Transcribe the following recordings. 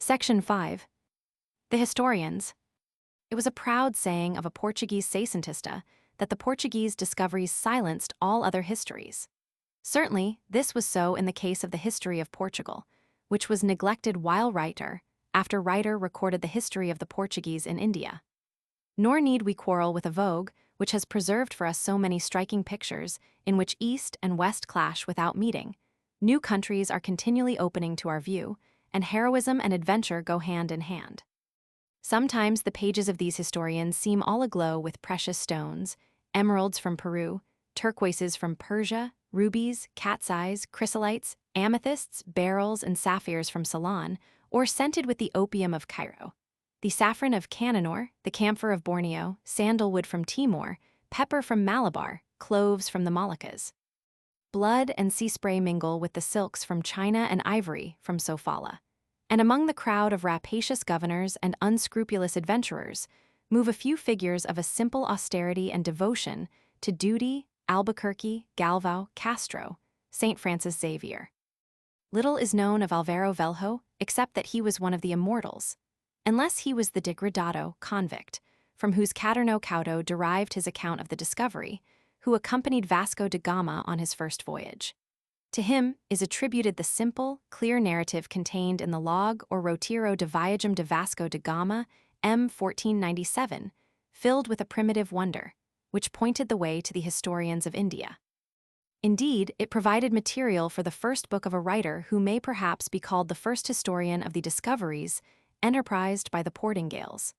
Section 5. The Historians. It was a proud saying of a Portuguese Seiscentista that the Portuguese discoveries silenced all other histories. Certainly, this was so in the case of the history of Portugal, which was neglected while writer recorded the history of the Portuguese in India. Nor need we quarrel with a vogue which has preserved for us so many striking pictures in which East and West clash without meeting. New countries are continually opening to our view, and heroism and adventure go hand in hand. Sometimes the pages of these historians seem all aglow with precious stones, emeralds from Peru, turquoises from Persia, rubies, cat's eyes, chrysolites, amethysts, beryls, and sapphires from Ceylon, or scented with the opium of Cairo, the saffron of Cananor, the camphor of Borneo, sandalwood from Timor, pepper from Malabar, cloves from the Moluccas. Blood and sea spray mingle with the silks from China and ivory from Sofala. And among the crowd of rapacious governors and unscrupulous adventurers move a few figures of a simple austerity and devotion to duty, Albuquerque, Galvão, Castro, St. Francis Xavier. Little is known of Álvaro Velho except that he was one of the immortals, unless he was the degradado convict, from whose Caderno Caudo derived his account of the discovery, who accompanied Vasco da Gama on his first voyage. To him is attributed the simple, clear narrative contained in the log or Roteiro de Viagem de Vasco da Gama, M. 1497, filled with a primitive wonder, which pointed the way to the historians of India. Indeed, it provided material for the first book of a writer who may perhaps be called the first historian of the discoveries enterprised by the Portingales.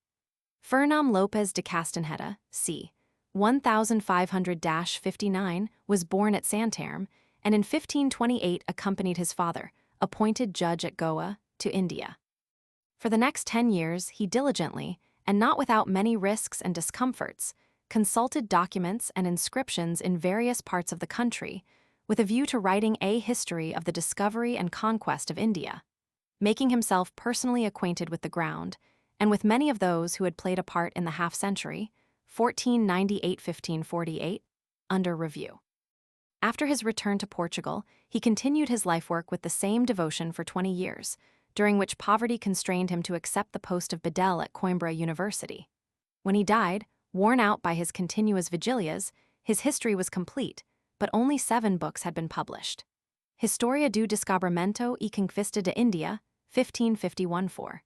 Fernam Lopes de Castanheta, c. 1500-59, was born at Santarém, and in 1528 accompanied his father, appointed judge at Goa, to India. For the next 10 years, he diligently, and not without many risks and discomforts, consulted documents and inscriptions in various parts of the country, with a view to writing a history of the discovery and conquest of India, making himself personally acquainted with the ground, and with many of those who had played a part in the half-century, 1498–1548, under review. After his return to Portugal, he continued his life work with the same devotion for 20 years, during which poverty constrained him to accept the post of bedel at Coimbra University. When he died, worn out by his continuous vigilias, his history was complete, but only 7 books had been published. Historia do Descobrimento e Conquista de India, 1551–4.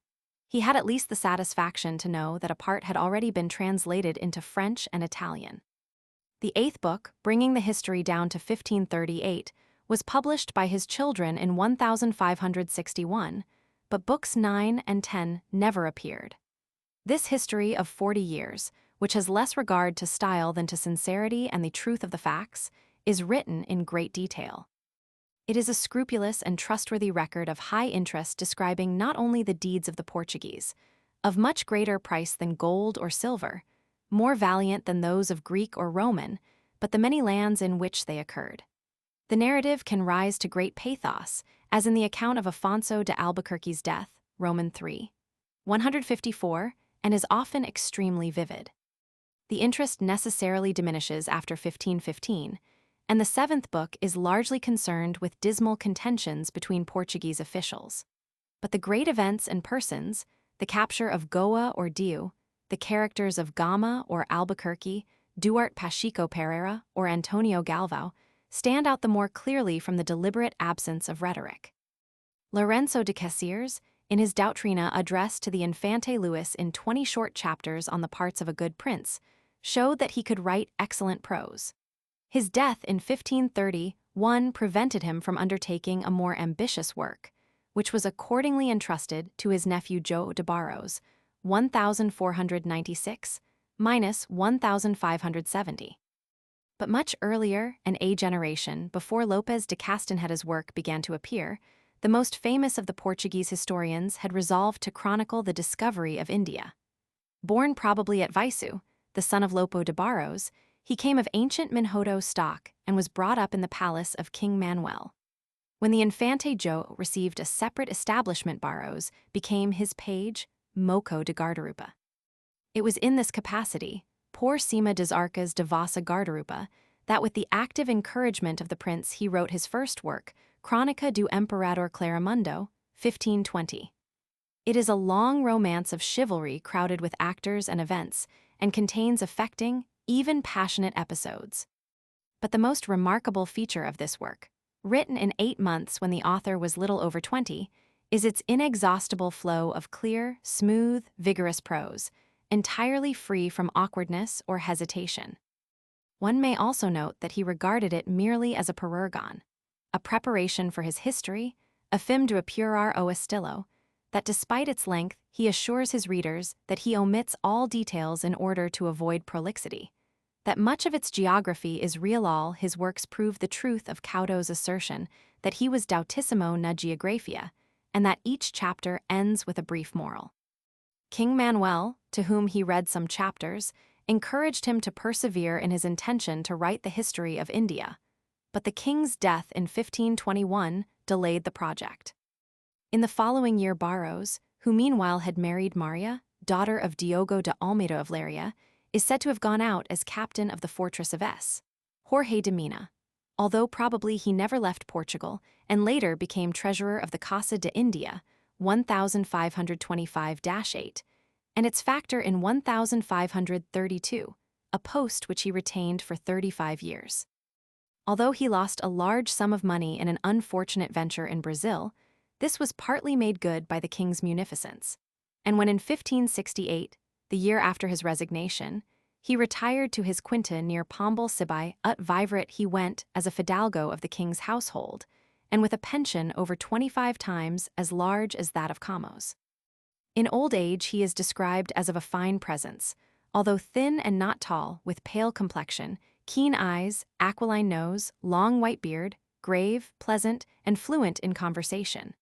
He had at least the satisfaction to know that a part had already been translated into French and Italian. The 8th book, bringing the history down to 1538, was published by his children in 1561, but books 9 and 10 never appeared. This history of 40 years, which has less regard to style than to sincerity and the truth of the facts, is written in great detail. It is a scrupulous and trustworthy record of high interest describing not only the deeds of the Portuguese, of much greater price than gold or silver, more valiant than those of Greek or Roman, but the many lands in which they occurred. The narrative can rise to great pathos, as in the account of Afonso de Albuquerque's death, Roman 3. 154, and is often extremely vivid. The interest necessarily diminishes after 1515, and the 7th book is largely concerned with dismal contentions between Portuguese officials. But the great events and persons, the capture of Goa or Diu, the characters of Gama or Albuquerque, Duarte Pacheco Pereira or Antonio Galvão, stand out the more clearly from the deliberate absence of rhetoric. Lorenzo de Caceres, in his Doutrina addressed to the Infante Luis in 20 short chapters on the parts of a good prince, showed that he could write excellent prose. His death in 1531 prevented him from undertaking a more ambitious work, which was accordingly entrusted to his nephew João de Barros, 1496–1570. But much earlier, and a generation before Lopes de Castanheta's work began to appear, the most famous of the Portuguese historians had resolved to chronicle the discovery of India. Born probably at Viçu, the son of Lopo de Barros, he came of ancient Minhoto stock and was brought up in the palace of King Manuel. When the Infante João received a separate establishment, Barros became his page, Moco de Guardarupa. It was in this capacity, por cima das arcas de vossa Guardarupa, that with the active encouragement of the prince he wrote his first work, Crônica do Imperador Claramundo, 1520. It is a long romance of chivalry crowded with actors and events, and contains affecting, even passionate episodes. But the most remarkable feature of this work, written in 8 months when the author was little over 20, is its inexhaustible flow of clear, smooth, vigorous prose, entirely free from awkwardness or hesitation. One may also note that he regarded it merely as a parergon, a preparation for his history, a film de apurar o estilo, that despite its length, he assures his readers that he omits all details in order to avoid prolixity. That much of its geography is real. All his works prove the truth of Caudo's assertion that he was doutissimo na geographia, and that each chapter ends with a brief moral. King Manuel, to whom he read some chapters, encouraged him to persevere in his intention to write the history of India, but the king's death in 1521 delayed the project. In the following year, Barros, who meanwhile had married Maria, daughter of Diogo de Almeida of Leiria, is said to have gone out as captain of the fortress of S. Jorge de Mina, although probably he never left Portugal and later became treasurer of the Casa de India, 1525-8, and its factor in 1532, a post which he retained for 35 years. Although he lost a large sum of money in an unfortunate venture in Brazil, this was partly made good by the king's munificence, and when in 1568, the year after his resignation, he retired to his quinta near Pombal Sibai ut Vivarit, he went as a fidalgo of the king's household, and with a pension over 25 times as large as that of Camus. In old age he is described as of a fine presence, although thin and not tall, with pale complexion, keen eyes, aquiline nose, long white beard, grave, pleasant, and fluent in conversation.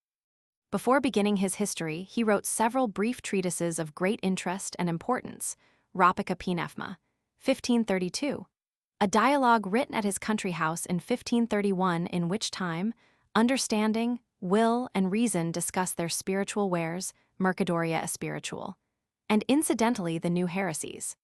Before beginning his history, he wrote several brief treatises of great interest and importance, Ropica Pinefma, 1532, a dialogue written at his country house in 1531 in which time, understanding, will, and reason discuss their spiritual wares, Mercadoria Espiritual, and incidentally the new heresies.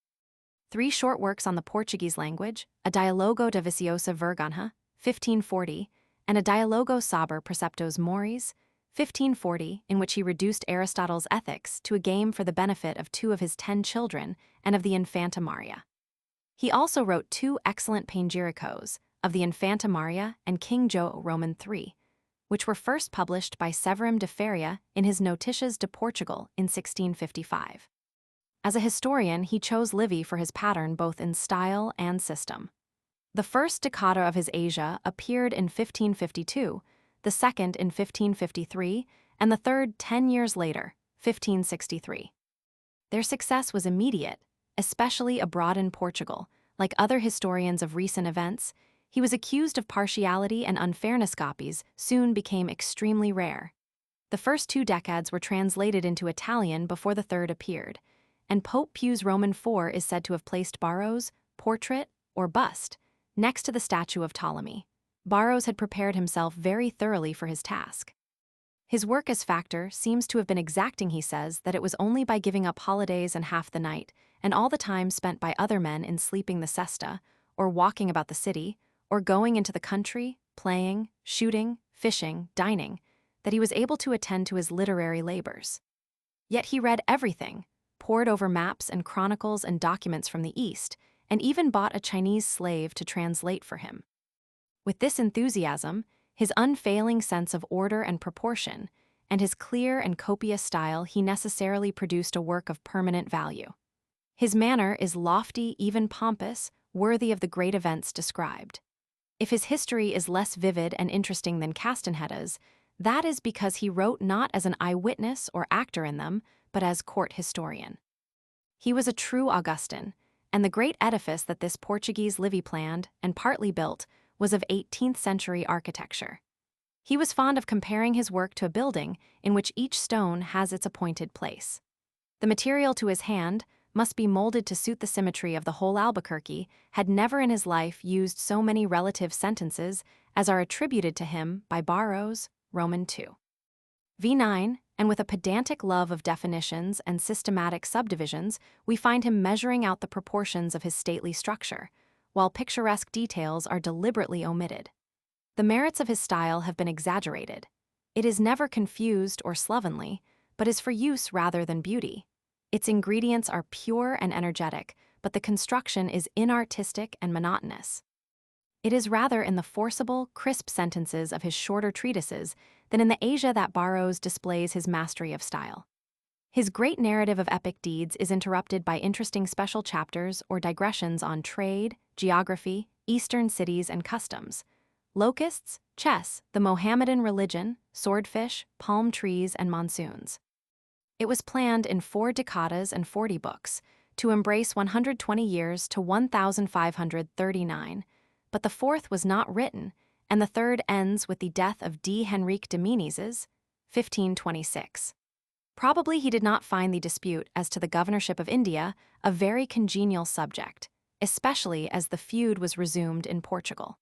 3 short works on the Portuguese language, a Dialogo da Viciosa Vergonha, 1540, and a Dialogo sobre Preceptos Moris, 1540, in which he reduced Aristotle's Ethics to a game for the benefit of 2 of his 10 children and of the Infanta Maria. He also wrote 2 excellent panegyricos of the Infanta Maria and King João Roman III, which were first published by Severim de Faria in his Noticias de Portugal in 1655. As a historian, he chose Livy for his pattern both in style and system. The first Decada of his Asia appeared in 1552, the second in 1553, and the third 10 years later, 1563. Their success was immediate, especially abroad in Portugal. Like other historians of recent events, he was accused of partiality and unfairness. Copies soon became extremely rare. The first 2 decades were translated into Italian before the third appeared, and Pope Pius Roman IV is said to have placed Barros' portrait or bust next to the statue of Ptolemy. Barros had prepared himself very thoroughly for his task. His work as factor seems to have been exacting. He says that it was only by giving up holidays and half the night, and all the time spent by other men in sleeping the siesta, or walking about the city, or going into the country, playing, shooting, fishing, dining, that he was able to attend to his literary labors. Yet he read everything, pored over maps and chronicles and documents from the East, and even bought a Chinese slave to translate for him. With this enthusiasm, his unfailing sense of order and proportion, and his clear and copious style, he necessarily produced a work of permanent value. His manner is lofty, even pompous, worthy of the great events described. If his history is less vivid and interesting than Castanheda's, that is because he wrote not as an eyewitness or actor in them, but as court historian. He was a true Augustan, and the great edifice that this Portuguese Livy planned and partly built was of 18th century architecture. He was fond of comparing his work to a building in which each stone has its appointed place. The material to his hand must be molded to suit the symmetry of the whole. Albuquerque had never in his life used so many relative sentences as are attributed to him by Barros, Roman II. V9, and with a pedantic love of definitions and systematic subdivisions, we find him measuring out the proportions of his stately structure, while picturesque details are deliberately omitted. The merits of his style have been exaggerated. It is never confused or slovenly, but is for use rather than beauty. Its ingredients are pure and energetic, but the construction is inartistic and monotonous. It is rather in the forcible, crisp sentences of his shorter treatises than in the Asia that Burroughs displays his mastery of style. His great narrative of epic deeds is interrupted by interesting special chapters or digressions on trade, geography, Eastern cities and customs, locusts, chess, the Mohammedan religion, swordfish, palm trees, and monsoons. It was planned in 4 decadas and 40 books to embrace 120 years to 1539, but the fourth was not written, and the third ends with the death of D. Henrique de Menezes, 1526. Probably he did not find the dispute as to the governorship of India a very congenial subject, especially as the feud was resumed in Portugal.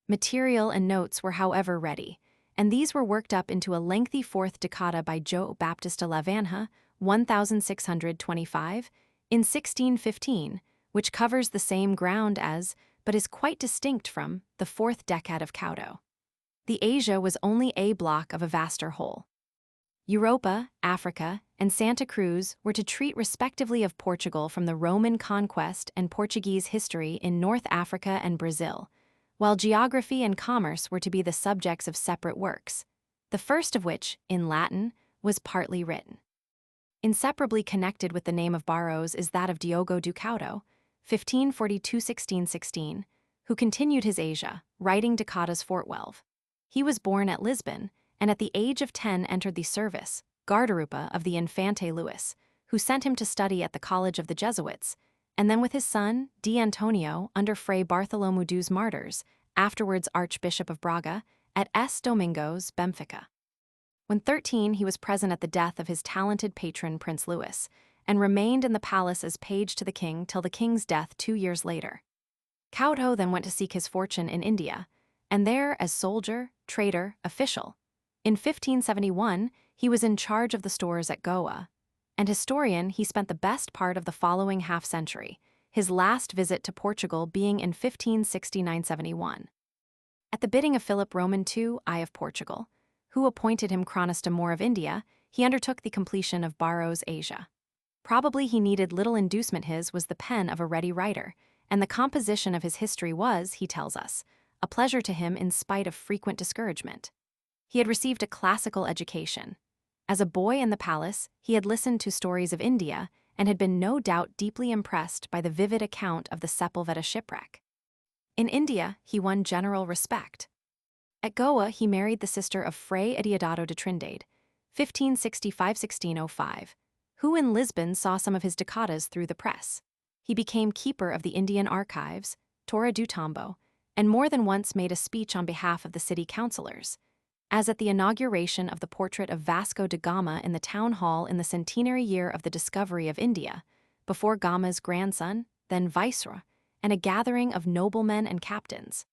Material and notes were however ready, and these were worked up into a lengthy fourth decada by João Baptista Lavanja, 1625, in 1615, which covers the same ground as, but is quite distinct from, the fourth decad of Caudo. The Asia was only a block of a vaster whole. Europa, Africa, and Santa Cruz were to treat respectively of Portugal from the Roman conquest and Portuguese history in North Africa and Brazil, while geography and commerce were to be the subjects of separate works, the first of which, in Latin, was partly written. Inseparably connected with the name of Burroughs is that of Diogo do Caudo, 1542–1616, who continued his Asia, writing decadas fortwelve. He was born at Lisbon, and at the age of 10 entered the service, guardarupa of the Infante Luis, who sent him to study at the College of the Jesuits, and then with his son, D. Antonio, under Fray Bartholomew dos Martyrs, afterwards Archbishop of Braga, at S. Domingos, Benfica. When 13, he was present at the death of his talented patron Prince Louis, and remained in the palace as page to the king till the king's death 2 years later. Caudo then went to seek his fortune in India, and there as soldier, trader, official. In 1571, he was in charge of the stores at Goa, and historian he spent the best part of the following half-century, his last visit to Portugal being in 1569–71. At the bidding of Philip Roman II I of Portugal, who appointed him Chronosta More of India, he undertook the completion of Burroughs' Asia. Probably he needed little inducement. His was the pen of a ready writer, and the composition of his history was, he tells us, a pleasure to him in spite of frequent discouragement. He had received a classical education. As a boy in the palace, he had listened to stories of India and had been no doubt deeply impressed by the vivid account of the Sepulveda shipwreck. In India, he won general respect. At Goa, he married the sister of Fray Adeodato de Trindade, 1565–1605, who in Lisbon saw some of his decadas through the press. He became keeper of the Indian archives, Torre do Tombo, and more than once made a speech on behalf of the city councillors, as at the inauguration of the portrait of Vasco da Gama in the town hall in the centenary year of the discovery of India, before Gama's grandson, then viceroy, and a gathering of noblemen and captains.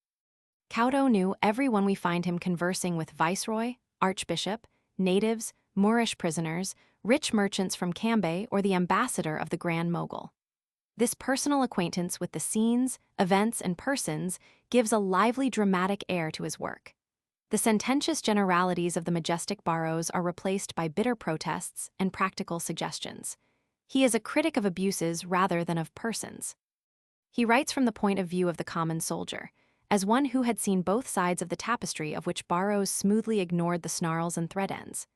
Caudo knew everyone. We find him conversing with viceroy, archbishop, natives, Moorish prisoners, rich merchants from Cambay, or the ambassador of the Grand Mogul. This personal acquaintance with the scenes, events, and persons gives a lively dramatic air to his work. The sententious generalities of the majestic Burroughs are replaced by bitter protests and practical suggestions. He is a critic of abuses rather than of persons. He writes from the point of view of the common soldier, as one who had seen both sides of the tapestry of which Burroughs smoothly ignored the snarls and thread ends.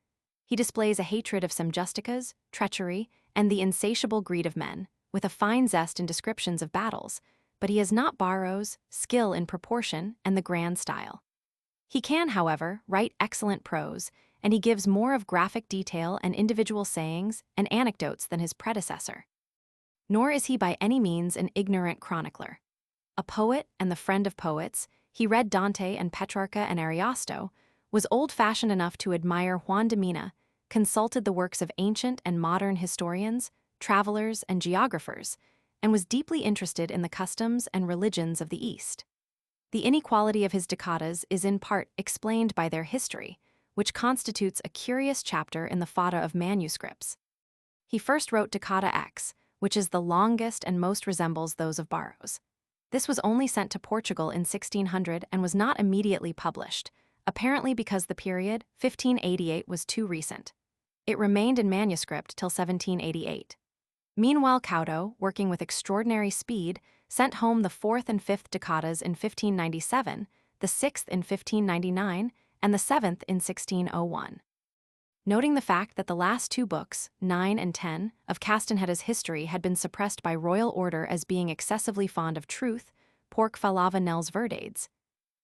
He displays a hatred of semjusticas, treachery, and the insatiable greed of men, with a fine zest in descriptions of battles, but he has not Burroughs' skill in proportion and the grand style. He can, however, write excellent prose, and he gives more of graphic detail and individual sayings and anecdotes than his predecessor. Nor is he by any means an ignorant chronicler. A poet and the friend of poets, he read Dante and Petrarca and Ariosto, was old-fashioned enough to admire Juan de Mina, consulted the works of ancient and modern historians, travelers, and geographers, and was deeply interested in the customs and religions of the East. The inequality of his decadas is in part explained by their history, which constitutes a curious chapter in the fata of manuscripts. He first wrote Decada X, which is the longest and most resembles those of Burroughs. This was only sent to Portugal in 1600 and was not immediately published, apparently because the period, 1588, was too recent. It remained in manuscript till 1788. Meanwhile, Caudo, working with extraordinary speed, sent home the fourth and fifth decadas in 1597, the sixth in 1599, and the seventh in 1601. Noting the fact that the last two books, 9 and 10, of Castanheda's history had been suppressed by royal order as being excessively fond of truth, pork falava nels verdades,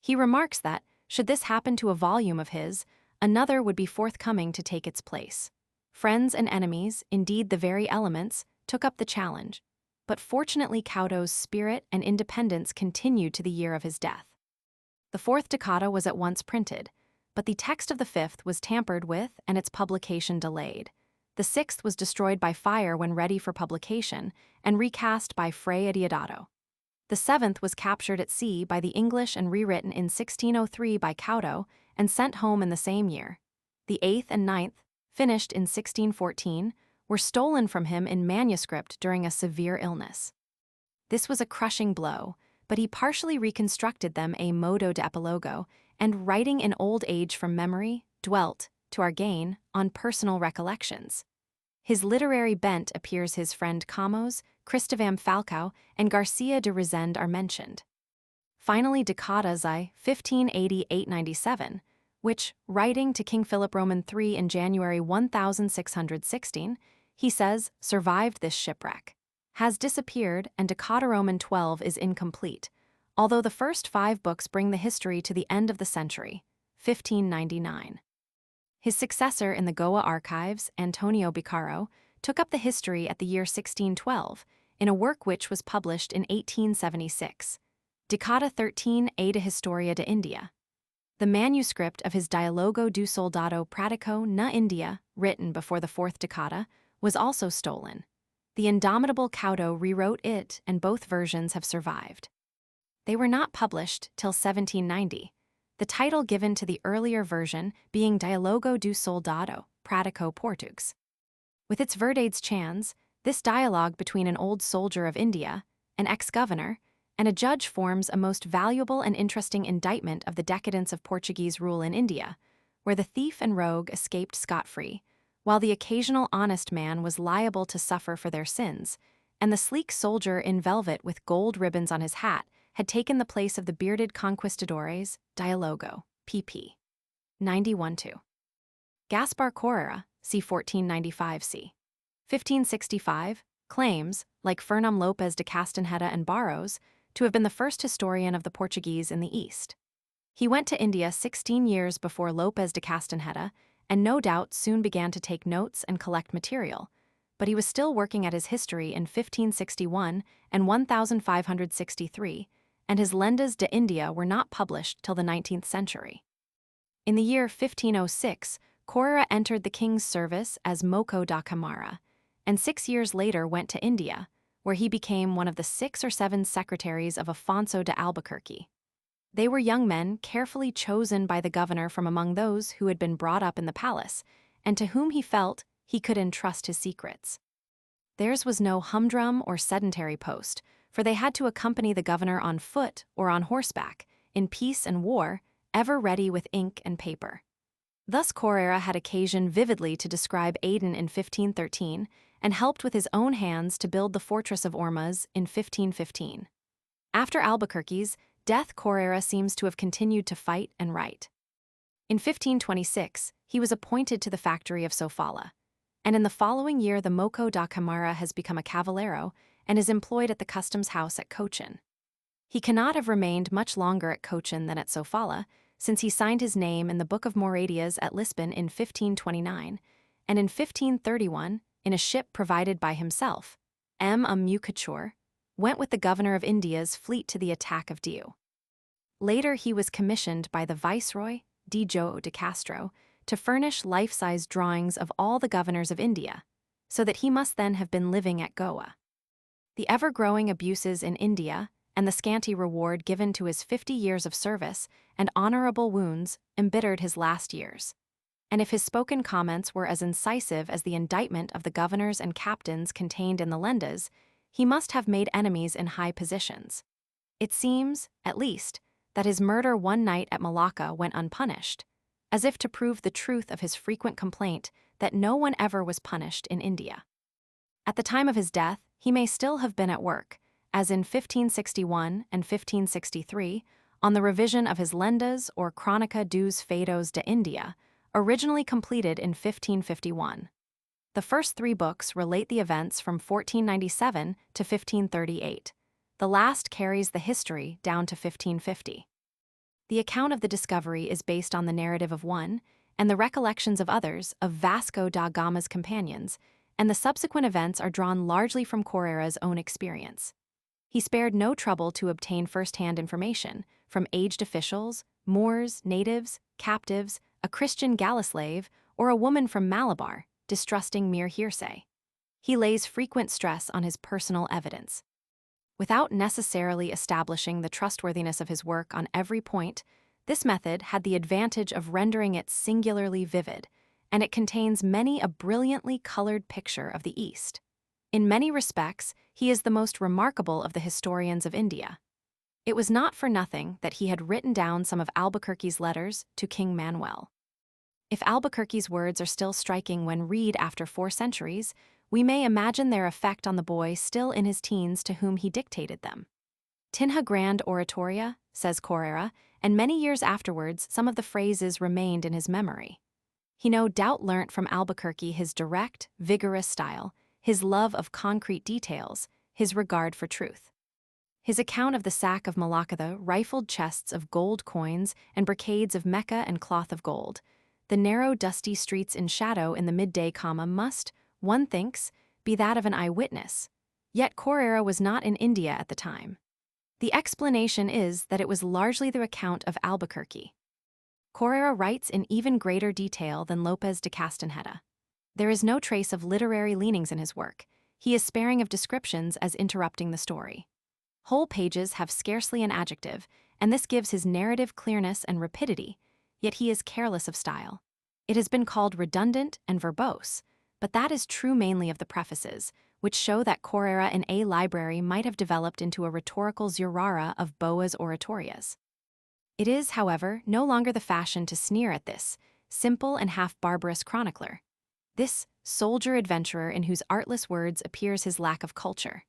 he remarks that, should this happen to a volume of his, another would be forthcoming to take its place. Friends and enemies, indeed the very elements, took up the challenge, but fortunately Caudo's spirit and independence continued to the year of his death. The fourth decada was at once printed, but the text of the fifth was tampered with and its publication delayed. The sixth was destroyed by fire when ready for publication and recast by Fray Deodato. The seventh was captured at sea by the English and rewritten in 1603 by Caudo and sent home in the same year. The eighth and ninth, finished in 1614, were stolen from him in manuscript during a severe illness. This was a crushing blow, but he partially reconstructed them a modo de epilogo, and writing in old age from memory, dwelt, to our gain, on personal recollections. His literary bent appears his friend Camus, Cristovam Falcao, and Garcia de Rezende are mentioned. Finally, Decadas I, 1580-897, which, writing to King Philip Roman III in January 1616, he says, survived this shipwreck, has disappeared, and Decada Roman 12 is incomplete, although the first 5 books bring the history to the end of the century, 1599. His successor in the Goa archives, Antonio Bicaro, took up the history at the year 1612, in a work which was published in 1876, Decada 13 A de Historia de India. The manuscript of his Dialogo do Soldado Pratico na India, written before the fourth decada, was also stolen. The indomitable Caudo rewrote it, and both versions have survived. They were not published till 1790, the title given to the earlier version being Dialogo do Soldado Pratico Portugues. With its verdades chans, this dialogue between an old soldier of India, an ex-governor, and a judge forms a most valuable and interesting indictment of the decadence of Portuguese rule in India, where the thief and rogue escaped scot-free, while the occasional honest man was liable to suffer for their sins, and the sleek soldier in velvet with gold ribbons on his hat had taken the place of the bearded conquistadores, Dialogo, pp. 91-2. Gaspar Correa, c. 1495 c. 1565, claims, like Fernão Lopes de Castanheda and Barros, to have been the first historian of the Portuguese in the East. He went to India 16 years before Lopes de Castanheda, and no doubt soon began to take notes and collect material, but he was still working at his history in 1561 and 1563, and his Lendas de India were not published till the 19th century. In the year 1506, Correa entered the king's service as Moco da Camara, and 6 years later went to India, where he became one of the 6 or 7 secretaries of Afonso de Albuquerque. They were young men carefully chosen by the governor from among those who had been brought up in the palace, and to whom he felt he could entrust his secrets. Theirs was no humdrum or sedentary post, for they had to accompany the governor on foot or on horseback, in peace and war, ever ready with ink and paper. Thus Correa had occasion vividly to describe Aden in 1513, and helped with his own hands to build the fortress of Ormuz in 1515. After Albuquerque's death, Correa seems to have continued to fight and write. In 1526, he was appointed to the factory of Sofala, and in the following year the Moco da Camara has become a cavalero and is employed at the customs house at Cochin. He cannot have remained much longer at Cochin than at Sofala, since he signed his name in the Book of Moradias at Lisbon in 1529, and in 1531, in a ship provided by himself, Mucachor, went with the governor of India's fleet to the attack of Diu. Later he was commissioned by the viceroy, Dijo de Castro, to furnish life-size drawings of all the governors of India, so that he must then have been living at Goa. The ever-growing abuses in India and the scanty reward given to his 50 years of service and honorable wounds embittered his last years. And if his spoken comments were as incisive as the indictment of the governors and captains contained in the Lendas, he must have made enemies in high positions. It seems, at least, that his murder one night at Malacca went unpunished, as if to prove the truth of his frequent complaint that no one ever was punished in India. At the time of his death, he may still have been at work, as in 1561 and 1563, on the revision of his Lendas or Chronica dos Feitos de India, originally completed in 1551. The first 3 books relate the events from 1497 to 1538. The last carries the history down to 1550. The account of the discovery is based on the narrative of one, and the recollections of others of Vasco da Gama's companions, and the subsequent events are drawn largely from Correira's own experience. He spared no trouble to obtain first-hand information from aged officials, Moors, natives, captives, a Christian galley slave, or a woman from Malabar, distrusting mere hearsay. He lays frequent stress on his personal evidence. Without necessarily establishing the trustworthiness of his work on every point, this method had the advantage of rendering it singularly vivid, and it contains many a brilliantly colored picture of the East. In many respects, he is the most remarkable of the historians of India. It was not for nothing that he had written down some of Albuquerque's letters to King Manuel. If Albuquerque's words are still striking when read after 4 centuries, we may imagine their effect on the boy still in his teens to whom he dictated them. Tinha grand oratoria, says Correira, and many years afterwards some of the phrases remained in his memory. He no doubt learnt from Albuquerque his direct, vigorous style, his love of concrete details, his regard for truth. His account of the sack of Malacca, the rifled chests of gold coins and brocades of Mecca and cloth of gold, the narrow dusty streets in shadow in the midday must, one thinks, be that of an eyewitness. Yet Correira was not in India at the time. The explanation is that it was largely the account of Albuquerque. Correira writes in even greater detail than Lopez de Castanheda. There is no trace of literary leanings in his work. He is sparing of descriptions as interrupting the story. Whole pages have scarcely an adjective, and this gives his narrative clearness and rapidity, yet he is careless of style. It has been called redundant and verbose, but that is true mainly of the prefaces, which show that Correira in a library might have developed into a rhetorical zurara of boas oratorias. It is, however, no longer the fashion to sneer at this simple and half-barbarous chronicler, this soldier-adventurer in whose artless words appears his lack of culture.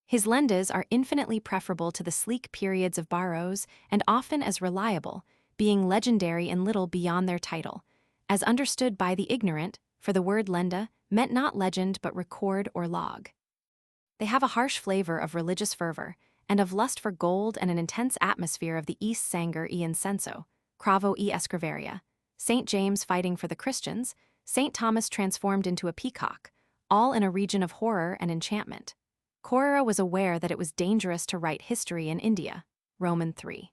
His lendas are infinitely preferable to the sleek periods of Barrows and often as reliable, being legendary in little beyond their title, as understood by the ignorant, for the word lenda meant not legend but record or log. They have a harsh flavor of religious fervor and of lust for gold and an intense atmosphere of the East Sanguir e Incenso, Cravo e Escriveria, St. James fighting for the Christians, St. Thomas transformed into a peacock, all in a region of horror and enchantment. Correira was aware that it was dangerous to write history in India, Roman 3.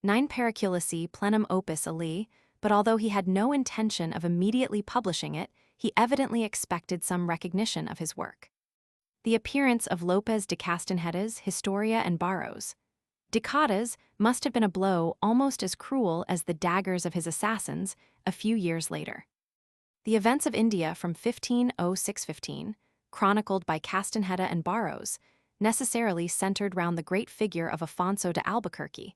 9 periculisi plenum opus ali, but although he had no intention of immediately publishing it, he evidently expected some recognition of his work. The appearance of Lopez de Castanheda's Historia and Barrows. Decada's must have been a blow almost as cruel as the daggers of his assassins a few years later. The events of India from 1506-15, chronicled by Castanheda and Barrows, necessarily centered round the great figure of Afonso de Albuquerque,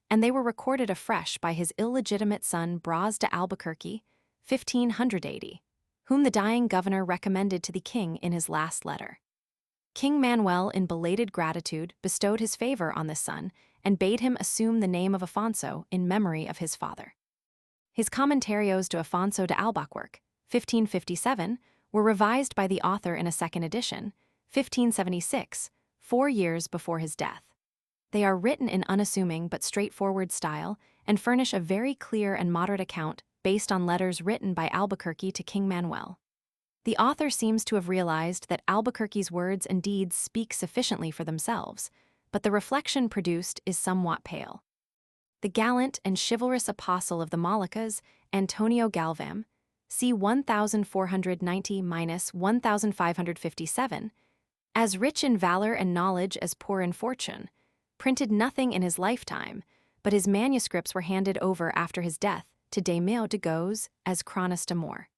and they were recorded afresh by his illegitimate son Braz de Albuquerque, 1580, whom the dying governor recommended to the king in his last letter. King Manuel, in belated gratitude, bestowed his favor on this son and bade him assume the name of Afonso in memory of his father. His Comentarios de Afonso de Albuquerque, 1557, were revised by the author in a second edition, 1576, 4 years before his death. They are written in unassuming but straightforward style and furnish a very clear and moderate account based on letters written by Albuquerque to King Manuel. The author seems to have realized that Albuquerque's words and deeds speak sufficiently for themselves, but the reflection produced is somewhat pale. The gallant and chivalrous apostle of the Moluccas, Antonio Galvam, c. 1490–1557, as rich in valor and knowledge as poor in fortune, printed nothing in his lifetime, but his manuscripts were handed over after his death to Daimio de Goes as Chronis Mor.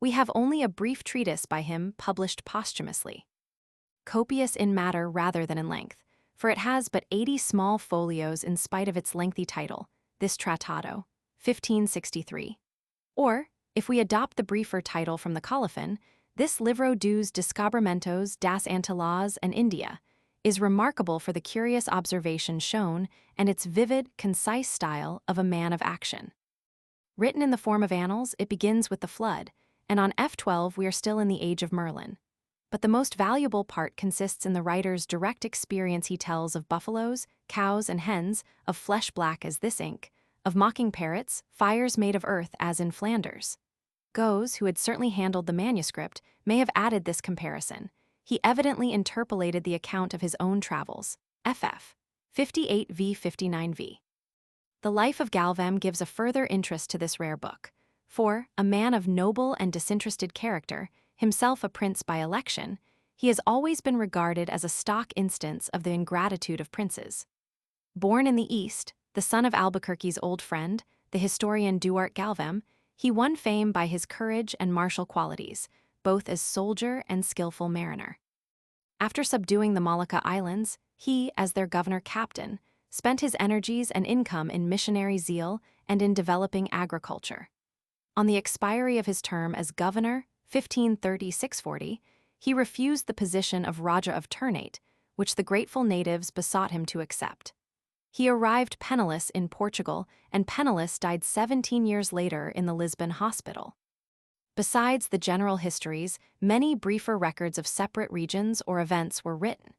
We have only a brief treatise by him published posthumously. Copious in matter rather than in length, for it has but 80 small folios in spite of its lengthy title, this Tratado, 1563. Or, If we adopt the briefer title from the colophon, this Livro dos Descobrimentos das Antillas and India is remarkable for the curious observation shown and its vivid, concise style of a man of action. Written in the form of annals, it begins with the flood, and on F12 we are still in the age of Merlin. But the most valuable part consists in the writer's direct experience. He tells of buffaloes, cows, and hens, of flesh black as this ink, of mocking parrots, fires made of earth as in Flanders. Goes, who had certainly handled the manuscript, may have added this comparison. He evidently interpolated the account of his own travels. FF 58v 59v. The life of Galvem gives a further interest to this rare book, for, a man of noble and disinterested character, himself a prince by election, he has always been regarded as a stock instance of the ingratitude of princes. Born in the East, the son of Albuquerque's old friend, the historian Duart Galvem, he won fame by his courage and martial qualities, both as soldier and skillful mariner. After subduing the Molucca Islands, he, as their governor-captain, spent his energies and income in missionary zeal and in developing agriculture. On the expiry of his term as governor, 1530-640, he refused the position of Raja of Ternate, which the grateful natives besought him to accept. He arrived penniless in Portugal, and penniless died 17 years later in the Lisbon hospital. Besides the general histories, many briefer records of separate regions or events were written,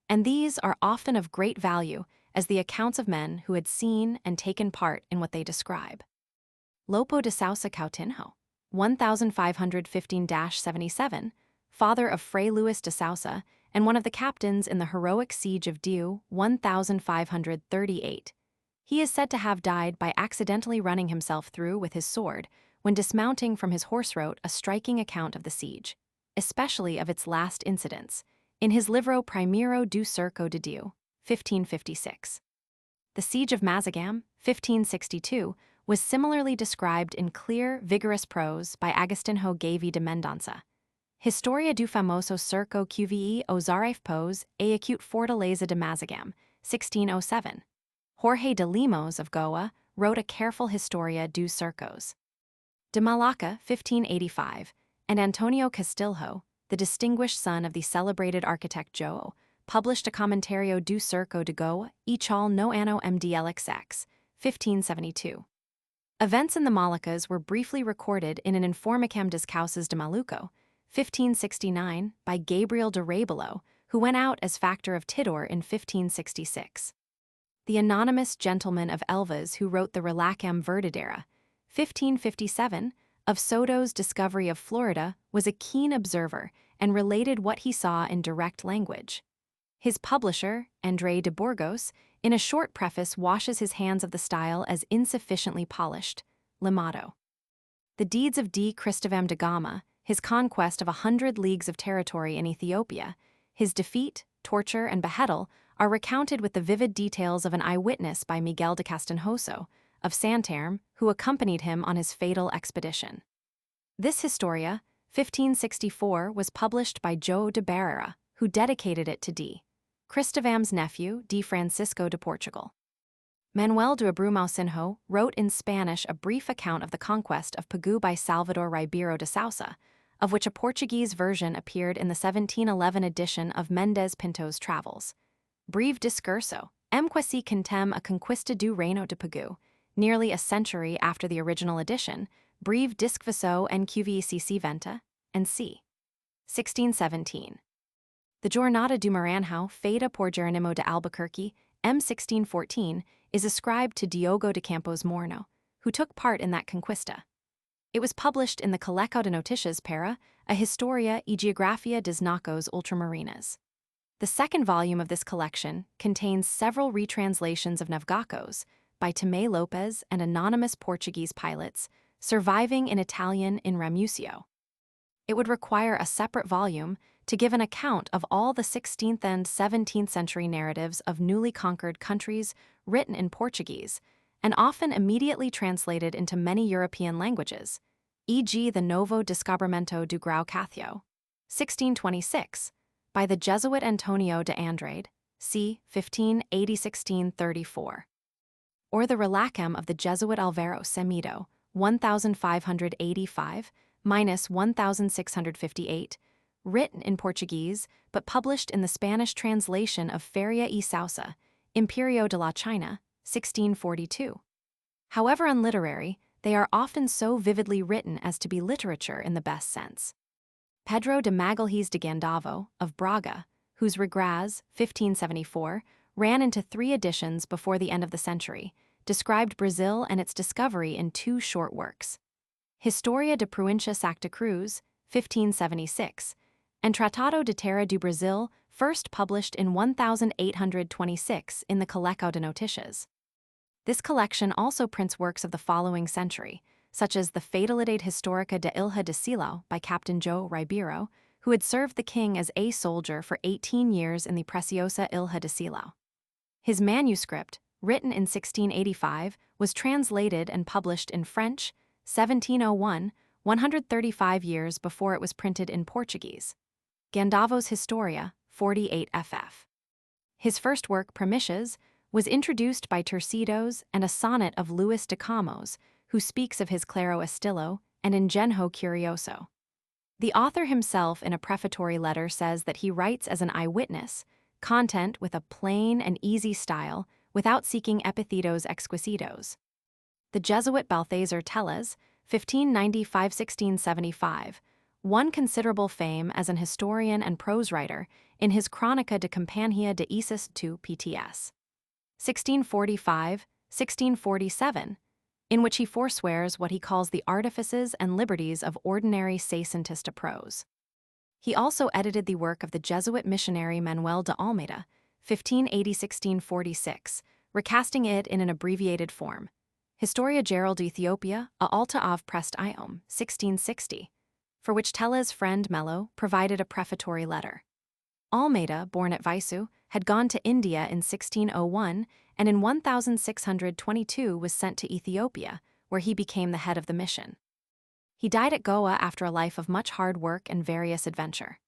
and these are often of great value as the accounts of men who had seen and taken part in what they describe. Lopo de Sousa Coutinho, 1515-77, father of Fray Luis de Sousa and one of the captains in the heroic siege of Diu, 1538. He is said to have died by accidentally running himself through with his sword when dismounting from his horse. Wrote a striking account of the siege, especially of its last incidents, in his Livro Primeiro do Cerco de Diu, 1556. The siege of Mazagam, 1562, was similarly described in clear, vigorous prose by Agostinho Gavy de Mendonça. Historia do famoso Cerco QVE os Arifpos e acute Fortaleza de Mazagam, 1607. Jorge de Lemos of Goa wrote a careful Historia dos Cercos de Malacca, 1585, and Antonio Castilho, the distinguished son of the celebrated architect João, published a Commentario do Cerco de Goa e Chal no Ano MDLXX, 1572. Events in the Moluccas were briefly recorded in an Informicam das Causas de Maluco, 1569, by Gabriel de Rebelo, who went out as factor of Tidor in 1566. The anonymous gentleman of Elvas who wrote the Relacam Verdadera, 1557, of Soto's discovery of Florida was a keen observer and related what he saw in direct language. His publisher, André de Burgos, in a short preface washes his hands of the style as insufficiently polished, limado. The deeds of D. Cristóvão da Gama, his conquest of 100 leagues of territory in Ethiopia, his defeat, torture, and beheadal are recounted with the vivid details of an eyewitness by Miguel de Castanhoso, of Santarém, who accompanied him on his fatal expedition. This Historia, 1564, was published by João de Barreira, who dedicated it to D. Cristóvão's nephew, D. Francisco de Portugal. Manuel de Abreu Mausinho wrote in Spanish a brief account of the conquest of Pegu by Salvador Ribeiro de Sousa, of which a Portuguese version appeared in the 1711 edition of Mendes Pinto's Travels. Breve discurso, quasi contem a conquista do Reino de Pegu, nearly a century after the original edition, Breve discvaso NQVCC Venta, and c. 1617. The Jornada do Maranhão, feita por Jerónimo de Albuquerque, M. 1614, is ascribed to Diogo de Campos Morno, who took part in that conquista. It was published in the Coleco de Noticias para a Historia e Geografia dos Nacos Ultramarinas. The second volume of this collection contains several retranslations of Navgacos by Tomé Lopes and anonymous Portuguese pilots, surviving in Italian in Ramusio. It would require a separate volume to give an account of all the 16th and 17th century narratives of newly conquered countries written in Portuguese, and often immediately translated into many European languages, e.g. the Novo Descobrimento do Grau Cathio, 1626, by the Jesuit Antonio de Andrade, c. 1580-1634, or the Relacam of the Jesuit Alvaro Semido, 1585–1658, written in Portuguese but published in the Spanish translation of Feria y Sausa, Imperio de la China, 1642. However unliterary, they are often so vividly written as to be literature in the best sense. Pedro de Magalhães de Gandavo, of Braga, whose Regras, 1574, ran into 3 editions before the end of the century, described Brazil and its discovery in 2 short works: Historia de Província Santa Cruz, 1576, and Tratado de Terra do Brasil, first published in 1826 in the Colecção de Notícias. This collection also prints works of the following century, such as the Fatalidade Histórica de Ilha de Silão by Captain João Ribeiro, who had served the king as a soldier for 18 years in the Preciosa Ilha de Silão. His manuscript, written in 1685, was translated and published in French, 1701, 135 years before it was printed in Portuguese. Gandavo's Historia, 48 ff. His first work, Primicias, was introduced by Tercidos and a sonnet of Luis de Camões, who speaks of his claro estilo and ingenio curioso. The author himself in a prefatory letter says that he writes as an eyewitness, content with a plain and easy style, without seeking epithetos exquisitos. The Jesuit Balthazar Telles, 1595–1675, won considerable fame as an historian and prose writer in his Crónica de Companhia de Isis II PTS, 1645–1647, in which he forswears what he calls the artifices and liberties of ordinary Seiscentista prose. He also edited the work of the Jesuit missionary Manuel de Almeida, 1580–1646, recasting it in an abbreviated form, Historia Geral de Ethiopia a Alta av Prest Iom, 1660, for which Telles' friend Mello provided a prefatory letter. Almeida, born at Visu, had gone to India in 1601 and in 1622 was sent to Ethiopia, where he became the head of the mission. He died at Goa after a life of much hard work and various adventure.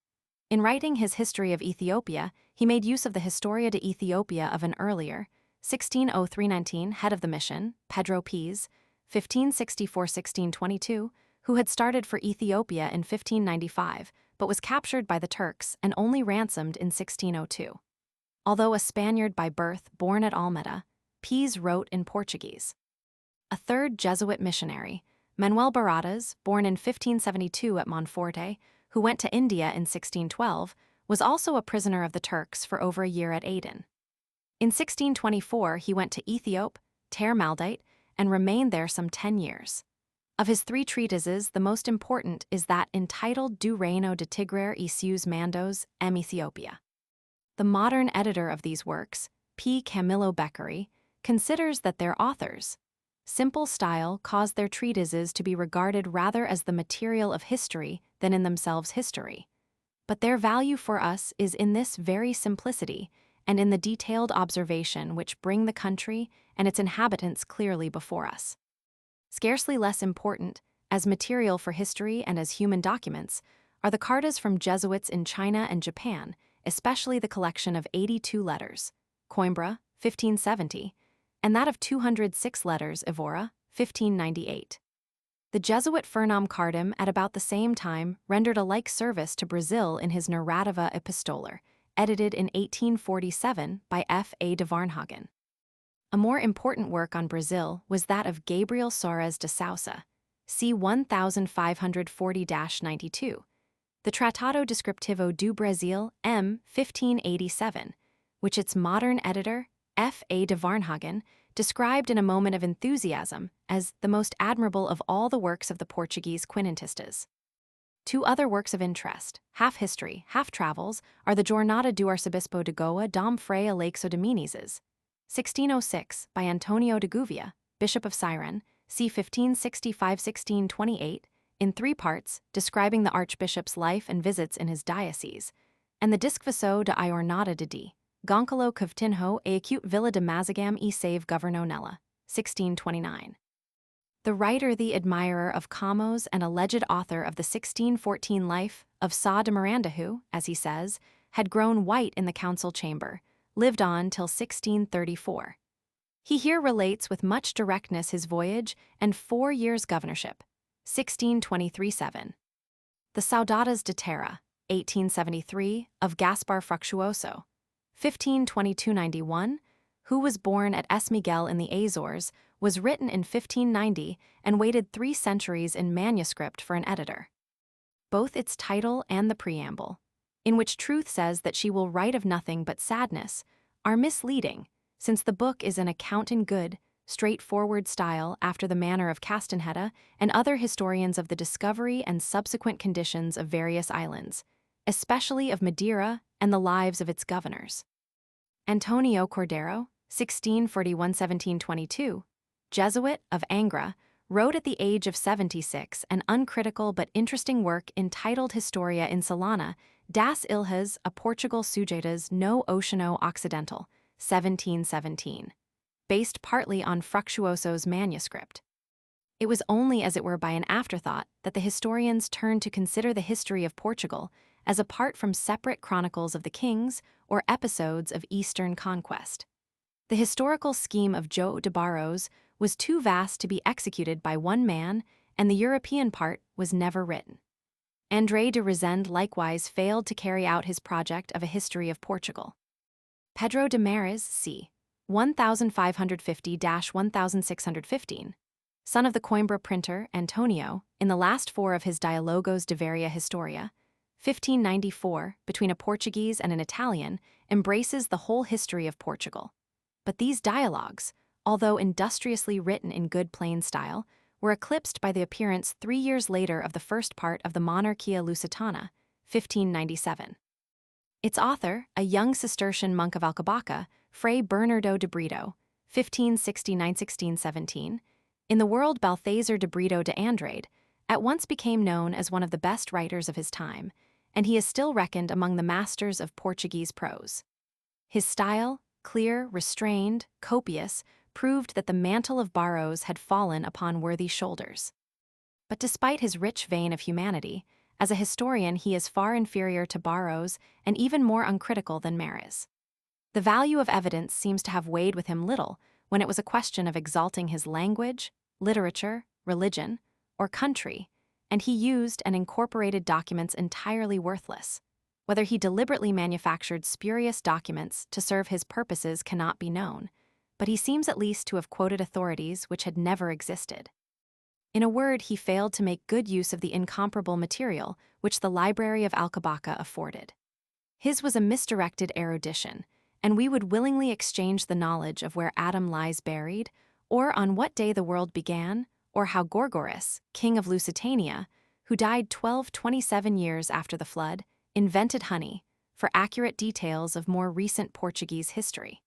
In writing his History of Ethiopia, he made use of the Historia de Ethiopia of an earlier, 1603–19 head of the mission, Pedro Pes, 1564–1622, who had started for Ethiopia in 1595, but was captured by the Turks and only ransomed in 1602. Although a Spaniard by birth born at Almeida, Pes wrote in Portuguese. A third Jesuit missionary, Manuel Baratas, born in 1572 at Monforte, who went to India in 1612, was also a prisoner of the Turks for over a year at Aden. In 1624, he went to Ethiopia, Terre Maldite, and remained there some 10 years. Of his 3 treatises, the most important is that entitled Do Reino de Tigrer e seus Mandos, em Ethiopia. The modern editor of these works, P. Camillo Beccari, considers that their authors' simple style caused their treatises to be regarded rather as the material of history than in themselves history. But their value for us is in this very simplicity and in the detailed observation which bring the country and its inhabitants clearly before us. Scarcely less important, as material for history and as human documents, are the cartas from Jesuits in China and Japan, especially the collection of 82 letters, Coimbra, 1570, and that of 206 letters, Evora, 1598. The Jesuit Fernam Cardim at about the same time rendered a like service to Brazil in his Narrativa Epistolar, edited in 1847 by F. A. de Varnhagen. A more important work on Brazil was that of Gabriel Soares de Sousa, c. 1540–92, the Tratado Descriptivo do Brasil, M. 1587, which its modern editor, F. A. de Varnhagen, described in a moment of enthusiasm as the most admirable of all the works of the Portuguese Quinhentistas. 2 other works of interest, half history, half travels, are the Jornada do Arcebispo de Goa dom Frei Aleixo de Menezes, 1606, by Antonio de Gouveia, Bishop of Siren, c. 1565–1628, in 3 parts, describing the Archbishop's life and visits in his diocese, and the Discvaso de Iornada de D. Goncalo Cavtinho e acute Villa de Mazagam e save Governonella, 1629. The writer, the admirer of Camões and alleged author of the 1614 life of Sá de Miranda who, as he says, had grown white in the council chamber, lived on till 1634. He here relates with much directness his voyage and 4 years' governorship, 1623-7. The Saudades de Terra, 1873, of Gaspar Fructuoso, 1522-91, who was born at Es Miguel in the Azores, was written in 1590 and waited 3 centuries in manuscript for an editor. Both its title and the preamble, in which truth says that she will write of nothing but sadness, are misleading, since the book is an account in good, straightforward style after the manner of Castanheta and other historians of the discovery and subsequent conditions of various islands, especially of Madeira and the lives of its governors. Antonio Cordero, 1641-1722, Jesuit of Angra, wrote at the age of 76 an uncritical but interesting work entitled Historia Insulana das Ilhas a Portugal sujeitas no Oceano Occidental, 1717, based partly on Fructuoso's manuscript. It was only as it were by an afterthought that the historians turned to consider the history of Portugal as apart from separate chronicles of the kings or episodes of Eastern conquest. The historical scheme of João de Barros was too vast to be executed by one man, and the European part was never written. André de Rezende likewise failed to carry out his project of a history of Portugal. Pedro de Mares, c. 1550-1615, son of the Coimbra printer Antonio, in the last 4 of his Dialogos de Varia Historia, 1594, between a Portuguese and an Italian, embraces the whole history of Portugal. But these dialogues, although industriously written in good plain style, were eclipsed by the appearance 3 years later of the first part of the Monarchia Lusitana, 1597. Its author, a young Cistercian monk of Alcobaça, Fray Bernardo de Brito, 1569-1617, in the world Balthazar de Brito de Andrade, at once became known as one of the best writers of his time, and he is still reckoned among the masters of Portuguese prose. His style, clear, restrained, copious, proved that the mantle of Barros had fallen upon worthy shoulders. But despite his rich vein of humanity, as a historian he is far inferior to Barros and even more uncritical than Mares. The value of evidence seems to have weighed with him little when it was a question of exalting his language, literature, religion, or country, and he used and incorporated documents entirely worthless. Whether he deliberately manufactured spurious documents to serve his purposes cannot be known, but he seems at least to have quoted authorities which had never existed. In a word, he failed to make good use of the incomparable material which the Library of Alcobaça afforded. His was a misdirected erudition, and we would willingly exchange the knowledge of where Adam lies buried, or on what day the world began, or how Gorgoras, king of Lusitania, who died 1227 years after the flood, invented honey, for accurate details of more recent Portuguese history.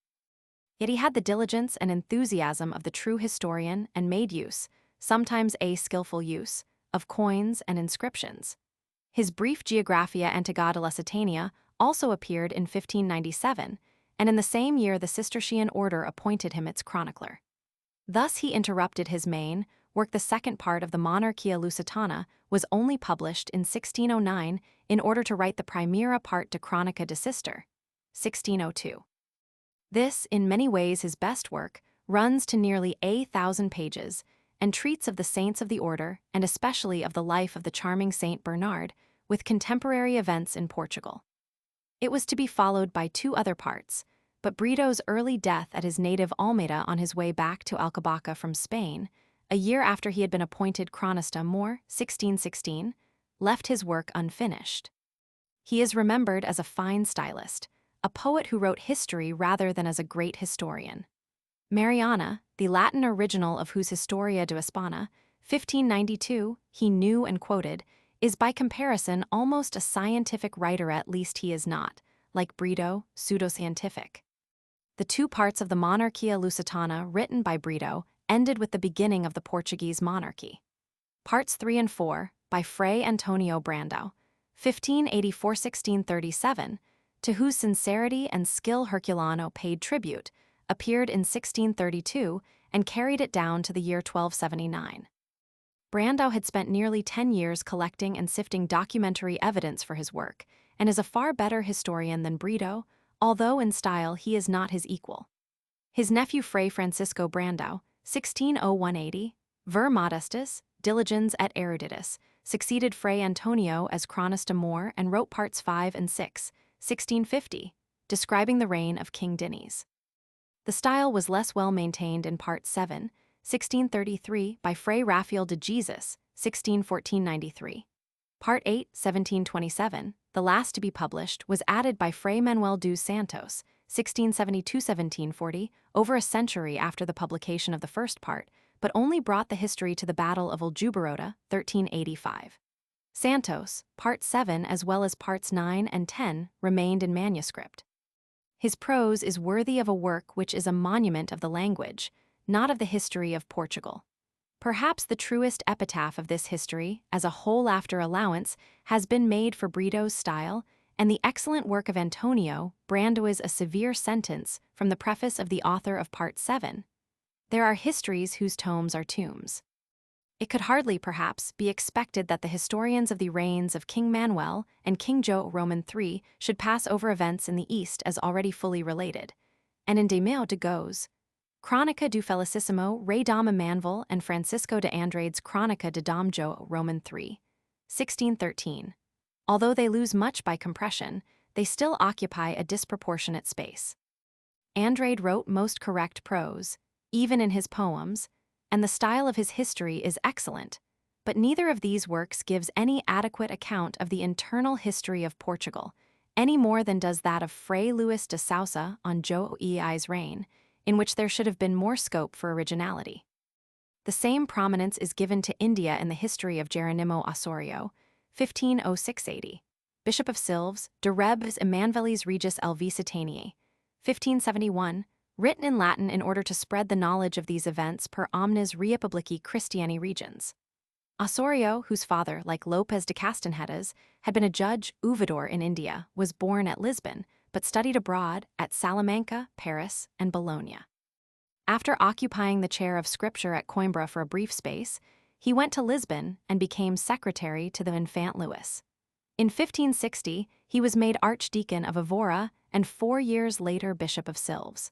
Yet he had the diligence and enthusiasm of the true historian and made use, sometimes a skillful use, of coins and inscriptions. His brief Geographia Antiga de Lusitania also appeared in 1597, and in the same year the Cistercian order appointed him its chronicler. Thus he interrupted his main work. The second part of the Monarchia Lusitana was only published in 1609 in order to write the Primera part de Chronica de Cister, 1602. This, in many ways his best work, runs to nearly 1,000 pages, and treats of the saints of the order, and especially of the life of the charming Saint Bernard, with contemporary events in Portugal. It was to be followed by 2 other parts, but Brito's early death at his native Almeida on his way back to Alcobaça from Spain, a year after he had been appointed chronista Mor, 1616, left his work unfinished. He is remembered as a fine stylist, a poet who wrote history rather than as a great historian. Mariana, the Latin original of whose Historia de Hispana, 1592, he knew and quoted, is by comparison almost a scientific writer. At least he is not, like Brito, pseudoscientific. The 2 parts of the Monarchia Lusitana written by Brito ended with the beginning of the Portuguese monarchy. Parts 3 and 4, by Fray Antonio Brandão, 1584-1637, to whose sincerity and skill Herculano paid tribute, appeared in 1632 and carried it down to the year 1279. Brandão had spent nearly 10 years collecting and sifting documentary evidence for his work, and is a far better historian than Brito, although in style he is not his equal. His nephew Fray Francisco Brandão, 1601–80, Ver Modestus, Diligens et Eruditus, succeeded Fray Antonio as chronista more and wrote parts 5 and 6, 1650, describing the reign of King Diniz. The style was less well maintained in part 7, 1633, by Fray Rafael de Jesus, 1614–93. Part 8, 1727, the last to be published, was added by Fray Manuel dos Santos, 1672–1740, over a century after the publication of the first part, but only brought the history to the Battle of Aljubarrota, 1385. Santos, Part 7 as well as Parts 9 and 10, remained in manuscript. His prose is worthy of a work which is a monument of the language, not of the history of Portugal. Perhaps the truest epitaph of this history, as a whole after allowance, has been made for Brito's style, and the excellent work of Antonio Brandão is a severe sentence from the preface of the author of Part 7. There are histories whose tomes are tombs. It could hardly, perhaps, be expected that the historians of the reigns of King Manuel and King João Roman III should pass over events in the East as already fully related, and in de Meo de Goes, Crónica do Felicissimo Rei Dom Manuel and Francisco de Andrade's Crónica de Dom João Roman III, 1613. Although they lose much by compression, they still occupy a disproportionate space. Andrade wrote most correct prose, even in his poems, and the style of his history is excellent, but neither of these works gives any adequate account of the internal history of Portugal, any more than does that of Fray Luís de Sousa on João Ei's reign, in which there should have been more scope for originality. The same prominence is given to India in the history of Jerónimo Osorio, 1506–80, Bishop of Silves, de Rebs Emanvelis Regis Elvisitaniae, 1571, written in Latin in order to spread the knowledge of these events per omnes Republici Christiani regions. Osorio, whose father, like Lopez de Castanhedas, had been a judge ouvidor in India, was born at Lisbon, but studied abroad at Salamanca, Paris, and Bologna. After occupying the chair of scripture at Coimbra for a brief space, he went to Lisbon and became secretary to the Infant Louis. In 1560, he was made Archdeacon of Evora and 4 years later Bishop of Silves.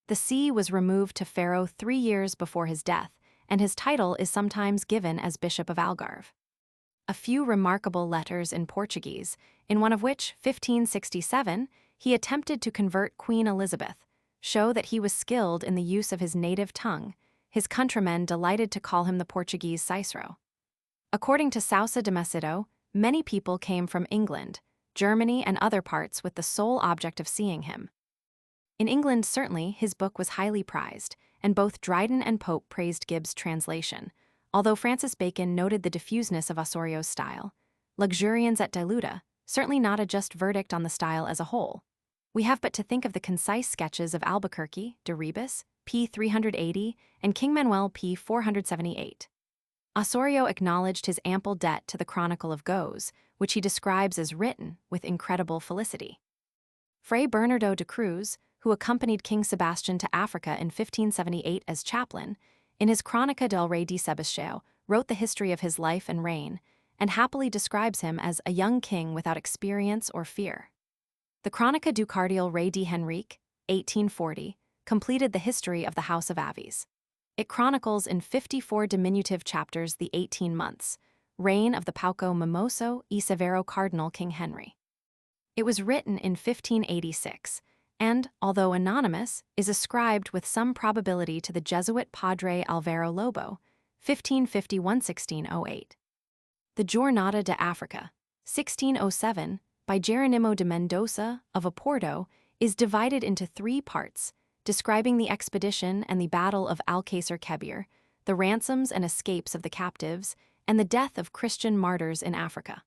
The see was removed to Faro 3 years before his death, and his title is sometimes given as Bishop of Algarve. A few remarkable letters in Portuguese, in one of which, 1567, he attempted to convert Queen Elizabeth, show that he was skilled in the use of his native tongue, his countrymen delighted to call him the Portuguese Cicero. According to Sousa de Macedo, many people came from England, Germany, and other parts with the sole object of seeing him. In England, certainly, his book was highly prized, and both Dryden and Pope praised Gibbs' translation, although Francis Bacon noted the diffuseness of Osorio's style. Luxurians et diluta, certainly not a just verdict on the style as a whole. We have but to think of the concise sketches of Albuquerque, de Rebus, p. 380, and King Manuel p. 478. Osorio acknowledged his ample debt to the Chronicle of Goes, which he describes as written with incredible felicity. Fray Bernardo de Cruz, who accompanied King Sebastian to Africa in 1578 as chaplain, in his Crónica del Rei de Sebastião, wrote the history of his life and reign, and happily describes him as a young king without experience or fear. The Crónica do Cardeal Rei de Henrique, 1840, completed the history of the House of Avis. It chronicles in 54 diminutive chapters the 18 months, reign of the Pauco Mimoso y Severo Cardinal King Henry. It was written in 1586, and, although anonymous, is ascribed with some probability to the Jesuit Padre Alvaro Lobo, 1551–1608. The Jornada de Africa, 1607, by Jerónimo de Mendoza of Oporto, is divided into 3 parts, describing the expedition and the Battle of Alcácer Quibir, the ransoms and escapes of the captives, and the death of Christian martyrs in Africa.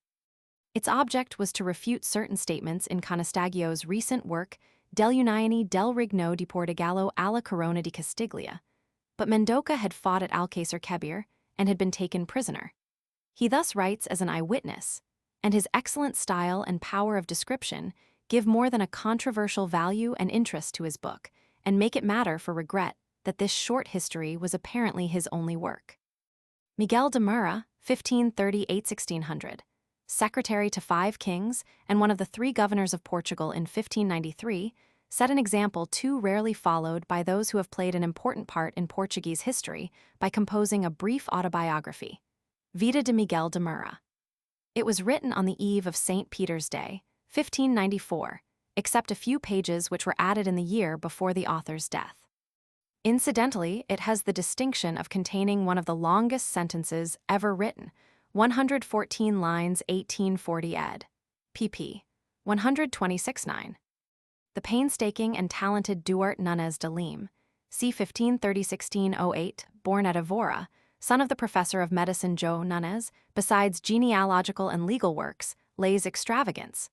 Its object was to refute certain statements in Conestagio's recent work Del Unione del Regno di Portogallo alla Corona di Castiglia, but Mendoza had fought at Alcácer Quibir and had been taken prisoner. He thus writes as an eyewitness, and his excellent style and power of description give more than a controversial value and interest to his book, and make it matter for regret that this short history was apparently his only work. Miguel de Mura, 1538–1600, secretary to 5 kings and one of the 3 governors of Portugal in 1593, set an example too rarely followed by those who have played an important part in Portuguese history by composing a brief autobiography, Vida de Miguel de Moura. It was written on the eve of St. Peter's Day, 1594, except a few pages which were added in the year before the author's death. Incidentally, it has the distinction of containing one of the longest sentences ever written, 114 lines 1840 ed. pp. 126-9. The painstaking and talented Duarte Nunes de Lima, c. 1530–1608, born at Evora, son of the professor of medicine João Nunes, besides genealogical and legal works, Les Extravagantes,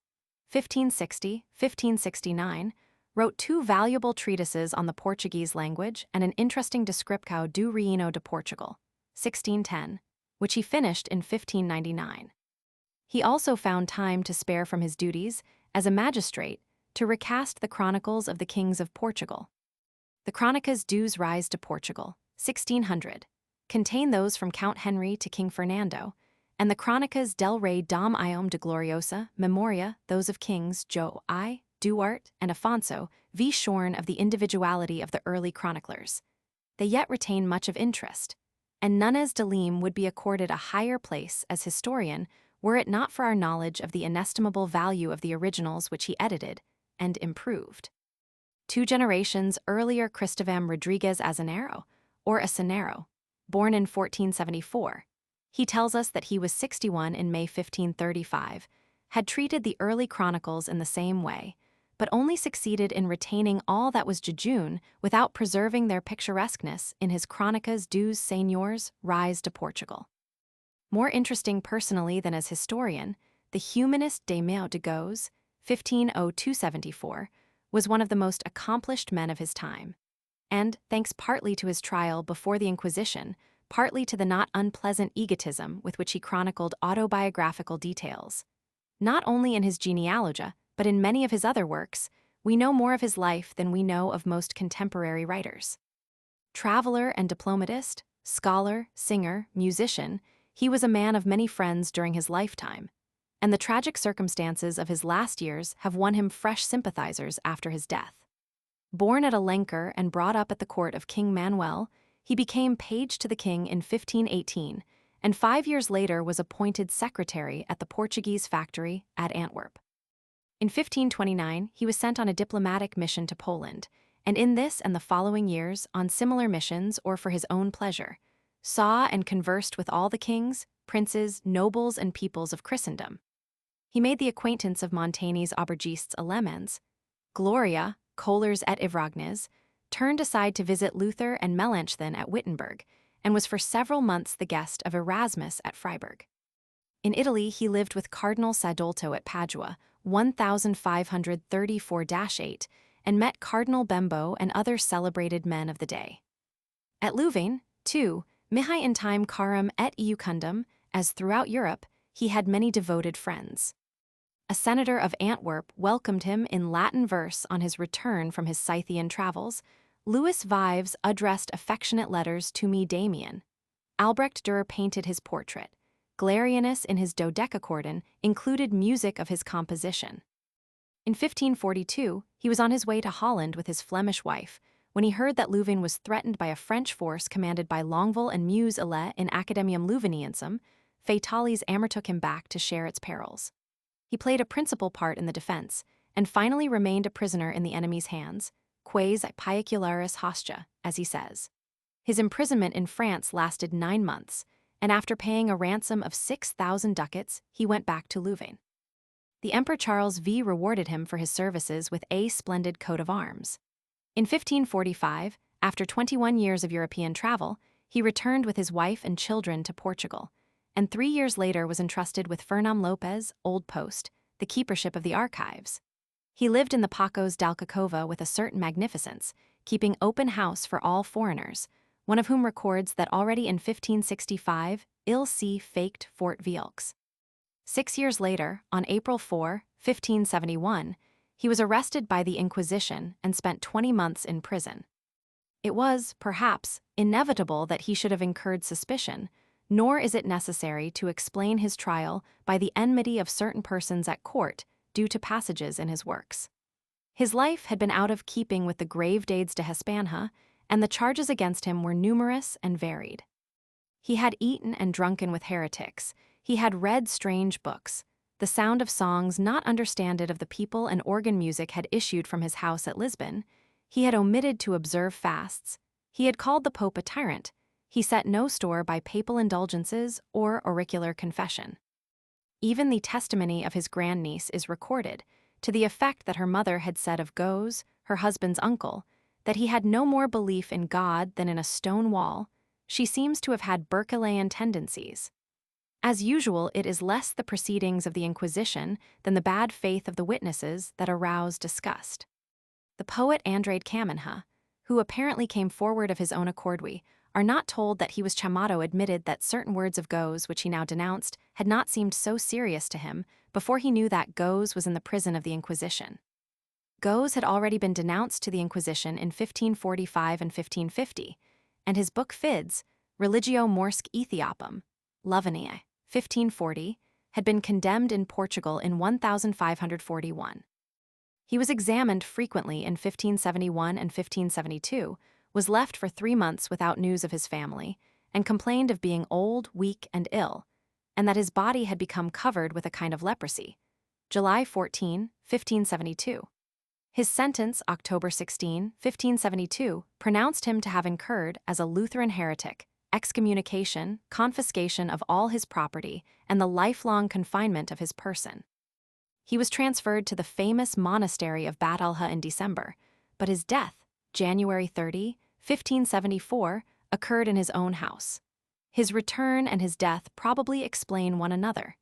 1560–1569, wrote two valuable treatises on the Portuguese language and an interesting Descripção do Reino de Portugal, 1610, which he finished in 1599. He also found time to spare from his duties as a magistrate to recast the chronicles of the kings of Portugal. The Crónicas dos Reis de Portugal, 1600, contain those from Count Henry to King Fernando, and the Crónicas del Rei Dom Iom de Gloriosa Memoria, those of kings João I, Duarte, and Afonso, v. shorn of the individuality of the early chroniclers. They yet retain much of interest, and Nunes de Lima would be accorded a higher place as historian were it not for our knowledge of the inestimable value of the originals which he edited and improved. 2 generations earlier, Cristóvão Rodrigues Azanero, or Asanero, born in 1474, he tells us that he was 61 in May 1535, had treated the early chronicles in the same way, but only succeeded in retaining all that was jejune without preserving their picturesqueness in his Crónicas dos Senhores Reis de Portugal. More interesting personally than as historian, the humanist Damião de Goes, 1502–74, was one of the most accomplished men of his time, and, thanks partly to his trial before the Inquisition, partly to the not unpleasant egotism with which he chronicled autobiographical details, not only in his genealogy, but in many of his other works, we know more of his life than we know of most contemporary writers. Traveler and diplomatist, scholar, singer, musician, he was a man of many friends during his lifetime, and the tragic circumstances of his last years have won him fresh sympathizers after his death. Born at Alenquer and brought up at the court of King Manuel, he became page to the king in 1518, and 5 years later was appointed secretary at the Portuguese factory at Antwerp. In 1529, he was sent on a diplomatic mission to Poland, and in this and the following years, on similar missions or for his own pleasure, saw and conversed with all the kings, princes, nobles, and peoples of Christendom. He made the acquaintance of Montaigne's aubergistes Alemans, Gloria, Kohlers et Ivrognes, turned aside to visit Luther and Melanchthon at Wittenberg, and was for several months the guest of Erasmus at Freiburg. In Italy, he lived with Cardinal Sadolto at Padua, 1534–8, and met Cardinal Bembo and other celebrated men of the day. At Louvain, too, mihi in time carum et iucundum, as throughout Europe, he had many devoted friends. A senator of Antwerp welcomed him in Latin verse on his return from his Scythian travels. Louis Vives addressed affectionate letters to me Damien. Albrecht Dürer painted his portrait. Galerianus in his Dodecacordon included music of his composition. In 1542, he was on his way to Holland with his Flemish wife, when he heard that Louvain was threatened by a French force commanded by Longueville and Muse-Illet in Academium Louvaniensum. Fatales Amer took him back to share its perils. He played a principal part in the defense, and finally remained a prisoner in the enemy's hands, quaes piacularis hostia, as he says. His imprisonment in France lasted 9 months, and after paying a ransom of 6,000 ducats, he went back to Louvain. The Emperor Charles V rewarded him for his services with a splendid coat of arms. In 1545, after 21 years of European travel, he returned with his wife and children to Portugal, and 3 years later was entrusted with Fernam Lopes, Old Post, the keepership of the archives. He lived in the Pacos d'Alcacova with a certain magnificence, keeping open house for all foreigners, one of whom records that already in 1565, Il-C faked Fort Vielx. 6 years later, on April 4, 1571, he was arrested by the Inquisition and spent 20 months in prison. It was, perhaps, inevitable that he should have incurred suspicion, nor is it necessary to explain his trial by the enmity of certain persons at court due to passages in his works. His life had been out of keeping with the grave Dades de Hispania, and the charges against him were numerous and varied. He had eaten and drunken with heretics, he had read strange books, the sound of songs not understanded of the people and organ music had issued from his house at Lisbon, he had omitted to observe fasts, he had called the Pope a tyrant, he set no store by papal indulgences or auricular confession. Even the testimony of his grandniece is recorded, to the effect that her mother had said of Goes, her husband's uncle, that he had no more belief in God than in a stone wall. She seems to have had Berkeleyan tendencies. As usual, it is less the proceedings of the Inquisition than the bad faith of the witnesses that arouse disgust. The poet Andrade Camenha, who apparently came forward of his own accord, we are not told that he was chamado admitted that certain words of Goes which he now denounced had not seemed so serious to him before he knew that Goes was in the prison of the Inquisition. Goes had already been denounced to the Inquisition in 1545 and 1550, and his book Fids, Religio Morsque Ethiopium, Lovenia, 1540, had been condemned in Portugal in 1541. He was examined frequently in 1571 and 1572, was left for 3 months without news of his family, and complained of being old, weak, and ill, and that his body had become covered with a kind of leprosy. July 14, 1572. His sentence, October 16, 1572, pronounced him to have incurred, as a Lutheran heretic, excommunication, confiscation of all his property, and the lifelong confinement of his person. He was transferred to the famous monastery of Bad Alha in December, but his death, January 30, 1574, occurred in his own house. His return and his death probably explain one another.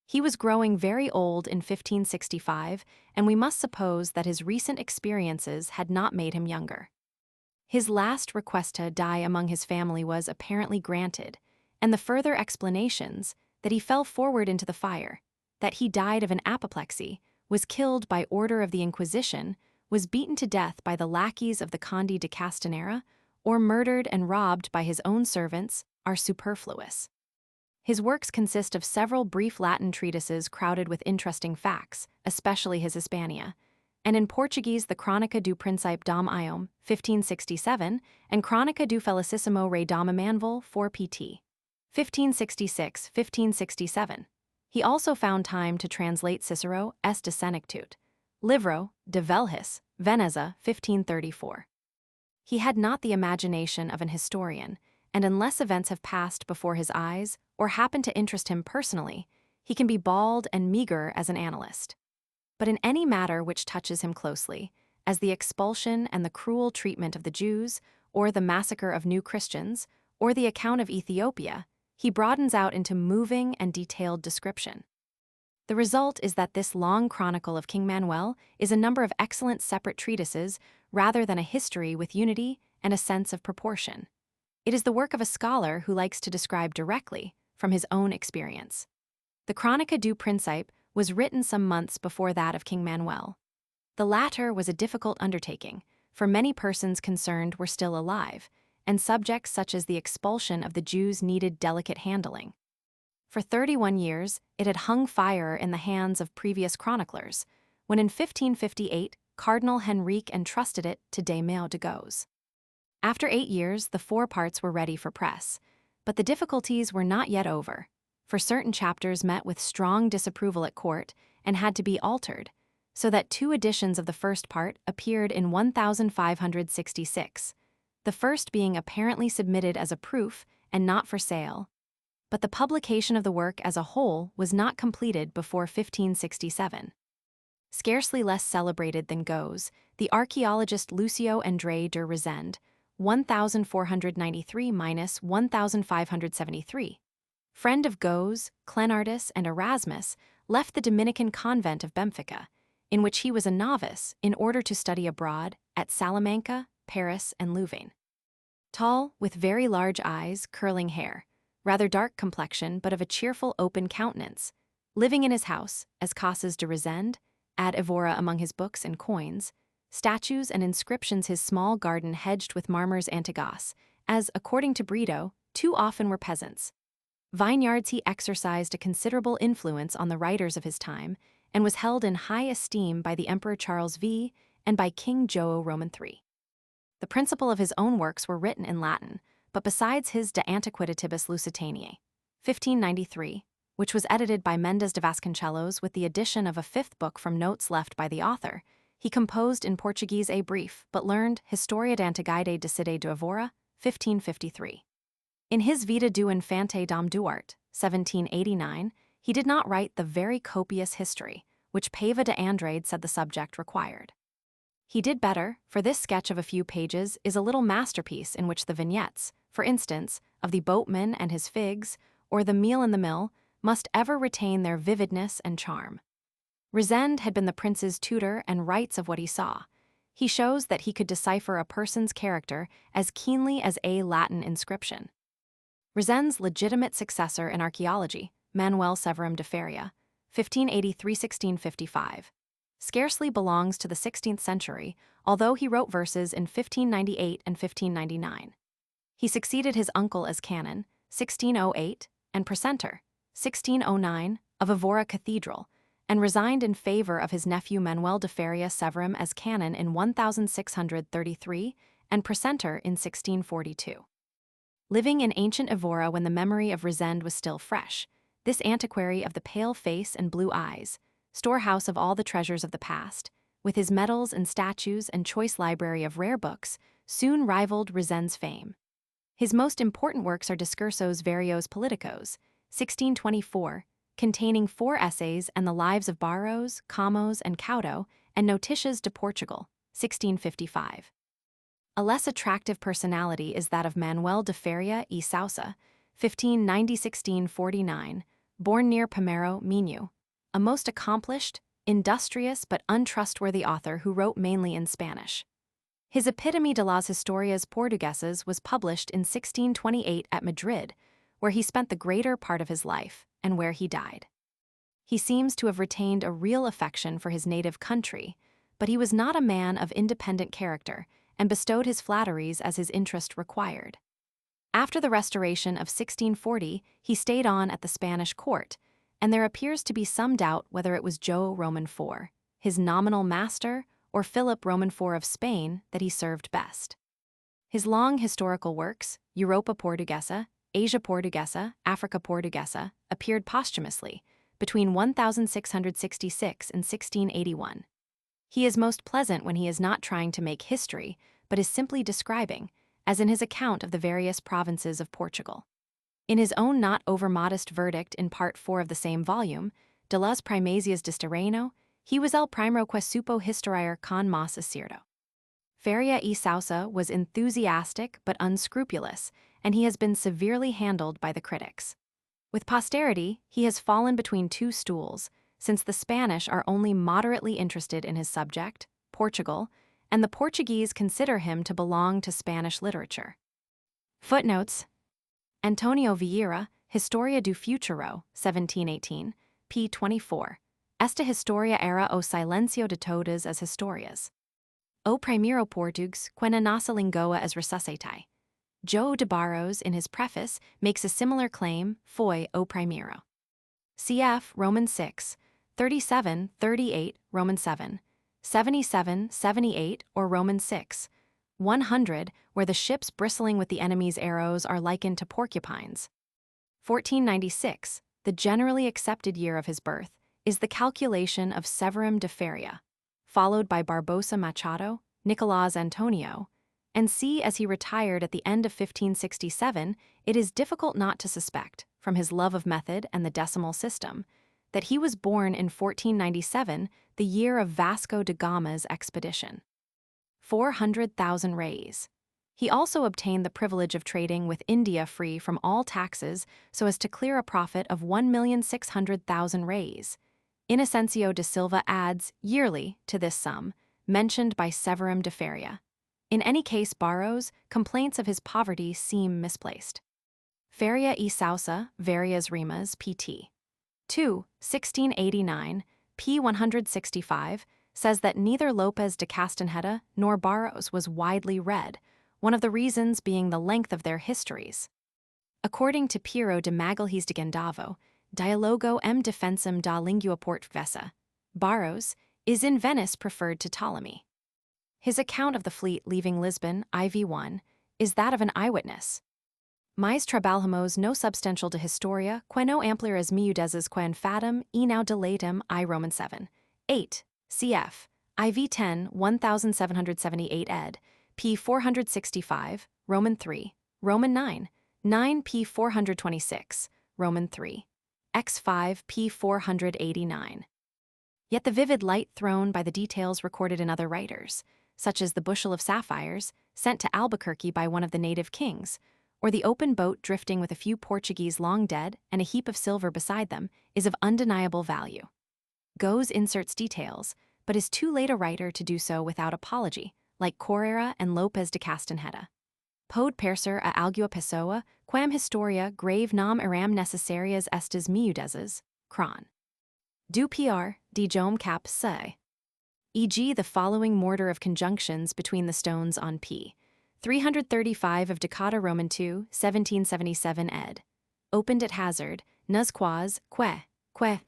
He was growing very old in 1565, and we must suppose that his recent experiences had not made him younger. His last request to die among his family was apparently granted, and the further explanations, that he fell forward into the fire, that he died of an apoplexy, was killed by order of the Inquisition, was beaten to death by the lackeys of the Conde de Castanera, or murdered and robbed by his own servants, are superfluous. His works consist of several brief Latin treatises crowded with interesting facts, especially his Hispania, and in Portuguese the Crónica do Príncipe Dom Iom, 1567, and Crónica do Felicissimo Rei Dom Manville, 4 pt. 1566-1567. He also found time to translate Cicero's De Senectute, Livro de Velhis, Veneza, 1534. He had not the imagination of an historian, and unless events have passed before his eyes or happen to interest him personally, he can be bald and meager as an analyst. But in any matter which touches him closely, as the expulsion and the cruel treatment of the Jews, or the massacre of New Christians, or the account of Ethiopia, he broadens out into moving and detailed description. The result is that this long chronicle of King Manuel is a number of excellent separate treatises rather than a history with unity and a sense of proportion. It is the work of a scholar who likes to describe directly from his own experience. The Crónica do Príncipe was written some months before that of King Manuel. The latter was a difficult undertaking, for many persons concerned were still alive, and subjects such as the expulsion of the Jews needed delicate handling. For 31 years, it had hung fire in the hands of previous chroniclers, when in 1558 Cardinal Henrique entrusted it to Daimao de Goes. After 8 years, the 4 parts were ready for press, but the difficulties were not yet over, for certain chapters met with strong disapproval at court and had to be altered, so that 2 editions of the first part appeared in 1566, the first being apparently submitted as a proof and not for sale, but the publication of the work as a whole was not completed before 1567. Scarcely less celebrated than Goes, the archaeologist Lucio André de Rezende, 1493–1573, friend of Goes, Clenardus, and Erasmus, left the Dominican convent of Benfica, in which he was a novice, in order to study abroad at Salamanca, Paris, and Louvain. Tall, with very large eyes, curling hair, rather dark complexion but of a cheerful open countenance, living in his house, as Casas de Rezende, ad Evora among his books and coins, statues and inscriptions his small garden hedged with marmors antigas, as, according to Brito, too often were peasants. Vineyards he exercised a considerable influence on the writers of his time, and was held in high esteem by the Emperor Charles V and by King João Roman III. The principal of his own works were written in Latin, but besides his De Antiquitibus Lusitaniae, 1593, which was edited by Mendes de Vasconcelos with the addition of a fifth book from notes left by the author, he composed in Portuguese a brief but learned Historia de Antiguidade de Cide de Evora, 1553. In his Vida do Infante Dom Duarte, 1789, he did not write the very copious history, which Paiva de Andrade said the subject required. He did better, for this sketch of a few pages is a little masterpiece in which the vignettes, for instance, of the boatman and his figs, or the meal in the mill, must ever retain their vividness and charm. Rezende had been the prince's tutor and writes of what he saw. He shows that he could decipher a person's character as keenly as a Latin inscription. Rezende's legitimate successor in archaeology, Manuel Severum de Faria, 1583–1655, scarcely belongs to the 16th century, although he wrote verses in 1598 and 1599. He succeeded his uncle as canon, 1608, and precentor, 1609, of Evora Cathedral, and resigned in favor of his nephew Manuel de Faria Severum as canon in 1633 and precentor in 1642. Living in ancient Evora when the memory of Rezende was still fresh, this antiquary of the pale face and blue eyes, storehouse of all the treasures of the past, with his medals and statues and choice library of rare books, soon rivaled Rezende's fame. His most important works are Discursos varios politicos, 1624, containing 4 essays and the lives of Barros, Camões, and Couto, and Noticias de Portugal, 1655. A less attractive personality is that of Manuel de Faria e Sousa, 1590–1649, born near Pomero, Minho, a most accomplished, industrious but untrustworthy author who wrote mainly in Spanish. His Epitome de las Historias Portuguesas was published in 1628 at Madrid, where he spent the greater part of his life and where he died. He seems to have retained a real affection for his native country, but he was not a man of independent character and bestowed his flatteries as his interest required. After the Restoration of 1640, he stayed on at the Spanish court, and there appears to be some doubt whether it was João Roman IV, his nominal master, or Philip Roman IV of Spain that he served best. His long historical works, Europa Portuguesa, Asia Portuguesa, Africa Portuguesa, appeared posthumously between 1666 and 1681. He is most pleasant when he is not trying to make history, but is simply describing, as in his account of the various provinces of Portugal. In his own not over-modest verdict in Part 4 of the same volume, De las Primasias deste Reino, he was el primero que supo historiar con más acierto. Faria e Sousa was enthusiastic but unscrupulous, and he has been severely handled by the critics. With posterity, he has fallen between 2 stools, since the Spanish are only moderately interested in his subject, Portugal, and the Portuguese consider him to belong to Spanish literature. Footnotes: Antonio Vieira, Historia do Futuro, 1718, p. 24. Esta historia era o silencio de todas as historias. O primeiro português que na nossa língua as resuscitai. João de Barros, in his preface, makes a similar claim, foi o primeiro. Cf. Roman 6, 37, 38, Roman 7, 77, 78, or Roman 6, 100, where the ships bristling with the enemy's arrows are likened to porcupines. 1496, the generally accepted year of his birth, is the calculation of Severum de Faria, followed by Barbosa Machado, Nicolás Antonio, and see as he retired at the end of 1567, it is difficult not to suspect, from his love of method and the decimal system, that he was born in 1497, the year of Vasco da Gama's expedition. 400,000 reis. He also obtained the privilege of trading with India free from all taxes so as to clear a profit of 1,600,000 reis. Inocencio de Silva adds, yearly, to this sum, mentioned by Severum de Faria. In any case, Barros' complaints of his poverty seem misplaced. Faria e Sousa, Varias Rimas, pt. 2, 1689, p. 165, says that neither Lopes de Castanheda nor Barros was widely read, one of the reasons being the length of their histories. According to Piero de Magalhães de Gandavo, Dialogo M. Defensum da Língua Portuguesa, Barros is in Venice preferred to Ptolemy. His account of the fleet leaving Lisbon, IV1, is that of an eyewitness. Mais trabalhamos no substantial de historia, que no ampliar as miudezas que fatum e now delatum I Roman 7. 8. Cf. IV 10, 1778 ed. p. 465, Roman 3, Roman 9, 9 p. 426, Roman 3, x5 p. 489. Yet the vivid light thrown by the details recorded in other writers, such as the bushel of sapphires sent to Albuquerque by one of the native kings, or the open boat drifting with a few Portuguese long dead and a heap of silver beside them, is of undeniable value. Goes inserts details, but is too late a writer to do so without apology, like Correra and Lopez de Castanheda. Pod perser a algua pessoa, quam historia grave nam eram necessarias estas miudezas, cron. Du pr, de jom cap se. E.g. the following mortar of conjunctions between the stones on p. 335 of Decada Roman 2, 1777 ed. Opened at hazard, nus quas, que,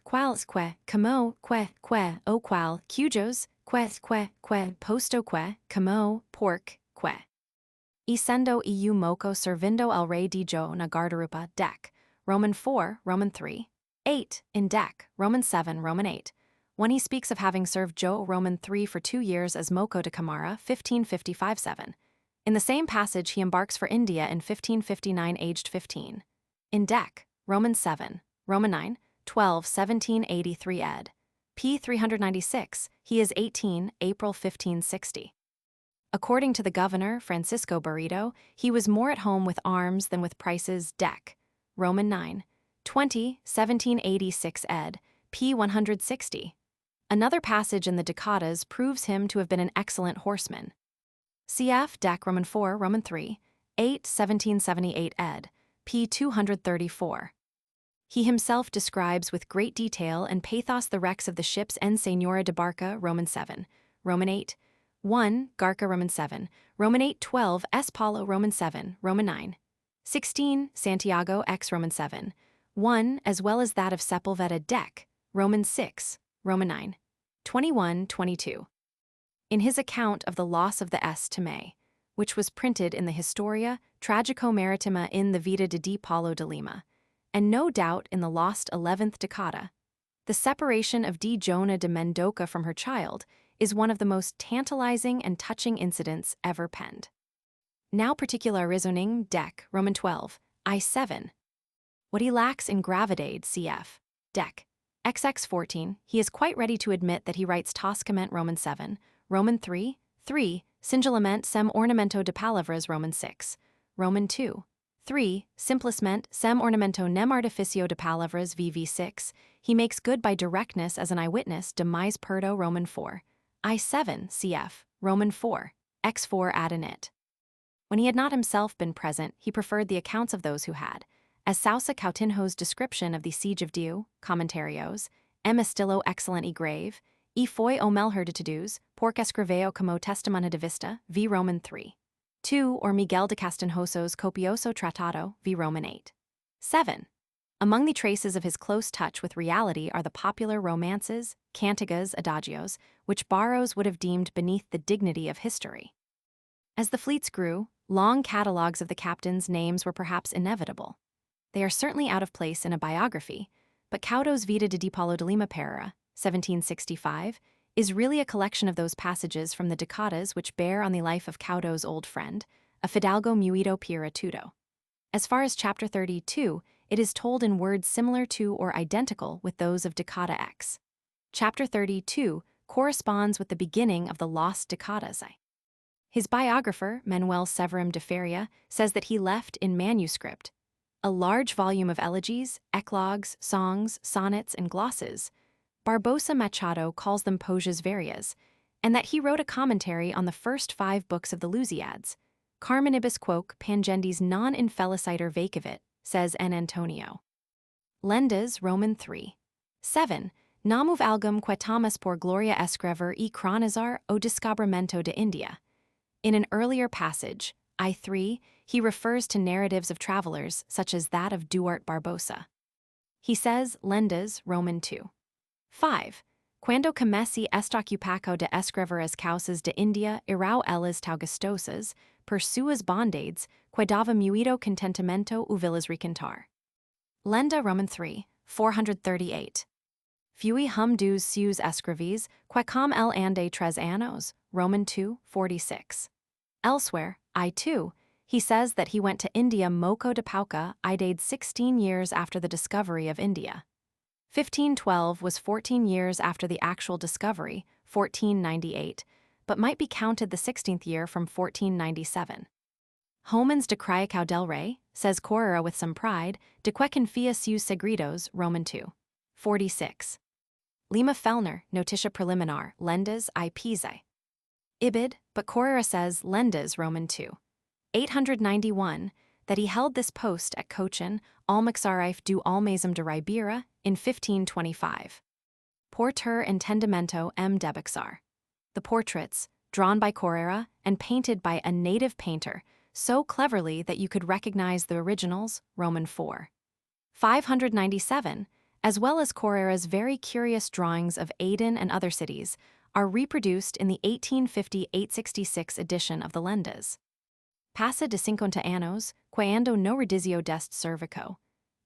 quals que, camo, que, o qual, cujos, que, posto que, camo, pork, que. Essendo eu moco servindo al rey de jo na guardarupa, dec, Roman 4, Roman 3, 8, in dec, Roman 7, Roman 8, when he speaks of having served Jo Roman 3 for 2 years as moco de Camara, 1555-7. In the same passage he embarks for India in 1559 aged 15. In dec, Roman 7, Roman 9, 12, 1783 ed. p. 396, he is 18, April 1560. According to the governor, Francisco Barreto, he was more at home with arms than with prices. Dec. Roman 9. 20, 1786 ed. p. 160. Another passage in the Decadas proves him to have been an excellent horseman. Cf. Dec. Roman 4, Roman 3, 8, 1778 ed. p. 234. He himself describes with great detail and pathos the wrecks of the ships En Señora de Barca, Roman 7, Roman 8, 1, Garca Roman 7, Roman 8, 12, S. Paulo Roman 7, Roman 9, 16, Santiago X Roman 7, 1, as well as that of Sepulveda Dec, Roman 6, Roman 9, 21, 22. In his account of the loss of the S. Tomé, which was printed in the Historia Tragico-Maritima in the Vida de Di Paulo de Lima, and no doubt in the lost 11th Decada, the separation of Di Jona de Mendoca from her child is one of the most tantalizing and touching incidents ever penned. Now particularizzoning Dec, Roman 12, I7. What he lacks in gravidade, cf. Dec. XX 14, he is quite ready to admit that he writes Toscament Roman 7, Roman 3, 3, Singulament sem ornamento de palavras Roman 6, Roman 2, 3, Simplisment sem ornamento nem artificio de palavras VV 6, he makes good by directness as an eyewitness de mais perdo Roman 4, I7 cf. Roman 4, X4 ad init. When he had not himself been present, he preferred the accounts of those who had, as Sousa Coutinho's description of the Siege of Diu, Commentarios, em estilo excellent e grave, e foi o melhor de todos, porque escreveu como testemunha de vista, v Roman 3. 2, or Miguel de Castanhoso's copioso tratado, v Roman 8. 7. Among the traces of his close touch with reality are the popular romances, cantigas, adagios, which Barrows would have deemed beneath the dignity of history. As the fleets grew, long catalogues of the captains' names were perhaps inevitable. They are certainly out of place in a biography, but Caudo's Vida de Di Paulo de Lima Pereira, 1765, is really a collection of those passages from the Decadas which bear on the life of Caudo's old friend, a fidalgo muito piratudo. As far as chapter 32, it is told in words similar to or identical with those of Decada X. Chapter 32 corresponds with the beginning of the lost Decadas. His biographer, Manuel Severim de Feria, says that he left in manuscript a large volume of elegies, eclogues, songs, sonnets, and glosses. Barbosa Machado calls them poesias varias, and that he wrote a commentary on the first 5 books of the Lusiads. Carmenibus quoque pangendis non infeliciter vacavit, says N. Antonio. Lendas, Roman 3. 7. Namuv algum quetamus por gloria escrever e chronizar o descobrimento de India. In an earlier passage, I3, he refers to narratives of travelers such as that of Duarte Barbosa. He says, Lendas, Roman 2. 5. Cuando comece esta ocupação de escrever as causas de India irão elas tão gostosas, per suas bondades, que dava muito contentamento uvilas recantar. Lenda Roman 3, 438. Fui hum dos seus escrevis, que com el ande 3 anos, Roman 2, 46. Elsewhere, I2, he says that he went to India moco de pauca idade 16 years after the discovery of India. 1512 was 14 years after the actual discovery, 1498, but might be counted the 16th year from 1497. Homans de Criacao del Rey, says Correra with some pride, de que confia seus segredos, Roman 2. 46. Lima Fellner, Noticia Preliminar, Lendas I Pise. Ibid, but Correra says Lendas, Roman 2. 891, that he held this post at Cochin, Almaxarife du Almazum de Ribera, in 1525. Porter Entendimento M. Debexar. The portraits, drawn by Correra and painted by a native painter, so cleverly that you could recognize the originals, Roman 4. 597, as well as Correra's very curious drawings of Aden and other cities, are reproduced in the 1850-866 edition of the Lendas. Passa de 50 anos, quando no redizio dest cervico.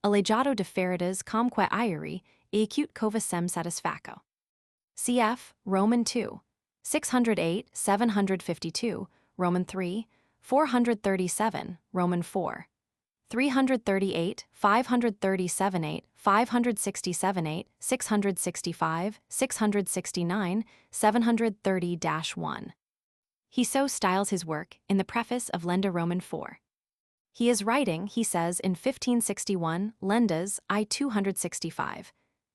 Aleijado de feridas comque iuri, e acute cova sem satisfaco. Cf. Roman 2. 608, 752, Roman 3, 437, Roman 4. 338, 537, 8, 567, 8, 665, 669, 730-1. He so styles his work in the preface of Lenda Roman 4. He is writing, he says, in 1561, Lendas I 265.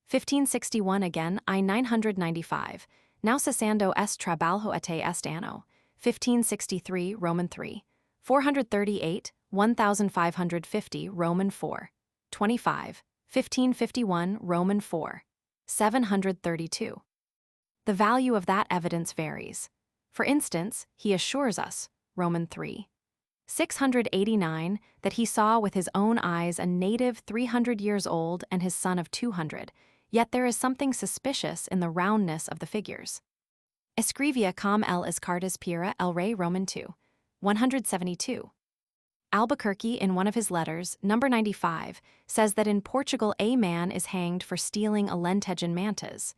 1561 again, I 995, now cesando est trabalho ate est anno. 1563, Roman 3. 438, 1550, Roman 4. 25, 1551, Roman 4. 732. The value of that evidence varies. For instance, he assures us, Roman 3. 689, that he saw with his own eyes a native 300 years old and his son of 200, yet there is something suspicious in the roundness of the figures. Escrivia com el Escartas Pira el Rey Roman 2. 172. Albuquerque, in one of his letters, number 95, says that in Portugal a man is hanged for stealing a lentejan mantas.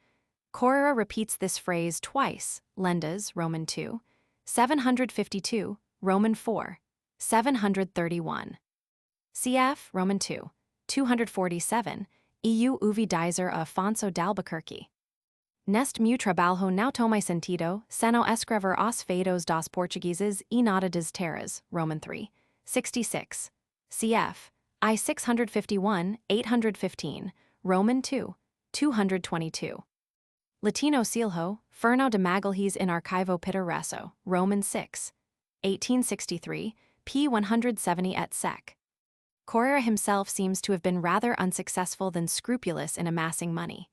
Correra repeats this phrase twice, Lendas, Roman 2, 752, Roman 4, 731. Cf. Roman 2, 247, EU uvi dizer a Afonso d'Albuquerque. Nest mu trabalho não tomai sentido, seno escrever os fados dos portugueses e nada das terras, Roman 3, 66. Cf. I 651, 815, Roman 2, 222. Latino Silho, Ferno de Magalhães in Archivo Pittoresco, Roman 6. 1863, p. 170 et sec. Correra himself seems to have been rather unsuccessful than scrupulous in amassing money.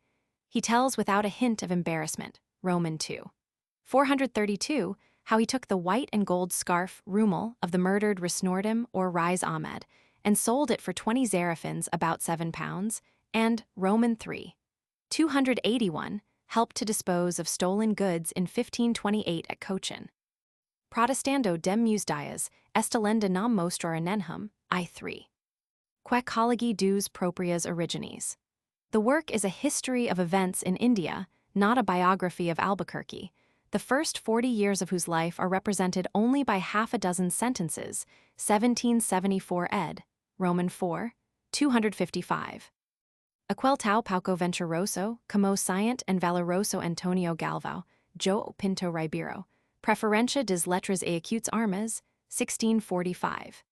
He tells without a hint of embarrassment, Roman 2. 432, how he took the white and gold scarf, rumel, of the murdered Risnordam or Rise Ahmed, and sold it for 20 zaraffins, about £7, and Roman 3. 281, helped to dispose of stolen goods in 1528 at Cochin. Protestando dem mus dias, estelenda nam mostrar nenhum, I3. Que collegi dos proprias origines. The work is a history of events in India, not a biography of Albuquerque, the first 40 years of whose life are represented only by half a dozen sentences, 1774 ed., Roman 4, 255. Aquel tau pauco venturoso, como scient and valoroso Antonio Galvao, Jo Pinto Ribeiro, Preferencia des lettres et acutes armas, 1645.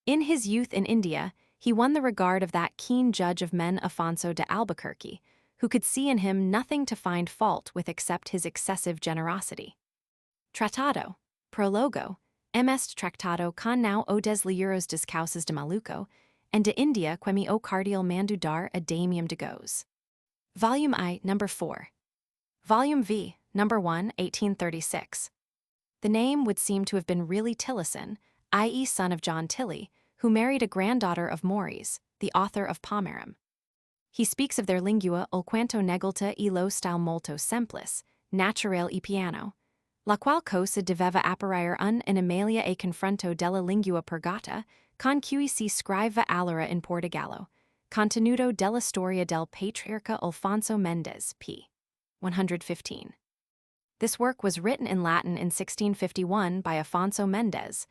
In his youth in India, he won the regard of that keen judge of men Afonso de Albuquerque, who could see in him nothing to find fault with except his excessive generosity. Tratado, Prologo, est tractado con nao o des liuros des causas de Maluco, and de India quemi o cardial mandu dar a damium de goes. Volume I, number 4. Volume V, number 1, 1836. The name would seem to have been really Tillison, i.e. son of John Tilley, who married a granddaughter of Maurice, the author of Pomerum. He speaks of their lingua alquanto negleta e lo style molto semplice, naturale e piano, la qual cosa doveva apparire un animalia e confronto della lingua purgata, con cui si scriveva allora in Portogallo, contenuto della storia del patriarca Alfonso Mendes, p. 115. This work was written in Latin in 1651 by Afonso Mendes,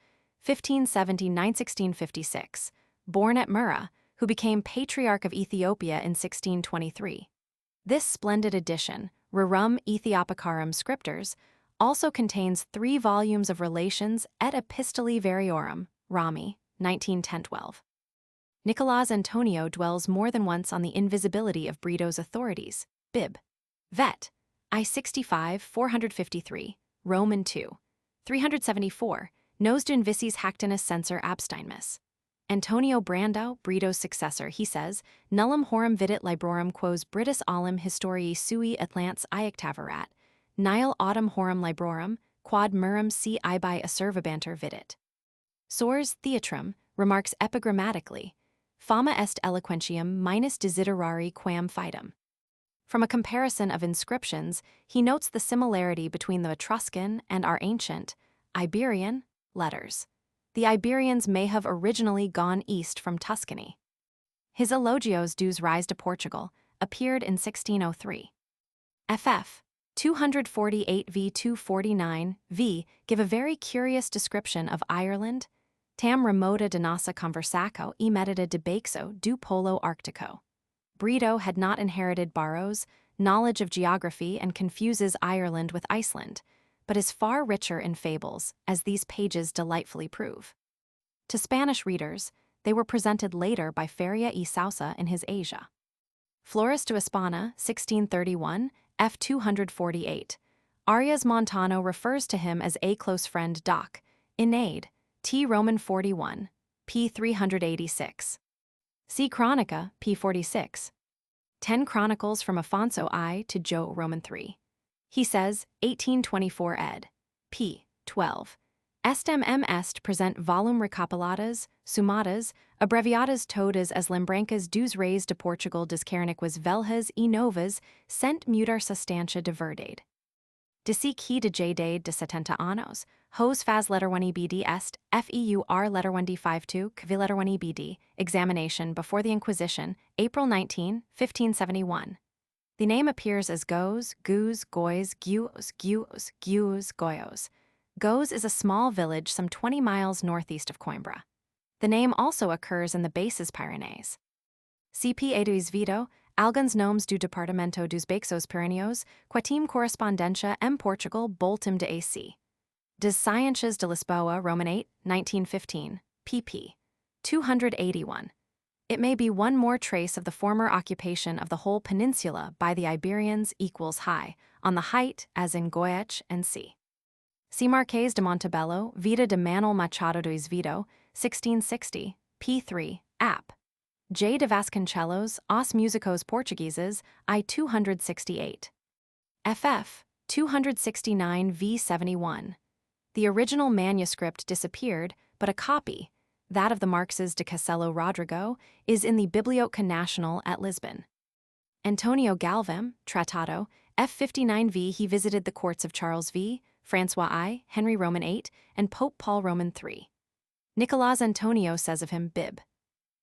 1579–1656, born at Mura, who became Patriarch of Ethiopia in 1623. This splendid edition, Rerum Ethiopicarum Scriptures, also contains 3 volumes of Relations et Epistolae Variorum, Rami, 1910–12. Nicolas Antonio dwells more than once on the invisibility of Brito's authorities, Bib. Vet. I-65 453, Roman 2. 374, nos de invicis hactinus censor absteinmus. Antonio Brandão, Brito's successor, he says, nullum horum vidit librorum quos Britus alim historiae sui atlants iactaverat, nihil autem horum librorum, quod murum si ibi acervabanter vidit. Sors Theatrum remarks epigrammatically, fama est eloquentium minus desiderari quam fidem. From a comparison of inscriptions, he notes the similarity between the Etruscan and our ancient, Iberian, letters. The Iberians may have originally gone east from Tuscany. His Elogios dos Reis de Portugal appeared in 1603. Ff. 248v. 249v give a very curious description of Ireland, tam remota de nossa conversaco e medita de baxo do polo arctico. Brito had not inherited Barrow's knowledge of geography and confuses Ireland with Iceland, but is far richer in fables, as these pages delightfully prove. To Spanish readers, they were presented later by Feria y Sousa in his Asia. Flores de España, 1631, f. 248. Arias Montano refers to him as a close friend Doc. Eneid, T. Roman 41, p. 386. See Chronica, p. 46. 10 Chronicles from Afonso I to Joe Roman 3. He says, 1824 ed. p. 12. Estem est present volum recapituladas, sumadas, abreviadas todas as lembranças dos reis de Portugal des carnicas velhas e novas, cent mudar substantia de verdade. De si que de jadade de 70 anos, hos faz letter 1 EBD est, FEUR letter 1 D52, kv letter 1 EBD, examination before the Inquisition, April 19, 1571. The name appears as Goes, Goos, Goys, Guos, Guos, Guos, Goyos. Goes is a small village some 20 miles northeast of Coimbra. The name also occurs in the Bases Pyrenees. CP Eduis Vito, alguns nomes do Departamento dos Baixos Pyreneos, quatim correspondencia em Portugal boltim de AC. Des Ciências de Lisboa, Roman 8, 1915, pp. 281. It may be one more trace of the former occupation of the whole peninsula by the Iberians equals high, on the height as in Goiás and C. See Marquês de Montebello, Vida de Manuel Machado dos Vito, 1660, p. 3, app. J. de Vasconcelos, Os Musicos Portugueses, I 268. ff. 269 v. 71. The original manuscript disappeared, but a copy, that of the Marques de Castelo Rodrigo, is in the Biblioteca Nacional at Lisbon. Antonio Galvem, Tratado, f59v. He visited the courts of Charles V, Francois I, Henry Roman 8, and Pope Paul Roman 3. Nicolas Antonio says of him, Bib.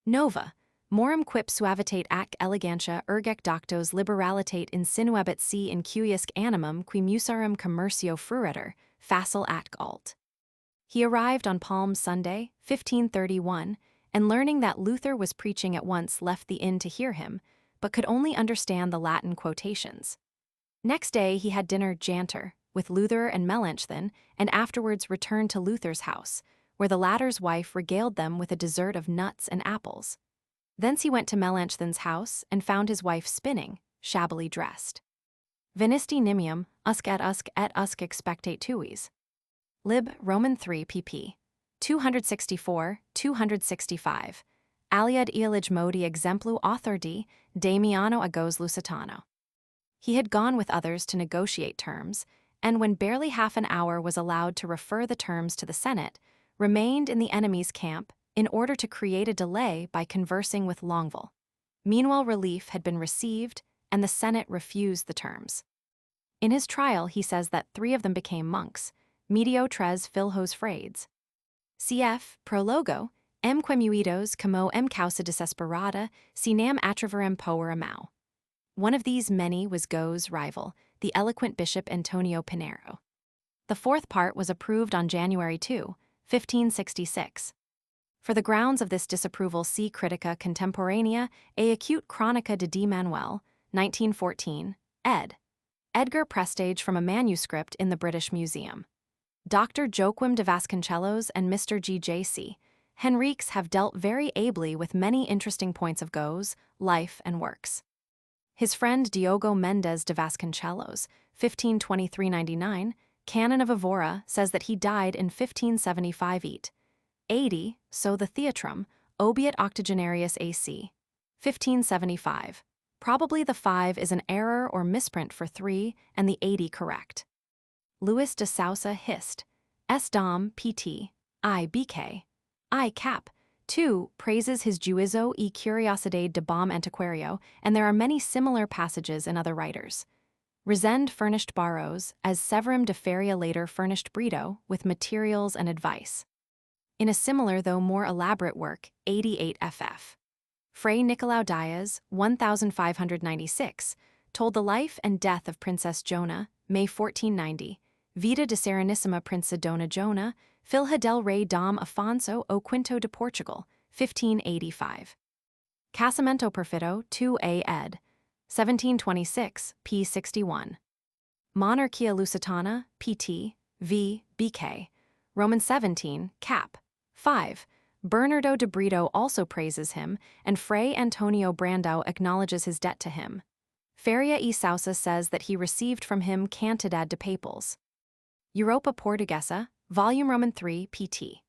Nova, morum quip suavitate ac elegantia ergec doctos liberalitate insinuabit si incuiusque animum qui musarum commercio frueter, facile at alt. He arrived on Palm Sunday, 1531, and learning that Luther was preaching at once left the inn to hear him, but could only understand the Latin quotations. Next day he had dinner janter with Luther and Melanchthon, and afterwards returned to Luther's house, where the latter's wife regaled them with a dessert of nuts and apples. Thence he went to Melanchthon's house and found his wife spinning, shabbily dressed. Venisti nimium, usc et usc expectate tuis. Lib. Roman 3 pp. 264, 265. Aliad ealig modi exemplu authordi, Damiano agos Lusitano. He had gone with others to negotiate terms, and when barely half an hour was allowed to refer the terms to the Senate, remained in the enemy's camp in order to create a delay by conversing with Longueville. Meanwhile, relief had been received, and the Senate refused the terms. In his trial, he says that 3 of them became monks, medio tres filhos frades. Cf. Prologo, quemuidos como causa desesperada, si nam atreverem poer amau. One of these many was Go's rival, the eloquent Bishop Antonio Pinheiro. The 4th part was approved on January 2, 1566. For the grounds of this disapproval, see Critica Contemporanea e Acute Chronica de D. Manuel, 1914, ed. Edgar Prestage, from a manuscript in the British Museum. Dr. Joaquim de Vasconcelos and Mr. G.J.C. Henriques have dealt very ably with many interesting points of Go's life and works. His friend Diogo Mendes de Vasconcelos, 1523-99, Canon of Evora, says that he died in 1575 80, so the Theatrum, obiit octogenarius AC. 1575. Probably the 5 is an error or misprint for 3 and the 80 correct. Louis de Sousa Hist. S. Dom, Pt. I. Bk. I. Cap. 2 praises his Juizo e Curiosidade de Bom Antiquario, and there are many similar passages in other writers. Resende furnished Barros, as Severim de Feria later furnished Brito, with materials and advice. In a similar though more elaborate work, 88 ff. Fray Nicolau Diaz, 1596, told the life and death of Princess Jona, May 1490, Vida de Serenissima Princedona Jona, Filha del Rey Dom Afonso o Quinto de Portugal, 1585. Casamento Perfido, 2a ed. 1726, p. 61. Monarchia Lusitana, pt. v. bk. Roman 17, cap. 5. Bernardo de Brito also praises him, and Fray Antonio Brandão acknowledges his debt to him. Feria e Sousa says that he received from him Cantidad de Papals. Europa Portuguesa, Volume Roman 3, pt.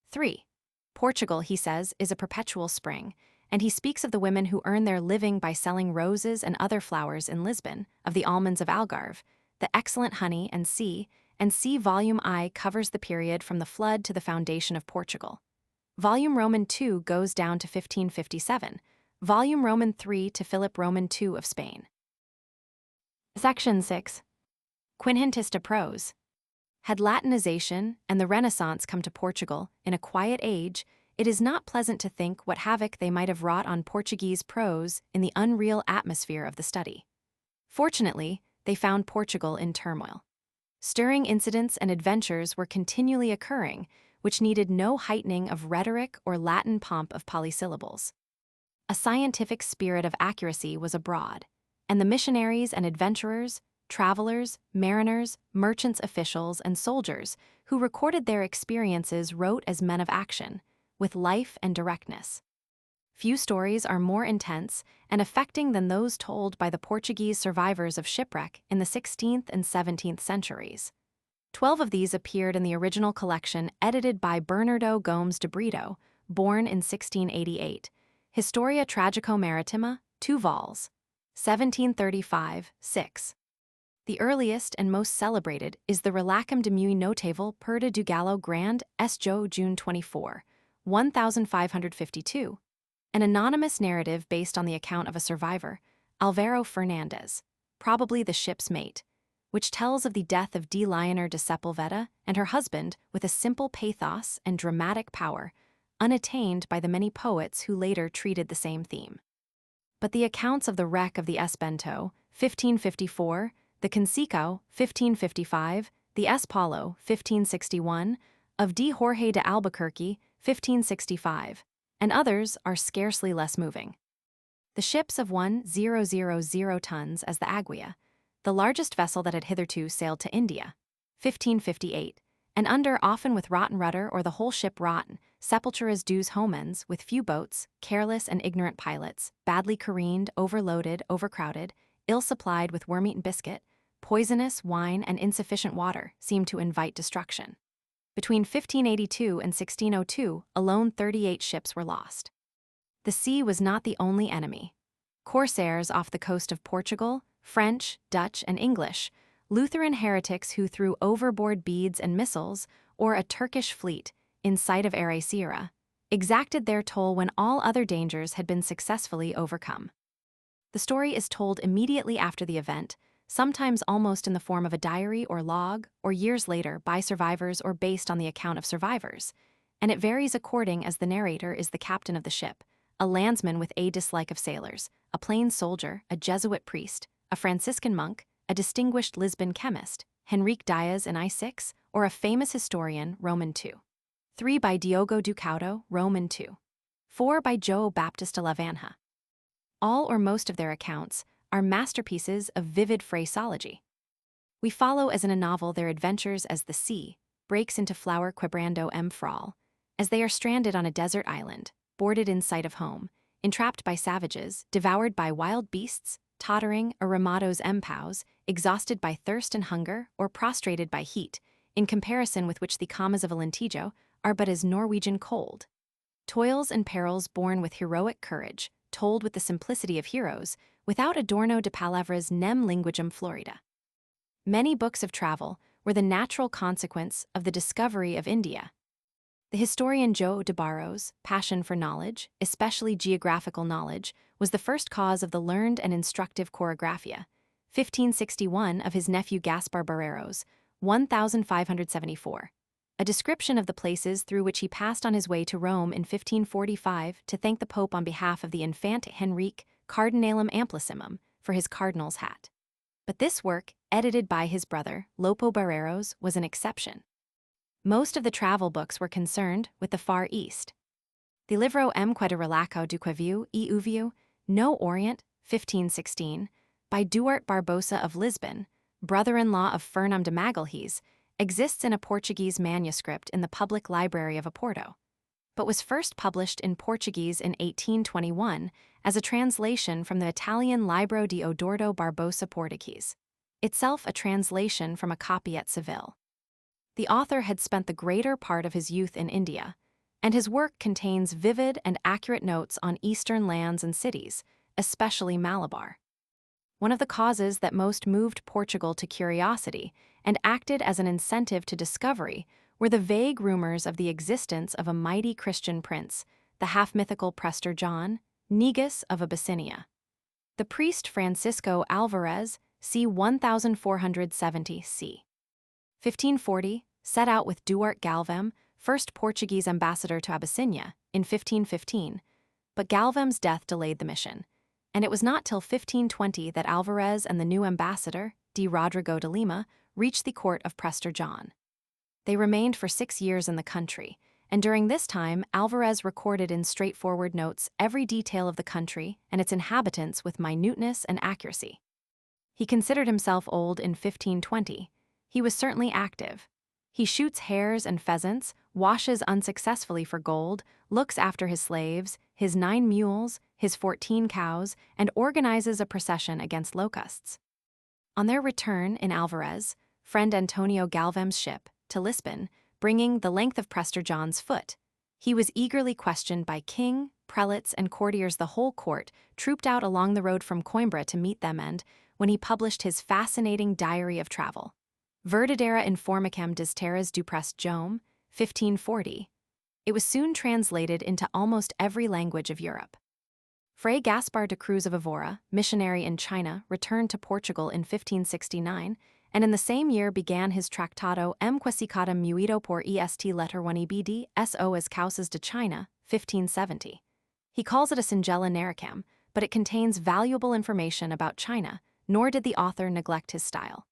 3. Portugal, he says, is a perpetual spring, and he speaks of the women who earn their living by selling roses and other flowers in Lisbon, of the almonds of Algarve, the excellent honey and C Volume I covers the period from the flood to the foundation of Portugal. Volume Roman 2 goes down to 1557, Volume Roman 3 to Philip Roman 2 of Spain. Section 6. Quinhentista Prose. Had Latinization and the Renaissance come to Portugal in a quiet age, it is not pleasant to think what havoc they might have wrought on Portuguese prose in the unreal atmosphere of the study. Fortunately, they found Portugal in turmoil. Stirring incidents and adventures were continually occurring, which needed no heightening of rhetoric or Latin pomp of polysyllables. A scientific spirit of accuracy was abroad, and the missionaries and adventurers, travelers, mariners, merchants, officials, and soldiers who recorded their experiences wrote as men of action, with life and directness. Few stories are more intense and affecting than those told by the Portuguese survivors of shipwreck in the 16th and 17th centuries. 12 of these appeared in the original collection edited by Bernardo Gomes de Brito, born in 1688, Historia Tragico-Maritima, 2 vols. 1735, 6. The earliest and most celebrated is the Relacum de Mui Notable Perda do Galo Grande Esjo June 24, 1552, an anonymous narrative based on the account of a survivor, Alvaro Fernandez, probably the ship's mate, which tells of the death of D. Leonor de Sepulveda and her husband with a simple pathos and dramatic power, unattained by the many poets who later treated the same theme. But the accounts of the wreck of the Esbento, 1554, the Consicao, 1555, the Espalo, 1561, of D. Jorge de Albuquerque, 1565, and others are scarcely less moving. The ships of 1,000 tons as the Aguia, the largest vessel that had hitherto sailed to India, 1558, and under often with rotten rudder or the whole ship rotten, sepulturas dos homens with few boats, careless and ignorant pilots, badly careened, overloaded, overcrowded, ill-supplied with worm-eaten biscuit, poisonous wine and insufficient water seemed to invite destruction. Between 1582 and 1602, alone 38 ships were lost. The sea was not the only enemy. Corsairs off the coast of Portugal, French, Dutch, and English, Lutheran heretics who threw overboard beads and missiles, or a Turkish fleet, in sight of Ericeira, exacted their toll when all other dangers had been successfully overcome. The story is told immediately after the event, sometimes almost in the form of a diary or log, or years later by survivors or based on the account of survivors, and it varies according as the narrator is the captain of the ship, a landsman with a dislike of sailors, a plain soldier, a Jesuit priest, a Franciscan monk, a distinguished Lisbon chemist, Henrique Diaz in I6, or a famous historian, Roman II. 3 by Diogo Ducaudo, Roman II. 4 by João Baptista Lavanja. All or most of their accounts are masterpieces of vivid phraseology. We follow as in a novel their adventures as the sea breaks into flower quebrando frall, as they are stranded on a desert island, boarded in sight of home, entrapped by savages, devoured by wild beasts, tottering aramados paus, exhausted by thirst and hunger, or prostrated by heat, in comparison with which the camas of Alentejo are but as Norwegian cold. Toils and perils borne with heroic courage, told with the simplicity of heroes, without adorno de palavras nem linguagem florida. Many books of travel were the natural consequence of the discovery of India. The historian João de Barros' passion for knowledge, especially geographical knowledge, was the first cause of the learned and instructive Choreographia, 1561 of his nephew Gaspar Barreiros, 1574. A description of the places through which he passed on his way to Rome in 1545 to thank the Pope on behalf of the Infante Henrique Cardinalum Amplissimum for his cardinal's hat. But this work, edited by his brother, Lopo Barreiros, was an exception. Most of the travel books were concerned with the Far East. The Livro que de Relação do Queviu e Uviu, No Orient, 1516, by Duarte Barbosa of Lisbon, brother-in-law of Fernão de Magalhães, exists in a Portuguese manuscript in the public library of Oporto, but was first published in Portuguese in 1821 as a translation from the Italian Libro di Odordo Barbosa Portuguese, itself a translation from a copy at Seville. The author had spent the greater part of his youth in India, and his work contains vivid and accurate notes on eastern lands and cities, especially Malabar. One of the causes that most moved Portugal to curiosity and acted as an incentive to discovery were the vague rumors of the existence of a mighty Christian prince, the half-mythical Prester John, Negus of Abyssinia. The priest Francisco Alvarez, c. 1470 c. 1540, set out with Duarte Galvão, first Portuguese ambassador to Abyssinia, in 1515, but Galvão's death delayed the mission, and it was not till 1520 that Alvarez and the new ambassador, D. Rodrigo de Lima, reached the court of Prester John. They remained for 6 years in the country, and during this time Alvarez recorded in straightforward notes every detail of the country and its inhabitants with minuteness and accuracy. He considered himself old in 1520. He was certainly active. He shoots hares and pheasants, washes unsuccessfully for gold, looks after his slaves, his 9 mules, his 14 cows, and organizes a procession against locusts. On their return in Alvarez, friend Antonio Galvão's ship, to Lisbon, bringing the length of Prester John's foot, he was eagerly questioned by king, prelates, and courtiers. The whole court trooped out along the road from Coimbra to meet them, and, when he published his fascinating diary of travel, Verdadera Informacam das Terras do Preste Jome, 1540, it was soon translated into almost every language of Europe. Fray Gaspar de Cruz of Evora, missionary in China, returned to Portugal in 1569, and in the same year began his Tractado Quasicada Muito por est letter 1 ebd so as causas de China, 1570. He calls it a singela narracam, but it contains valuable information about China, nor did the author neglect his style.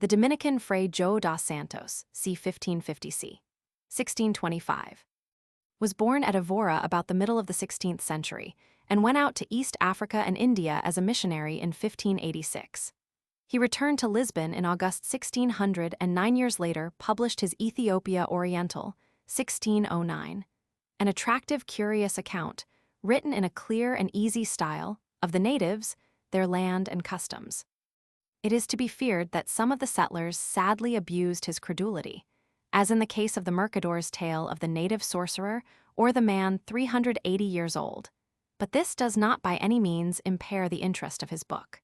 The Dominican Fray João dos Santos, c. 1550 c. 1625, was born at Evora about the middle of the 16th century and went out to East Africa and India as a missionary in 1586. He returned to Lisbon in August 1600 and 9 years later published his Ethiopia Oriental, 1609, an attractive, curious account, written in a clear and easy style, of the natives, their land and customs. It is to be feared that some of the settlers sadly abused his credulity, as in the case of the Mercador's tale of the native sorcerer or the man 380 years old, but this does not by any means impair the interest of his book.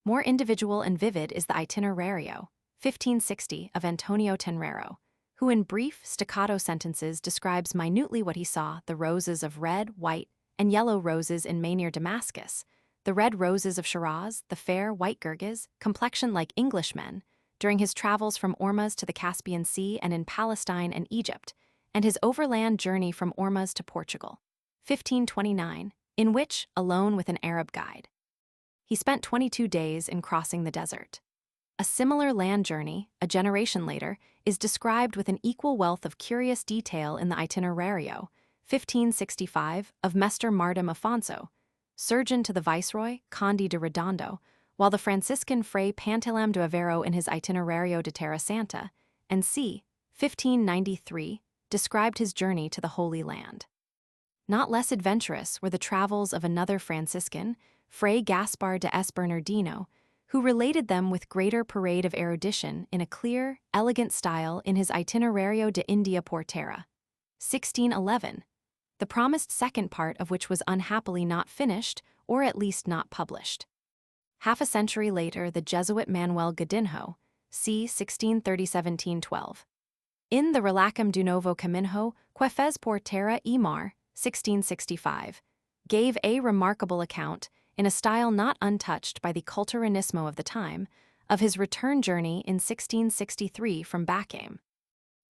More individual and vivid is the Itinerario, 1560, of Antonio Tenreiro, who in brief, staccato sentences describes minutely what he saw: the roses of red, white, and yellow roses in Maynir Damascus, the the red roses of Shiraz, the fair white Girgis, complexion like Englishmen, during his travels from Ormuz to the Caspian Sea and in Palestine and Egypt, and his overland journey from Ormuz to Portugal, 1529, in which, alone with an Arab guide, he spent 22 days in crossing the desert. A similar land journey, a generation later, is described with an equal wealth of curious detail in the Itinerario, 1565, of Mester Martim Afonso, surgeon to the Viceroy, Conde de Redondo, while the Franciscan Fray Pantalam de Avero in his Itinerario de Terra Santa, and c. 1593, described his journey to the Holy Land. Not less adventurous were the travels of another Franciscan, Fray Gaspar de S. Bernardino, who related them with greater parade of erudition in a clear, elegant style in his Itinerario de India por Terra, 1611, the promised second part of which was unhappily not finished, or at least not published. Half a century later, the Jesuit Manuel Godinho, c. 1630-1712, in the Relacum do Novo Caminho, que fez por terra e mar, 1665, gave a remarkable account, in a style not untouched by the culturanismo of the time, of his return journey in 1663 from Bacame.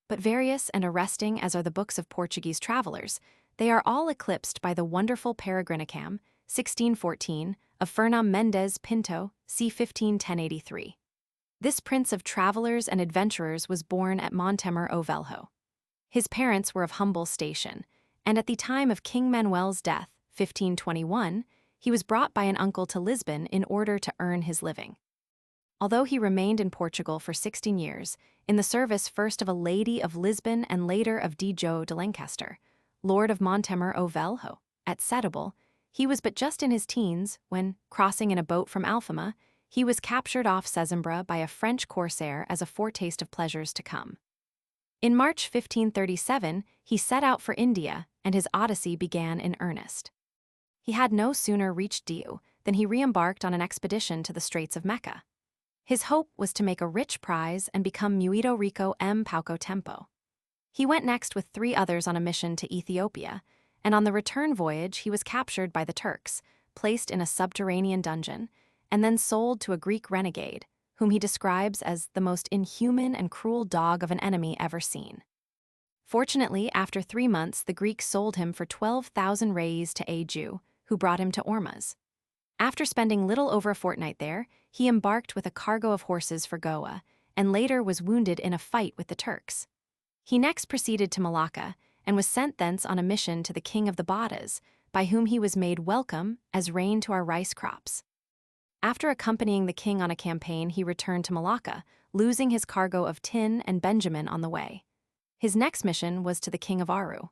But various and arresting as are the books of Portuguese travelers, they are all eclipsed by the wonderful Peregrinicam, 1614, of Fernão Mendes Pinto, c. 1510-83. This prince of travelers and adventurers was born at Montemor o Velho. His parents were of humble station, and at the time of King Manuel's death, 1521, he was brought by an uncle to Lisbon in order to earn his living. Although he remained in Portugal for 16 years, in the service first of a lady of Lisbon and later of Dijo de Lancaster, lord of Montemor o Velho, at Setúbal, he was but just in his teens when, crossing in a boat from Alfama, he was captured off Sesimbra by a French corsair as a foretaste of pleasures to come. In March 1537, he set out for India, and his odyssey began in earnest. He had no sooner reached Diu than he re-embarked on an expedition to the Straits of Mecca. His hope was to make a rich prize and become muito rico em pouco tempo. He went next with 3 others on a mission to Ethiopia, and on the return voyage he was captured by the Turks, placed in a subterranean dungeon, and then sold to a Greek renegade, whom he describes as the most inhuman and cruel dog of an enemy ever seen. Fortunately, after 3 months, the Greeks sold him for 12,000 reis to a Jew, who brought him to Ormuz. After spending little over a fortnight there, he embarked with a cargo of horses for Goa, and later was wounded in a fight with the Turks. He next proceeded to Malacca, and was sent thence on a mission to the king of the Badas, by whom he was made welcome as rain to our rice crops. After accompanying the king on a campaign, he returned to Malacca, losing his cargo of tin and benjamin on the way. His next mission was to the king of Aru.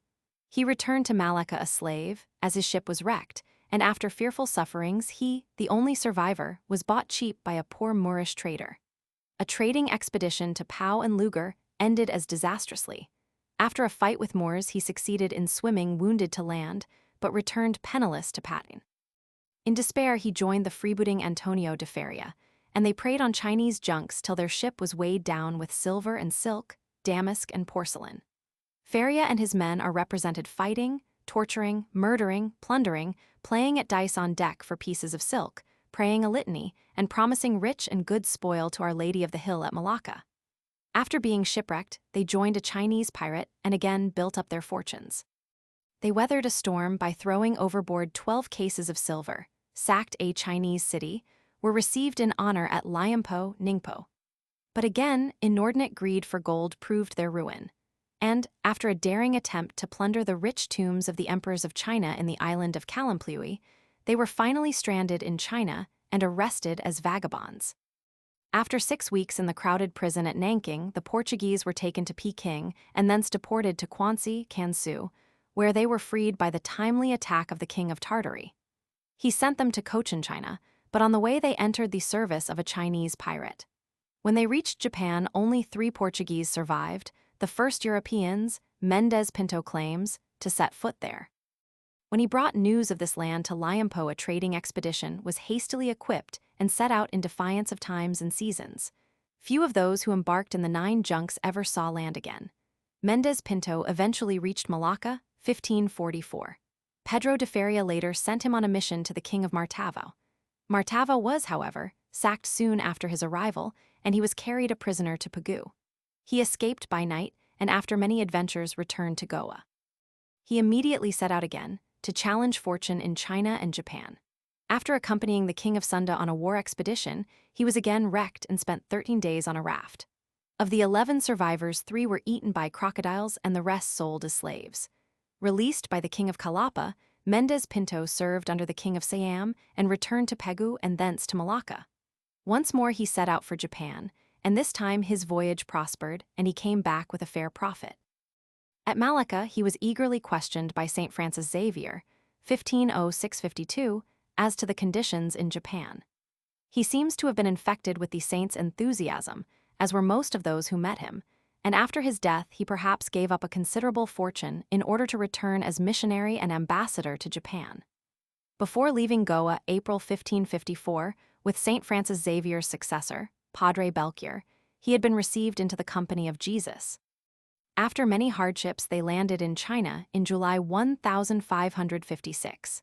He returned to Malacca a slave, as his ship was wrecked, and after fearful sufferings he, the only survivor, was bought cheap by a poor Moorish trader. A trading expedition to Pau and Lugar ended as disastrously. After a fight with Moors, he succeeded in swimming wounded to land, but returned penniless to Patin. In despair, he joined the freebooting Antonio de Feria, and they preyed on Chinese junks till their ship was weighed down with silver and silk, damask and porcelain. Feria and his men are represented fighting, torturing, murdering, plundering, playing at dice on deck for pieces of silk, praying a litany, and promising rich and good spoil to Our Lady of the Hill at Malacca. After being shipwrecked, they joined a Chinese pirate and again built up their fortunes. They weathered a storm by throwing overboard 12 cases of silver, sacked a Chinese city, were received in honor at Liampo, Ningpo. But again, inordinate greed for gold proved their ruin. And, after a daring attempt to plunder the rich tombs of the emperors of China in the island of Kalamplui, they were finally stranded in China and arrested as vagabonds. After 6 weeks in the crowded prison at Nanking, the Portuguese were taken to Peking and thence deported to Quanxi, Kansu, where they were freed by the timely attack of the King of Tartary. He sent them to Cochin China, but on the way they entered the service of a Chinese pirate. When they reached Japan, only 3 Portuguese survived, the first Europeans, Mendes Pinto claims, to set foot there. When he brought news of this land to Liampo, a trading expedition was hastily equipped and set out in defiance of times and seasons. Few of those who embarked in the 9 junks ever saw land again. Mendes Pinto eventually reached Malacca, 1544. Pedro de Feria later sent him on a mission to the king of Martavo. Martava was, however, sacked soon after his arrival, and he was carried a prisoner to Pegu. He escaped by night, and after many adventures returned to Goa. He immediately set out again, to challenge fortune in China and Japan. After accompanying the King of Sunda on a war expedition, he was again wrecked and spent 13 days on a raft. Of the 11 survivors, 3 were eaten by crocodiles and the rest sold as slaves. Released by the King of Calapa, Mendez Pinto served under the King of Siam and returned to Pegu and thence to Malacca. Once more he set out for Japan, and this time his voyage prospered and he came back with a fair profit. At Malacca, he was eagerly questioned by St. Francis Xavier, 1506-52, as to the conditions in Japan. He seems to have been infected with the saint's enthusiasm, as were most of those who met him, and after his death he perhaps gave up a considerable fortune in order to return as missionary and ambassador to Japan. Before leaving Goa April 1554, with St. Francis Xavier's successor, Padre Belchior, he had been received into the company of Jesus. After many hardships, they landed in China in July 1556.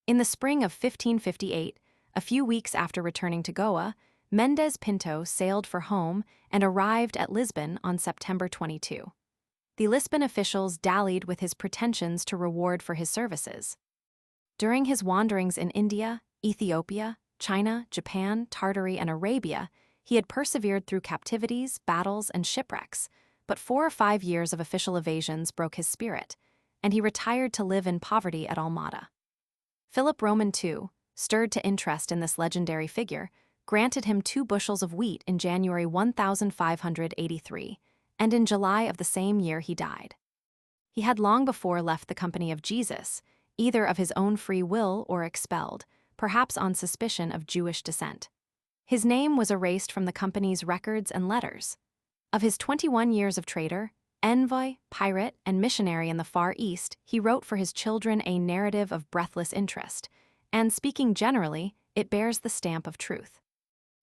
In the spring of 1558, a few weeks after returning to Goa, Mendez Pinto sailed for home and arrived at Lisbon on September 22. The Lisbon officials dallied with his pretensions to reward for his services. During his wanderings in India, Ethiopia, China, Japan, Tartary, and Arabia, he had persevered through captivities, battles, and shipwrecks, but 4 or 5 years of official evasions broke his spirit, and he retired to live in poverty at Almada. Philip Roman II, stirred to interest in this legendary figure, granted him 2 bushels of wheat in January 1583, and in July of the same year he died. He had long before left the company of Jesus, either of his own free will or expelled, perhaps on suspicion of Jewish descent. His name was erased from the company's records and letters. Of his 21 years of trader, envoy, pirate, and missionary in the Far East, he wrote for his children a narrative of breathless interest, and speaking generally, it bears the stamp of truth.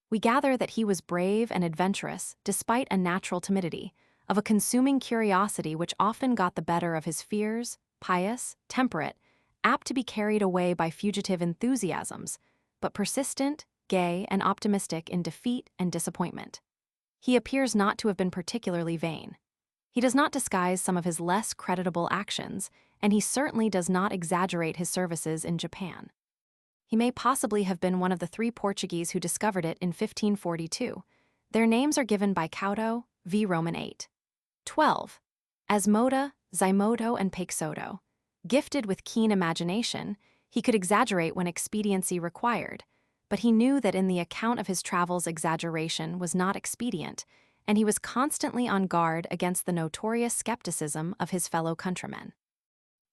We gather that he was brave and adventurous despite a natural timidity, of a consuming curiosity which often got the better of his fears, pious, temperate, apt to be carried away by fugitive enthusiasms, but persistent, gay, and optimistic in defeat and disappointment. He appears not to have been particularly vain. He does not disguise some of his less creditable actions, and he certainly does not exaggerate his services in Japan. He may possibly have been one of the 3 Portuguese who discovered it in 1542. Their names are given by Couto, v. Roman 8. 12. Asmoda, Zymodo, and Peixoto. Gifted with keen imagination, he could exaggerate when expediency required, but he knew that in the account of his travels exaggeration was not expedient, and he was constantly on guard against the notorious skepticism of his fellow countrymen.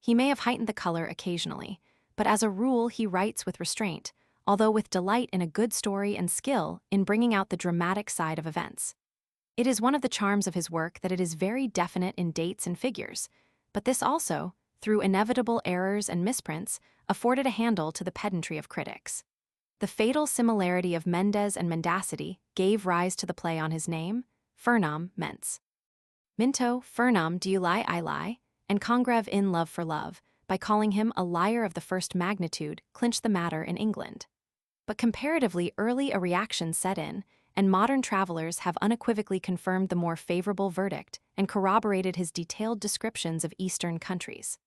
He may have heightened the color occasionally, but as a rule he writes with restraint, although with delight in a good story and skill in bringing out the dramatic side of events. It is one of the charms of his work that it is very definite in dates and figures, but this also, through inevitable errors and misprints, afforded a handle to the pedantry of critics. The fatal similarity of Mendez and mendacity gave rise to the play on his name, Fernam Ments. Minto, Fernam do you lie I lie, and Congreve in love for love, by calling him a liar of the first magnitude, clinched the matter in England. But comparatively early a reaction set in, and modern travelers have unequivocally confirmed the more favorable verdict and corroborated his detailed descriptions of Eastern countries.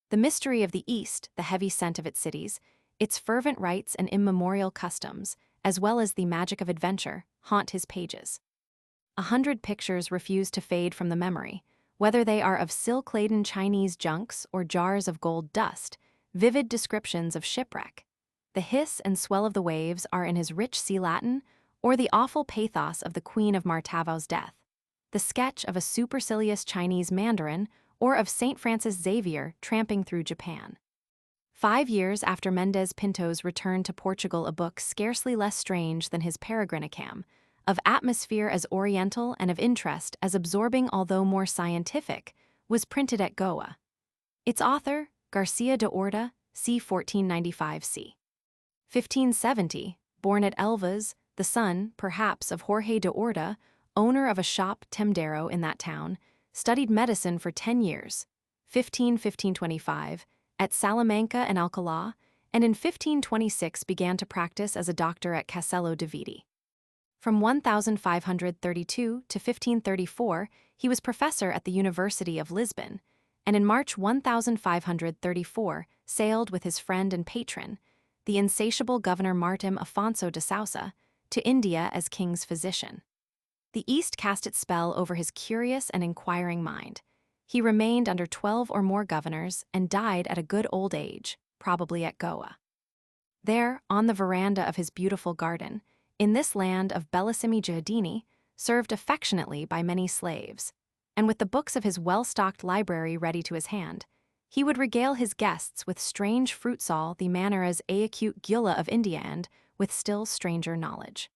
The mystery of the East, the heavy scent of its cities, its fervent rites and immemorial customs, as well as the magic of adventure, haunt his pages. 100 pictures refuse to fade from the memory, whether they are of silk-laden Chinese junks or jars of gold dust, vivid descriptions of shipwreck. The hiss and swell of the waves are in his rich sea Latin, or the awful pathos of the Queen of Martava's death, the sketch of a supercilious Chinese mandarin, or of St. Francis Xavier tramping through Japan. 5 years after Mendez Pinto's return to Portugal, a book scarcely less strange than his Peregrinacam, of atmosphere as oriental and of interest as absorbing although more scientific, was printed at Goa. Its author, Garcia de Orta, c. 1495 c. 1570, born at Elvas, the son, perhaps, of Jorge de Orta, owner of a shop Temdero in that town, studied medicine for 10 years, 15-1525, at Salamanca and Alcalá, and in 1526 began to practice as a doctor at Castelo de Viti. From 1532 to 1534, he was professor at the University of Lisbon, and in March 1534 sailed with his friend and patron, the insatiable Governor Martim Afonso de Sousa, to India as king's physician. The East cast its spell over his curious and inquiring mind. He remained under 12 or more governors and died at a good old age, probably at Goa. There, on the veranda of his beautiful garden, in this land of bellissimi giardini, served affectionately by many slaves, and with the books of his well-stocked library ready to his hand, he would regale his guests with strange fruitsal the manner as acute Gyula of India and with still stranger knowledge.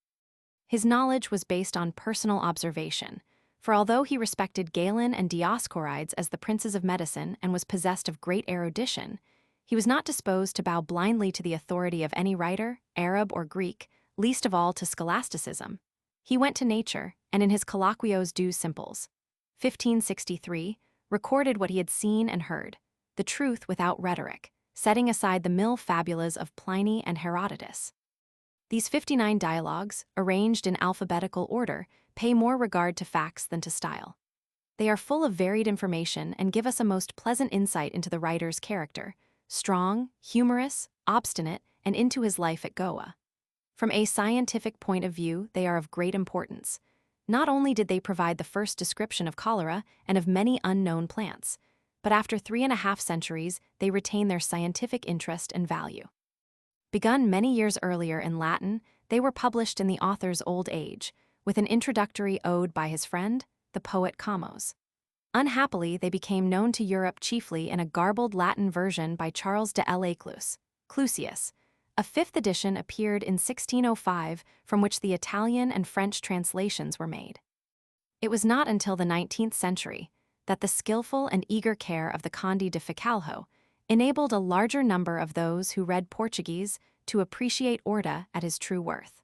His knowledge was based on personal observation, for although he respected Galen and Dioscorides as the princes of medicine and was possessed of great erudition, he was not disposed to bow blindly to the authority of any writer, Arab or Greek, least of all to scholasticism. He went to nature, and in his Colloquios deux Simples, 1563, recorded what he had seen and heard, the truth without rhetoric, setting aside the mill fabulas of Pliny and Herodotus. These 59 dialogues, arranged in alphabetical order, pay more regard to facts than to style. They are full of varied information and give us a most pleasant insight into the writer's character, strong, humorous, obstinate, and into his life at Goa. From a scientific point of view, they are of great importance. Not only did they provide the first description of cholera and of many unknown plants, but after 3.5 centuries, they retain their scientific interest and value. Begun many years earlier in Latin, they were published in the author's old age, with an introductory ode by his friend, the poet Camus. Unhappily, they became known to Europe chiefly in a garbled Latin version by Charles de L'Écluse, Clusius. A 5th edition appeared in 1605, from which the Italian and French translations were made. It was not until the 19th century that the skillful and eager care of the Conde de Ficalho enabled a larger number of those who read Portuguese to appreciate Orta at his true worth.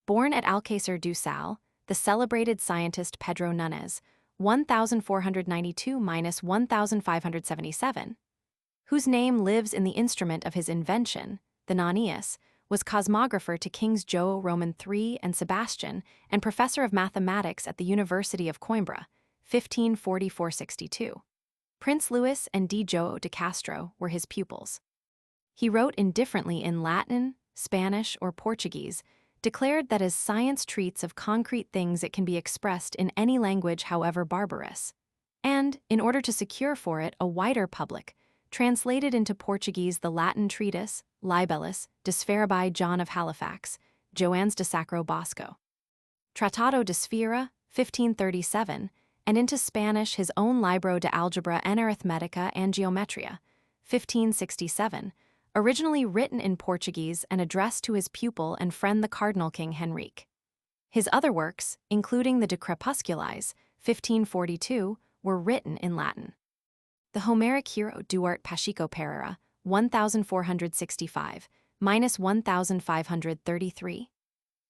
Born at Alcácer do Sal, the celebrated scientist Pedro Nunes, 1492–1577, whose name lives in the instrument of his invention, the Nanius, was cosmographer to Kings João Roman III and Sebastian and professor of mathematics at the University of Coimbra, 1544–62. Prince Louis and D. João de Castro were his pupils. He wrote indifferently in Latin, Spanish, or Portuguese, declared that as science treats of concrete things it can be expressed in any language however barbarous, and, in order to secure for it a wider public, translated into Portuguese the Latin treatise, Libellus, de Spherae John of Halifax, Joannes de Sacro Bosco. Tratado de Sfera, 1537, and into Spanish his own Libro de Algebra and Arithmetica and Geometria, 1567, originally written in Portuguese and addressed to his pupil and friend the Cardinal King Henrique. His other works, including the De Crepusculis, 1542, were written in Latin. The Homeric hero Duarte Pacheco Pereira, 1465–1533,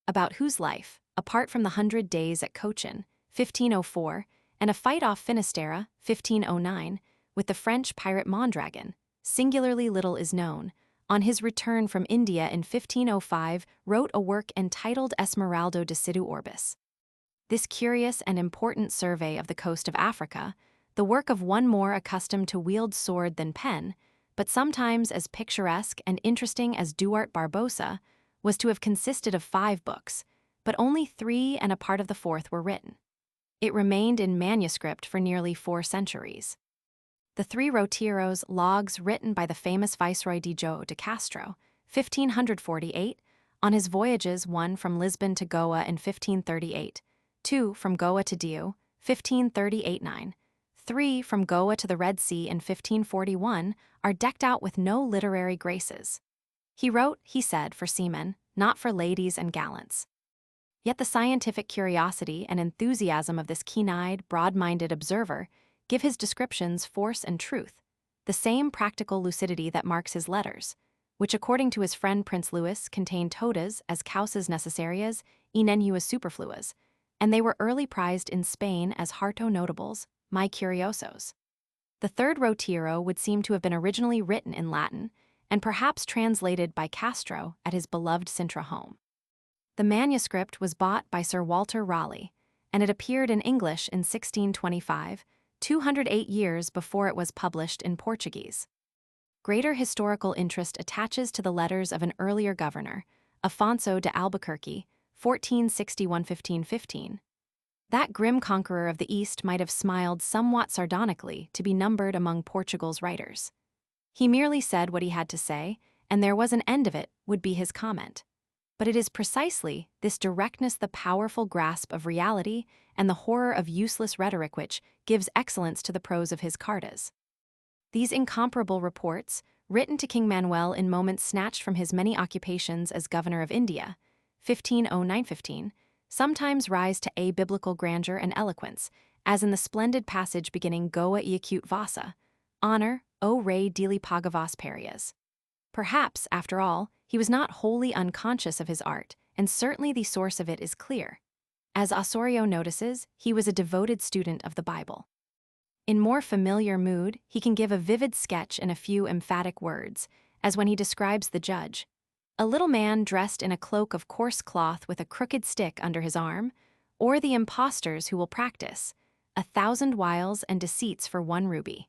about whose life, apart from the 100 Days at Cochin, 1504, and a fight off Finisterre, 1509, with the French pirate Mondragon, singularly little is known, on his return from India in 1505 wrote a work entitled Esmeralda de Situ Orbis. This curious and important survey of the coast of Africa, the work of one more accustomed to wield sword than pen, but sometimes as picturesque and interesting as Duarte Barbosa, was to have consisted of 5 books, but only 3 and a part of the 4th were written. It remained in manuscript for nearly 4 centuries. The 3 Roteiros logs written by the famous Viceroy D. João de Castro, 1548, on his voyages, 1 from Lisbon to Goa in 1538, 2 from Goa to Diu, 1538–9, 3 from Goa to the Red Sea in 1541, are decked out with no literary graces. He wrote, he said, for seamen, not for ladies and gallants. Yet the scientific curiosity and enthusiasm of this keen-eyed, broad-minded observer give his descriptions force and truth, the same practical lucidity that marks his letters, which according to his friend Prince Louis contain todas as causas necessarias y nenhuas superfluas, and they were early prized in Spain as harto notables, muy curiosos. The 3rd Roteiro would seem to have been originally written in Latin, and perhaps translated by Castro at his beloved Sintra home. The manuscript was bought by Sir Walter Raleigh, and it appeared in English in 1625, 208 years before it was published in Portuguese. Greater historical interest attaches to the letters of an earlier governor, Afonso de Albuquerque, 1461–1515. That grim conqueror of the East might have smiled somewhat sardonically to be numbered among Portugal's writers. He merely said what he had to say, and there was an end of it, would be his comment. But it is precisely this directness, the powerful grasp of reality, and the horror of useless rhetoric which gives excellence to the prose of his cartas. These incomparable reports, written to King Manuel in moments snatched from his many occupations as governor of India, 1509–15, sometimes rise to a biblical grandeur and eloquence, as in the splendid passage beginning Goa e acute vasa, honor, o rei dili pagavas perias. Perhaps, after all, he was not wholly unconscious of his art, and certainly the source of it is clear. As Osorio notices, he was a devoted student of the Bible. In more familiar mood, he can give a vivid sketch in a few emphatic words, as when he describes the judge, a little man dressed in a cloak of coarse cloth with a crooked stick under his arm, or the impostors who will practice 1,000 wiles and deceits for 1 ruby.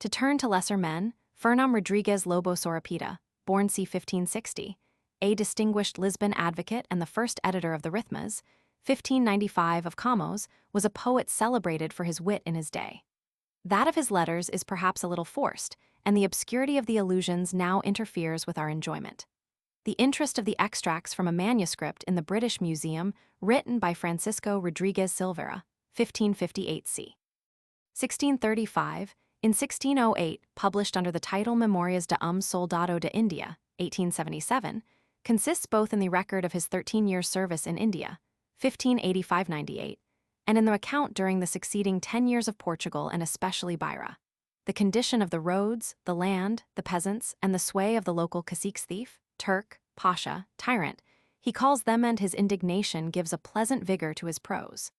To turn to lesser men, Fernam Rodriguez Lobo Sorapita, born c. 1560, a distinguished Lisbon advocate and the first editor of the Rithmas, 1595 of Camões, was a poet celebrated for his wit in his day. That of his letters is perhaps a little forced, and the obscurity of the allusions now interferes with our enjoyment. The interest of the extracts from a manuscript in the British Museum written by Francisco Rodriguez Silveira, 1558 c. 1635, in 1608, published under the title Memorias de Soldado de India, 1877, consists both in the record of his 13-year service in India, 1585–98, and in the account during the succeeding 10 years of Portugal and especially Beira. The condition of the roads, the land, the peasants, and the sway of the local cacique's thief, Turk, Pasha, tyrant, he calls them, and his indignation gives a pleasant vigor to his prose.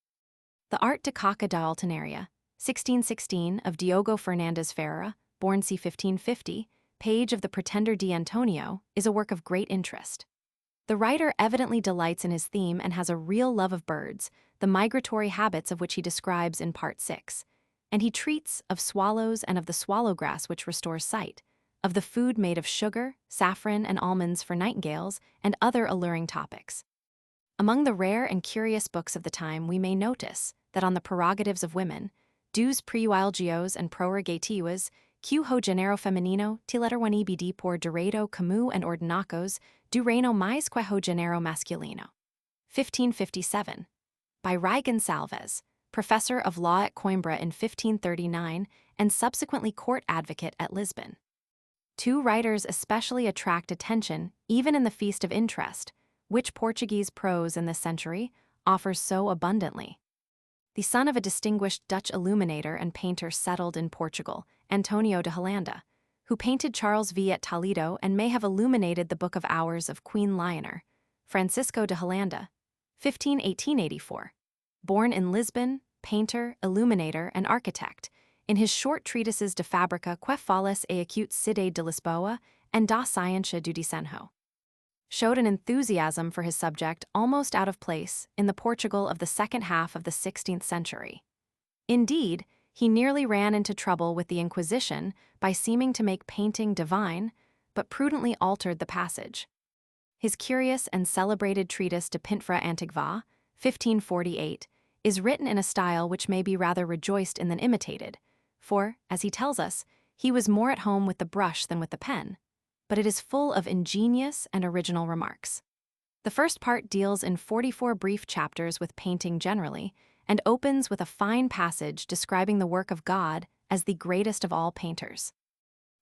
The Art de Caca da Altenaria, 1616, of Diogo Fernandes Ferreira, born c. 1550, page of the Pretender de Antonio, is a work of great interest. The writer evidently delights in his theme and has a real love of birds, the migratory habits of which he describes in Part 6, and he treats of swallows and of the swallowgrass which restores sight, of the food made of sugar, saffron, and almonds for nightingales, and other alluring topics. Among the rare and curious books of the time we may notice that on the prerogatives of women, Dos Privilegios and Prerogatives, que o género feminino tiletarwani bd por direito comum and ordenacos do reino mais que o género masculino. 1557. By Rai Gonçalves, professor of law at Coimbra in 1539 and subsequently court advocate at Lisbon. Two writers especially attract attention even in the feast of interest, which Portuguese prose in this century offers so abundantly. The son of a distinguished Dutch illuminator and painter settled in Portugal, Antonio de Holanda, who painted Charles V at Toledo and may have illuminated the Book of Hours of Queen Leonor, Francisco de Holanda, 1518–84. Born in Lisbon, painter, illuminator, and architect, in his short treatises De Fabrica que fales e acute Cidade de Lisboa and Da Ciência do Desenho, showed an enthusiasm for his subject almost out of place in the Portugal of the second half of the 16th century. Indeed, he nearly ran into trouble with the Inquisition by seeming to make painting divine, but prudently altered the passage. His curious and celebrated treatise De Pintura Antiqua, 1548, is written in a style which may be rather rejoiced in than imitated, for, as he tells us, he was more at home with the brush than with the pen, but it is full of ingenious and original remarks. The first part deals in 44 brief chapters with painting generally, and opens with a fine passage describing the work of God as the greatest of all painters.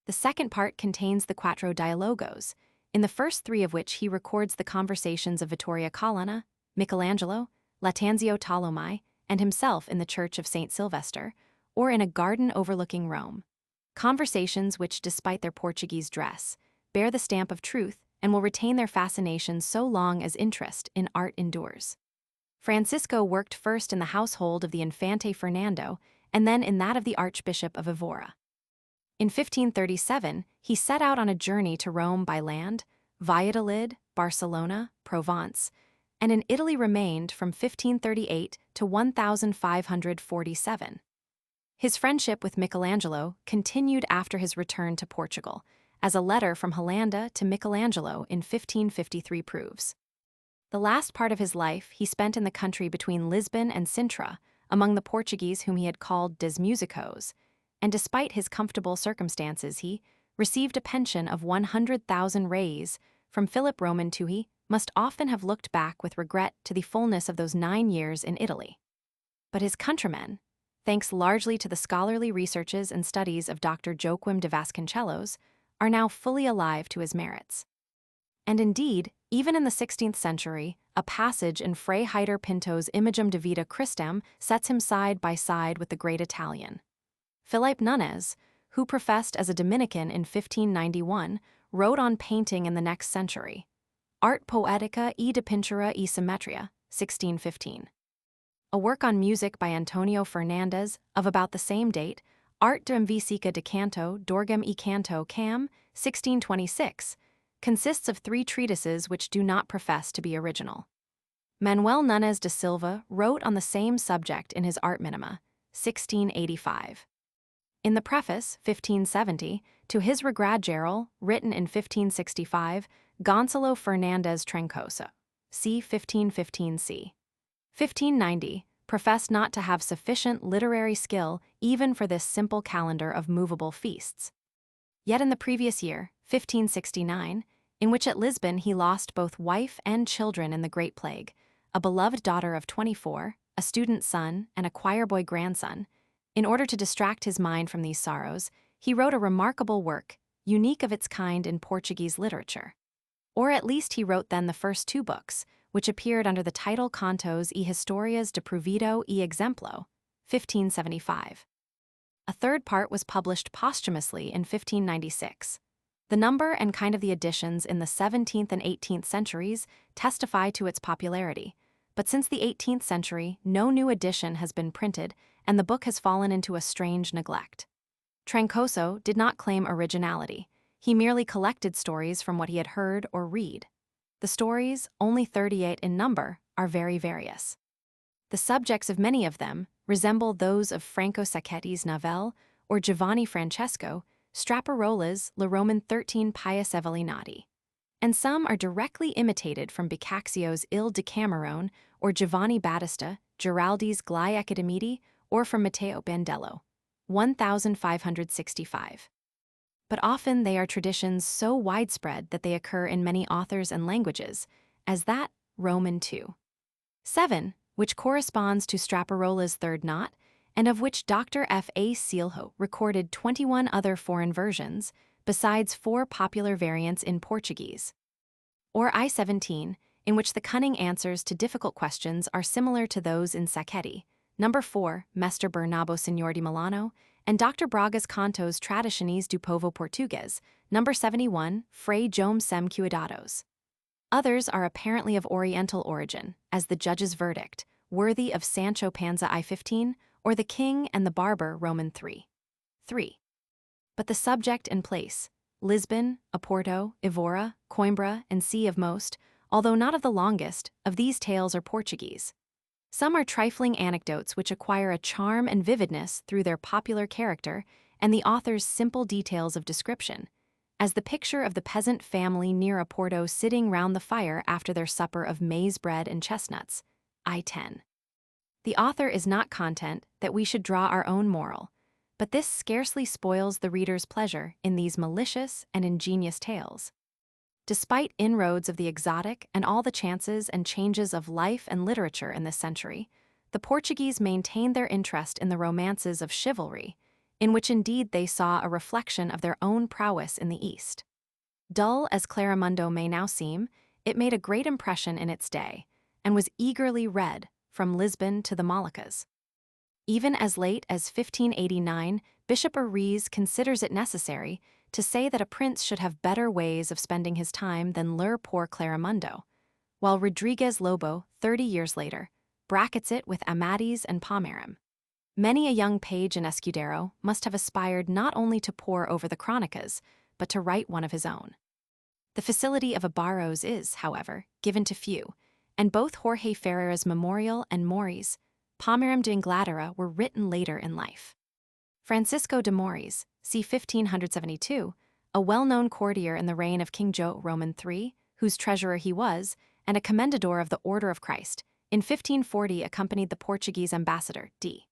The second part contains the Quattro Dialogos, in the first 3 of which he records the conversations of Vittoria Colonna, Michelangelo, Lattanzio Tolomei, and himself in the church of St. Sylvester, or in a garden overlooking Rome. Conversations which, despite their Portuguese dress, bear the stamp of truth and will retain their fascination so long as interest in art endures. Francisco worked first in the household of the Infante Fernando and then in that of the Archbishop of Evora. In 1537, he set out on a journey to Rome by land, Valladolid, Barcelona, Provence, and in Italy remained from 1538 to 1547. His friendship with Michelangelo continued after his return to Portugal, as a letter from Holanda to Michelangelo in 1553 proves. The last part of his life he spent in the country between Lisbon and Sintra, among the Portuguese whom he had called des musicos, and despite his comfortable circumstances he received a pension of 100,000 reis from Philip Roman Toohey, must often have looked back with regret to the fullness of those 9 years in Italy. But his countrymen, thanks largely to the scholarly researches and studies of Dr. Joaquim de Vasconcelos, are now fully alive to his merits. And indeed, even in the 16th century, a passage in Frei Heitor Pinto's Imagem de Vida Christam sets him side by side with the great Italian. Felipe Nunes, who professed as a Dominican in 1591, wrote on painting in the next century, Art Poetica e de Pintura e Symmetria, 1615. A work on music by Antonio Fernandez, of about the same date, Art de Musica de Canto, Dorgam e Canto Cam, 1626, consists of 3 treatises which do not profess to be original. Manuel Nunes de Silva wrote on the same subject in his Art Minima, 1685. In the preface, 1570, to his Regradual, written in 1565, Gonçalo Fernandes Troncoso, c. 1515c. 1590, professed not to have sufficient literary skill even for this simple calendar of movable feasts. Yet in the previous year, 1569, in which at Lisbon he lost both wife and children in the Great Plague, a beloved daughter of 24, a student son, and a choir-boy grandson, in order to distract his mind from these sorrows, he wrote a remarkable work, unique of its kind in Portuguese literature. Or at least he wrote then the first 2 books, which appeared under the title Cantos e Historias de Provido e Exemplo, 1575. A third part was published posthumously in 1596. The number and kind of the editions in the 17th and 18th centuries testify to its popularity, but since the 18th century, no new edition has been printed, and the book has fallen into a strange neglect. Troncoso did not claim originality. He merely collected stories from what he had heard or read. The stories, only 38 in number, are very various. The subjects of many of them resemble those of Franco Sacchetti's Novelle or Giovanni Francesco Straparola's Le Roman 13 Pius Evelynati, and some are directly imitated from Boccaccio's Il Decameron or Giovanni Battista Giraldi's Glai Academidi or from Matteo Bandello, 1565. But often they are traditions so widespread that they occur in many authors and languages, as that Roman 2:7, which corresponds to Straparola's third knot, and of which Dr. F. A. Seelho recorded 21 other foreign versions, besides 4 popular variants in Portuguese. Or I-17, in which the cunning answers to difficult questions are similar to those in Sacchetti, number 4, Mestre Bernabo Senhor de Milano, and Dr. Braga's Cantos Tradiciones do Povo Português, number 71, Frei João Sem Cuidados. Others are apparently of Oriental origin, as the Judge's Verdict, worthy of Sancho Panza I-15, or The King and the Barber Roman 3. But the subject and place, Lisbon, Oporto, Evora, Coimbra, and Sea of most, although not of the longest, of these tales are Portuguese. Some are trifling anecdotes which acquire a charm and vividness through their popular character and the author's simple details of description, as the picture of the peasant family near Oporto sitting round the fire after their supper of maize bread and chestnuts, I-10. The author is not content that we should draw our own moral, but this scarcely spoils the reader's pleasure in these malicious and ingenious tales. Despite inroads of the exotic and all the chances and changes of life and literature in this century, the Portuguese maintained their interest in the romances of chivalry, in which indeed they saw a reflection of their own prowess in the East. Dull as Clarimundo may now seem, it made a great impression in its day, and was eagerly read from Lisbon to the Moluccas. Even as late as 1589, Bishop Ariz considers it necessary to say that a prince should have better ways of spending his time than lure poor Clarimundo, while Rodriguez Lobo, 30 years later, brackets it with Amadis and Pomarum. Many a young page in Escudero must have aspired not only to pore over the Chronicas, but to write one of his own. The facility of a Barros is, however, given to few, and both Jorge Ferrera's Memorial and Mori's Palmerim de Inglaterra were written later in life. Francisco de Moriz, c. 1572, a well-known courtier in the reign of King Jo Roman III, whose treasurer he was, and a commendador of the Order of Christ, in 1540 accompanied the Portuguese ambassador, D.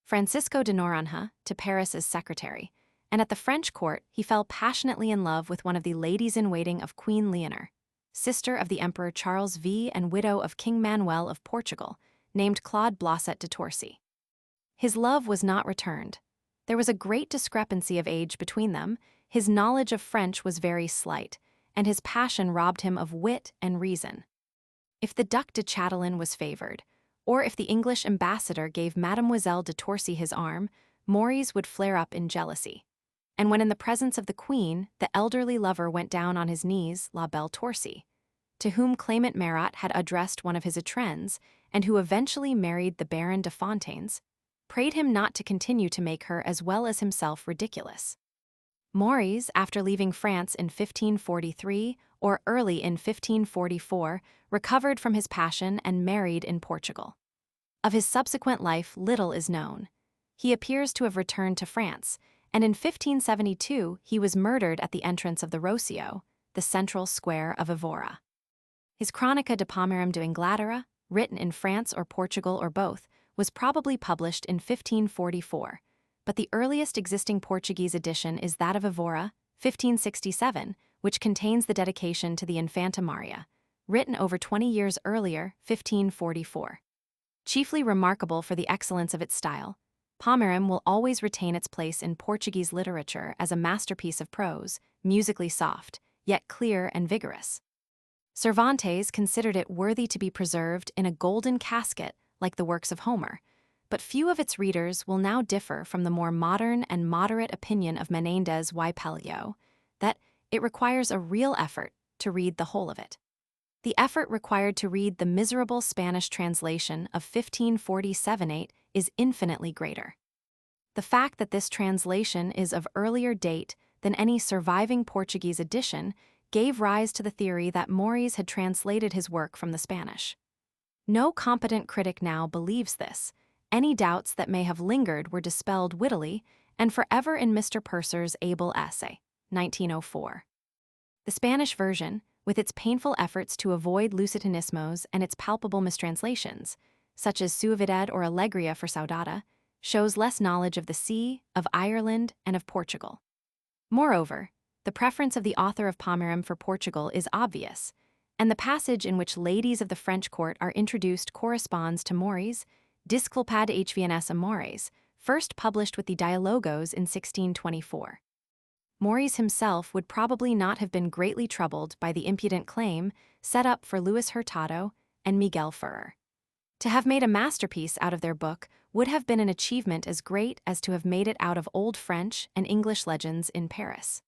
Francisco de Noronha, to Paris as secretary, and at the French court he fell passionately in love with one of the ladies-in-waiting of Queen Leonor, sister of the Emperor Charles V and widow of King Manuel of Portugal, named Claude Blosset de Torcy. His love was not returned. There was a great discrepancy of age between them, his knowledge of French was very slight, and his passion robbed him of wit and reason. If the Duc de Chatelain was favored, or if the English ambassador gave Mademoiselle de Torcy his arm, Moriz would flare up in jealousy. And when in the presence of the Queen, the elderly lover went down on his knees, La Belle Torcy, to whom Clement Marat had addressed one of his étrennes, and who eventually married the Baron de Fontaines, prayed him not to continue to make her as well as himself ridiculous. Moriz, after leaving France in 1543 or early in 1544, recovered from his passion and married in Portugal. Of his subsequent life little is known. He appears to have returned to France, and in 1572 he was murdered at the entrance of the Rocio, the central square of Evora. His Crónica de Palmerim de Inglaterra, written in France or Portugal or both, was probably published in 1544, but the earliest existing Portuguese edition is that of Evora, 1567, which contains the dedication to the Infanta Maria, written over 20 years earlier, 1544. Chiefly remarkable for the excellence of its style, Palmerim will always retain its place in Portuguese literature as a masterpiece of prose, musically soft, yet clear and vigorous. Cervantes considered it worthy to be preserved in a golden casket like the works of Homer, but few of its readers will now differ from the more modern and moderate opinion of Menéndez y Pello, that it requires a real effort to read the whole of it. The effort required to read the miserable Spanish translation of 1547-8 is infinitely greater. The fact that this translation is of earlier date than any surviving Portuguese edition gave rise to the theory that Moriz had translated his work from the Spanish. No competent critic now believes this. Any doubts that may have lingered were dispelled wittily and forever in Mr. Purser's able essay, 1904. The Spanish version, with its painful efforts to avoid Lusitanismos and its palpable mistranslations, such as Suavidad or Alegria for Saudade, shows less knowledge of the sea, of Ireland, and of Portugal. Moreover, the preference of the author of Palmerim for Portugal is obvious, and the passage in which ladies of the French court are introduced corresponds to Moriz' Disculpad HVNS Amores, first published with the Dialogos in 1624. Moriz himself would probably not have been greatly troubled by the impudent claim set up for Luis Hurtado and Miguel Ferrer. To have made a masterpiece out of their book would have been an achievement as great as to have made it out of Old French and English legends in Paris.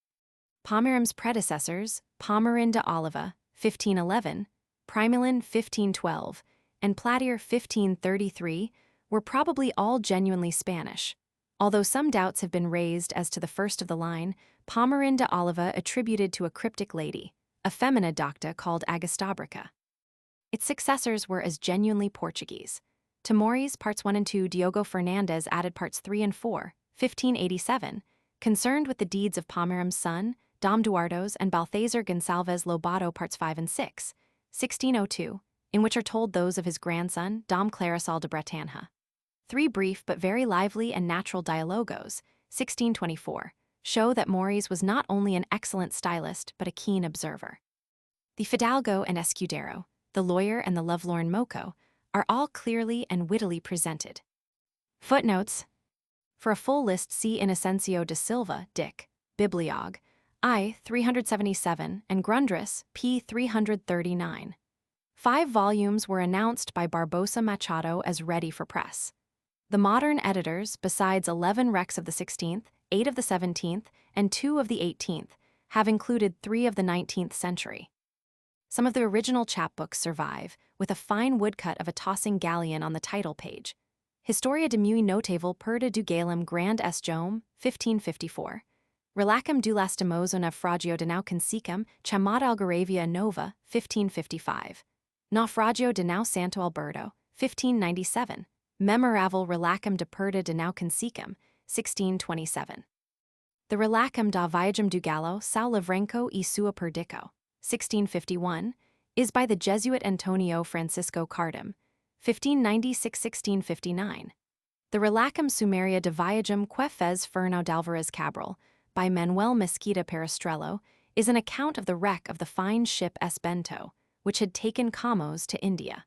Palmerim's predecessors, Palmerin de Oliva, 1511, Primelin, 1512, and Platier, 1533, were probably all genuinely Spanish. Although some doubts have been raised as to the first of the line, Palmerin de Oliva attributed to a cryptic lady, a femina docta called Agastabrica. Its successors were as genuinely Portuguese. To Moriz, parts 1 and 2, Diogo Fernandes added parts 3 and 4, 1587, concerned with the deeds of Palmerim's son, Dom Duardo's, and Balthazar Gonçalves Lobato, parts 5 and 6, 1602, in which are told those of his grandson, Dom Clarissal de Bretagne. 3 brief but very lively and natural dialogos, 1624, show that Moriz was not only an excellent stylist but a keen observer. The Fidalgo and Escudero, the lawyer and the lovelorn Moco, are all clearly and wittily presented. Footnotes. For a full list see Inocencio de Silva, Dic. Bibliog. I. 377 and Grundrisse, p. 339. 5 volumes were announced by Barbosa Machado as ready for press. The modern editors, besides 11 recs of the 16th, 8 of the 17th, and 2 of the 18th, have included 3 of the 19th century. Some of the original chapbooks survive, with a fine woodcut of a tossing galleon on the title page. Historia de mui notable per de du Galem grand est Jome, 1554. Relacum du lastimoso naufragio de nau consecum, chamada Algaravia Nova, 1555. Naufragio de nau Santo Alberto, 1597. Memoravel relacum de perda de nau consecum, 1627. The relacum da viagem du Gallo Sao Lavrenco e sua perdico, 1651, is by the Jesuit Antonio Francisco Cardam, 1596–1659. The relacum Sumeria de viagem que fez Fernão d'Alvarez Cabral, by Manuel Mesquita Perestrello, is an account of the wreck of the fine ship Esbento, which had taken Camos to India.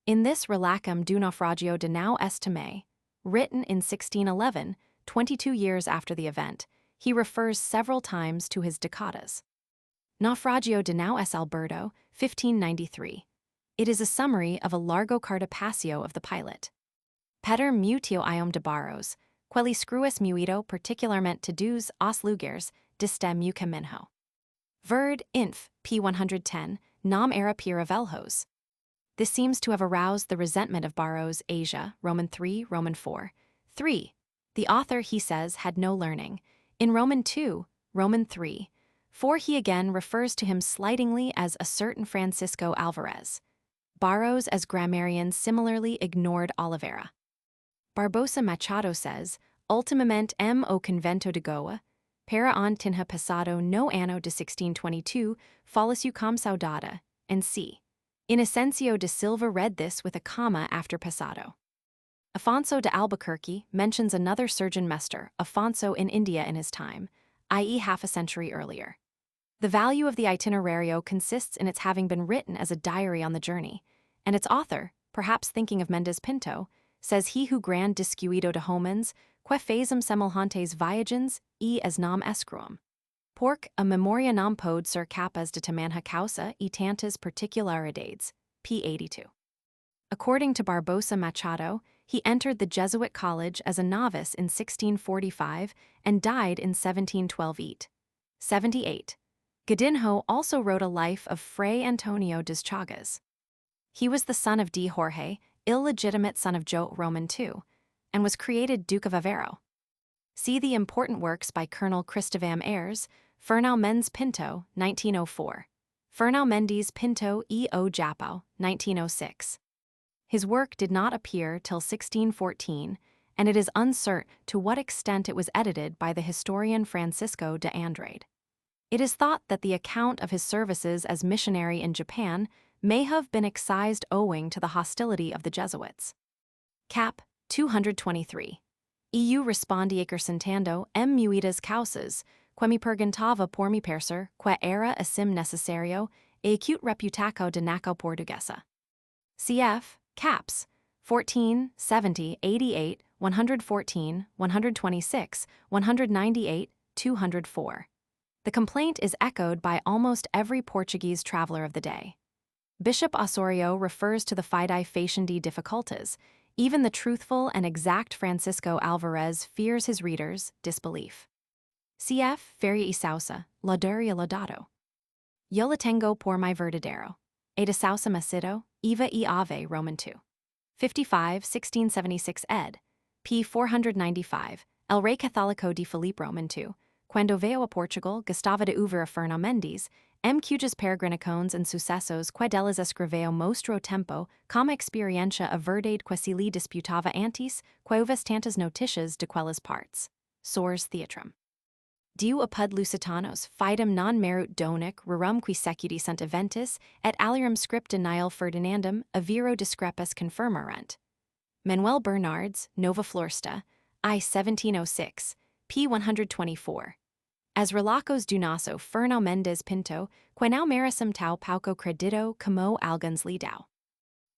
In this relacum du naufragio de nau Estame, written in 1611, 22 years after the event, he refers several times to his Decadas. Naufragio de nau S. Alberto, 1593. It is a summary of a largo cartapacio of the pilot. Peter mutio iom de barros, quelli scruis muito particularment to dus os lugares, diste mu caminho. Verd, inf, p. 110, nam era pira velhos. This seems to have aroused the resentment of Barros, Asia, Roman 3, Roman 4. 3. The author, he says, had no learning. In Roman 2, Roman 3. 4 he again refers to him slightingly as a certain Francisco Alvarez. Barros as grammarian similarly ignored Oliveira. Barbosa Machado says, ultimamente o convento de Goa, para on tinha passado no ano de 1622, faleció com saudade, and c. Inocencio de Silva read this with a comma after passado. Afonso de Albuquerque mentions another surgeon master, Afonso in India in his time, i.e. half a century earlier. The value of the itinerario consists in its having been written as a diary on the journey, and its author, perhaps thinking of Mendes Pinto, says he who grand discuido de homens, que phasum semelhantes viagens, e as nam escruum. Porc a memoria nam pod ser capas de tamanha causa e tantas particularidades, p. 82. According to Barbosa Machado, he entered the Jesuit college as a novice in 1645 and died in 1712. 78. Godinho also wrote a life of Fray Antonio das Chagas. He was the son of D. Jorge, illegitimate son of Jo Roman II, and was created Duke of Aveiro. See the important works by Colonel Cristovam Ayres, Fernão Mendes Pinto, 1904. Fernão Mendes Pinto e o Japão, 1906. His work did not appear till 1614, and it is uncertain to what extent it was edited by the historian Francisco de Andrade. It is thought that the account of his services as missionary in Japan may have been excised owing to the hostility of the Jesuits. Cap. 223. Eu respondi acrescentando muitas causas, que me perguntava por me percer, que era assim necessário, e acute reputaco de naco portuguesa. Cf. Caps. 14, 70, 88, 114, 126, 198, 204. The complaint is echoed by almost every Portuguese traveler of the day. Bishop Osorio refers to the fidei faciendi difficultas. Even the truthful and exact Francisco Alvarez fears his readers' disbelief. Cf. Feria y Sausa, Laudaria Laudado. Yo la tengo por mi verdadero. E de Sausa Macido, Eva y Ave Roman 2. 55, 1676 ed. p. 495, El Rey Catholico de Felipe Roman 2. Quando veo a Portugal, Gustavo de Uvera Fernão Mendes, cujas peregrinações and sucessos que delas escreveu mostro tempo, como experiência a verdade que se lhe disputava antes, que houves tantas notícias de quellas partes. Sors Theatrum. Diu apud Lusitanos, fidem non merit donic, rerum qui secudi sunt eventus, et alirum scripta nihil Ferdinandum, a viro discrepus confirmarent. Manuel Bernards, Nova Floresta, I. 1706, p. 124. As relacos do nosso Fernão Mendes Pinto, que não merecem tau pauco credito como alguns lhe dão.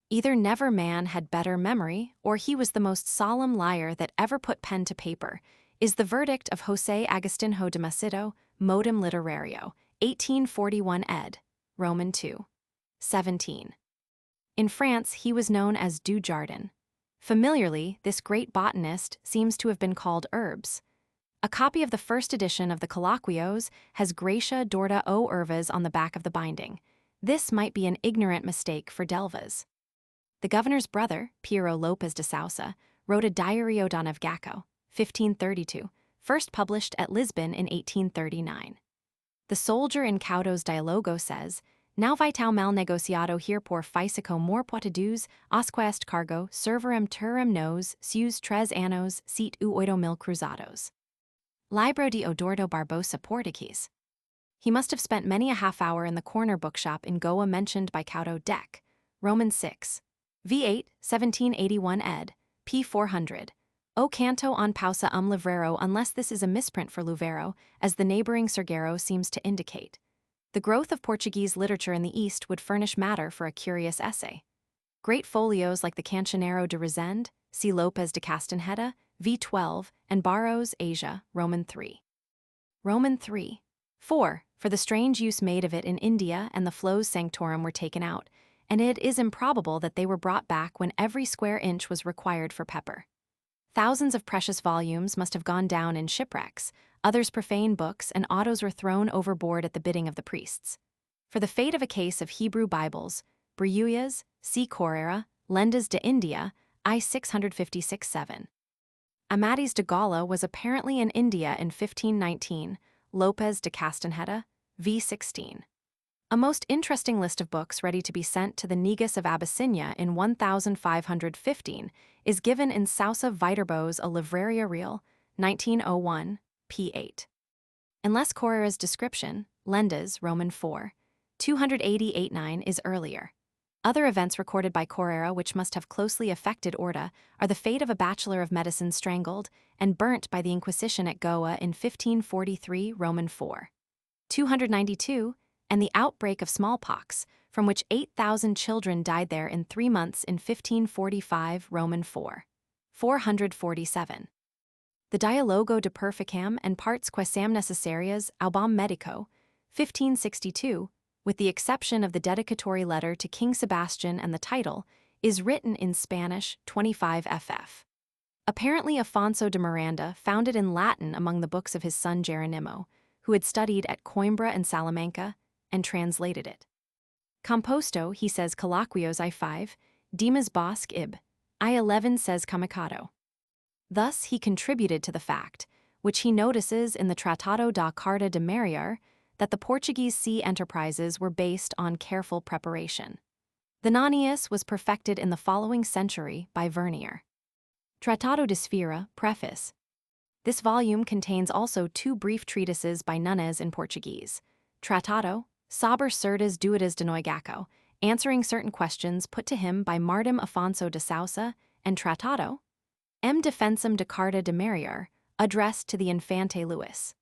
Either never man had better memory, or he was the most solemn liar that ever put pen to paper, is the verdict of José Agostinho de Macedo, Modum Literario, 1841 ed., Roman 2. 17. In France he was known as Du Jardin. Familiarly, this great botanist seems to have been called Herbes. A copy of the first edition of the Colloquios has Gracia Dorda o Ervas on the back of the binding. This might be an ignorant mistake for Delvas. The governor's brother, Piero Lopes de Sousa, wrote a Diario da Navegação, 1532, first published at Lisbon in 1839. The soldier in Couto's Dialogo says, "Now vitao mal negociado here por físico more português, asque est cargo, serverem terem nos, seus tres anos, sit u 8.000 cruzados." Libro de Odordo Barbosa Portuguese. He must have spent many a half hour in the corner bookshop in Goa mentioned by Couto Dec. Roman 6. V8, 1781 ed. p. 400. O canto on pausa livrero, unless this is a misprint for Luvero, as the neighboring Serguero seems to indicate. The growth of Portuguese literature in the East would furnish matter for a curious essay. Great folios like the Cancionero de Resende, C. Lopes de Castanheda, V12, and Barros, Asia, Roman 3. Roman 3. 4. For the strange use made of it in India and the flows sanctorum were taken out, and it is improbable that they were brought back when every square inch was required for pepper. Thousands of precious volumes must have gone down in shipwrecks, others profane books, and autos were thrown overboard at the bidding of the priests. For the fate of a case of Hebrew Bibles, Briuyas, C. Correra, Lendas de India, I 656-7. Amadis de Gaula was apparently in India in 1519, Lopes de Castanheda, v. 16. A most interesting list of books ready to be sent to the Negus of Abyssinia in 1515 is given in Sousa Viterbo's A Livraria Real, 1901, p. 8. Unless Correra's description, Lendas, Roman 4, 288-9 is earlier. Other events recorded by Correra which must have closely affected Orda are the fate of a bachelor of medicine strangled and burnt by the Inquisition at Goa in 1543, Roman 4, 292, and the outbreak of smallpox, from which 8,000 children died there in 3 months in 1545, Roman 4, 447. The Dialogo de Perficam and parts quaesam necessarias albam medico, 1562, with the exception of the dedicatory letter to King Sebastian and the title, is written in Spanish 25 ff. Apparently Afonso de Miranda found it in Latin among the books of his son Geronimo, who had studied at Coimbra and Salamanca, and translated it. Composto, he says Colloquios I5, Dimas Bosque Ib. I11 says Kamikado. Thus he contributed to the fact, which he notices in the Tratado da Carta de Mariar, that the Portuguese sea enterprises were based on careful preparation. The Nonius was perfected in the following century by Vernier. Tratado de Sfera, Preface. This volume contains also 2 brief treatises by Nunes in Portuguese. Tratado, Saber Certas Duidas de Noigaco, answering certain questions put to him by Martim Afonso de Sousa, and Tratado, M. Defensum de Carta de Mariar, addressed to the Infante Louis.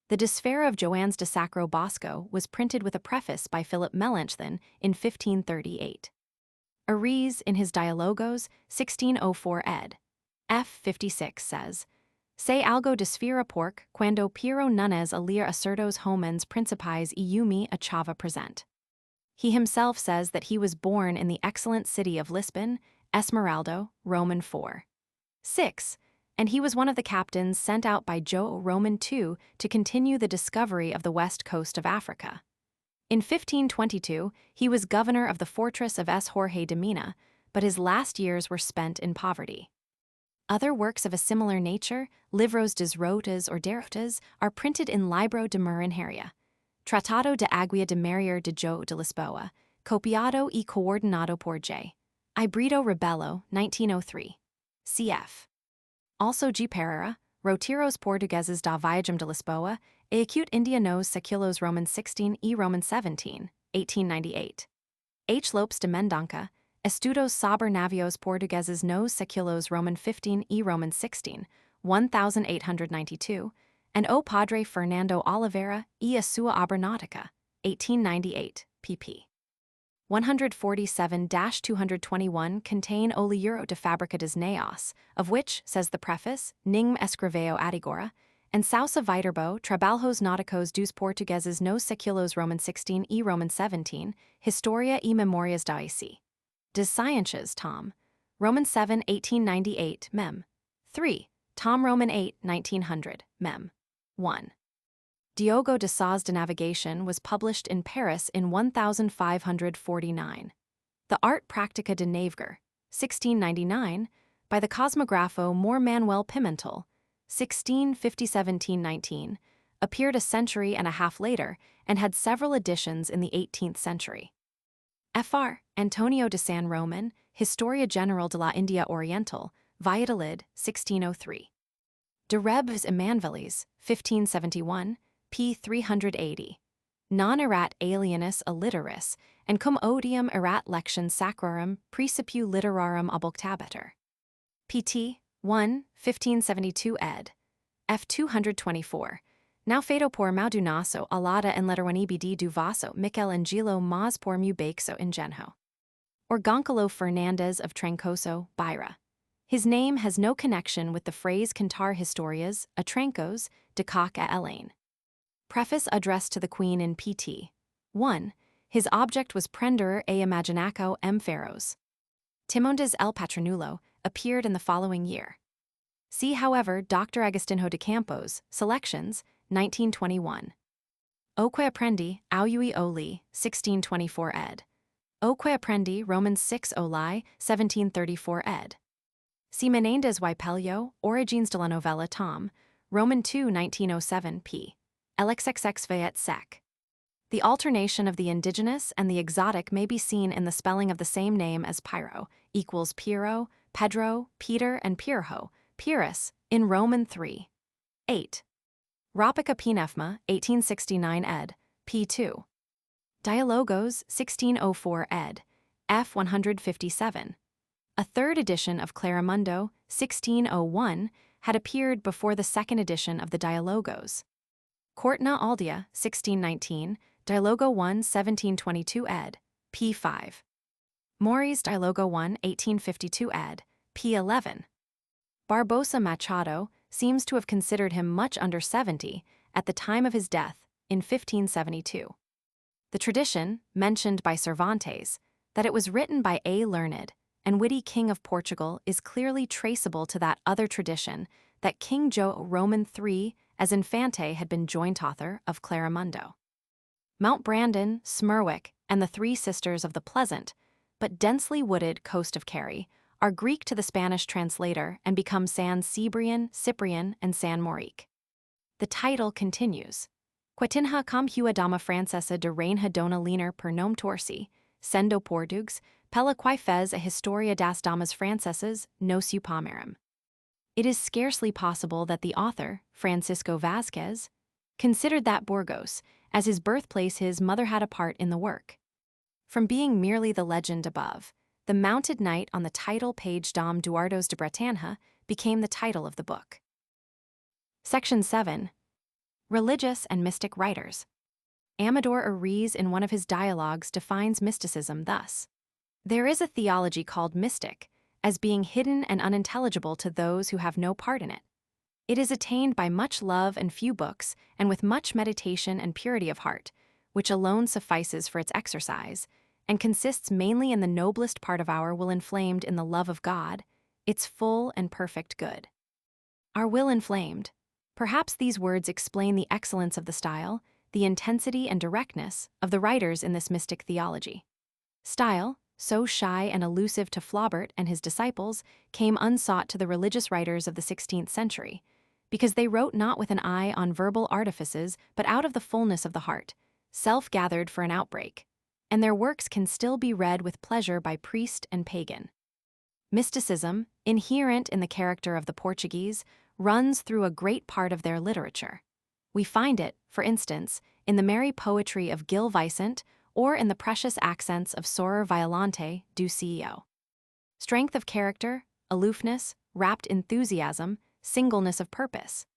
The Desfera of Joannes de Sacro Bosco was printed with a preface by Philip Melanchthon in 1538. Ariz, in his Dialogos, 1604 ed. F. 56 says, Se algo de sfera porc, quando Piero Nunes alir acertos homens principais iumi a chava present. He himself says that he was born in the excellent city of Lisbon, Esmeraldo, Roman 4. 6, and he was one of the captains sent out by Joe Roman II to continue the discovery of the west coast of Africa. In 1522, he was governor of the fortress of S. Jorge de Mina, but his last years were spent in poverty. Other works of a similar nature, Livros des Rotas or Derotas, are printed in Libro de Marinheria. Tratado de Aguia de Mariar de João de Lisboa, copiado e coordenado por J. Iberian Rebelo, 1903. Cf. Also G. Pereira, Roteiros Portugueses da Viagem de Lisboa, e acute India nos séculos Roman 16 e Roman 17, 1898. H. Lopes de Mendonça, Estudos sobre navios portugueses nos séculos Roman 15 e Roman 16, 1892, and O Padre Fernando Oliveira e a sua Abernautica, 1898, pp. 147-221 contain O Livro de Fábrica dos Naos, of which, says the preface, Ning escreveu adigora, and Sousa Viterbo, Trabalhos Náuticos dos Portugueses nos séculos Roman 16 e Roman 17, Historia e Memorias da IC. Des Sciences, Tom. Roman 7, 1898, Mem. 3. Tom Roman 8, 1900, Mem. 1. Diogo de Saz de Navigation was published in Paris in 1549. The Art Practica de Navegar, 1699, by the cosmographo Mor Manuel Pimentel, 1650–1719, appeared a century and a half later and had several editions in the 18th century. Fr. Antonio de San Roman, Historia General de la India Oriental, Valladolid, 1603. De Rebs Emanvelis, 1571, p. 380. Non erat alienus alliteris, and cum odium erat lection sacrarum praecipiu literarum oboctabetur. pt. 1, 1572 ed. f. 224. Now fedo por maudunaso alada en letterwanibd du vaso Michelangelo mas por mu baxo ingenho. Or Goncalo Fernandez of Trancoso, Beira. His name has no connection with the phrase cantar historias, a Trancos, de coq a Elaine. Preface addressed to the Queen in pt. 1. His object was prender e imaginaco m feros. Timondes el Patronulo appeared in the following year. See, however, Dr. Agustinho de Campos, Selections, 1921. Oque apprendi, aui oli, 1624 ed. Oque apprendi, Romans 6 oli, 1734 ed. Si Menendez y Pello, Origines de la Novela Tom, Roman 2 1907 p. LXXX Vayet Sec. The alternation of the indigenous and the exotic may be seen in the spelling of the same name as Pyro, equals Piero, Pedro, Peter, and Pirho, Pyrrhus, in Roman 3. 8. Ropica Pinefma, 1869 ed., p. 2. Dialogos, 1604 ed., f. 157. A third edition of Claramundo, 1601, had appeared before the second edition of the Dialogos. Cortna Aldia, 1619, Dialogo 1, 1722 ed., p. 5. Mori's Dialogo 1, 1852 ed., p. 11. Barbosa Machado seems to have considered him much under 70 at the time of his death in 1572. The tradition, mentioned by Cervantes, that it was written by a learned and witty king of Portugal is clearly traceable to that other tradition that King Joe Roman III as Infante had been joint author of Claramundo. Mount Brandon, Smerwick, and the Three Sisters of the pleasant, but densely wooded coast of Kerry are Greek to the Spanish translator and become San Cibrian, Cyprian, and San Maurice. The title continues. Quinhentista com hua dama francesa de reinha dona liner per nome torsi, sendo portugues, pela quae fez a historia das damas francesas no seu palmarum. It is scarcely possible that the author, Francisco Vázquez, considered that Burgos, as his birthplace, his mother had a part in the work. From being merely the legend above, the mounted knight on the title page Dom Duardos de Bretagne became the title of the book. Section 7. Religious and Mystic Writers. Amador Ariz in one of his dialogues defines mysticism thus. There is a theology called mystic, as being hidden and unintelligible to those who have no part in it. It is attained by much love and few books, and with much meditation and purity of heart, which alone suffices for its exercise, and consists mainly in the noblest part of our will inflamed in the love of God, its full and perfect good. Our will inflamed. Perhaps these words explain the excellence of the style, the intensity and directness of the writers in this mystic theology. Style, so shy and elusive to Flaubert and his disciples, came unsought to the religious writers of the 16th century, because they wrote not with an eye on verbal artifices but out of the fullness of the heart, self-gathered for an outbreak, and their works can still be read with pleasure by priest and pagan. Mysticism, inherent in the character of the Portuguese, runs through a great part of their literature. We find it, for instance, in the merry poetry of Gil Vicente or in the precious accents of Sorer Violante do CEO. Strength of character, aloofness, rapt enthusiasm, singleness of purpose.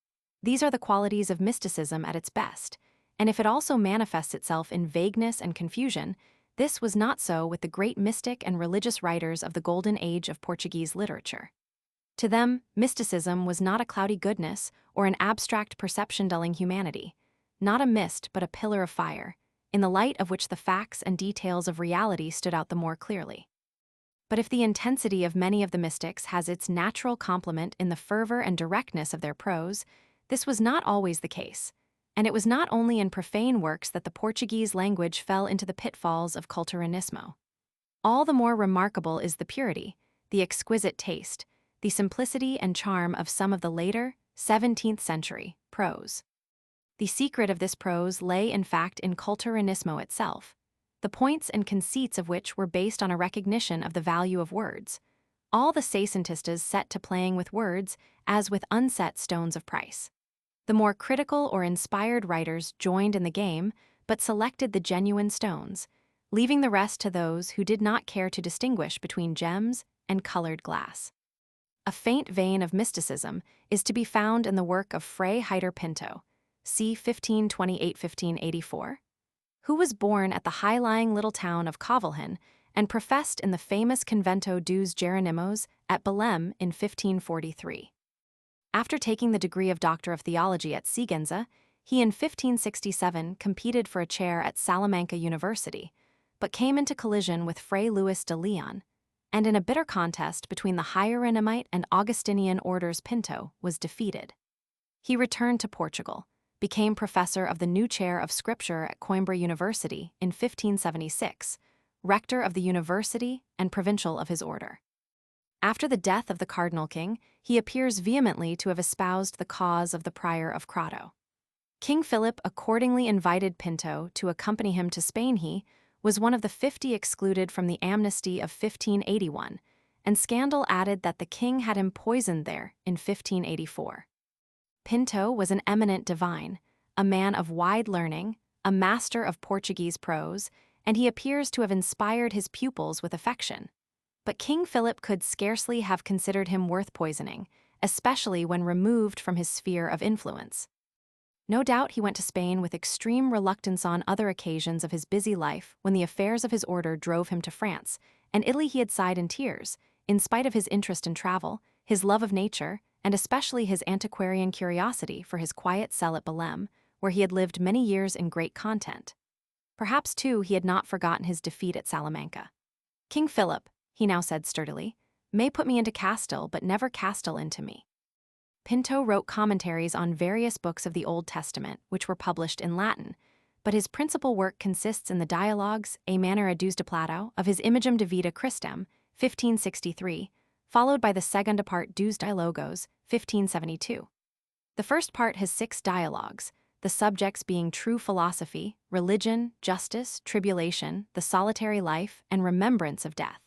These are the qualities of mysticism at its best, and if it also manifests itself in vagueness and confusion, this was not so with the great mystic and religious writers of the golden age of Portuguese literature. To them, mysticism was not a cloudy goodness or an abstract perception dulling humanity, not a mist but a pillar of fire, in the light of which the facts and details of reality stood out the more clearly. But if the intensity of many of the mystics has its natural complement in the fervor and directness of their prose, this was not always the case, and it was not only in profane works that the Portuguese language fell into the pitfalls of culturanismo. All the more remarkable is the purity, the exquisite taste, the simplicity and charm of some of the later, 17th century, prose. The secret of this prose lay in fact in culturanismo itself, the points and conceits of which were based on a recognition of the value of words. All the Seiscentistas set to playing with words as with unset stones of price. The more critical or inspired writers joined in the game, but selected the genuine stones, leaving the rest to those who did not care to distinguish between gems and colored glass. A faint vein of mysticism is to be found in the work of Fray Heitor Pinto, c. 1528–1584, who was born at the high-lying little town of Covilhã and professed in the famous Convento dos Jeronimos at Belém in 1543. After taking the degree of Doctor of Theology at Sigüenza, he in 1567 competed for a chair at Salamanca University, but came into collision with Fray Luis de Leon, and in a bitter contest between the Hieronymite and Augustinian orders Pinto was defeated. He returned to Portugal, became professor of the new chair of Scripture at Coimbra University in 1576, rector of the university and provincial of his order. After the death of the Cardinal King, he appears vehemently to have espoused the cause of the Prior of Crotto. King Philip accordingly invited Pinto to accompany him to Spain. He was one of the 50 excluded from the amnesty of 1581, and scandal added that the king had him poisoned there in 1584. Pinto was an eminent divine, a man of wide learning, a master of Portuguese prose, and he appears to have inspired his pupils with affection. But King Philip could scarcely have considered him worth poisoning, especially when removed from his sphere of influence. No doubt he went to Spain with extreme reluctance on other occasions of his busy life when the affairs of his order drove him to France, and Italy he had sighed in tears, in spite of his interest in travel, his love of nature, and especially his antiquarian curiosity for his quiet cell at Belém, where he had lived many years in great content. Perhaps, too, he had not forgotten his defeat at Salamanca. King Philip, he now said sturdily, may put me into Castile, but never Castile into me. Pinto wrote commentaries on various books of the Old Testament, which were published in Latin, but his principal work consists in the dialogues A Manera dos de Plato of his Imagem de Vida Christem, 1563, followed by the Segunda Parte dos Diálogos, 1572. The first part has 6 dialogues, the subjects being true philosophy, religion, justice, tribulation, the solitary life, and remembrance of death.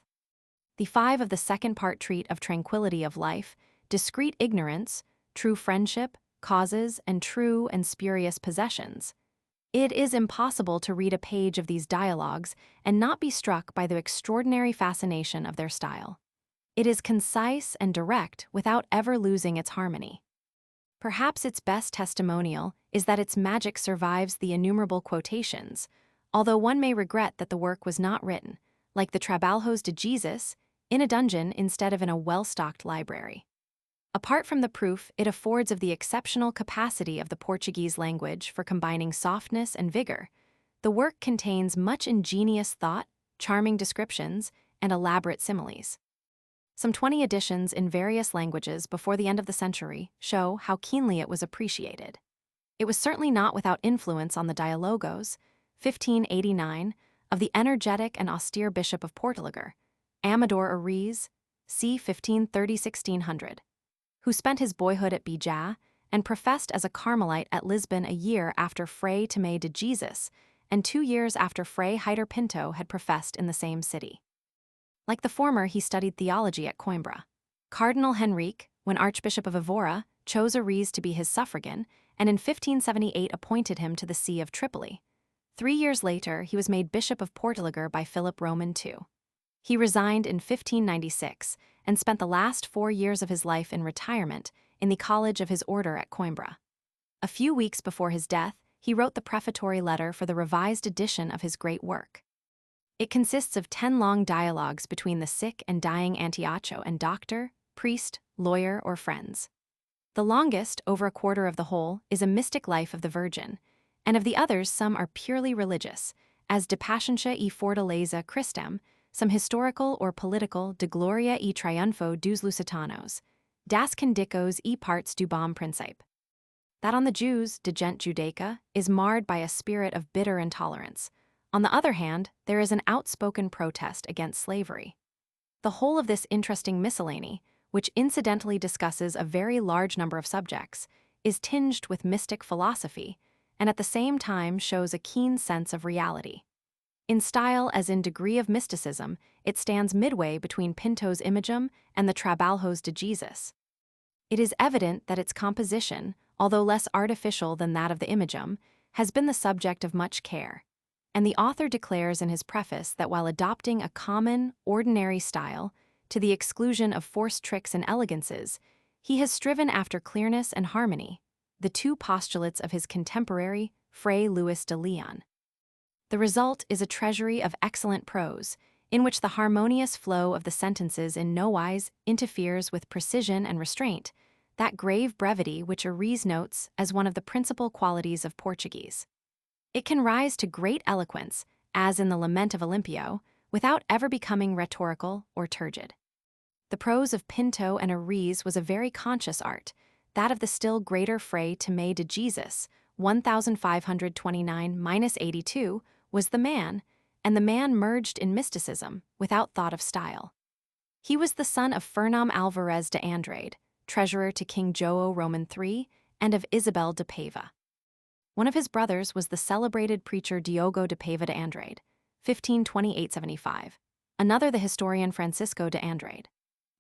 The 5 of the second part treat of tranquility of life, discreet ignorance, true friendship, causes, and true and spurious possessions. It is impossible to read a page of these dialogues and not be struck by the extraordinary fascination of their style. It is concise and direct without ever losing its harmony. Perhaps its best testimonial is that its magic survives the innumerable quotations, although one may regret that the work was not written, like the Trabalhos de Jesus, in a dungeon instead of in a well-stocked library. Apart from the proof it affords of the exceptional capacity of the Portuguese language for combining softness and vigor, the work contains much ingenious thought, charming descriptions, and elaborate similes. Some 20 editions in various languages before the end of the century show how keenly it was appreciated. It was certainly not without influence on the Diálogos, 1589, of the energetic and austere Bishop of Portugal, Amador Ariz, c. 1530–1600, who spent his boyhood at Bijá and professed as a Carmelite at Lisbon a year after Fray Tomé de Jesus and 2 years after Fray Heitor Pinto had professed in the same city. Like the former, he studied theology at Coimbra. Cardinal Henrique, when Archbishop of Evora, chose Ariz to be his suffragan and in 1578 appointed him to the see of Tripoli. 3 years later, he was made Bishop of Portugal by Philip Roman II. He resigned in 1596 and spent the last 4 years of his life in retirement in the college of his order at Coimbra. A few weeks before his death, he wrote the prefatory letter for the revised edition of his great work. It consists of 10 long dialogues between the sick and dying Antiocho and doctor, priest, lawyer, or friends. The longest, over a quarter of the whole, is a mystic life of the Virgin, and of the others some are purely religious, as De Patientia e Fortaleza Christem, some historical or political De Gloria e Triunfo dos Lusitanos, Das Condicos e Parts do Bom Príncipe. That on the Jews, De Gent Judaica, is marred by a spirit of bitter intolerance. On the other hand, there is an outspoken protest against slavery. The whole of this interesting miscellany, which incidentally discusses a very large number of subjects, is tinged with mystic philosophy, and at the same time shows a keen sense of reality. In style as in degree of mysticism, it stands midway between Pinto's Imagum and the Trabalhos de Jesus. It is evident that its composition, although less artificial than that of the Imagum, has been the subject of much care, and the author declares in his preface that while adopting a common, ordinary style, to the exclusion of forced tricks and elegances, he has striven after clearness and harmony, the two postulates of his contemporary, Fray Luis de Leon. The result is a treasury of excellent prose, in which the harmonious flow of the sentences in nowise interferes with precision and restraint, that grave brevity which Ariz notes as one of the principal qualities of Portuguese. It can rise to great eloquence, as in the Lament of Olympio, without ever becoming rhetorical or turgid. The prose of Pinto and Ariz was a very conscious art, that of the still greater Fray Tomé de Jesus, 1529–82, was the man, and the man merged in mysticism, without thought of style. He was the son of Fernam Alvarez de Andrade, treasurer to King João Roman III, and of Isabel de Paiva. One of his brothers was the celebrated preacher Diogo de Paiva de Andrade, 1528–75, another the historian Francisco de Andrade.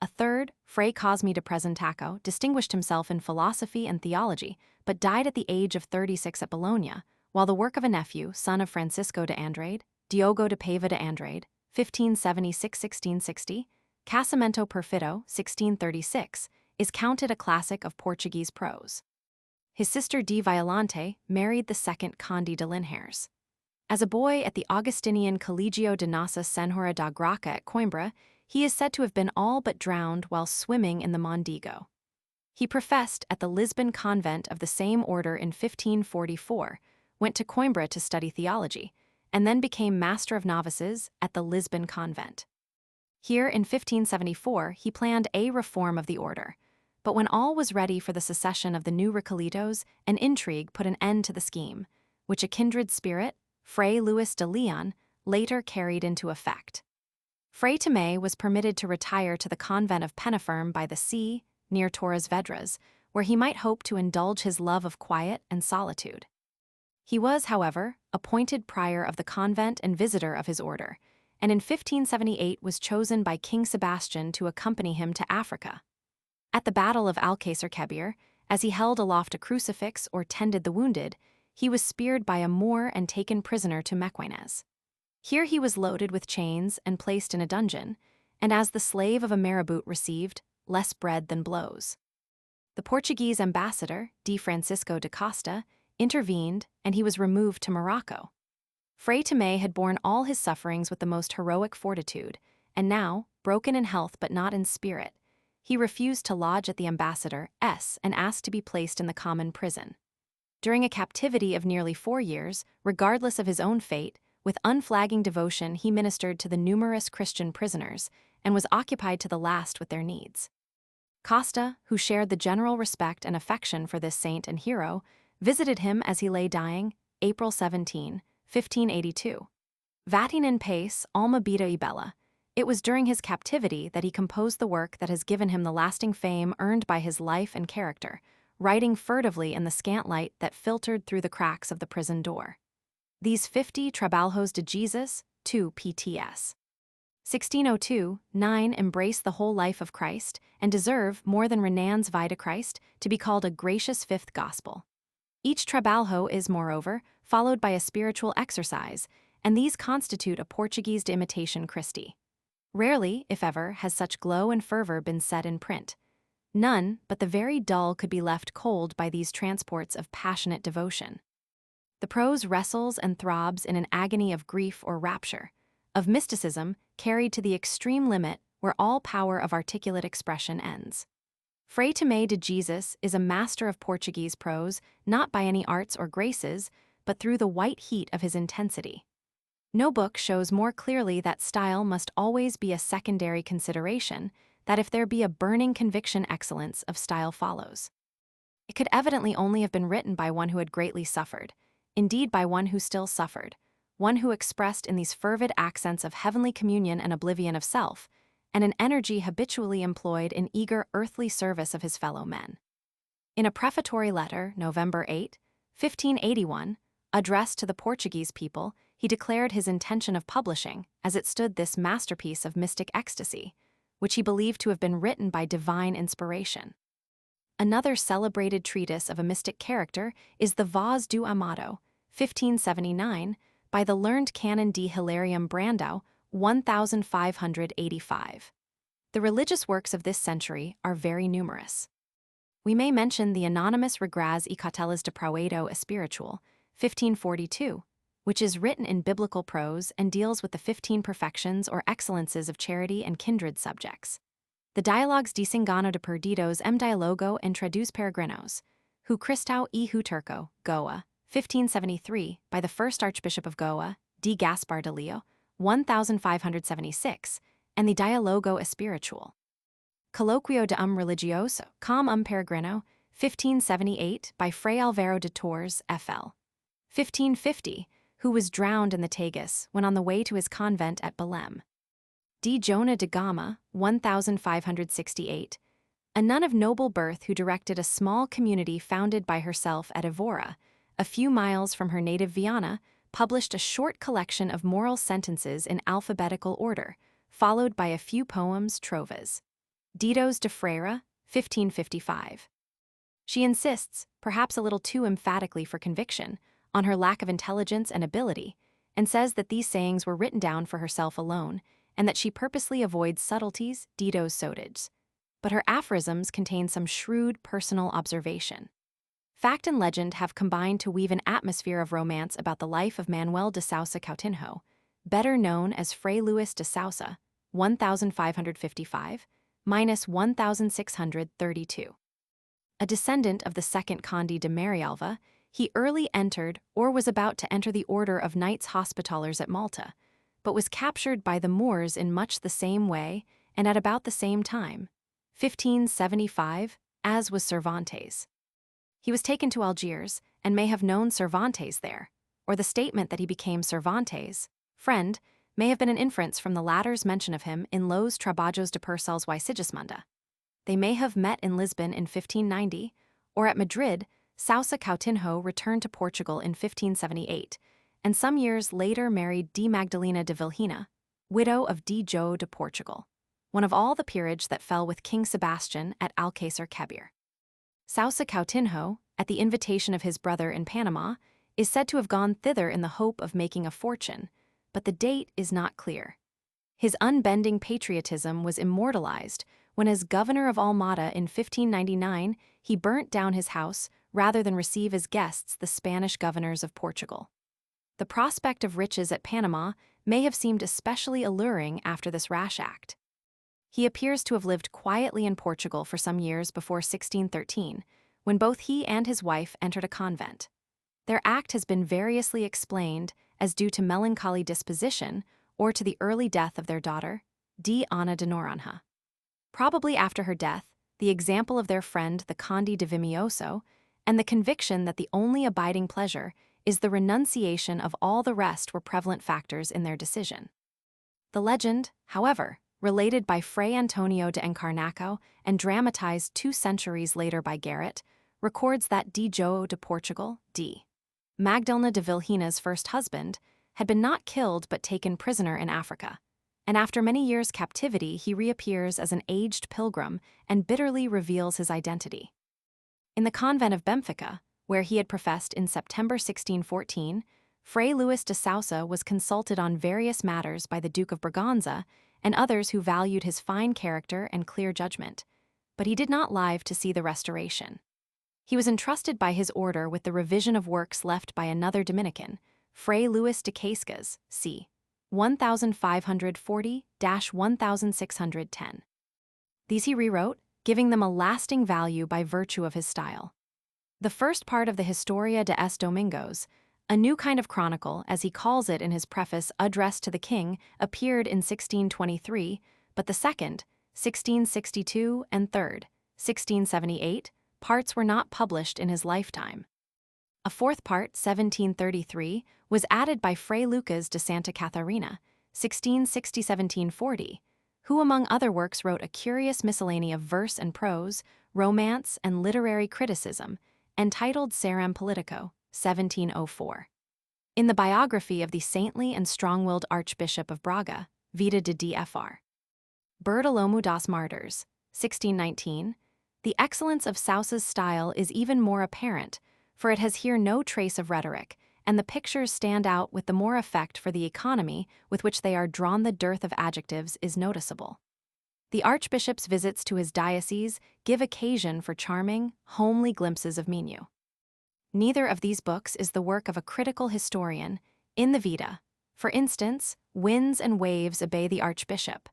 A third, Fray Cosme de Presentaco, distinguished himself in philosophy and theology, but died at the age of 36 at Bologna, while the work of a nephew, son of Francisco de Andrade, Diogo de Paiva de Andrade, 1576–1660, Casamento Perfido, 1636, is counted a classic of Portuguese prose. His sister de Violante married the second Conde de Linhares. As a boy at the Augustinian Collegio de Nossa Senhora da Graça at Coimbra, he is said to have been all but drowned while swimming in the Mondego. He professed at the Lisbon convent of the same order in 1544, went to Coimbra to study theology, and then became master of novices at the Lisbon convent. Here in 1574 he planned a reform of the order, but when all was ready for the secession of the new Recolletos, an intrigue put an end to the scheme, which a kindred spirit, Fray Luis de Leon, later carried into effect. Fray Tomé was permitted to retire to the convent of Penaferm by the sea, near Torres Vedras, where he might hope to indulge his love of quiet and solitude. He was, however, appointed prior of the convent and visitor of his order, and in 1578 was chosen by King Sebastian to accompany him to Africa. At the Battle of Alcácer Quibir, as he held aloft a crucifix or tended the wounded, he was speared by a Moor and taken prisoner to Mequinez. Here he was loaded with chains and placed in a dungeon, and as the slave of a marabout received less bread than blows. The Portuguese ambassador, D. Francisco de Costa, intervened, and he was removed to Morocco. Fray Tomé had borne all his sufferings with the most heroic fortitude, and now, broken in health but not in spirit, he refused to lodge at the ambassador S and asked to be placed in the common prison. During a captivity of nearly 4 years, regardless of his own fate, with unflagging devotion he ministered to the numerous Christian prisoners and was occupied to the last with their needs. Costa, who shared the general respect and affection for this saint and hero, visited him as he lay dying, April 17, 1582. Vatin in pace, alma vida e bella. It was during his captivity that he composed the work that has given him the lasting fame earned by his life and character, writing furtively in the scant light that filtered through the cracks of the prison door. These 50 Trabalhos de Jesus, 2 pts. 1602–9 embrace the whole life of Christ and deserve, more than Renan's Vida Christ, to be called a gracious fifth gospel. Each trabalho is, moreover, followed by a spiritual exercise, and these constitute a Portuguese de imitation Christi. Rarely, if ever, has such glow and fervor been set in print. None but the very dull could be left cold by these transports of passionate devotion. The prose wrestles and throbs in an agony of grief or rapture, of mysticism carried to the extreme limit where all power of articulate expression ends. Fray Tomé de Jesus is a master of Portuguese prose, not by any arts or graces, but through the white heat of his intensity. No book shows more clearly that style must always be a secondary consideration, that if there be a burning conviction excellence of style follows. It could evidently only have been written by one who had greatly suffered, indeed by one who still suffered, one who expressed in these fervid accents of heavenly communion and oblivion of self, and an energy habitually employed in eager earthly service of his fellow men. In a prefatory letter, November 8, 1581, addressed to the Portuguese people, he declared his intention of publishing, as it stood, this masterpiece of mystic ecstasy, which he believed to have been written by divine inspiration. Another celebrated treatise of a mystic character is the Voz do Amado, 1579, by the learned canon de Hilarium Brandau, 1585. The religious works of this century are very numerous. We may mention the anonymous Regras y Cautelas de Prouado Espiritual, 1542, which is written in biblical prose and deals with the 15 perfections or excellences of charity and kindred subjects. The Dialogues Disengano de Perdidos em Dialogo entre dos Peregrinos, Hu Cristão e Hu Turco, Goa, 1573, by the first Archbishop of Goa, D. Gaspar de Leo, 1576, and the Dialogo Espiritual. Colloquio de religioso, com peregrino, 1578, by Fray Alvaro de Torres, F.L. 1550, who was drowned in the Tagus when on the way to his convent at Belém. D. Jona de Gama, 1568, a nun of noble birth who directed a small community founded by herself at Evora, a few miles from her native Viana, published a short collection of moral sentences in alphabetical order, followed by a few poems, trovas. Ditos de Freira, 1555. She insists, perhaps a little too emphatically for conviction, on her lack of intelligence and ability, and says that these sayings were written down for herself alone, and that she purposely avoids subtleties, ditos sotiges. But her aphorisms contain some shrewd personal observation. Fact and legend have combined to weave an atmosphere of romance about the life of Manuel de Sousa Coutinho, better known as Fray Luis de Sousa, 1555–1632. A descendant of the second Conde de Marialva, he early entered or was about to enter the order of Knights Hospitallers at Malta, but was captured by the Moors in much the same way and at about the same time, 1575, as was Cervantes. He was taken to Algiers and may have known Cervantes there, or the statement that he became Cervantes' friend may have been an inference from the latter's mention of him in Los Trabajos de Purcell's y Sigismunda. They may have met in Lisbon in 1590, or at Madrid. Sousa Coutinho returned to Portugal in 1578, and some years later married D. Magdalena de Vilhena, widow of D. João de Portugal, one of all the peerage that fell with King Sebastian at Alcácer Quibir. Sousa Coutinho, at the invitation of his brother in Panama, is said to have gone thither in the hope of making a fortune, but the date is not clear. His unbending patriotism was immortalized when, as governor of Almada in 1599, he burnt down his house rather than receive as guests the Spanish governors of Portugal. The prospect of riches at Panama may have seemed especially alluring after this rash act. He appears to have lived quietly in Portugal for some years before 1613, when both he and his wife entered a convent. Their act has been variously explained as due to melancholy disposition or to the early death of their daughter, D. Ana de Noronha. Probably after her death, the example of their friend the Conde de Vimioso, and the conviction that the only abiding pleasure is the renunciation of all the rest were prevalent factors in their decision. The legend, however, related by Fray Antonio de Encarnaco and dramatized 2 centuries later by Garrett, records that D. João de Portugal, D. Magdalena de Vilhena's first husband, had been not killed but taken prisoner in Africa, and after many years' captivity he reappears as an aged pilgrim and bitterly reveals his identity. In the convent of Benfica, where he had professed in September 1614, Fray Luis de Sousa was consulted on various matters by the Duke of Braganza and others who valued his fine character and clear judgment, but he did not live to see the restoration. He was entrusted by his order with the revision of works left by another Dominican, Fray Luis de Cascas, c. 1540–1610. These he rewrote, giving them a lasting value by virtue of his style. The first part of the Historia de S. Domingos, a new kind of chronicle, as he calls it in his preface addressed to the king, appeared in 1623, but the second, 1662, and third, 1678, parts were not published in his lifetime. A fourth part, 1733, was added by Fray Lucas de Santa Catarina, 1660–1740, who among other works wrote a curious miscellany of verse and prose, romance and literary criticism, entitled Seram Politico, 1704. In the biography of the saintly and strong-willed Archbishop of Braga, Vida de Dfr. Bartolomeu das Martires, 1619, the excellence of Sousa's style is even more apparent, for it has here no trace of rhetoric, and the pictures stand out with the more effect for the economy with which they are drawn. The dearth of adjectives is noticeable. The Archbishop's visits to his diocese give occasion for charming, homely glimpses of Minho. Neither of these books is the work of a critical historian. In the Vita, for instance, winds and waves obey the Archbishop.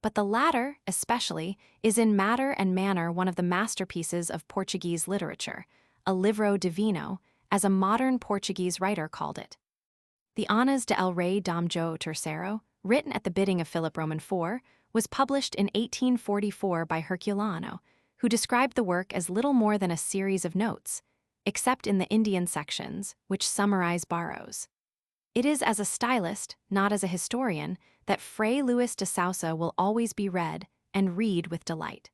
But the latter, especially, is in matter and manner one of the masterpieces of Portuguese literature, a livro divino, as a modern Portuguese writer called it. The Anas de El Rei Dom João III, written at the bidding of Philip Roman IV, was published in 1844 by Herculano, who described the work as little more than a series of notes, except in the Indian sections, which summarize Barros. It is as a stylist, not as a historian, that Fray Luís de Sousa will always be read, and read with delight.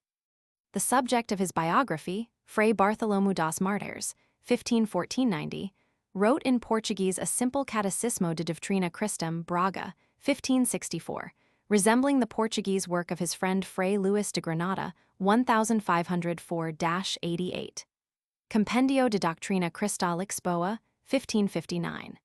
The subject of his biography, Fray Bartolomeu das Martires, 1514-90, wrote in Portuguese a simple Catecismo de Doutrina Christum, Braga, 1564, resembling the Portuguese work of his friend Fray Luís de Granada, 1504-88. Compendio de Doctrina Christa Lisboa, 1559.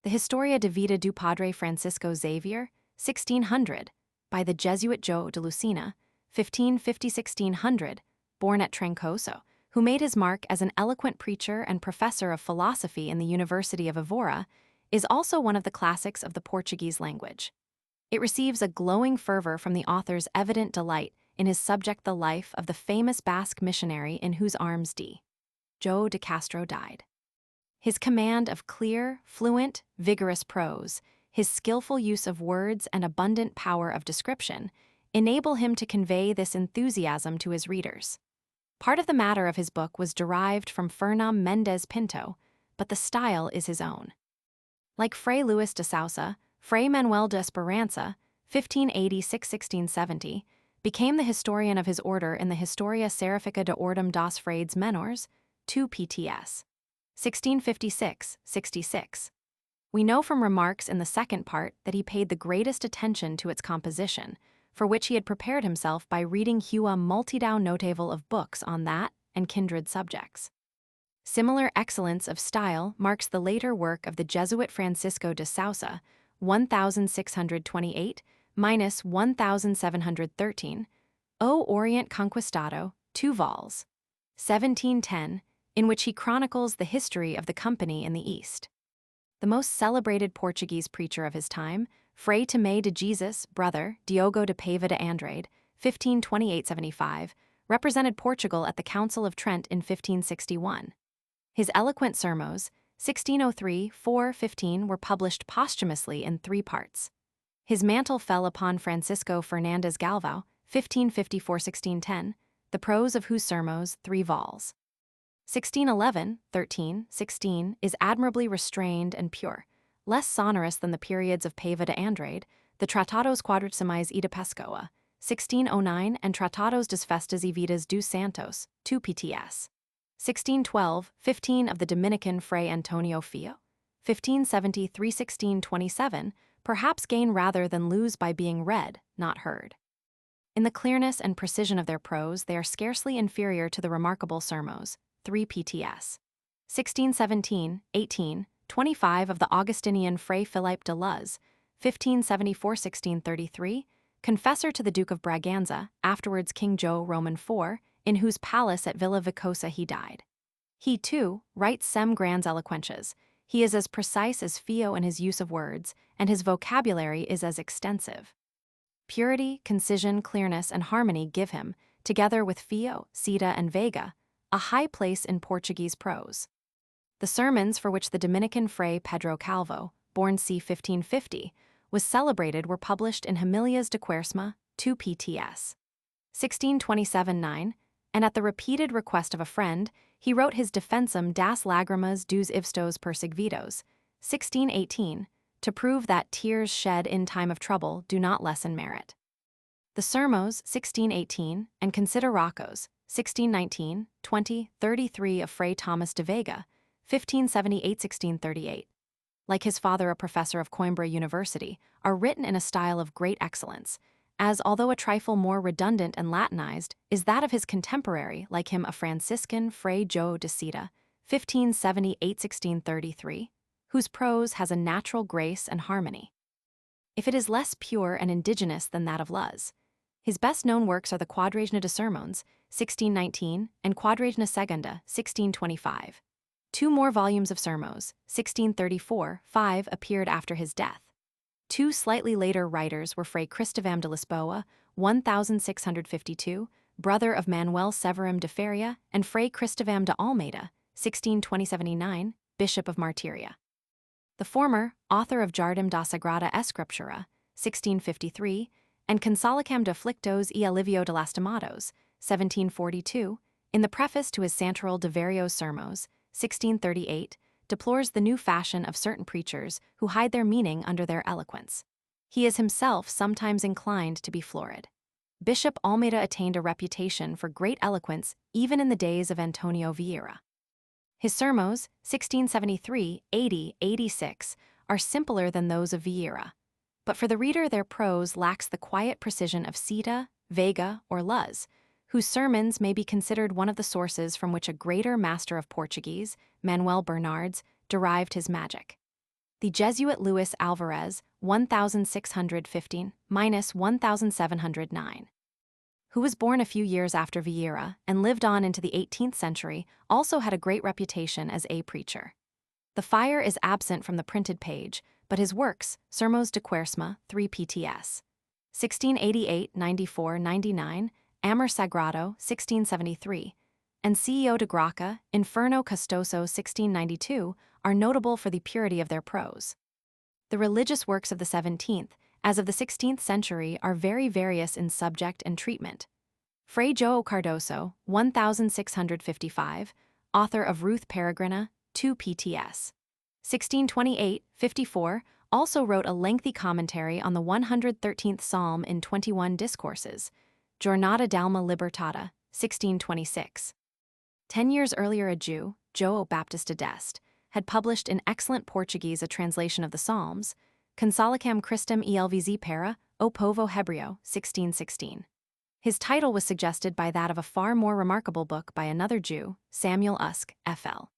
The Historia de Vida do Padre Francisco Xavier, 1600, by the Jesuit João de Lucena, 1550-1600, born at Trancoso, who made his mark as an eloquent preacher and professor of philosophy in the University of Évora, is also one of the classics of the Portuguese language. It receives a glowing fervor from the author's evident delight in his subject, the life of the famous Basque missionary in whose arms D. João de Castro died. His command of clear, fluent, vigorous prose, his skillful use of words and abundant power of description enable him to convey this enthusiasm to his readers. Part of the matter of his book was derived from Fernão Mendes Pinto, but the style is his own. Like Fray Luís de Sousa, Fray Manuel de Esperança, 1586-1670, became the historian of his order in the Historia Seraphica de Ordem dos Frades Menores, 2 pts. 1656-66. We know from remarks in the second part that he paid the greatest attention to its composition, for which he had prepared himself by reading Hua multidão notável of books on that and kindred subjects. Similar excellence of style marks the later work of the Jesuit Francisco de Sousa, 1628-1713, O Orient Conquistado, 2 vols. 1710, in which he chronicles the history of the company in the East. The most celebrated Portuguese preacher of his time, Fray Tomé de Jesus, brother, Diogo de Paiva de Andrade, 1528-75, represented Portugal at the Council of Trent in 1561. His eloquent sermos, 1603-415, were published posthumously in 3 parts. His mantle fell upon Francisco Fernandes Galvão, 1554-1610, the prose of whose sermos, 3 vols. 1611, 13, 16, is admirably restrained and pure, less sonorous than the periods of Paiva de Andrade, the Tratados Quadragesimais e de Pessoa, 1609, and Tratados das Festas e Vidas dos Santos, 2 pts. 1612, 15 of the Dominican Fray Antonio Fio, 1573-1627, perhaps gain rather than lose by being read, not heard. In the clearness and precision of their prose, they are scarcely inferior to the remarkable sermos, 3 pts. 1617, 18, 25 of the Augustinian Fray Philippe de Luz, 1574-1633, confessor to the Duke of Braganza, afterwards King João Roman IV, in whose palace at Villa Vicosa he died. He, too, writes sem grandes eloquentias. He is as precise as Fio in his use of words, and his vocabulary is as extensive. Purity, concision, clearness, and harmony give him, together with Fio, Cida, and Vega, a high place in Portuguese prose. The sermons for which the Dominican Fray Pedro Calvo, born c. 1550, was celebrated were published in Homilias de Quaresma, 2 pts. 1627-9, and at the repeated request of a friend, he wrote his Defensum das Lágrimas dos Ivstos Perseguidos, 1618, to prove that tears shed in time of trouble do not lessen merit. The Sermos, 1618, and Consideracos, 1619, 20, 33 of Fray Thomas de Vega, 1578–1638. Like his father, a professor of Coimbra University, are written in a style of great excellence, as, although a trifle more redundant and Latinized, is that of his contemporary, like him a Franciscan, Fray João de Cita, 1578–1633, whose prose has a natural grace and harmony. If it is less pure and indigenous than that of Luz, his best-known works are the Quadragena de Sermons, 1619, and Quadragena Segunda, 1625. Two more volumes of Sermos, 1634–5, appeared after his death. Two slightly later writers were Fray Cristovam de Lisboa, 1652, brother of Manuel Severim de Feria, and Fray Cristovam de Almeida, 1620–79, bishop of Martiria. The former, author of Jardim da Sagrada Escritura, 1653, and Consolacam de Flictos e Alivio de las Tomatos, 1742, in the preface to his Santoral de Varios Sermos, 1638, deplores the new fashion of certain preachers who hide their meaning under their eloquence. He is himself sometimes inclined to be florid. Bishop Almeida attained a reputation for great eloquence even in the days of Antonio Vieira. His Sermos, 1673, 80, 86, are simpler than those of Vieira. But for the reader, their prose lacks the quiet precision of Cita, Vega, or Luz, whose sermons may be considered one of the sources from which a greater master of Portuguese, Manuel Bernardes, derived his magic. The Jesuit Luis Alvarez, 1615–1709, who was born a few years after Vieira and lived on into the 18th century, also had a great reputation as a preacher. The fire is absent from the printed page, but his works, Sermos de Quaresma, 3 pts. 1688, 94, 99, Amor Sagrado, 1673, and CEO de Graca, Inferno Custoso, 1692, are notable for the purity of their prose. The religious works of the 17th, as of the 16th century, are very various in subject and treatment. Fray João Cardoso, 1655, author of Ruth Peregrina, 2 pts. 1628–54, also wrote a lengthy commentary on the 113th Psalm in 21 discourses, Jornada d'Alma Libertada, 1626. 10 years earlier, a Jew, João Baptista d'Este, had published in excellent Portuguese a translation of the Psalms, Consolacam Christum elvz para, o povo hebreo, 1616. His title was suggested by that of a far more remarkable book by another Jew, Samuel Usk, F.L.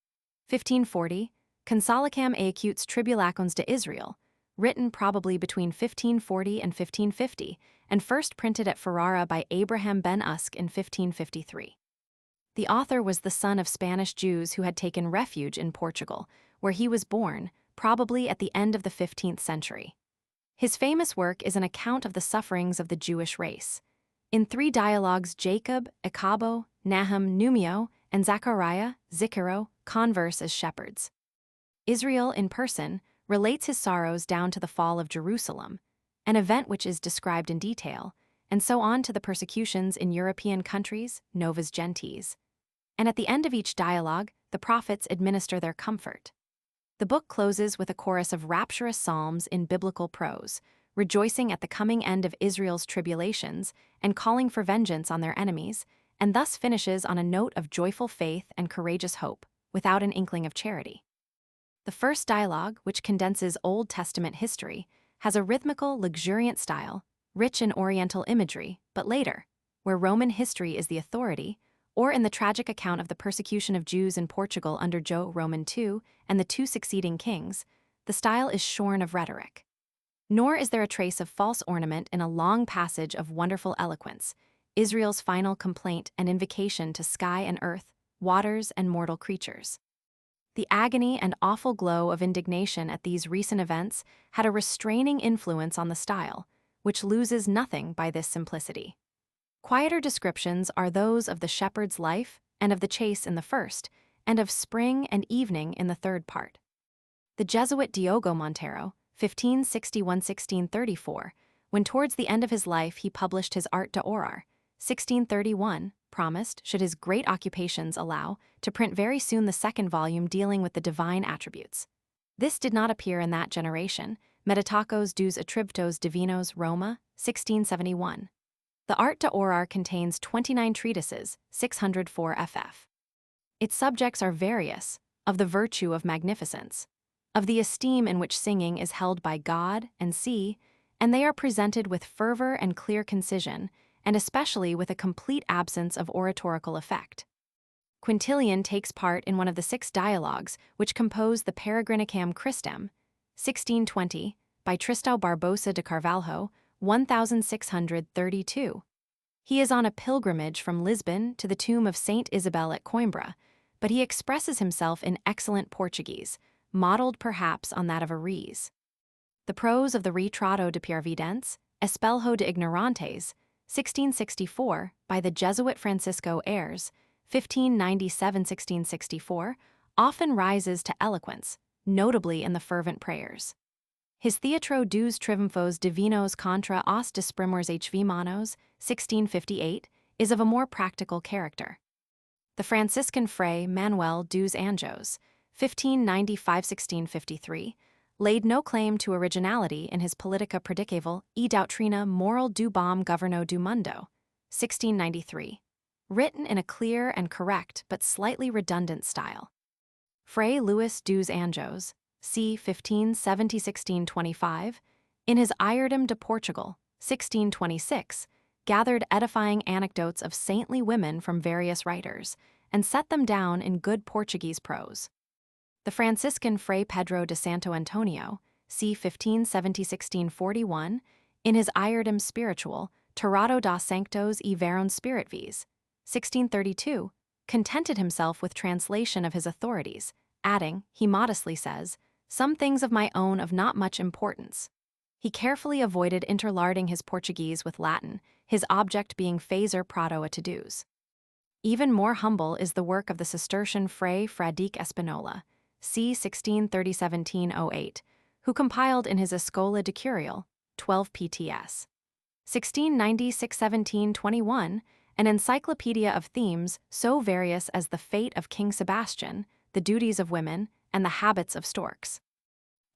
1540, Consolacam acutes tribulations de Israel, written probably between 1540 and 1550, and first printed at Ferrara by Abraham ben Usk in 1553. The author was the son of Spanish Jews who had taken refuge in Portugal, where he was born, probably at the end of the 15th century. His famous work is an account of the sufferings of the Jewish race. In 3 dialogues, Jacob, Icabo, Nahum, Numio, and Zechariah, Zikiro, converse as shepherds. Israel, in person, relates his sorrows down to the fall of Jerusalem, an event which is described in detail, and so on to the persecutions in European countries, novas gentes. And at the end of each dialogue, the prophets administer their comfort. The book closes with a chorus of rapturous psalms in biblical prose, rejoicing at the coming end of Israel's tribulations and calling for vengeance on their enemies, and thus finishes on a note of joyful faith and courageous hope, without an inkling of charity. The first dialogue, which condenses Old Testament history, has a rhythmical, luxuriant style, rich in Oriental imagery, but later, where Roman history is the authority, or in the tragic account of the persecution of Jews in Portugal under João Roman II and the 2 succeeding kings, the style is shorn of rhetoric. Nor is there a trace of false ornament in a long passage of wonderful eloquence, Israel's final complaint and invocation to sky and earth, waters and mortal creatures. The agony and awful glow of indignation at these recent events had a restraining influence on the style, which loses nothing by this simplicity. Quieter descriptions are those of the shepherd's life and of the chase in the first, and of spring and evening in the third part. The Jesuit Diogo Monteiro, 1561–1634, when towards the end of his life he published his Art de Orar, 1631, promised, should his great occupations allow, to print very soon the second volume dealing with the divine attributes. This did not appear in that generation, Meditacos dos Atributos Divinos, Roma, 1671. The Art de Orar contains 29 treatises, 604 ff. Its subjects are various, of the virtue of magnificence, of the esteem in which singing is held by God and sea, and they are presented with fervor and clear concision, and especially with a complete absence of oratorical effect. Quintilian takes part in one of the 6 dialogues which compose the Peregrinicam Christem, 1620, by Tristão Barbosa de Carvalho, 1632. He is on a pilgrimage from Lisbon to the tomb of Saint Isabel at Coimbra, but he expresses himself in excellent Portuguese, modeled perhaps on that of a Ries. The prose of the Retrato de Piervidentes, Espelho de Ignorantes, 1664, by the Jesuit Francisco Ayres, 1597–1664, often rises to eloquence, notably in the fervent prayers. His Theatro dos Triunfos Divinos contra os Desprimores HV Manos, 1658, is of a more practical character. The Franciscan Fray Manuel dos Anjos, 1595–1653, laid no claim to originality in his Politica Predicável e Doutrina Moral do Bom Governo do Mundo, 1693, written in a clear and correct but slightly redundant style. Fray Luís dos Anjos, c. 1570–1625, in his Iredom de Portugal, 1626, gathered edifying anecdotes of saintly women from various writers, and set them down in good Portuguese prose. The Franciscan Fray Pedro de Santo Antonio, c. 1570–1641, in his Iredom Spiritual, Tirado dos Sanctos e Varões Spirituais, 1632, contented himself with translation of his authorities, adding, he modestly says, some things of my own of not much importance. He carefully avoided interlarding his Portuguese with Latin, his object being fazer prato a todos. Even more humble is the work of the Cistercian Fray Fradique Espinola, c. 1630–1708, who compiled in his Escola de Curial, 12 pts. 1696–1721, an encyclopedia of themes so various as the fate of King Sebastian, the duties of women, and the habits of storks.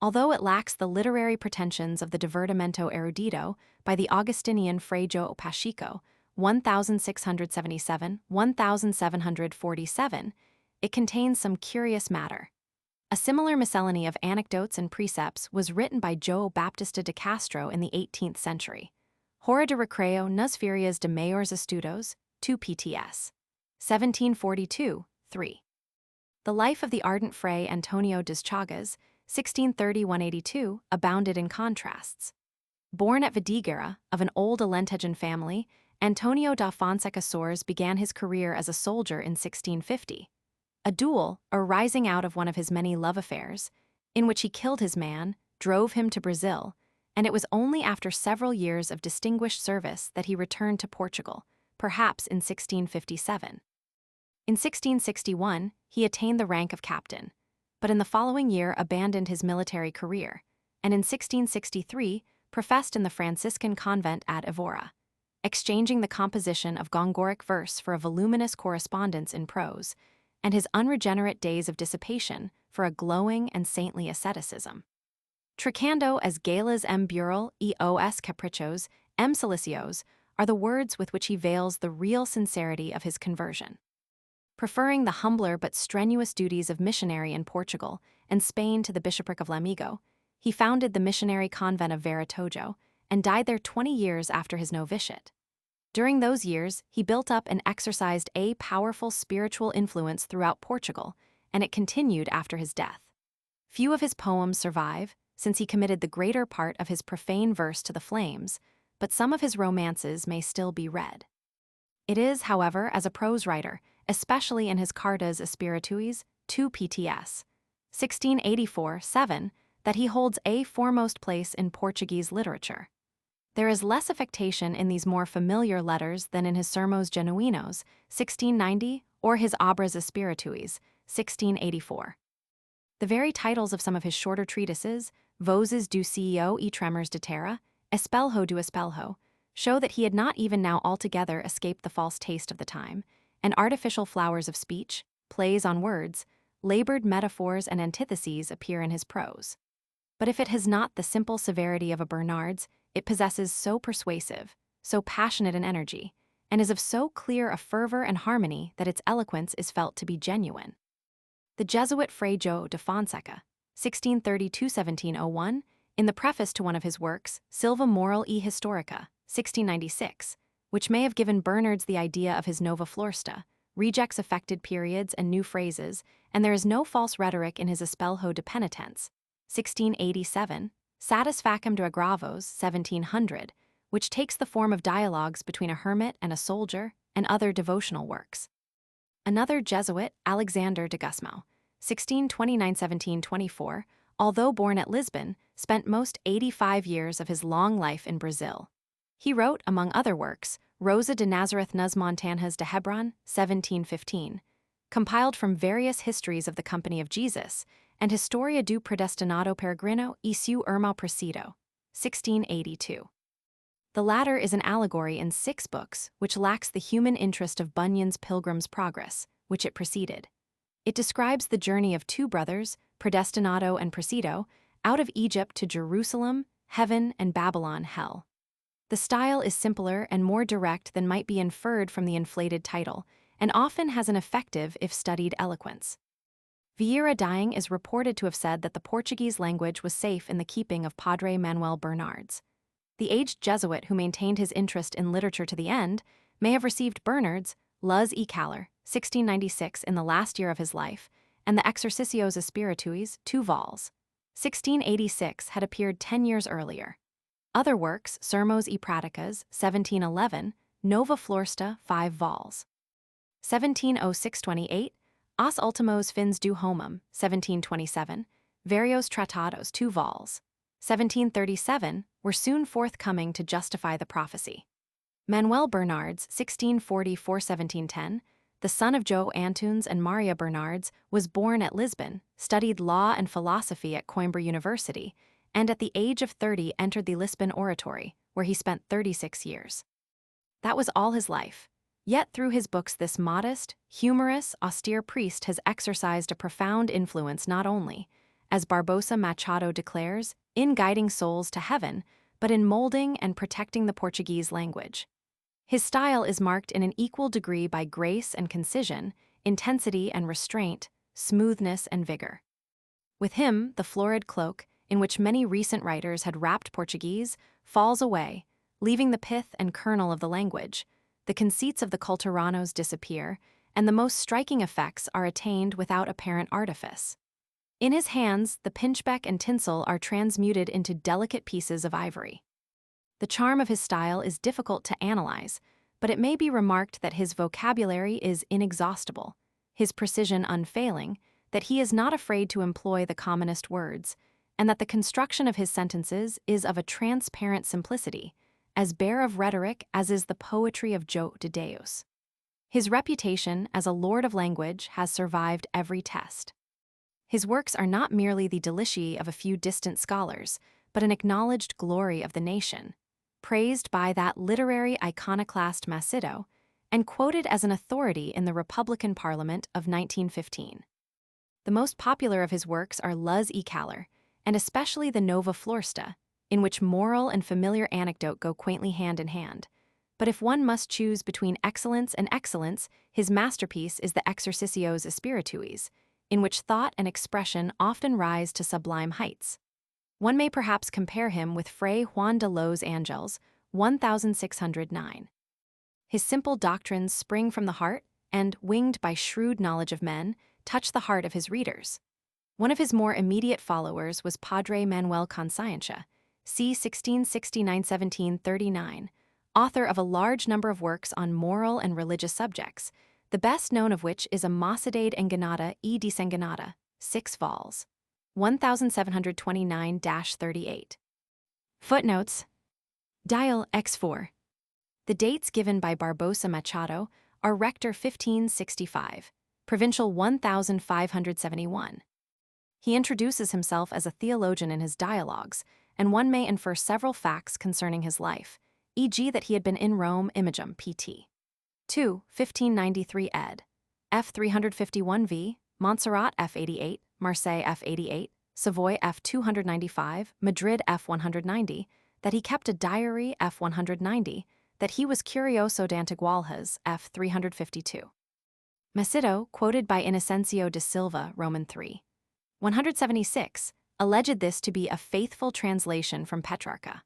Although it lacks the literary pretensions of the Divertimento Erudito by the Augustinian Fray João Pacheco, 1677–1747, it contains some curious matter. A similar miscellany of anecdotes and precepts was written by João Baptista de Castro in the 18th century. Hora de Recreo nas Férias de Maiores Estudos, 2 pts. 1742, 3. The life of the ardent Fray Antonio das Chagas, 1630–182, abounded in contrasts. Born at Vidigueira, of an old Alentejan family, Antonio da Fonseca Soares began his career as a soldier in 1650. A duel, arising out of one of his many love affairs, in which he killed his man, drove him to Brazil, and it was only after several years of distinguished service that he returned to Portugal, perhaps in 1657. In 1661, he attained the rank of captain, but in the following year abandoned his military career, and in 1663 professed in the Franciscan convent at Évora, exchanging the composition of Gongoric verse for a voluminous correspondence in prose, and his unregenerate days of dissipation for a glowing and saintly asceticism. Trocando as galas bural e os caprichos silicios are the words with which he veils the real sincerity of his conversion. Preferring the humbler but strenuous duties of missionary in Portugal and Spain to the bishopric of Lamigo, he founded the missionary convent of Veratojo and died there 20 years after his novitiate. During those years, he built up and exercised a powerful spiritual influence throughout Portugal, and it continued after his death. Few of his poems survive, since he committed the greater part of his profane verse to the flames, but some of his romances may still be read. It is, however, as a prose writer, especially in his Cartas Espirituis, 2 pts. 1684–7, that he holds a foremost place in Portuguese literature. There is less affectation in these more familiar letters than in his Sermos Genuinos, 1690, or his Obras Espirituis, 1684. The very titles of some of his shorter treatises, Vozes do CEO e Tremors de Terra, Espelho do Espelho, show that he had not even now altogether escaped the false taste of the time, and artificial flowers of speech, plays on words, labored metaphors and antitheses appear in his prose. But if it has not the simple severity of a Bernard's, it possesses so persuasive, so passionate in energy, and is of so clear a fervor and harmony that its eloquence is felt to be genuine. The Jesuit Fray João de Fonseca, 1632–1701, in the preface to one of his works, Silva Moral e Historica, 1696, which may have given Bernards the idea of his Nova Floresta, rejects affected periods and new phrases, and there is no false rhetoric in his Espelho de Penitence, 1687, Satisfacem de Agravos, 1700, which takes the form of dialogues between a hermit and a soldier, and other devotional works. Another Jesuit, Alexander de Gusmão, 1629–1724, although born at Lisbon, spent most 85 years of his long life in Brazil. He wrote, among other works, Rosa de Nazareth nas Montanhas de Hebron, 1715, compiled from various histories of the Company of Jesus, and Historia do Predestinado Peregrino e seu Irmão Preciso, 1682. The latter is an allegory in 6 books, which lacks the human interest of Bunyan's Pilgrim's Progress, which it preceded. It describes the journey of 2 brothers, Predestinado and Preciso, out of Egypt to Jerusalem, heaven, and Babylon, hell. The style is simpler and more direct than might be inferred from the inflated title, and often has an effective, if studied, eloquence. Vieira dying is reported to have said that the Portuguese language was safe in the keeping of Padre Manuel Bernardes. The aged Jesuit who maintained his interest in literature to the end may have received Bernardes' Luz e Calor, 1696, in the last year of his life, and the Exercicios Espirituis, 2 vols. 1686 had appeared 10 years earlier. Other works, Sermos e Praticas, 1711, Nova Floresta, 5 vols. 1706–28, Os Ultimos Fins do Homem, 1727, Varios Tratados, 2 vols. 1737, were soon forthcoming to justify the prophecy. Manuel Bernardes, 1644–1710, the son of João Antunes and Maria Bernardes, was born at Lisbon, studied law and philosophy at Coimbra University, and at the age of 30 entered the Lisbon Oratory, where he spent 36 years. That was all his life. Yet through his books this modest, humorous, austere priest has exercised a profound influence not only, as Barbosa Machado declares, in guiding souls to heaven, but in molding and protecting the Portuguese language. His style is marked in an equal degree by grace and concision, intensity and restraint, smoothness and vigor. With him, the florid cloak, in which many recent writers had wrapped Portuguese, falls away, leaving the pith and kernel of the language. The conceits of the culturanos disappear, and the most striking effects are attained without apparent artifice. In his hands, the pinchbeck and tinsel are transmuted into delicate pieces of ivory. The charm of his style is difficult to analyze, but it may be remarked that his vocabulary is inexhaustible, his precision unfailing, that he is not afraid to employ the commonest words, and that the construction of his sentences is of a transparent simplicity, as bare of rhetoric as is the poetry of João de Deus. His reputation as a lord of language has survived every test. His works are not merely the deliciae of a few distant scholars, but an acknowledged glory of the nation, praised by that literary iconoclast Macedo, and quoted as an authority in the Republican Parliament of 1915. The most popular of his works are Luz e Calor, and especially the Nova Floresta, in which moral and familiar anecdote go quaintly hand in hand. But if one must choose between excellence and excellence, his masterpiece is the Exercicios Espirituis, in which thought and expression often rise to sublime heights. One may perhaps compare him with Fray Juan de los Angels, 1609. His simple doctrines spring from the heart and, winged by shrewd knowledge of men, touch the heart of his readers. One of his more immediate followers was Padre Manuel Consciência, c. 1669–1739, author of a large number of works on moral and religious subjects, the best known of which is a Mocidade Enganada e Desenganada, 6 vols. 1729–38. Footnotes. Dial X4. The dates given by Barbosa Machado are Rector 1565, Provincial 1571. He introduces himself as a theologian in his dialogues, and one may infer several facts concerning his life, e.g. that he had been in Rome Imagum pt. 2, 1593 ed. F 351 v, Montserrat F 88, Marseille F 88, Savoy F 295, Madrid F 190, that he kept a diary F 190, that he was curioso de antigualhas, f. 352. Macedo, quoted by Inocencio de Silva, Roman 3. 176, alleged this to be a faithful translation from Petrarca.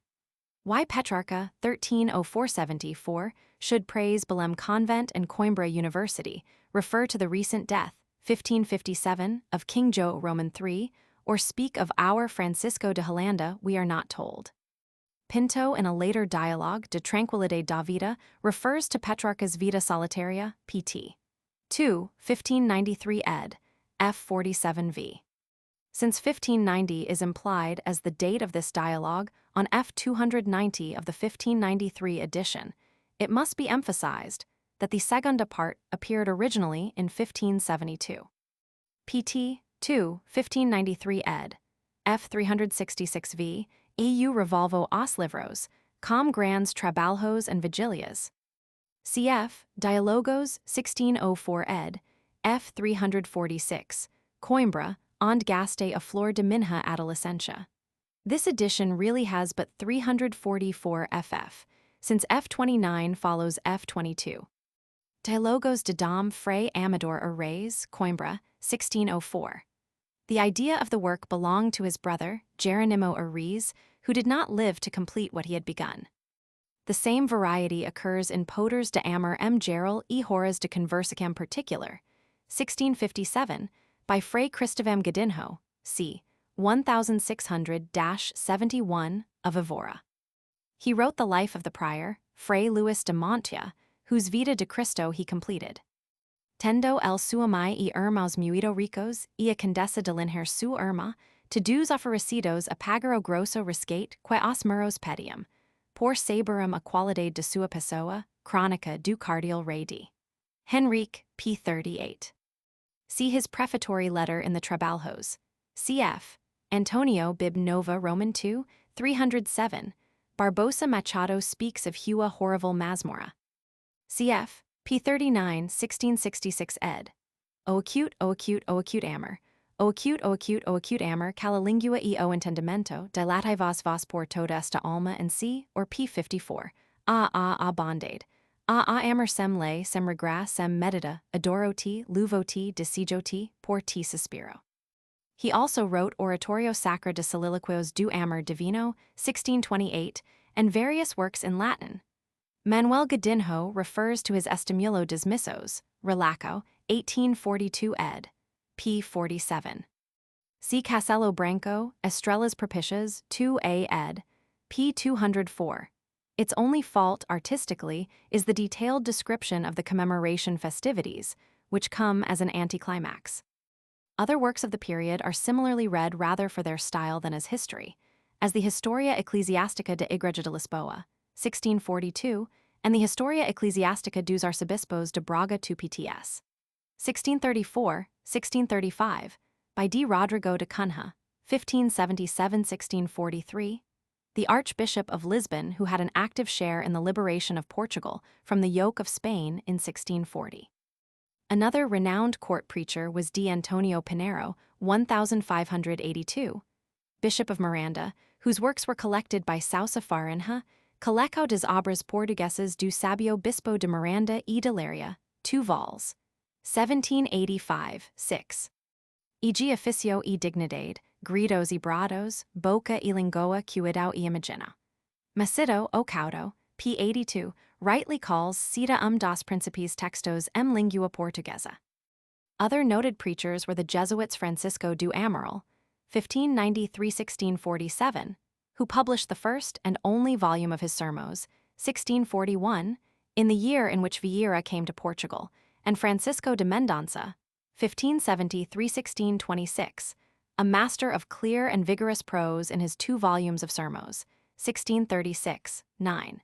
Why Petrarca, 130474, should praise Belém Convent and Coimbra University, refer to the recent death, 1557, of King Jo, Roman 3, or speak of our Francisco de Holanda, we are not told. Pinto, in a later dialogue, De Tranquilidade da Vida, refers to Petrarca's Vita Solitaria, pt. 2, 1593 ed., f. 47 v. Since 1590 is implied as the date of this dialogue on f. 290 of the 1593 edition, it must be emphasized that the segunda part appeared originally in 1572. pt. 2, 1593 ed., f. 366 v. Eu revolvo os livros, com grandes trabalhos and vigilias. Cf. Dialogos 1604 ed., f. 346, Coimbra, onde gaste a flor de minha adolescencia. This edition really has but 344 ff, since f29 follows f22. Dialogos de Dom Frei Amador Arraes, Coimbra, 1604. The idea of the work belonged to his brother, Jeronimo Arraes, who did not live to complete what he had begun. The same variety occurs in Poters de Amor M. Gerald e Horas de Conversicam Particular, 1657, by Fray Cristovam Godinho, c. 1600-71 of Evora. He wrote the life of the prior, Fray Luis de Montia, whose Vida de Cristo he completed. Tendo el suamai y irmãos muito ricos y a condesa de linher su irmã, to dos oferecidos a pagaro grosso rescate que os muros pediam, por saberum a qualidade de sua pessoa, Chronica do Cardeal Rei d. Henrique, p. 38. See his prefatory letter in the Trabalhos. Cf. Antonio Bib Nova Roman 2, 307. Barbosa Machado speaks of Hua Horrival Masmora. Cf. p. 39, 1666 ed. O acute amor. O acute amor, calalingua e o entendimento, dilatai vos por toda esta alma and c, or p. 54. Bondade. Amor sem lei, sem regras, sem medida, adoro ti, luvo ti, desijo ti, por ti suspiro. He also wrote Oratorio Sacra de Soliloquios do Amor Divino, 1628, and various works in Latin. Manuel Godinho refers to his Estimulo Dismissos, Relaco, 1842 ed. p. 47. See Castelo Branco, Estrelas Propitias, 2a ed. p. 204. Its only fault, artistically, is the detailed description of the commemoration festivities, which come as an anticlimax. Other works of the period are similarly read rather for their style than as history, as the Historia Ecclesiastica de Igreja de Lisboa, 1642, and the Historia Ecclesiastica dos Arcebispos de Braga 2 pts. 1634, 1635, by D. Rodrigo de Cunha, 1577-1643, the Archbishop of Lisbon who had an active share in the liberation of Portugal from the yoke of Spain in 1640. Another renowned court preacher was D. Antonio Pinheiro, 1582, Bishop of Miranda, whose works were collected by Sousa Farinha, Coleco das Obras Portuguesas do Sabio Bispo de Miranda e de Leiria, 2 vols. 1785, 6. E.g. Officio e Dignidade, Gritos e Brados, Boca e Lingoa Cuidao e Imagina. Macedo o Caudo, p. 82, rightly calls Cita dos Principes Textos Lingua Portuguesa. Other noted preachers were the Jesuits Francisco do Amaral, 1593-1647, who published the first and only volume of his Sermos, 1641, in the year in which Vieira came to Portugal, and Francisco de Mendonça, 1570-1626, a master of clear and vigorous prose in his 2 volumes of Sermos, 1636, 9.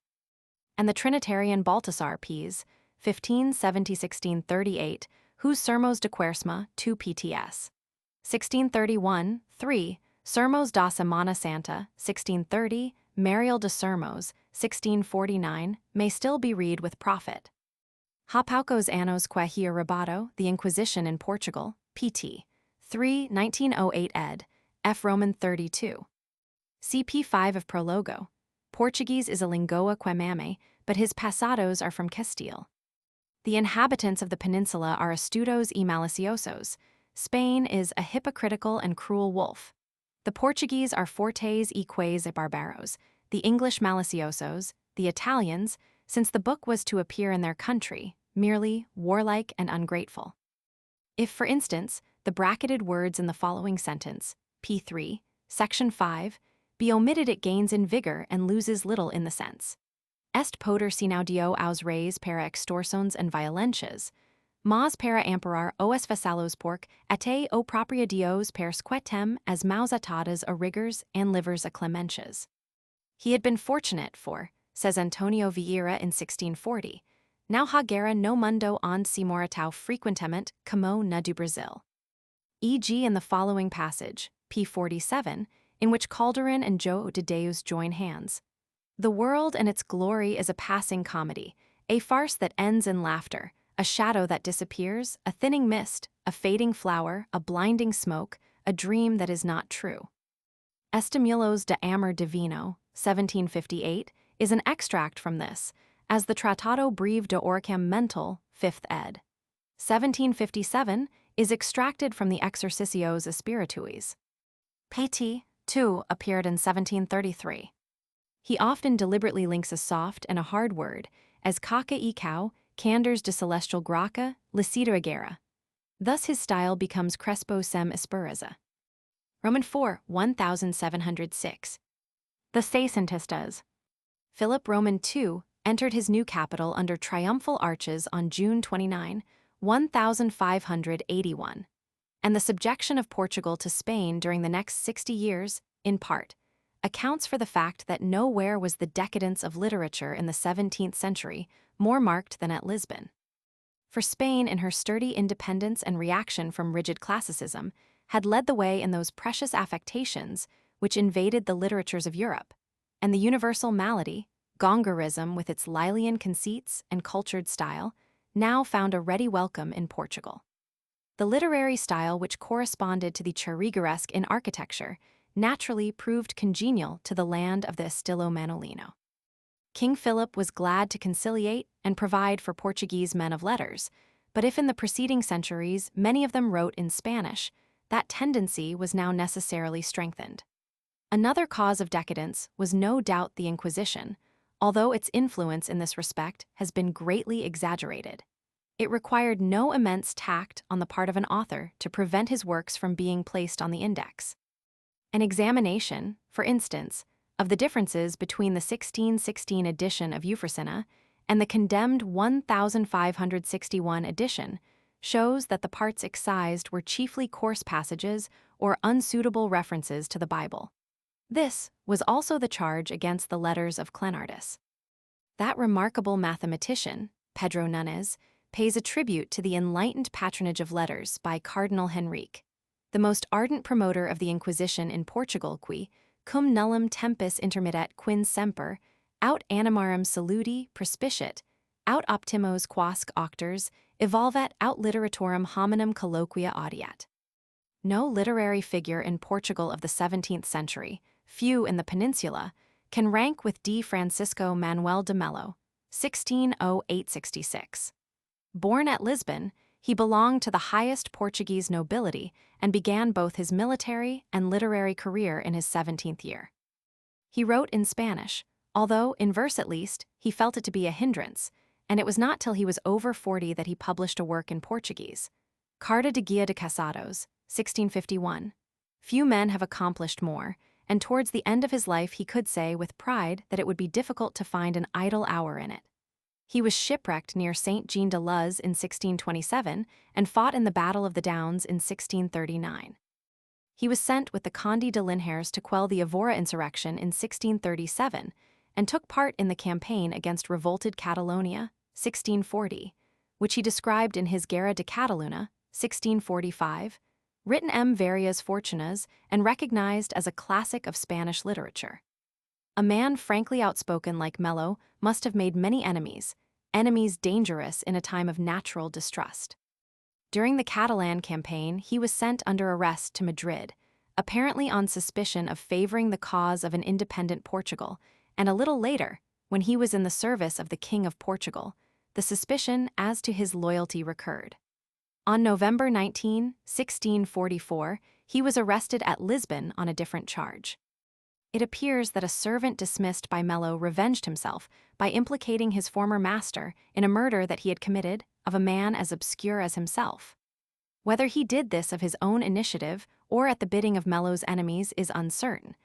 And the Trinitarian Baltasar Ps, 1570-1638, whose Sermos de Quaresma, 2 pts. 1631, 3, Sermos da Semana Santa, 1630, Marial de Sermos, 1649, may still be read with profit. Há poucos anos que he arrebatado, The Inquisition in Portugal, pt. 3, 1908 ed., F. Roman 32. CP 5 of Prologo. Portuguese is a língua que mame, but his pasados are from Castile. The inhabitants of the peninsula are astutos y maliciosos. Spain is a hypocritical and cruel wolf. The Portuguese are fortes y ques barbaros, the English maliciosos, the Italians, since the book was to appear in their country, merely warlike and ungrateful. If, for instance, the bracketed words in the following sentence, P3, Section 5, be omitted, it gains in vigor and loses little in the sense. Est poder sinau dio aus reis para extorsons and violences, mas para amparar os vassalos porc ate o propria dios per squetem as maus atadas a rigors and livers a clemenches. He had been fortunate for, says Antonio Vieira in 1640, now ha guerra no mundo onde se moratau frequentement como na do Brazil. E.g. in the following passage, P47, in which Calderon and João de Deus join hands. The world and its glory is a passing comedy, a farce that ends in laughter, a shadow that disappears, a thinning mist, a fading flower, a blinding smoke, a dream that is not true. Estimulos de Amor Divino, 1758, is an extract from this, as the Tratado Breve de Orcam Mental, 5th ed. 1757, is extracted from the Exercicios Espirituis. Pt. 2 appeared in 1733. He often deliberately links a soft and a hard word, as caca e cow, candors de celestial graca, licida agera. Thus his style becomes crespo sem esperanza. Roman 4, 1706. The Seiscentistas. Philip Roman II entered his new capital under triumphal arches on June 29, 1581, and the subjection of Portugal to Spain during the next 60 years, in part, accounts for the fact that nowhere was the decadence of literature in the 17th century more marked than at Lisbon. For Spain, in her sturdy independence and reaction from rigid classicism, had led the way in those precious affectations which invaded the literatures of Europe, and the universal malady, gongorism with its Lilian conceits and cultured style, now found a ready welcome in Portugal. The literary style which corresponded to the churrigueresque in architecture naturally proved congenial to the land of the estilo manolino. King Philip was glad to conciliate and provide for Portuguese men of letters, but if in the preceding centuries many of them wrote in Spanish, that tendency was now necessarily strengthened. Another cause of decadence was no doubt the Inquisition, although its influence in this respect has been greatly exaggerated. It required no immense tact on the part of an author to prevent his works from being placed on the index. An examination, for instance, of the differences between the 1616 edition of Euphrosina and the condemned 1561 edition shows that the parts excised were chiefly coarse passages or unsuitable references to the Bible. This was also the charge against the letters of Clenardus. That remarkable mathematician, Pedro Nunes, pays a tribute to the enlightened patronage of letters by Cardinal Henrique, the most ardent promoter of the Inquisition in Portugal, qui, cum nullum tempus intermittet quin semper, aut animarum saludi prospiciet, aut optimos quasque auctors, evolvet aut literatorum hominum colloquia audiat. No literary figure in Portugal of the 17th century, few in the peninsula, can rank with D. Francisco Manuel de Melo, 1608-66. Born at Lisbon, he belonged to the highest Portuguese nobility and began both his military and literary career in his 17th year. He wrote in Spanish, although, in verse at least, he felt it to be a hindrance, and it was not till he was over 40 that he published a work in Portuguese, Carta de Guia de Casados, 1651. Few men have accomplished more, and towards the end of his life he could say with pride that it would be difficult to find an idle hour in it. He was shipwrecked near Saint Jean de Luz in 1627 and fought in the Battle of the Downs in 1639. He was sent with the Conde de Linhares to quell the Evora insurrection in 1637 and took part in the campaign against revolted Catalonia, 1640, which he described in his Guerra de Catalunya, 1645, written M. Varias Fortunas and recognized as a classic of Spanish literature. A man frankly outspoken like Melo must have made many enemies, enemies dangerous in a time of natural distrust. During the Catalan campaign, he was sent under arrest to Madrid, apparently on suspicion of favoring the cause of an independent Portugal, and a little later, when he was in the service of the King of Portugal, the suspicion as to his loyalty recurred. On November 19, 1644, he was arrested at Lisbon on a different charge. It appears that a servant dismissed by Melo revenged himself by implicating his former master in a murder that he had committed of a man as obscure as himself. Whether he did this of his own initiative or at the bidding of Melo's enemies is uncertain,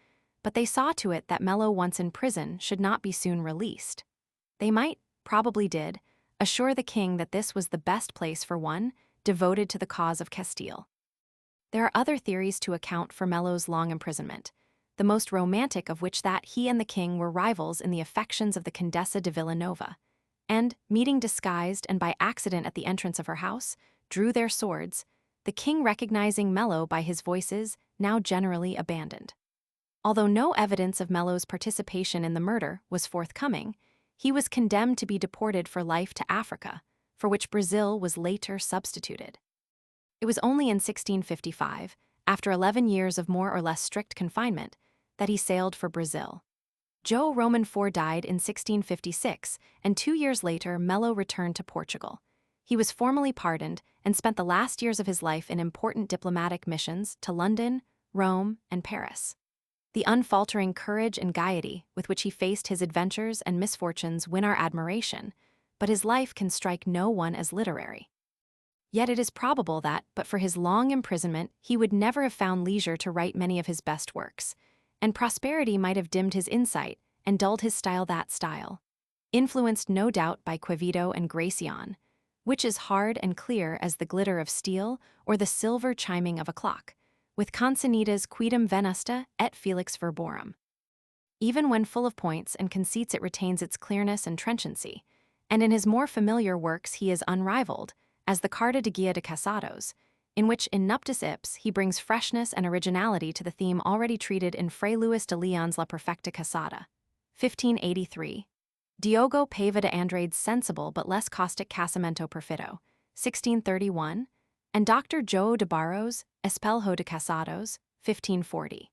but they saw to it that Melo, once in prison, should not be soon released. They might, probably did, assure the king that this was the best place for one devoted to the cause of Castile. There are other theories to account for Melo's long imprisonment, the most romantic of which that he and the king were rivals in the affections of the Condessa de Villanova, and, meeting disguised and by accident at the entrance of her house, drew their swords, the king recognizing Melo by his voices, now generally abandoned. Although no evidence of Melo's participation in the murder was forthcoming, he was condemned to be deported for life to Africa, for which Brazil was later substituted. It was only in 1655, after 11 years of more or less strict confinement, that he sailed for Brazil. João Roman IV died in 1656, and 2 years later Melo returned to Portugal. He was formally pardoned and spent the last years of his life in important diplomatic missions to London, Rome, and Paris. The unfaltering courage and gaiety with which he faced his adventures and misfortunes win our admiration, but his life can strike no one as literary. Yet it is probable that, but for his long imprisonment, he would never have found leisure to write many of his best works, and prosperity might have dimmed his insight and dulled his style, influenced no doubt by Quevedo and Gracian, which is hard and clear as the glitter of steel or the silver chiming of a clock, with Consonitas quidem venusta et felix verborum. Even when full of points and conceits, it retains its clearness and trenchancy, and in his more familiar works he is unrivaled, as the Carta de Guia de Casados, in which in Nuptice Ips he brings freshness and originality to the theme already treated in Fray Luis de Leon's La Perfecta Casada, 1583, Diogo Paiva de Andrade's sensible but less caustic Casamento Perfido, 1631, and Dr. João de Barros' Espelho de Casados, 1540.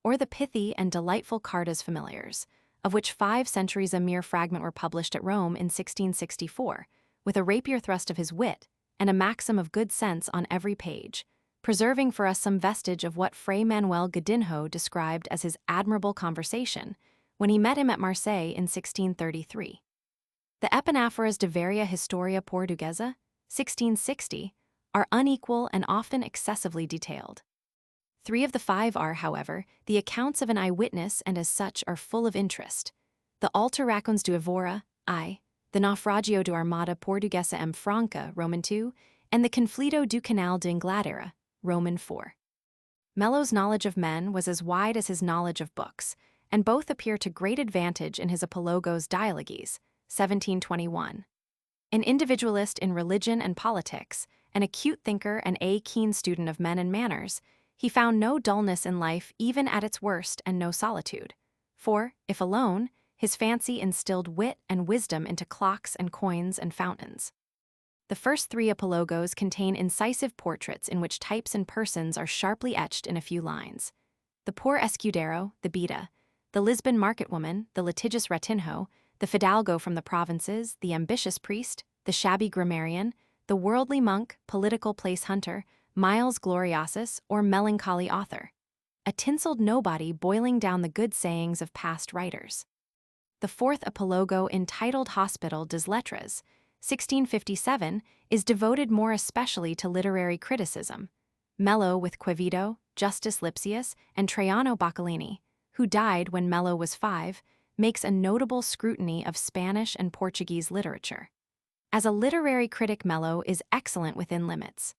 Or the pithy and delightful Cartas Familiares, of which 5 centuries a mere fragment were published at Rome in 1664, with a rapier thrust of his wit and a maxim of good sense on every page, preserving for us some vestige of what Fray Manuel Godinho described as his admirable conversation when he met him at Marseille in 1633. The Epinaphoras de Varia Historia Portuguesa, 1660, are unequal and often excessively detailed. 3 of the 5 are, however, the accounts of an eyewitness and as such are full of interest. The Alteracões do Evora, I, the Naufragio do Armada Portuguesa em Franca, Roman 2, and the Conflito do Canal de Inglaterra, Roman 4. Melo's knowledge of men was as wide as his knowledge of books, and both appear to great advantage in his Apologos Dialogues, 1721. An individualist in religion and politics, an acute thinker and a keen student of men and manners, he found no dullness in life even at its worst and no solitude. For, if alone, his fancy instilled wit and wisdom into clocks and coins and fountains. The first 3 apologos contain incisive portraits in which types and persons are sharply etched in a few lines. The poor escudero, the beta, the Lisbon marketwoman, the litigious retinho, the fidalgo from the provinces, the ambitious priest, the shabby grammarian, the worldly monk, political place hunter, Miles Gloriosus, or melancholy author. A tinselled nobody boiling down the good sayings of past writers. The 4th apologo, entitled Hospital des Lettres, 1657, is devoted more especially to literary criticism. Melo with Quevedo, Justus Lipsius, and Traiano Boccalini, who died when Melo was 5, makes a notable scrutiny of Spanish and Portuguese literature. As a literary critic, Melo is excellent within limits.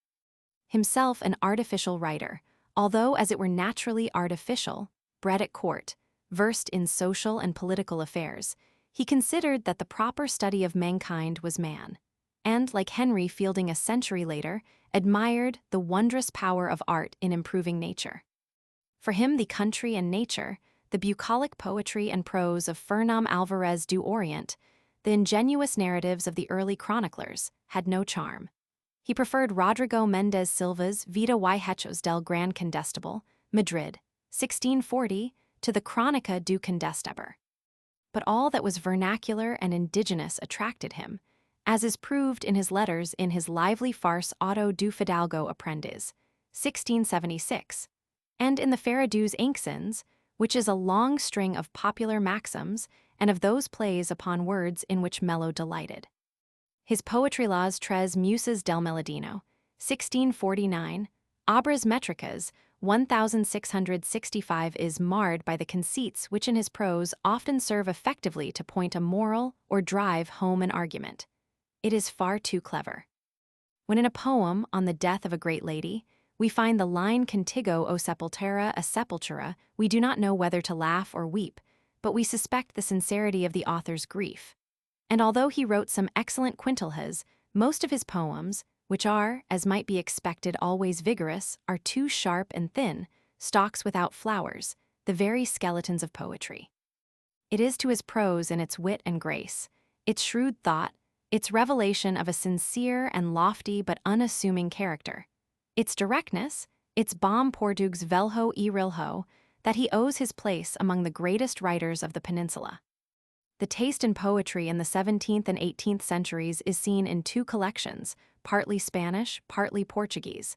Himself an artificial writer, although as it were naturally artificial, bred at court, versed in social and political affairs, he considered that the proper study of mankind was man, and, like Henry Fielding a century later, admired the wondrous power of art in improving nature. For him, the country and nature, the bucolic poetry and prose of Fernam Alvarez do Orient, the ingenuous narratives of the early chroniclers, had no charm. He preferred Rodrigo Mendes Silva's Vida y Hechos del Gran Condestable, Madrid, 1640, to the Crónica do Condestable. but all that was vernacular and indigenous attracted him, as is proved in his letters in his lively farce Auto do Fidalgo Aprendiz, 1676, and in the Fera dos Inxins, which is a long string of popular maxims and of those plays upon words in which Mello delighted. His poetry Las Tres Muses del Melodino, 1649, Obras Metricas, 1665 is marred by the conceits which in his prose often serve effectively to point a moral or drive home an argument. It is far too clever. When in a poem on the death of a great lady, we find the line contigo o sepultura a sepultura, we do not know whether to laugh or weep, but we suspect the sincerity of the author's grief. And although he wrote some excellent quintillas, most of his poems, which are, as might be expected, always vigorous, are too sharp and thin, stalks without flowers, the very skeletons of poetry. It is to his prose and its wit and grace, its shrewd thought, its revelation of a sincere and lofty but unassuming character, its directness, its bom Portugues velho e rilho, that he owes his place among the greatest writers of the peninsula. The taste in poetry in the 17th and 18th centuries is seen in two collections, partly Spanish, partly Portuguese,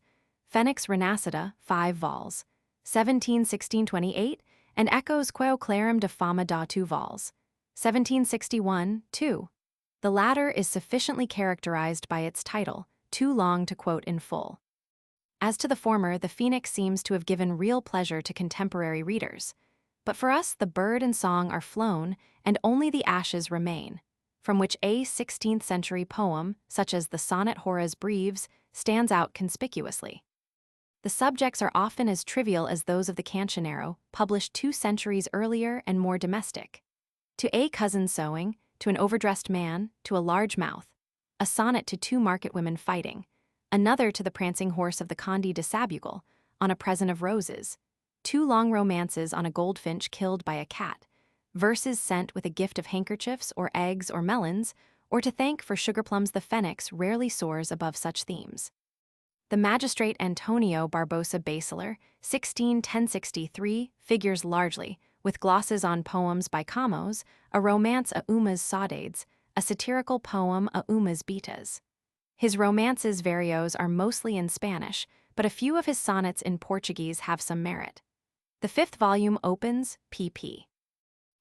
Phoenix Renascida, 5 vols, 1716-28, and Ecos queo clarum de fama da 2 vols, 1761, 2. The latter is sufficiently characterized by its title, too long to quote in full. As to the former, the Phoenix seems to have given real pleasure to contemporary readers. But for us the bird and song are flown, and only the ashes remain, from which a 16th-century poem, such as the sonnet Horace Breves, stands out conspicuously. The subjects are often as trivial as those of the Cancionero, published 2 centuries earlier and more domestic. To a cousin sewing, to an overdressed man, to a large mouth, a sonnet to 2 market women fighting, another to the prancing horse of the Conde de Sabugal, on a present of roses, 2 long romances on a goldfinch killed by a cat, verses sent with a gift of handkerchiefs or eggs or melons, or to thank for sugarplums. The Phoenix rarely soars above such themes. The magistrate Antonio Barbosa Basilar, 1610-63, figures largely, with glosses on poems by Camões, a romance a umas saudades, a satirical poem a umas beatas. His romances varios are mostly in Spanish, but a few of his sonnets in Portuguese have some merit. The 5th volume opens, pp.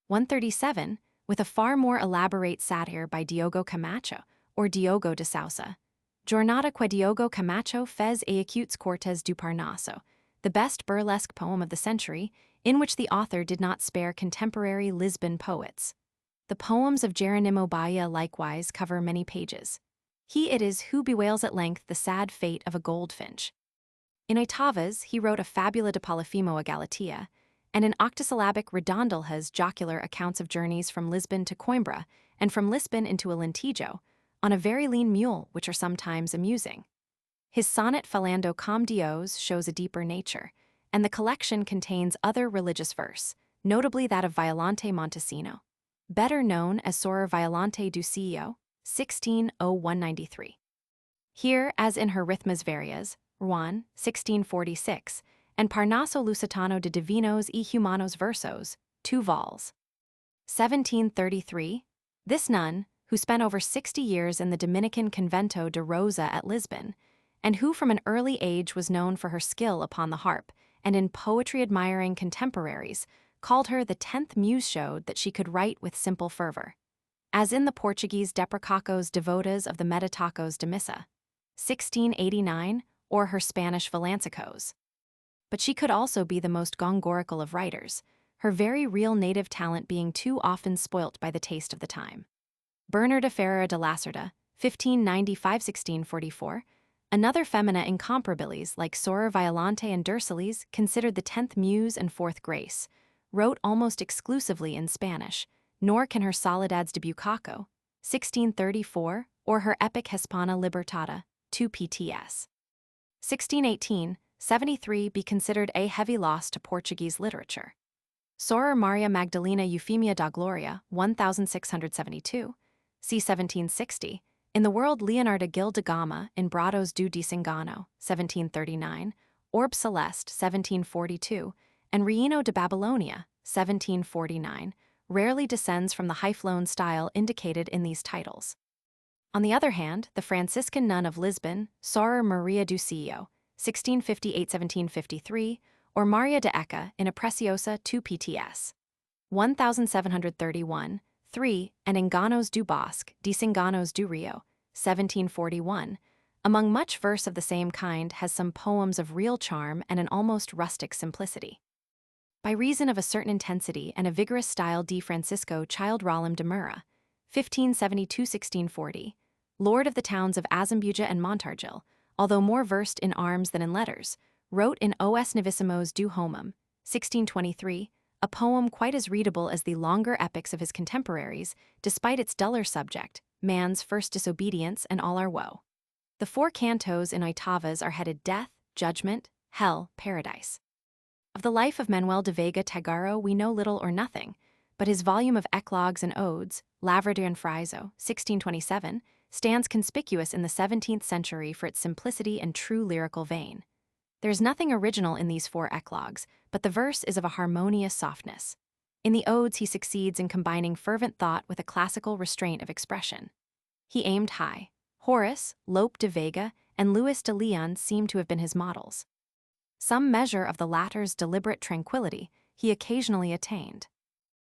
137, with a far more elaborate satire by Diogo Camacho, or Diogo de Sousa. Jornada que Diogo Camacho fez a acutes Cortes do Parnaso, the best burlesque poem of the century, in which the author did not spare contemporary Lisbon poets. The poems of Jeronimo Bahia likewise cover many pages. He it is who bewails at length the sad fate of a goldfinch. In oitavas, he wrote a Fabula de Polifemo a Galatea, and in octosyllabic redondilhas jocular accounts of journeys from Lisbon to Coimbra, and from Lisbon into Alentejo, on a very lean mule, which are sometimes amusing. His sonnet Falando com Dios shows a deeper nature, and the collection contains other religious verse, notably that of Violante Montesino, better known as Sorer Violante do Ceo, 160193. Here, as in her Rhythmas Varias, Juan, 1646, and Parnaso Lusitano de Divinos y Humanos Versos, 2 vols. 1733, this nun, who spent over 60 years in the Dominican Convento de Rosa at Lisbon, and who from an early age was known for her skill upon the harp and in poetry-admiring contemporaries, called her the 10th muse, showed that she could write with simple fervor. As in the Portuguese Deprecacos Devotas of the Meditacos de Missa, 1689, or her Spanish Villancicos. But she could also be the most gongorical of writers, her very real native talent being too often spoilt by the taste of the time. Bernarda Ferreira de Lacerda, 1595-1644, another femina incomparabilis like Sorer Violante and Derceles, considered the 10th muse and 4th grace, wrote almost exclusively in Spanish, nor can her Soledades de Bucaco, 1634, or her epic Hispana Libertada, 2 pts. 1618, 73 be considered a heavy loss to Portuguese literature. Sorer Maria Magdalena Eufemia da Gloria, 1672, c. 1760, in the world Leonardo Gil da Gama in Brados do Disengano, 1739, Orb Celeste, 1742, and Reino de Babylonia, 1749, rarely descends from the high-flown style indicated in these titles. On the other hand, the Franciscan nun of Lisbon, Sor Maria do Céu, 1658–1753, or Maria de Ecca in a Preciosa 2 PTS. 1731, 3, and Enganos do Bosque, Desenganos do Rio, 1741, among much verse of the same kind, has some poems of real charm and an almost rustic simplicity. By reason of a certain intensity and a vigorous style, D. Francisco Child Rolim de Mura, 1572–1640, lord of the towns of Azambuja and Montargil, although more versed in arms than in letters, wrote in Os Novissimos do Homem, 1623, a poem quite as readable as the longer epics of his contemporaries, despite its duller subject, man's first disobedience and all our woe. The 4 cantos in oitavas are headed Death, Judgment, Hell, Paradise. Of the life of Manuel de Vega Tagaro we know little or nothing, but his volume of eclogues and odes, Lavradio and Friso, 1627, stands conspicuous in the 17th century for its simplicity and true lyrical vein. There is nothing original in these 4 eclogues, but the verse is of a harmonious softness. In the odes he succeeds in combining fervent thought with a classical restraint of expression. He aimed high. Horace, Lope de Vega, and Luis de Leon seem to have been his models. Some measure of the latter's deliberate tranquility he occasionally attained.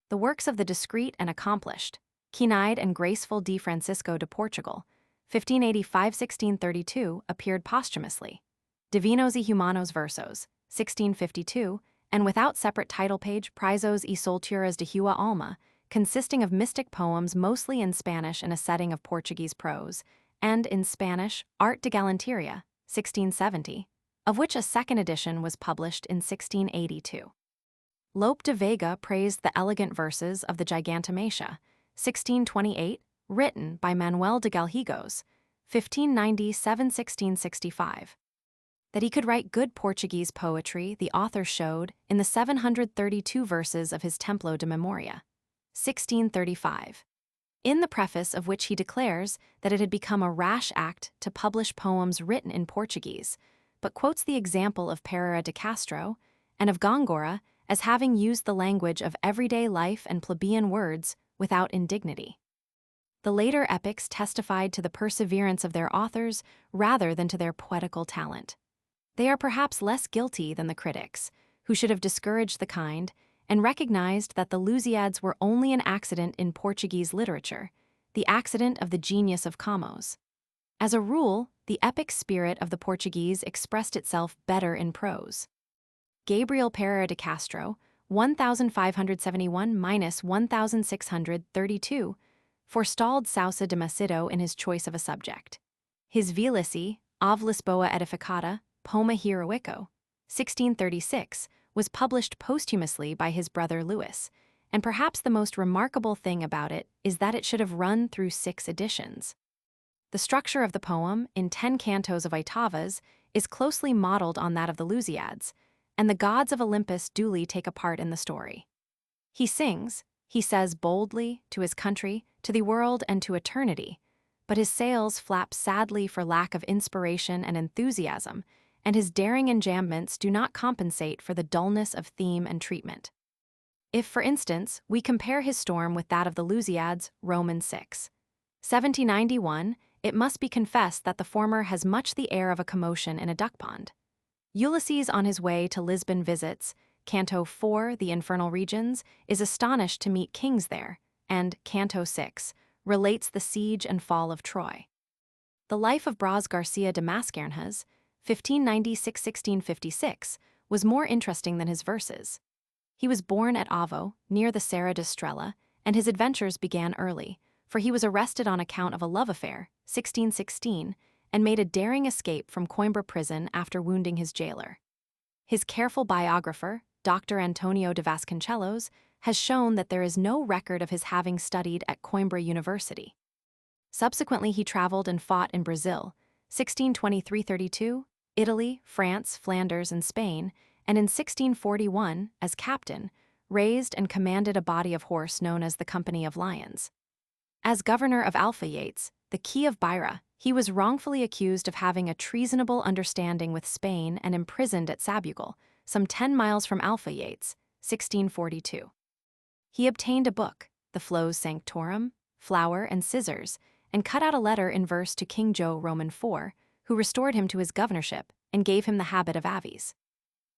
The works of the discreet and accomplished, keen-eyed and graceful D. Francisco de Portugal, 1585–1632, appeared posthumously. Divinos y Humanos Versos, 1652, and without separate title page, Prizos y Solturas de Hua Alma, consisting of mystic poems mostly in Spanish in a setting of Portuguese prose, and in Spanish, Art de Galanteria, 1670, of which a second edition was published in 1682. Lope de Vega praised the elegant verses of the Gigantomachia, 1628, written by Manuel de Galhigos, 1597–1665. That he could write good Portuguese poetry the author showed in the 732 verses of his Templo de Memoria, 1635. In the preface of which he declares that it had become a rash act to publish poems written in Portuguese, but quotes the example of Pereira de Castro and of Góngora as having used the language of everyday life and plebeian words without indignity. The later epics testified to the perseverance of their authors rather than to their poetical talent. They are perhaps less guilty than the critics, who should have discouraged the kind and recognized that the Lusíads were only an accident in Portuguese literature, the accident of the genius of Camões. As a rule, the epic spirit of the Portuguese expressed itself better in prose. Gabriel Pereira de Castro, 1571–1632, forestalled Sousa de Macedo in his choice of a subject. His Vilici, Av Lisboa Edificada, Poema Heroico, 1636, was published posthumously by his brother Louis, and perhaps the most remarkable thing about it is that it should have run through 6 editions. The structure of the poem, in 10 cantos of oitavas, is closely modeled on that of the Lusíads, and the gods of Olympus duly take a part in the story. He sings, he says boldly, to his country, to the world, and to eternity, but his sails flap sadly for lack of inspiration and enthusiasm, and his daring enjambments do not compensate for the dullness of theme and treatment. If, for instance, we compare his storm with that of the Lusíads, Roman 6. 1791, it must be confessed that the former has much the air of a commotion in a duck pond. Ulysses on his way to Lisbon visits, Canto 4, The Infernal Regions, is astonished to meet kings there, and Canto 6 relates the siege and fall of Troy. The life of Braz Garcia de Mascarenhas, 1596–1656, was more interesting than his verses. He was born at Avo, near the Serra de Estrela, and his adventures began early, for he was arrested on account of a love affair, 1616, and made a daring escape from Coimbra prison after wounding his jailer. His careful biographer, Dr. Antonio de Vasconcelos, has shown that there is no record of his having studied at Coimbra University. Subsequently, he traveled and fought in Brazil, 1623–32, Italy, France, Flanders, and Spain, and in 1641, as captain, raised and commanded a body of horse known as the Company of Lions. As governor of Alfaiates, the Key of Beira, he was wrongfully accused of having a treasonable understanding with Spain and imprisoned at Sabugal, some 10 miles from Alfaiates, 1642. He obtained a book, the Flus Sanctorum, flour and scissors, and cut out a letter in verse to King Jo Roman IV, who restored him to his governorship and gave him the habit of avies.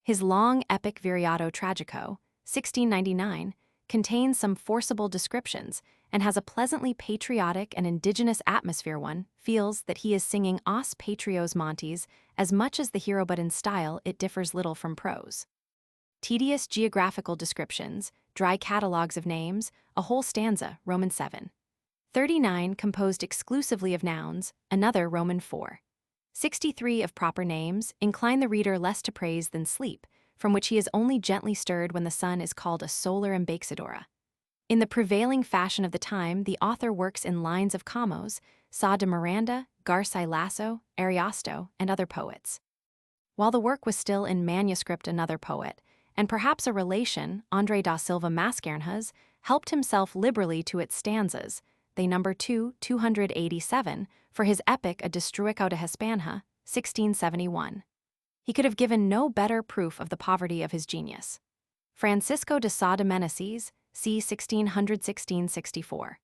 His long epic Viriato Tragico, 1699, contains some forcible descriptions and has a pleasantly patriotic and indigenous atmosphere. One feels that he is singing Os Patrios Montes as much as the hero, but in style it differs little from prose. Tedious geographical descriptions, dry catalogues of names, a whole stanza, Roman 7. 39 composed exclusively of nouns, another Roman 4. 63 of proper names incline the reader less to praise than sleep, from which he is only gently stirred when the sun is called a solar embexadora. In the prevailing fashion of the time, the author works in lines of Camões, Sá de Miranda, Garci Lasso, Ariosto, and other poets. While the work was still in manuscript, another poet, and perhaps a relation, André da Silva Mascarenhas, helped himself liberally to its stanzas. They number 287, for his epic A Destruição de Espanha, 1671. He could have given no better proof of the poverty of his genius. Francisco de Sá de Meneses, c. 1664.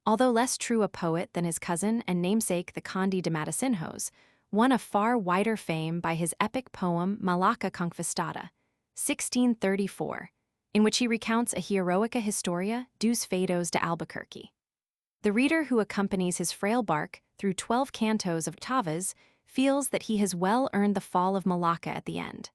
Although less true a poet than his cousin and namesake the Conde de Matosinhos, won a far wider fame by his epic poem Malaca Conquistada, 1634, in which he recounts a heroica historia dos feitos de Albuquerque. The reader who accompanies his frail bark through 12 cantos of octavas feels that he has well earned the fall of Malacca at the end.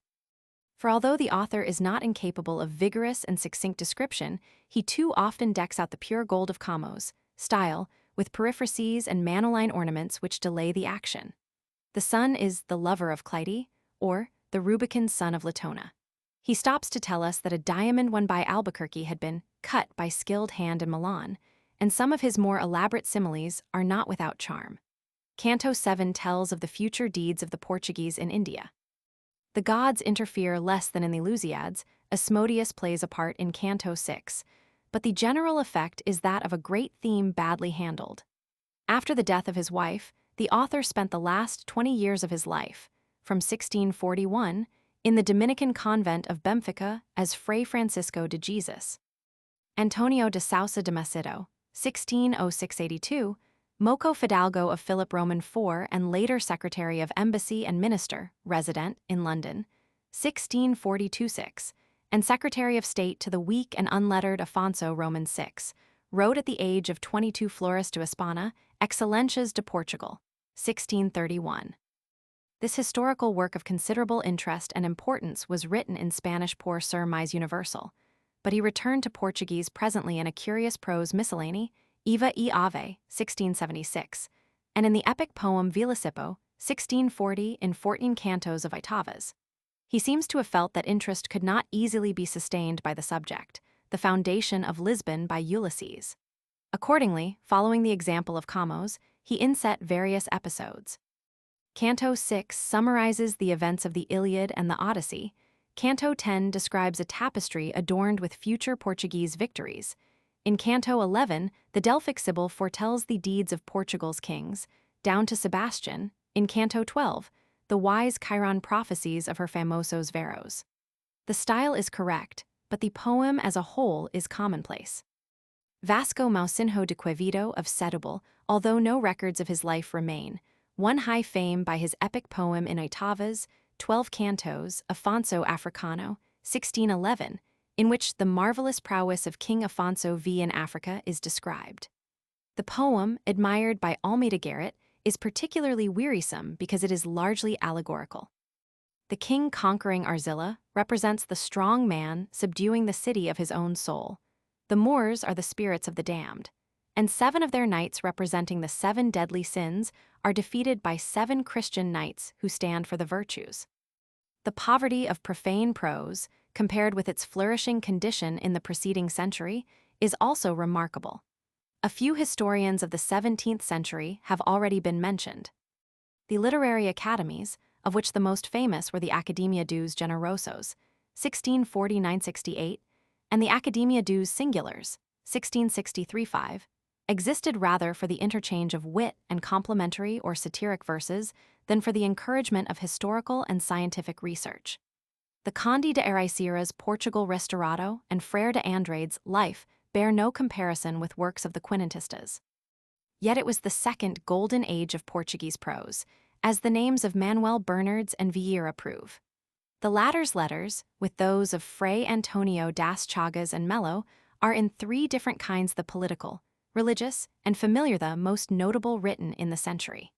For although the author is not incapable of vigorous and succinct description, he too often decks out the pure gold of Camões' style with periphrases and manoline ornaments which delay the action. The sun is the lover of Clytie, or the Rubicund son of Latona. He stops to tell us that a diamond won by Albuquerque had been cut by skilled hand in Milan, and some of his more elaborate similes are not without charm. Canto 7 tells of the future deeds of the Portuguese in India. The gods interfere less than in the Lusíads. Asmodeus plays a part in Canto 6, but the general effect is that of a great theme badly handled. After the death of his wife, the author spent the last 20 years of his life, from 1641, in the Dominican convent of Benfica as Fray Francisco de Jesus. Antonio de Sousa de Macedo, 1606–82, Moco Fidalgo of Philip Roman IV and later Secretary of Embassy and Minister, resident in London, 1642–6, and Secretary of State to the weak and unlettered Afonso Roman VI, wrote at the age of 22 Flores de Espanha, Excelencias de Portugal, 1631. This historical work of considerable interest and importance was written in Spanish por ser mais universal, but he returned to Portuguese presently in a curious prose miscellany, Eva e Ave, 1676, and in the epic poem Velicipo, 1640, in 14 cantos of octavas. He seems to have felt that interest could not easily be sustained by the subject, the foundation of Lisbon by Ulysses. Accordingly, following the example of Camões, he inset various episodes. Canto 6 summarizes the events of the Iliad and the Odyssey. Canto 10 describes a tapestry adorned with future Portuguese victories. In Canto 11, the Delphic Sibyl foretells the deeds of Portugal's kings, down to Sebastian. In Canto 12, the wise Chiron prophecies of her famosos veros. The style is correct, but the poem as a whole is commonplace. Vasco Mousinho de Quevedo of Setúbal, although no records of his life remain, won high fame by his epic poem in octavas, 12 cantos, Afonso Africano, 1611, in which the marvelous prowess of King Afonso V in Africa is described. The poem, admired by Almeida Garrett, is particularly wearisome because it is largely allegorical. The king conquering Arzilla represents the strong man subduing the city of his own soul. The Moors are the spirits of the damned, and 7 of their knights representing the 7 deadly sins are defeated by 7 Christian knights who stand for the virtues. The poverty of profane prose, compared with its flourishing condition in the preceding century, is also remarkable. A few historians of the 17th century have already been mentioned. The literary academies, of which the most famous were the Academia dos Generosos, 1649–68, and the Academia dos Singulars, 1663–5, existed rather for the interchange of wit and complimentary or satiric verses than for the encouragement of historical and scientific research. The Conde de Ericeira's Portugal Restaurado and Frere de Andrade's Life bear no comparison with works of the Quinhentistas. Yet it was the second golden age of Portuguese prose, as the names of Manuel Bernardes and Vieira prove. The latter's letters, with those of Fray Antonio das Chagas and Melo, are in three different kinds: the political, religious, and familiar, the most notable written in the century.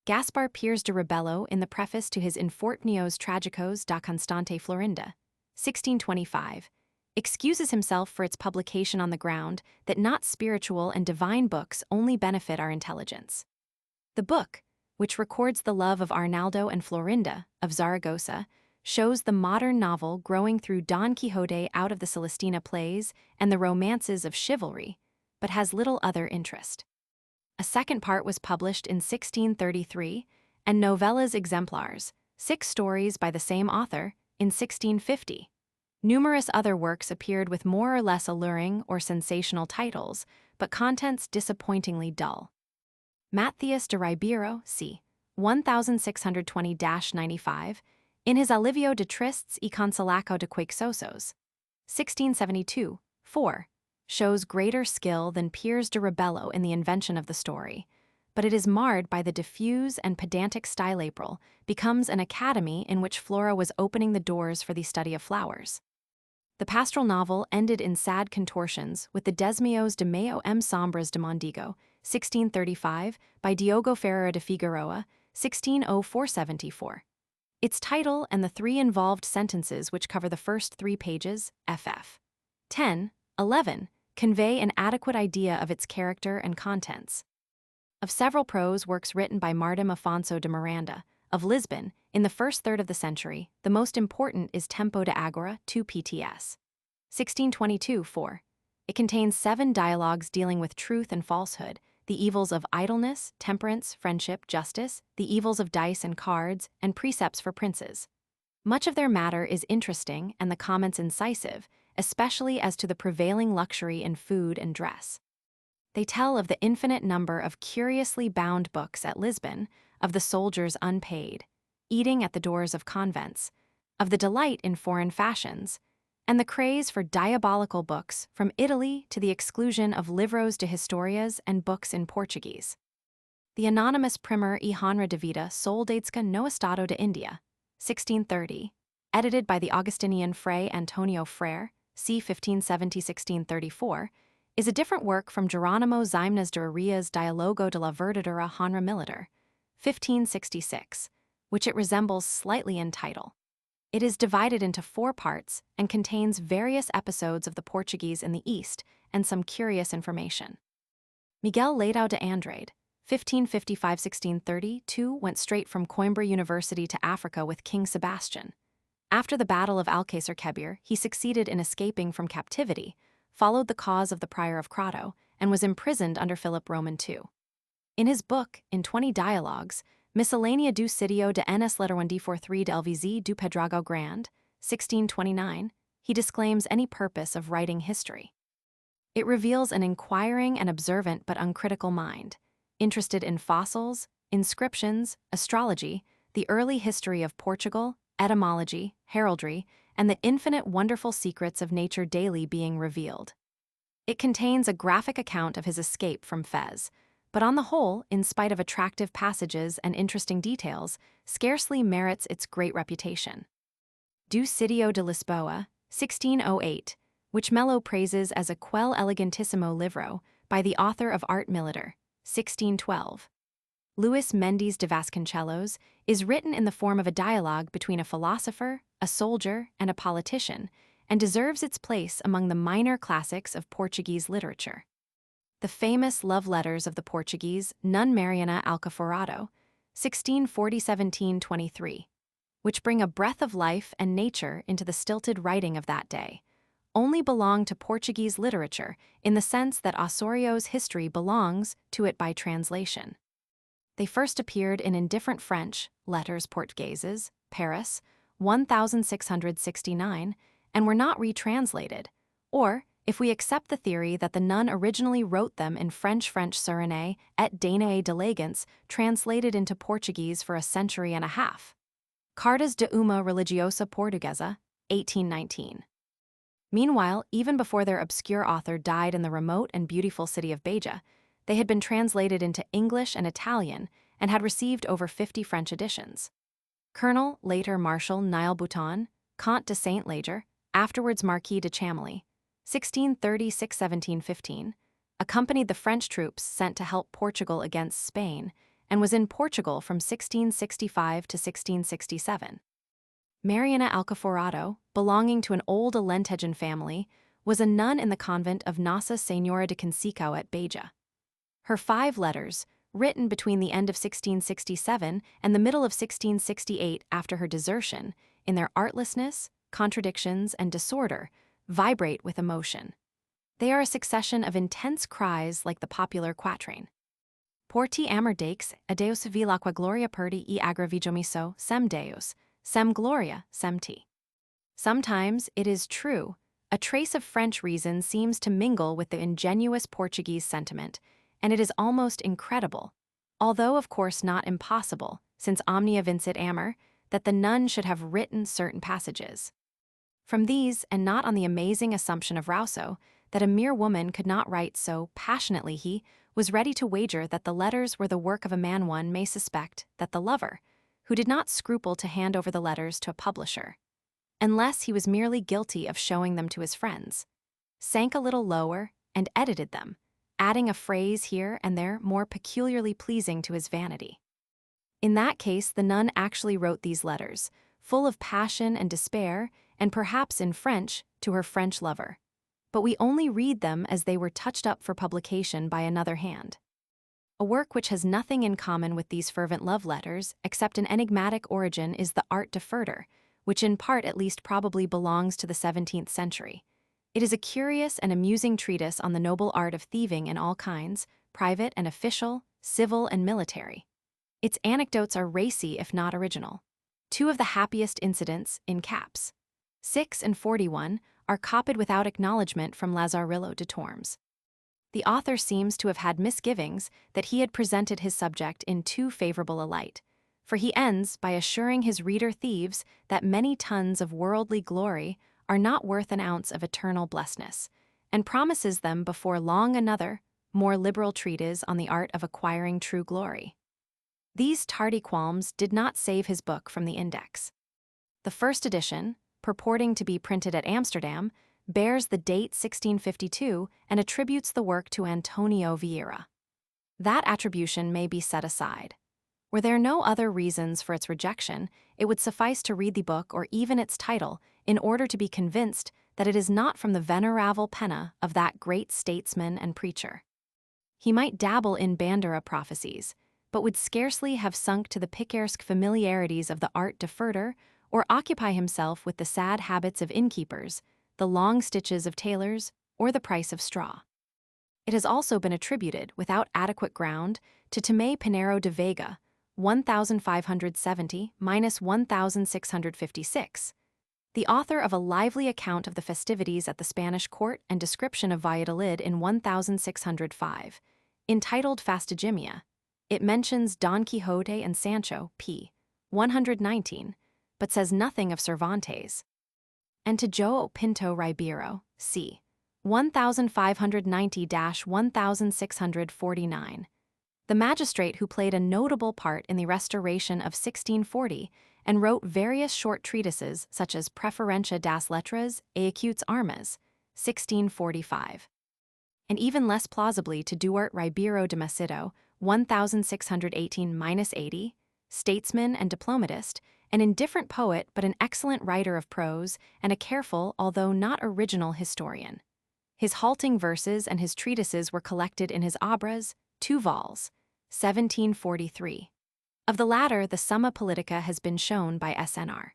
Gaspar Pires de Rebelo, in the preface to his Infortunios Tragicos da Constante Florinda, 1625, excuses himself for its publication on the ground that not spiritual and divine books only benefit our intelligence. The book, which records the love of Arnaldo and Florinda of Zaragoza, shows the modern novel growing through Don Quixote out of the Celestina plays and the romances of chivalry, but has little other interest. A second part was published in 1633, and Novelas Exemplars, 6 stories by the same author, in 1650. Numerous other works appeared with more or less alluring or sensational titles, but contents disappointingly dull. Matthias de Ribeiro, c. 1620-95, in his Alivio de Tristes y Consolaco de Queixosos, 1672, 4, shows greater skill than Pires de Rebelo in the invention of the story, but it is marred by the diffuse and pedantic style. April becomes an academy in which Flora was opening the doors for the study of flowers. The pastoral novel ended in sad contortions with the Desmios de Mayo M. Sombras de Mondigo, 1635, by Diogo Ferreira de Figueroa, 1604-74. Its title and the 3 involved sentences which cover the first 3 pages, ff. 10, 11, convey an adequate idea of its character and contents. Of several prose works written by Martim Afonso de Miranda, of Lisbon, in the first third of the century, the most important is Tempo de Agora, 2 pts. 1622-4. It contains 7 dialogues dealing with truth and falsehood, the evils of idleness, temperance, friendship, justice, the evils of dice and cards, and precepts for princes. Much of their matter is interesting and the comments incisive, especially as to the prevailing luxury in food and dress. They tell of the infinite number of curiously bound books at Lisbon, of the soldiers unpaid, eating at the doors of convents, of the delight in foreign fashions, and the craze for diabolical books from Italy to the exclusion of livros de historias and books in Portuguese. The anonymous primer e Honra de Vida Soldadesca no Estado de India, 1630, edited by the Augustinian Fray Antonio Frere, c. 1570-1634, is a different work from Geronimo Ximenes de Arias' Dialogo de la Verdadera Honra Militar, 1566, which it resembles slightly in title. It is divided into 4 parts and contains various episodes of the Portuguese in the East and some curious information. Miguel Leitão de Andrade, 1555-1632, went straight from Coimbra University to Africa with King Sebastian. After the Battle of Alcácer Quibir, he succeeded in escaping from captivity, followed the cause of the Prior of Crotto, and was imprisoned under Philip Roman II. In his book, in 20 dialogues, Miscellanea do Sitio de Enes Letterwendy-43 de LVZ do Pedrago Grande, 1629, he disclaims any purpose of writing history. It reveals an inquiring and observant but uncritical mind, interested in fossils, inscriptions, astrology, the early history of Portugal, etymology, heraldry, and the infinite wonderful secrets of nature daily being revealed. It contains a graphic account of his escape from Fez, but on the whole, in spite of attractive passages and interesting details, scarcely merits its great reputation. Do Sitio de Lisboa, 1608, which Melo praises as a quel elegantissimo livro by the author of Art Militar, 1612. Luis Mendes de Vasconcelos is written in the form of a dialogue between a philosopher, a soldier, and a politician, and deserves its place among the minor classics of Portuguese literature. The famous love letters of the Portuguese, Nun Mariana Alcaforado, 1640-1723, which bring a breath of life and nature into the stilted writing of that day, only belong to Portuguese literature in the sense that Osorio's history belongs to it by translation. They first appeared in indifferent French, Letters Portugaises, Paris, 1669, and were not retranslated, or, if we accept the theory that the nun originally wrote them in French Suriname et Danae d'Elegance, translated into Portuguese for a century and a half. Cartas de uma religiosa portuguesa, 1819. Meanwhile, even before their obscure author died in the remote and beautiful city of Beja, they had been translated into English and Italian and had received over 50 French editions. Colonel, later Marshal Nile Bouton, Comte de Saint-Leger, afterwards Marquis de Chamilly, 1636–1715, accompanied the French troops sent to help Portugal against Spain and was in Portugal from 1665 to 1667. Mariana Alcaforado, belonging to an old Alentejan family, was a nun in the convent of Nossa Senhora de Conceição at Beja. Her 5 letters, written between the end of 1667 and the middle of 1668 after her desertion, in their artlessness, contradictions, and disorder, vibrate with emotion. They are a succession of intense cries like the popular quatrain. Porti amor Deus, a Deus vilaqua gloria perdi e aggravijomiso, sem Deus, sem gloria, sem te. Sometimes, it is true, a trace of French reason seems to mingle with the ingenuous Portuguese sentiment, and it is almost incredible, although of course not impossible, since omnia vincit amor, that the nun should have written certain passages. From these, and not on the amazing assumption of Rousseau, that a mere woman could not write so passionately, he was ready to wager that the letters were the work of a man. One may suspect that the lover, who did not scruple to hand over the letters to a publisher, unless he was merely guilty of showing them to his friends, sank a little lower and edited them, adding a phrase here and there more peculiarly pleasing to his vanity. In that case, the nun actually wrote these letters, full of passion and despair, and perhaps in French, to her French lover. But we only read them as they were touched up for publication by another hand. A work which has nothing in common with these fervent love letters, except an enigmatic origin, is the Art de Furder, which in part at least probably belongs to the 17th century. It is a curious and amusing treatise on the noble art of thieving in all kinds, private and official, civil and military. Its anecdotes are racy if not original. 2 of the happiest incidents, in caps 6 and 41, are copied without acknowledgement from Lazarillo de Tormes. The author seems to have had misgivings that he had presented his subject in too favorable a light, for he ends by assuring his reader thieves that many tons of worldly glory are not worth an ounce of eternal blessedness, and promises them before long another, more liberal treatise on the art of acquiring true glory. These tardy qualms did not save his book from the index. The first edition, purporting to be printed at Amsterdam, bears the date 1652 and attributes the work to Antonio Vieira. That attribution may be set aside. Were there no other reasons for its rejection, it would suffice to read the book or even its title in order to be convinced that it is not from the venerable penna of that great statesman and preacher. He might dabble in Bandera prophecies, but would scarcely have sunk to the picaresque familiarities of the Art de Furder or occupy himself with the sad habits of innkeepers, the long stitches of tailors, or the price of straw. It has also been attributed, without adequate ground, to Tomé Pinheiro de Vega, 1570–1656, the author of a lively account of the festivities at the Spanish court and description of Valladolid in 1605, entitled Fastigemia. It mentions Don Quixote and Sancho, p. 119, but says nothing of Cervantes. And to João Pinto Ribeiro, c. 1590–1649, the magistrate who played a notable part in the Restoration of 1640 and wrote various short treatises such as Preferentia das Letras e Acutes Armas, 1645. And even less plausibly to Duarte Ribeiro de Macedo, 1618–80, statesman and diplomatist, an indifferent poet but an excellent writer of prose and a careful, although not original, historian. His halting verses and his treatises were collected in his Obras, 2 vols, 1743. Of the latter, the Summa Politica has been shown by SNR.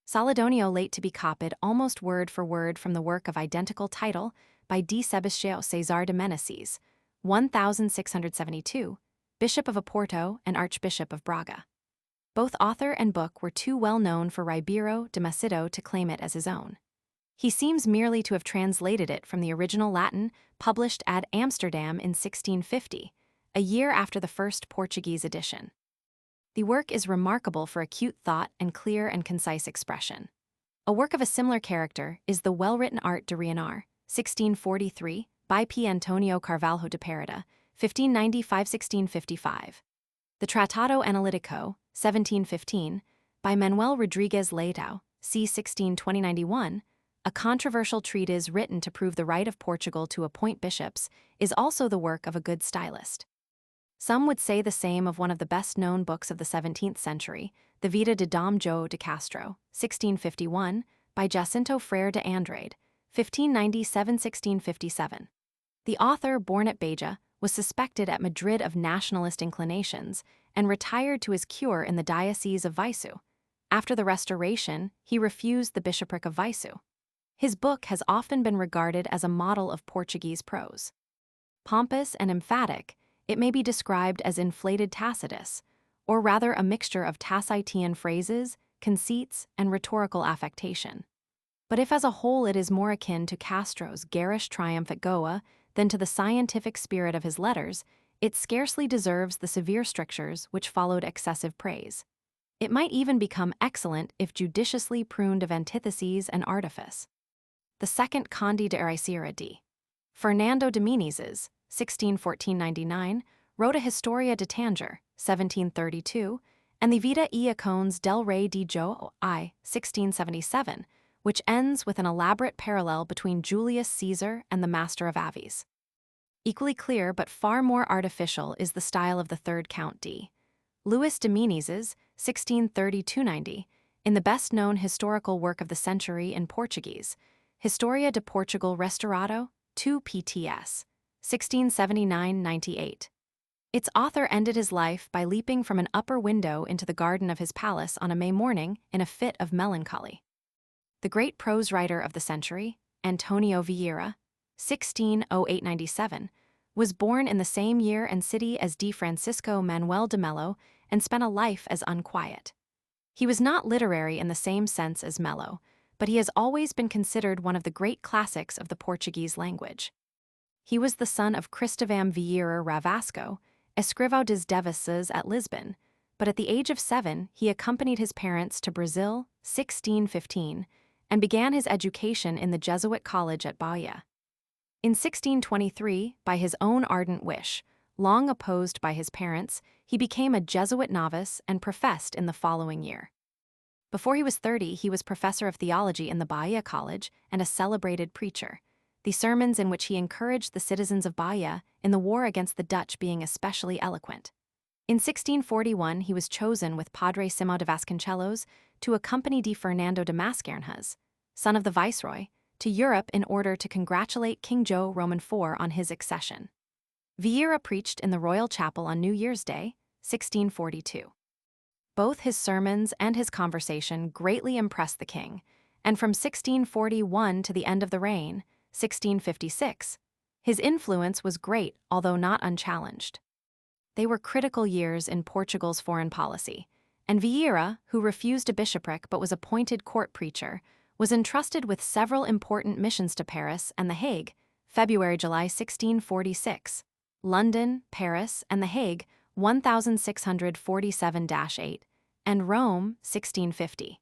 Saladonio late to be copied almost word for word from the work of identical title by D. Sebastião César de Meneses, 1672, Bishop of Oporto and Archbishop of Braga. Both author and book were too well known for Ribeiro de Macedo to claim it as his own. He seems merely to have translated it from the original Latin published at Amsterdam in 1650, a year after the first Portuguese edition. The work is remarkable for acute thought and clear and concise expression. A work of a similar character is the well-written Art de Reignar, 1643, by P. Antonio Carvalho de Parada, 1595–1655. The Tratado Analítico, 1715, by Manuel Rodriguez Leitão, c. 1620–91, a controversial treatise written to prove the right of Portugal to appoint bishops, is also the work of a good stylist. Some would say the same of one of the best-known books of the 17th century, the Vida de Dom João de Castro, 1651, by Jacinto Freire de Andrade, 1597–1657. The author, born at Beja, was suspected at Madrid of nationalist inclinations and retired to his cure in the Diocese of Viseu. After the Restoration, he refused the bishopric of Viseu. His book has often been regarded as a model of Portuguese prose. Pompous and emphatic, it may be described as inflated Tacitus, or rather a mixture of Tacitian phrases, conceits, and rhetorical affectation. But if as a whole it is more akin to Castro's garish triumph at Goa than to the scientific spirit of his letters, it scarcely deserves the severe strictures which followed excessive praise. It might even become excellent if judiciously pruned of antitheses and artifice. The second Conde de Ericeira d. Fernando de Menezes, 1614–99, wrote a Historia de Tanger, 1732, and the Vida e Acones del Rey de João I, 1677, which ends with an elaborate parallel between Julius Caesar and the Master of Aves. Equally clear but far more artificial is the style of the third Count d. Luís de Menezes, 1630–90, in the best-known historical work of the century in Portuguese, Historia de Portugal Restaurado, 2 pts. 1679–98. Its author ended his life by leaping from an upper window into the garden of his palace on a May morning in a fit of melancholy. The great prose writer of the century, Antonio Vieira, 1608–97, was born in the same year and city as D. Francisco Manuel de Melo and spent a life as unquiet. He was not literary in the same sense as Melo, but he has always been considered one of the great classics of the Portuguese language. He was the son of Cristóvão Vieira Ravasco, escrivão dos Devassos at Lisbon, but at the age of 7 he accompanied his parents to Brazil, 1615, and began his education in the Jesuit college at Bahia. In 1623, by his own ardent wish, long opposed by his parents, he became a Jesuit novice and professed in the following year. Before he was 30, he was professor of theology in the Bahia College and a celebrated preacher, the sermons in which he encouraged the citizens of Bahia in the war against the Dutch being especially eloquent. In 1641, he was chosen with Padre Simão de Vasconcelos to accompany D. Fernando de Mascarenhas, son of the viceroy, to Europe in order to congratulate King João Roman IV on his accession. Vieira preached in the Royal Chapel on New Year's Day, 1642. Both his sermons and his conversation greatly impressed the king, and from 1641 to the end of the reign, 1656, his influence was great although not unchallenged. They were critical years in Portugal's foreign policy, and Vieira, who refused a bishopric but was appointed court preacher, was entrusted with several important missions to Paris and The Hague, February–July 1646, London, Paris, and The Hague 1647–8, and Rome 1650.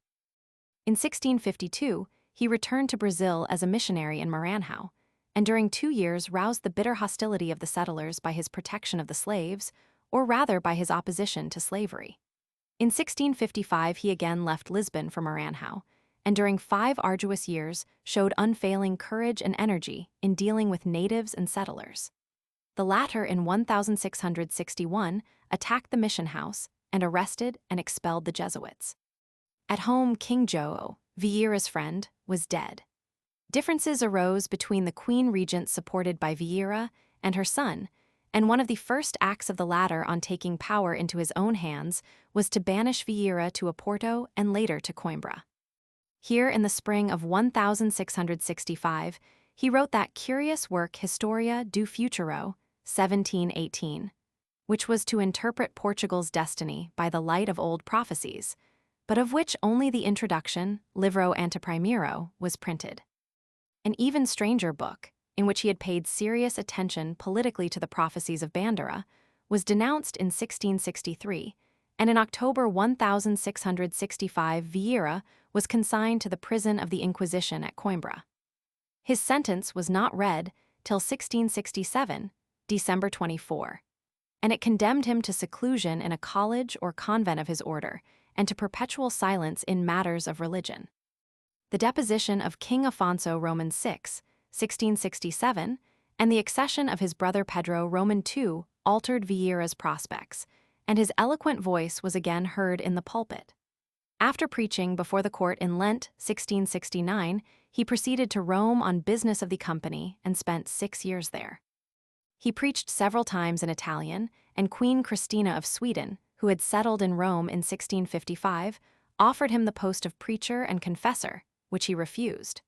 In 1652, he returned to Brazil as a missionary in Maranhão, and during 2 years roused the bitter hostility of the settlers by his protection of the slaves, or rather by his opposition to slavery. In 1655 he again left Lisbon for Maranhão, and during 5 arduous years showed unfailing courage and energy in dealing with natives and settlers. The latter in 1661 attacked the mission house and arrested and expelled the Jesuits. At home, King João, Vieira's friend, was dead. Differences arose between the Queen Regent supported by Vieira and her son, and one of the first acts of the latter on taking power into his own hands was to banish Vieira to Oporto and later to Coimbra. Here in the spring of 1665, he wrote that curious work Historia do Futuro, 1718, which was to interpret Portugal's destiny by the light of old prophecies, but of which only the introduction, Livro Anteprimeiro, was printed. An even stranger book, in which he had paid serious attention politically to the prophecies of Bandera, was denounced in 1663, and in October 1665 Vieira was consigned to the prison of the Inquisition at Coimbra. His sentence was not read till 1667, December 24, and it condemned him to seclusion in a college or convent of his order and to perpetual silence in matters of religion. The deposition of King Afonso Roman VI, 1667, and the accession of his brother Pedro Roman II altered Vieira's prospects, and his eloquent voice was again heard in the pulpit. After preaching before the court in Lent 1669, he proceeded to Rome on business of the company and spent 6 years there. He preached several times in Italian, and Queen Christina of Sweden, who had settled in Rome in 1655, offered him the post of preacher and confessor, which he refused.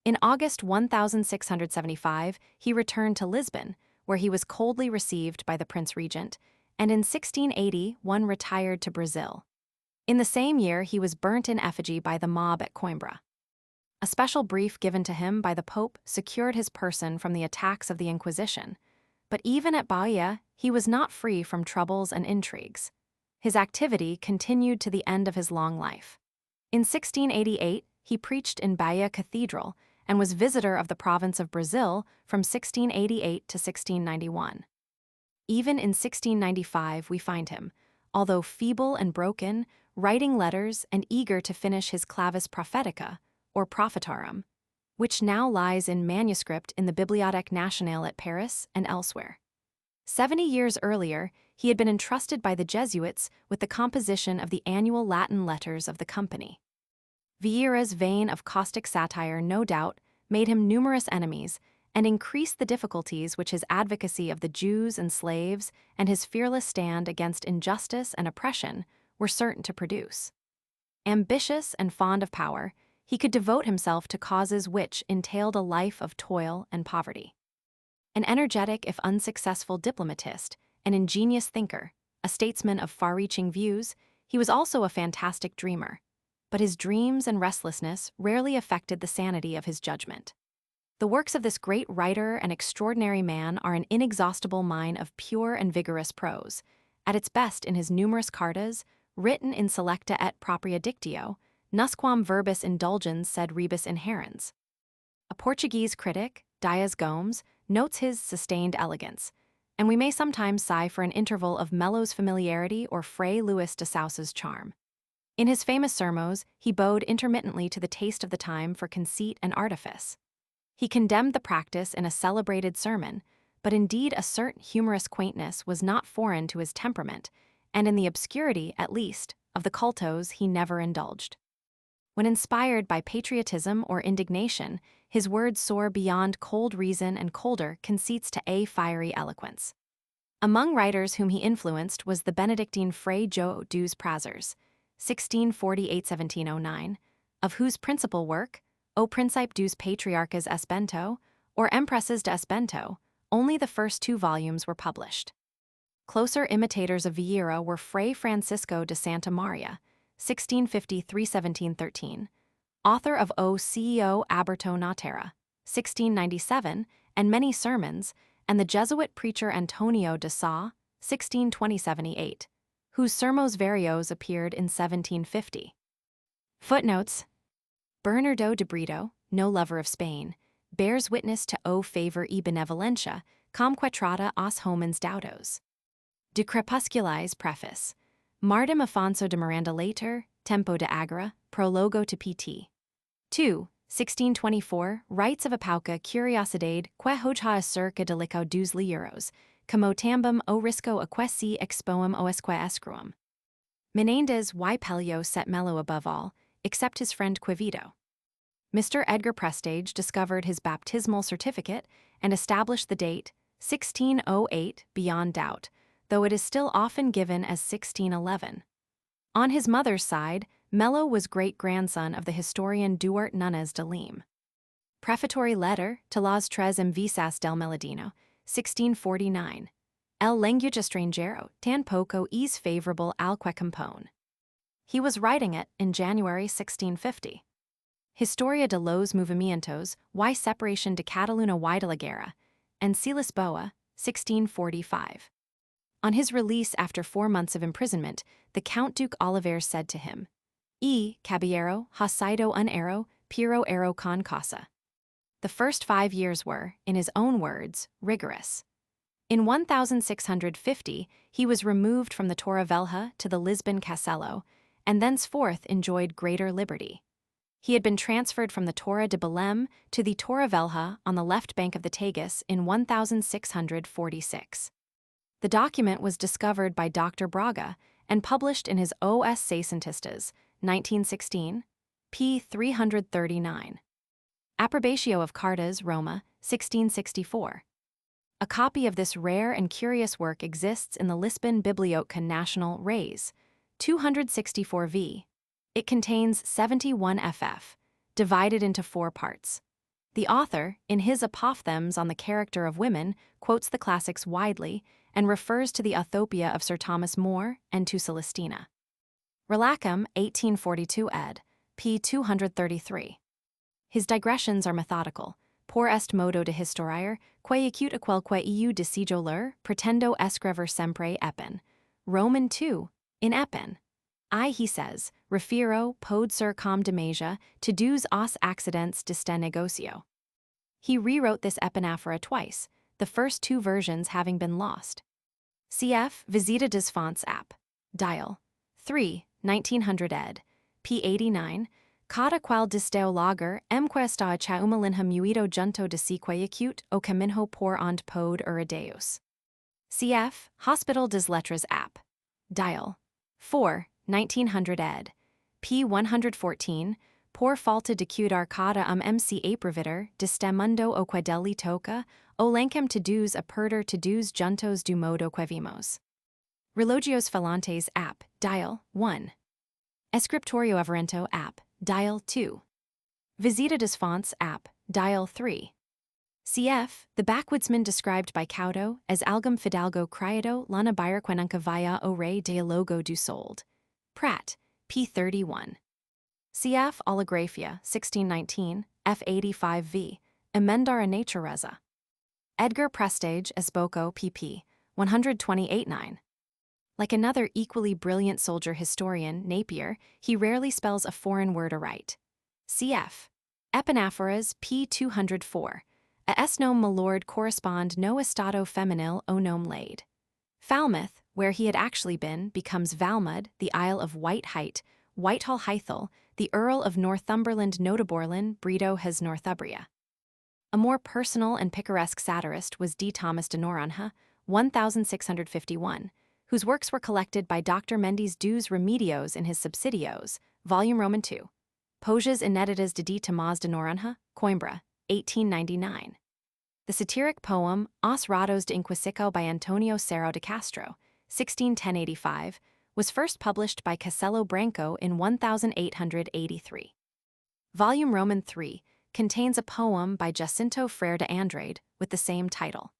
In August 1675, he returned to Lisbon, where he was coldly received by the Prince Regent, and in 1680 retired to Brazil. In the same year, he was burnt in effigy by the mob at Coimbra. A special brief given to him by the Pope secured his person from the attacks of the Inquisition, but even at Bahia, he was not free from troubles and intrigues. His activity continued to the end of his long life. In 1688, he preached in Bahia Cathedral and was visitor of the province of Brazil from 1688 to 1691. Even in 1695 we find him, although feeble and broken, writing letters and eager to finish his Clavis Prophetica, or Prophetarum, which now lies in manuscript in the Bibliothèque Nationale at Paris and elsewhere. 70 years earlier, he had been entrusted by the Jesuits with the composition of the annual Latin letters of the company. Vieira's vein of caustic satire no doubt made him numerous enemies and increased the difficulties which his advocacy of the Jews and slaves and his fearless stand against injustice and oppression were certain to produce. Ambitious and fond of power, he could devote himself to causes which entailed a life of toil and poverty. An energetic if unsuccessful diplomatist, an ingenious thinker, a statesman of far-reaching views, he was also a fantastic dreamer. But his dreams and restlessness rarely affected the sanity of his judgment. The works of this great writer and extraordinary man are an inexhaustible mine of pure and vigorous prose, at its best in his numerous cartas, written in selecta et propria dictio, nusquam verbis indulgens sed rebus inherens. A Portuguese critic, Dias Gomes, notes his sustained elegance, and we may sometimes sigh for an interval of Mello's familiarity or Fray Luis de Sousa's charm. In his famous sermos, he bowed intermittently to the taste of the time for conceit and artifice. He condemned the practice in a celebrated sermon, but indeed a certain humorous quaintness was not foreign to his temperament, and in the obscurity, at least, of the cultos he never indulged. When inspired by patriotism or indignation, his words soar beyond cold reason and colder conceits to a fiery eloquence. Among writers whom he influenced was the Benedictine Fray João dos Prazers, 1648–1709, of whose principal work, O Principe dos Patriarcas Esbento, or Empresas de Esbento, only the first 2 volumes were published. Closer imitators of Vieira were Fray Francisco de Santa Maria, 1653–1713, author of O Ceo Aberto na Terra, 1697, and many sermons, and the Jesuit preacher Antonio de Sá, 1620–78, whose Sermos Varios appeared in 1750. Footnotes: Bernardo de Brito, no lover of Spain, bears witness to O favor e benevolentia, comque trata os homens daudos. De Crepusculis Preface. Martim Afonso de Miranda Later, Tempo de Agra, Prologo to Pt. 2, 1624, Rites of Epauca Curiosidade que hojha acerca de licau dos liuros, como também o risco aquesi expoem oesque escruum. Menendez y Pelio set Melo above all, except his friend Quevedo. Mr. Edgar Prestage discovered his baptismal certificate and established the date, 1608, beyond doubt, though it is still often given as 1611. On his mother's side, Melo was great-grandson of the historian Duarte Nunes de Lima. Prefatory letter to las tres envisas del Meladino, 1649. El lenguaje extranjero tan poco es favorable al que compone. He was writing it in January 1650. Historia de los movimientos y separación de Cataluña y de la guerra, and Si Lisboa, 1645. On his release after 4 months of imprisonment, the Count Duke Olivares said to him, caballero, ha sido un ero, pero ero con casa. The first 5 years were, in his own words, rigorous. In 1650, he was removed from the Torre Velha to the Lisbon Castelo, and thenceforth enjoyed greater liberty. He had been transferred from the Torre de Belém to the Torre Velha on the left bank of the Tagus in 1646. The document was discovered by Dr. Braga and published in his Os Seiscentistas, 1916, p. 339. Approbatio of Cartas, Roma, 1664. A copy of this rare and curious work exists in the Lisbon Biblioteca Nacional Reis, 264 v. It contains 71 ff, divided into 4 parts. The author, in his apophthegms on the character of women, quotes the classics widely and refers to the Authopoeia of Sir Thomas More and to Celestina. Relacum, 1842 ed., p. 233. His digressions are methodical. Por est modo de historiar, que acute aquelque eu decijo ler, pretendo escrever sempre epen. Roman 2, in epen. He says, refero pod sur com demasia to dos os accidents deste negocio. He rewrote this epinaphora twice, the first 2 versions having been lost. Cf. Visita des Fonts App. Dial. 3, 1900 ed. p. 89, cada qual disteo lager esta chaumalinha muito junto de si acute o caminho por onde pod urideus. Cf. Hospital des Lettres App. Dial. 4, 1900 ed. p. 114, por falta de cuidar cada mc aprovider deste mundo o quedeli toca, o lancem to dos a perder to dos juntos do modo que vimos. Relogios Falantes App. Dial. 1. Escriptorio Everento App. Dial 2. Visita des Fonts App. Dial 3. Cf. The backwoodsman described by Caudo as algum fidalgo criado lana quenunca via o rey dialogo do sold. Pratt, p. 31. Cf. Oligraphia, 1619, f. 85 v. Emendar a natureza. Edgar Prestage Esboco, pp. 128-9. Like another equally brilliant soldier historian, Napier, he rarely spells a foreign word aright. Cf. Epinaphoras, p. 204. A s nome malord correspond no estado feminil o nome laid. Falmouth, where he had actually been, becomes Valmud, the Isle of White Height, Whitehall Hythal, the Earl of Northumberland Notaborlin, Brito has Northumbria. A more personal and picaresque satirist was D. Thomas de Noronha, 1651, whose works were collected by Dr. Mendes dos Remedios in his Subsidios, Volume Roman 2. Poesias Inéditas de D. Tomás de Noronha, Coimbra, 1899. The satiric poem Os Ratos de Inquisico by Antonio Cerro de Castro, 1610-85, was first published by Castelo Branco in 1883. Volume Roman 3 contains a poem by Jacinto Frere de Andrade with the same title.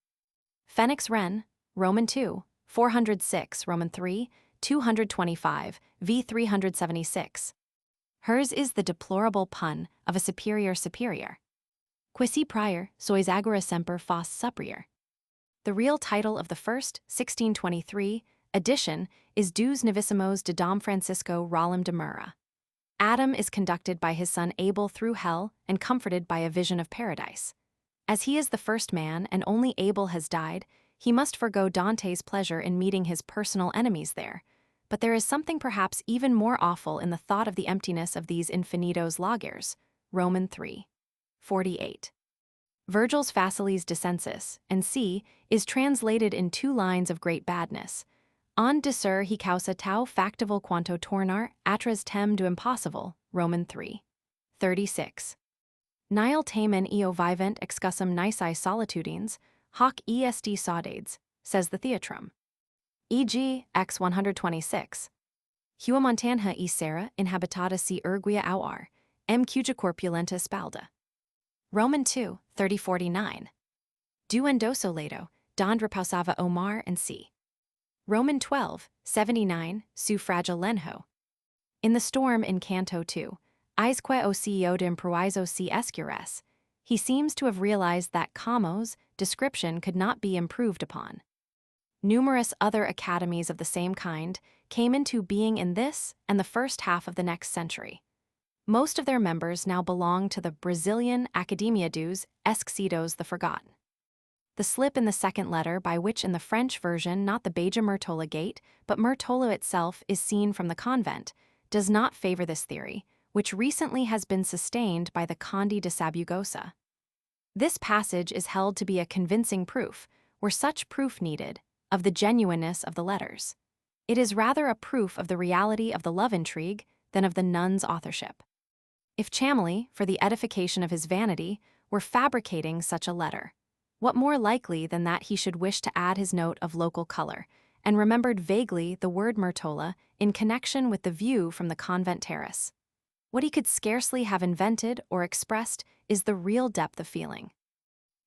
Phoenix Ren, Roman 2, 406, Roman 3, 225, v. 376. Hers is the deplorable pun of a superior. Quisi prior, sois agora semper fos superior. The real title of the first, 1623, edition is Dos Novissimos de Dom Francisco Rolim de Mura. Adam is conducted by his son Abel through hell and comforted by a vision of paradise. As he is the first man and only Abel has died, he must forego Dante's pleasure in meeting his personal enemies there, but there is something perhaps even more awful in the thought of the emptiness of these infinitos lagers. Roman 3. 48. Virgil's Facilis Descensus, and c. is translated in 2 lines of great badness. On discer he causa tau factival quanto tornar atras tem do impossible, Roman 3. 36. Nihil tamen eo vivent excusum nisi solitudines, hoc est saudades, says the Theatrum. E.g., x 126. Hua montanha e sera inhabitada si erguia auar, cuja corpulenta spalda. Roman 2, 30-49. Du endoso lato, dond repausava Omar and c. Roman 12, 79, su fragile lenho. In the storm in Canto 2, Aisque o CEO de improviso si escures, he seems to have realized that Camo's description could not be improved upon. Numerous other academies of the same kind came into being in this and the first half of the next century. Most of their members now belong to the Brazilian Academia dos Esquecidos the Forgotten. The slip in the second letter, by which in the French version not the Beija Murtola gate, but Murtola itself is seen from the convent, does not favor this theory, which recently has been sustained by the Conde de Sabugosa. This passage is held to be a convincing proof, were such proof needed, of the genuineness of the letters. It is rather a proof of the reality of the love intrigue than of the nun's authorship. If Chamely, for the edification of his vanity, were fabricating such a letter, what more likely than that he should wish to add his note of local color, and remembered vaguely the word Murtola in connection with the view from the convent terrace? What he could scarcely have invented or expressed is the real depth of feeling.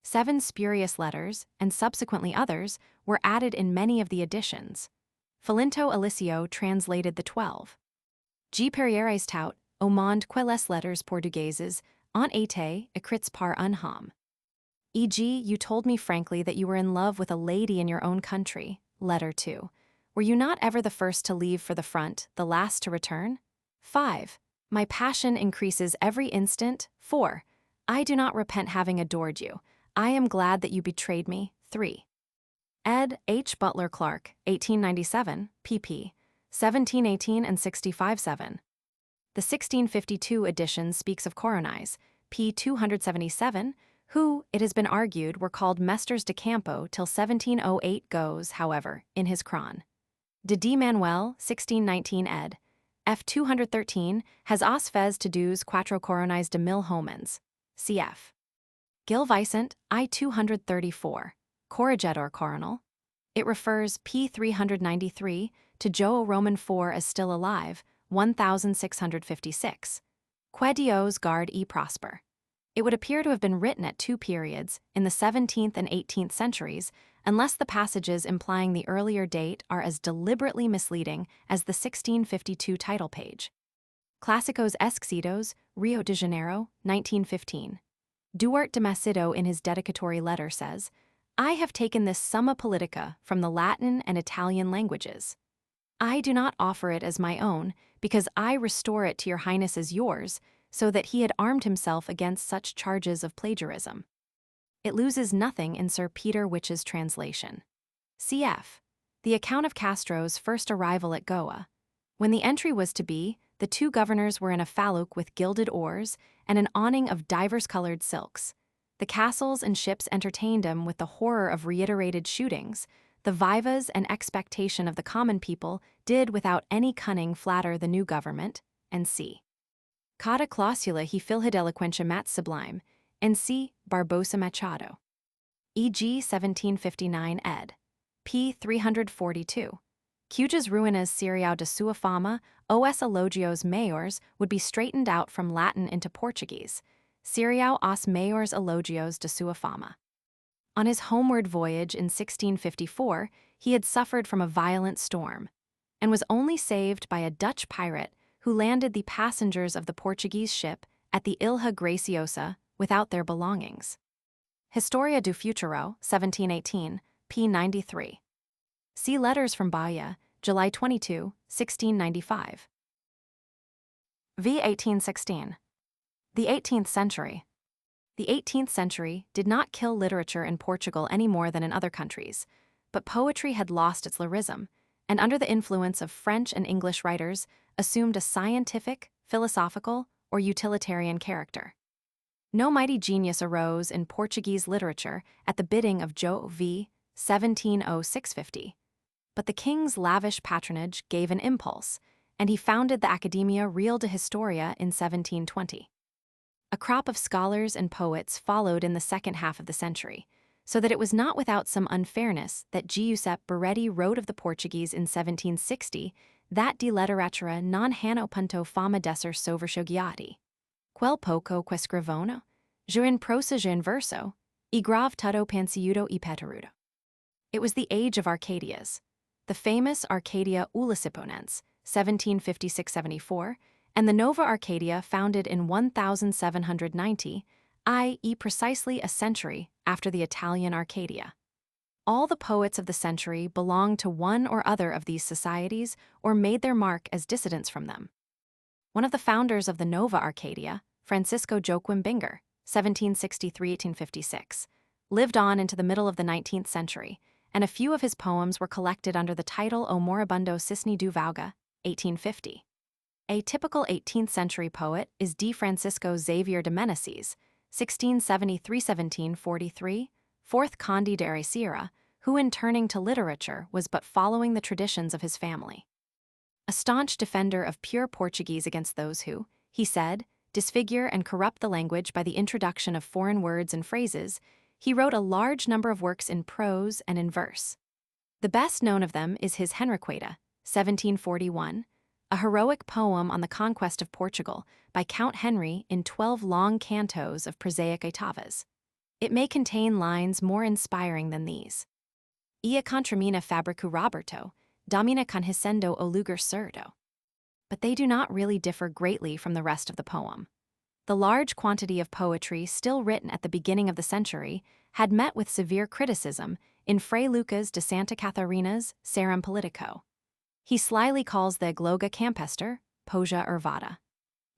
7 spurious letters, and subsequently others, were added in many of the editions. Filinto Alicio translated the 12. G. Perieres tout, au monde quelles lettres portugaises ont été écrites par un homme. E.g., you told me frankly that you were in love with a lady in your own country, letter 2. Were you not ever the first to leave for the front, the last to return? 5. My passion increases every instant. 4. I do not repent having adored you. I am glad that you betrayed me. 3. Ed. H. Butler Clark, 1897, pp. 1718 and 65-7. The 1652 edition speaks of coronais, p. 277, who, it has been argued, were called Mesters de Campo till 1708 goes, however, in his Cron. De D. Manuel, 1619 ed. F. 213 has os fez to dos quatro coronais de mil homens. Cf. Gil Vicent, I. 234, Corregedor Coronal. It refers, p. 393, to Joe Roman IV as still alive, 1656. Que Dios guard e prosper. It would appear to have been written at 2 periods, in the 17th and 18th centuries, unless the passages implying the earlier date are as deliberately misleading as the 1652 title page. Clássicos Esquecidos, Rio de Janeiro, 1915. Duarte de Macedo in his dedicatory letter says, I have taken this Summa Politica from the Latin and Italian languages. I do not offer it as my own, because I restore it to your highness as yours, so that he had armed himself against such charges of plagiarism. It loses nothing in Sir Peter Witch's translation. Cf. The account of Castro's first arrival at Goa. When the entry was to be, the 2 governors were in a falluc with gilded oars and an awning of divers-colored silks. The castles and ships entertained him with the horror of reiterated shootings. The vivas and expectation of the common people did without any cunning flatter the new government, and c. Cada clausula he filhid eloquentia mat sublime, and c. Barbosa Machado. E.g. 1759 ed. p. 342. Cujas ruinas serial de sua fama, os elogios maiores would be straightened out from Latin into Portuguese, serial os maiores elogios de sua fama. On his homeward voyage in 1654, he had suffered from a violent storm, and was only saved by a Dutch pirate who landed the passengers of the Portuguese ship at the Ilha Graciosa without their belongings. Historia do Futuro, 1718, p. 93. See Letters from Bahia, July 22, 1695. v. 1816. The 18th century. The 18th century did not kill literature in Portugal any more than in other countries, but poetry had lost its lyrism, and under the influence of French and English writers, assumed a scientific, philosophical, or utilitarian character. No mighty genius arose in Portuguese literature at the bidding of João v. 170650, but the king's lavish patronage gave an impulse, and he founded the Academia Real de Historia in 1720. A crop of scholars and poets followed in the second half of the century, so that it was not without some unfairness that Giuseppe Baretti wrote of the Portuguese in 1760 that de letteratura non hanno punto fama d'esser soversciogati. Quel poco que scrivono, je in prosa je in verso, e grave tutto pansiuto e peterudo. It was the age of Arcadias, the famous Arcadia Uliciponense, 1756-74, and the Nova Arcadia founded in 1790, i.e. precisely a century after the Italian Arcadia. All the poets of the century belonged to one or other of these societies or made their mark as dissidents from them. One of the founders of the Nova Arcadia, Francisco Joaquim Binger, 1763–1856, lived on into the middle of the 19th century, and a few of his poems were collected under the title O Moribundo Cisne do Vauga, 1850. A typical 18th century poet is D. Francisco Xavier de Meneses, 1673–1743, 4th Conde de Ericeira, who in turning to literature was but following the traditions of his family. A staunch defender of pure Portuguese against those who, he said, disfigure and corrupt the language by the introduction of foreign words and phrases, he wrote a large number of works in prose and in verse. The best known of them is his Henriqueta, 1741, a heroic poem on the conquest of Portugal by Count Henry in 12 long cantos of prosaic oitavas. It may contain lines more inspiring than these. Ia contramina fabricu Roberto, domina conhecendo o lugar certo. But they do not really differ greatly from the rest of the poem. The large quantity of poetry still written at the beginning of the century had met with severe criticism in Fray Lucas de Santa Catarina's Serum Politico. He slyly calls the Egloga campestre Poja Ervada.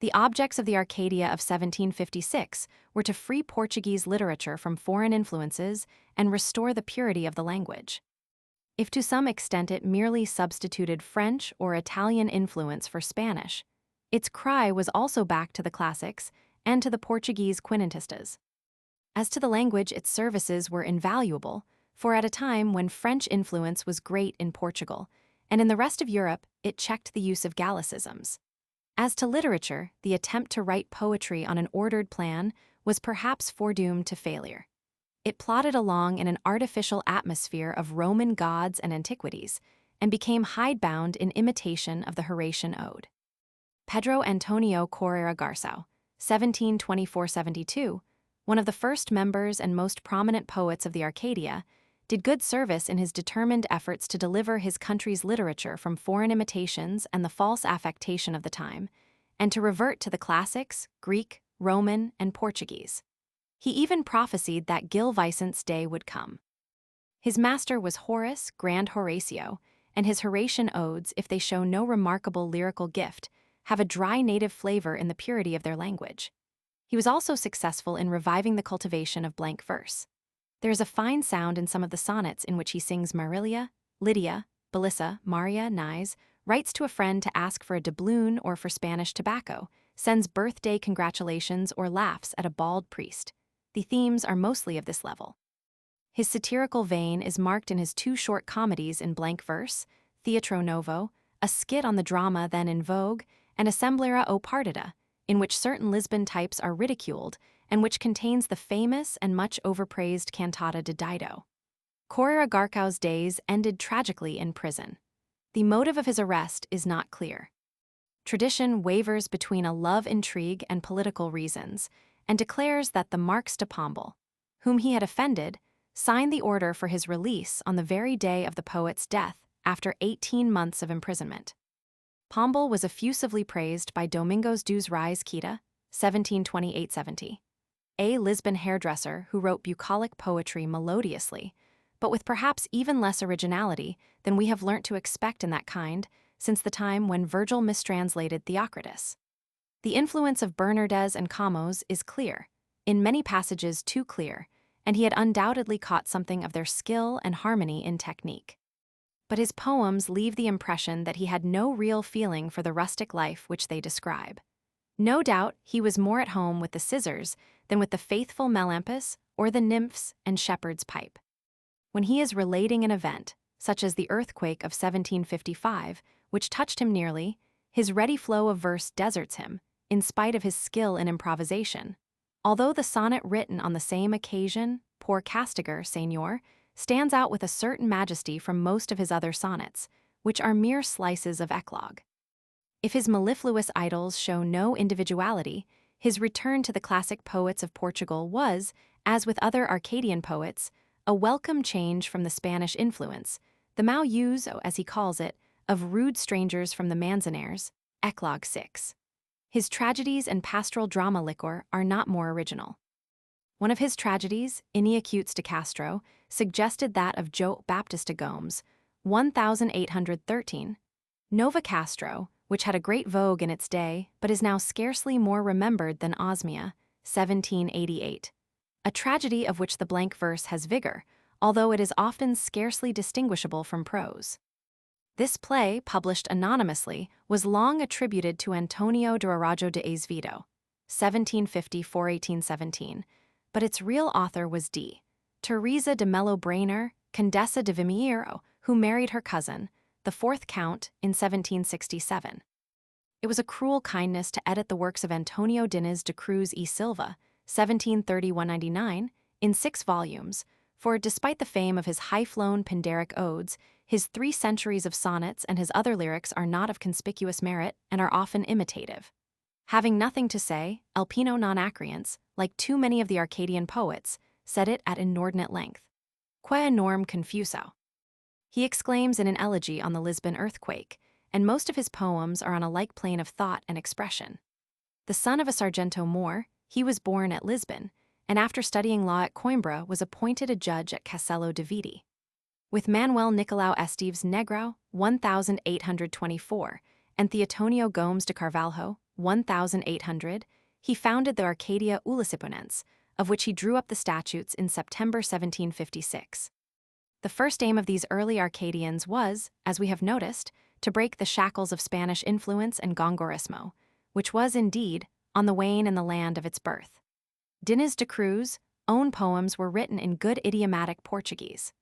The objects of the Arcadia of 1756 were to free Portuguese literature from foreign influences and restore the purity of the language. If to some extent it merely substituted French or Italian influence for Spanish, its cry was also back to the classics and to the Portuguese Quinhentistas. As to the language, its services were invaluable, for at a time when French influence was great in Portugal, and in the rest of Europe it checked the use of Gallicisms. As to literature, the attempt to write poetry on an ordered plan was perhaps foredoomed to failure. It plodded along in an artificial atmosphere of Roman gods and antiquities, and became hidebound in imitation of the Horatian ode. Pedro Antonio Correa Garçao, 1724–72, one of the first members and most prominent poets of the Arcadia, did good service in his determined efforts to deliver his country's literature from foreign imitations and the false affectation of the time, and to revert to the classics, Greek, Roman, and Portuguese. He even prophesied that Gil Vicent's day would come. His master was Horace, Grand Horatio, and his Horatian odes, if they show no remarkable lyrical gift, have a dry native flavor in the purity of their language. He was also successful in reviving the cultivation of blank verse. There is a fine sound in some of the sonnets in which he sings Marilia, Lydia, Belissa, Maria, Nise, writes to a friend to ask for a doubloon or for Spanish tobacco, sends birthday congratulations or laughs at a bald priest. The themes are mostly of this level. His satirical vein is marked in his 2 short comedies in blank verse, Teatro Novo, a skit on the drama then in vogue, and Assembleira ou Partida, in which certain Lisbon types are ridiculed and which contains the famous and much overpraised cantata de Dido. Correa Garçao's days ended tragically in prison. The motive of his arrest is not clear. Tradition wavers between a love intrigue and political reasons, and declares that the Marques de Pombal, whom he had offended, signed the order for his release on the very day of the poet's death after 18 months of imprisonment. Pombal was effusively praised by Domingos dos Reis Quita, 1728–70, a Lisbon hairdresser who wrote bucolic poetry melodiously, but with perhaps even less originality than we have learnt to expect in that kind since the time when Virgil mistranslated Theocritus. The influence of Bernardès and Camões is clear, in many passages too clear, and he had undoubtedly caught something of their skill and harmony in technique. But his poems leave the impression that he had no real feeling for the rustic life which they describe. No doubt he was more at home with the scissors than with the faithful melampus or the nymphs and shepherd's pipe. When he is relating an event, such as the earthquake of 1755, which touched him nearly, his ready flow of verse deserts him, in spite of his skill in improvisation. Although the sonnet written on the same occasion, Por Castigar, Señor, stands out with a certain majesty from most of his other sonnets, which are mere slices of eclogue. If his mellifluous idylls show no individuality, his return to the classic poets of Portugal was, as with other Arcadian poets, a welcome change from the Spanish influence, the mau uso, as he calls it, of rude strangers from the Manzanares, Eclogue 6. His tragedies and pastoral drama liquor are not more original. One of his tragedies, Ineacutes de Castro, suggested that of João Baptista Gomes, 1813. Nova Castro, which had a great vogue in its day but is now scarcely more remembered than Osmia, 1788. A tragedy of which the blank verse has vigor, although it is often scarcely distinguishable from prose. This play, published anonymously, was long attributed to Antonio de Araújo de Azevedo, 1750–1817, but its real author was D. Teresa de Melo Brainer, Condessa de Vimiero, who married her cousin, the fourth count, in 1767. It was a cruel kindness to edit the works of Antonio Dinis de Cruz y Silva, 1730–199, in 6 volumes, for despite the fame of his high-flown Pindaric odes, his 3 centuries of sonnets and his other lyrics are not of conspicuous merit and are often imitative. Having nothing to say, Elpino non-acreants, like too many of the Arcadian poets, said it at inordinate length. Quae enorme confuso. He exclaims in an elegy on the Lisbon earthquake, and most of his poems are on a like plane of thought and expression. The son of a Sargento Moor, he was born at Lisbon, and after studying law at Coimbra was appointed a judge at Castelo de Viti. With Manuel Nicolau Esteves Negrão, 1824, and Theotonio Gomes de Carvalho, 1800, he founded the Arcadia Uliciponense, of which he drew up the statutes in September 1756. The first aim of these early Arcadians was, as we have noticed, to break the shackles of Spanish influence and Gongorismo, which was indeed on the wane in the land of its birth. Dinis de Cruz' own poems were written in good idiomatic Portuguese.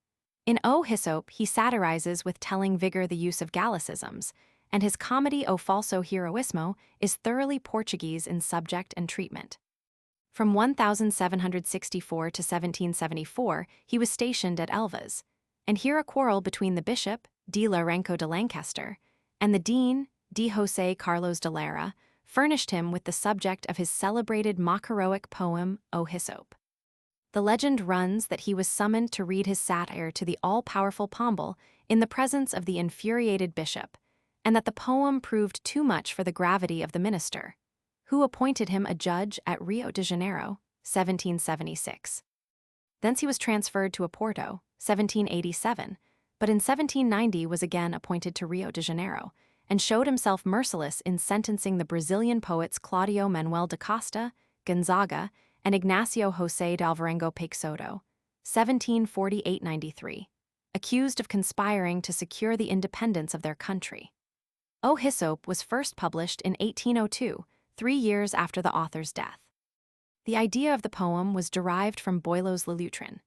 In O Hyssop he satirizes with telling vigor the use of Gallicisms, and his comedy O Falso Heroismo is thoroughly Portuguese in subject and treatment. From 1764 to 1774 he was stationed at Elvas, and here a quarrel between the bishop, D. Lourenço de Lancaster, and the dean, D. José Carlos de Lara, furnished him with the subject of his celebrated Macaroic poem O Hyssop. The legend runs that he was summoned to read his satire to the all-powerful Pombal in the presence of the infuriated bishop, and that the poem proved too much for the gravity of the minister, who appointed him a judge at Rio de Janeiro, 1776. Thence he was transferred to Oporto, 1787, but in 1790 was again appointed to Rio de Janeiro, and showed himself merciless in sentencing the Brazilian poets Claudio Manuel da Costa, Gonzaga, and Ignacio José de Alvarenga Peixoto, 1748–93, accused of conspiring to secure the independence of their country. O Hyssop was first published in 1802, 3 years after the author's death. The idea of the poem was derived from Boileau's Le Lutrin.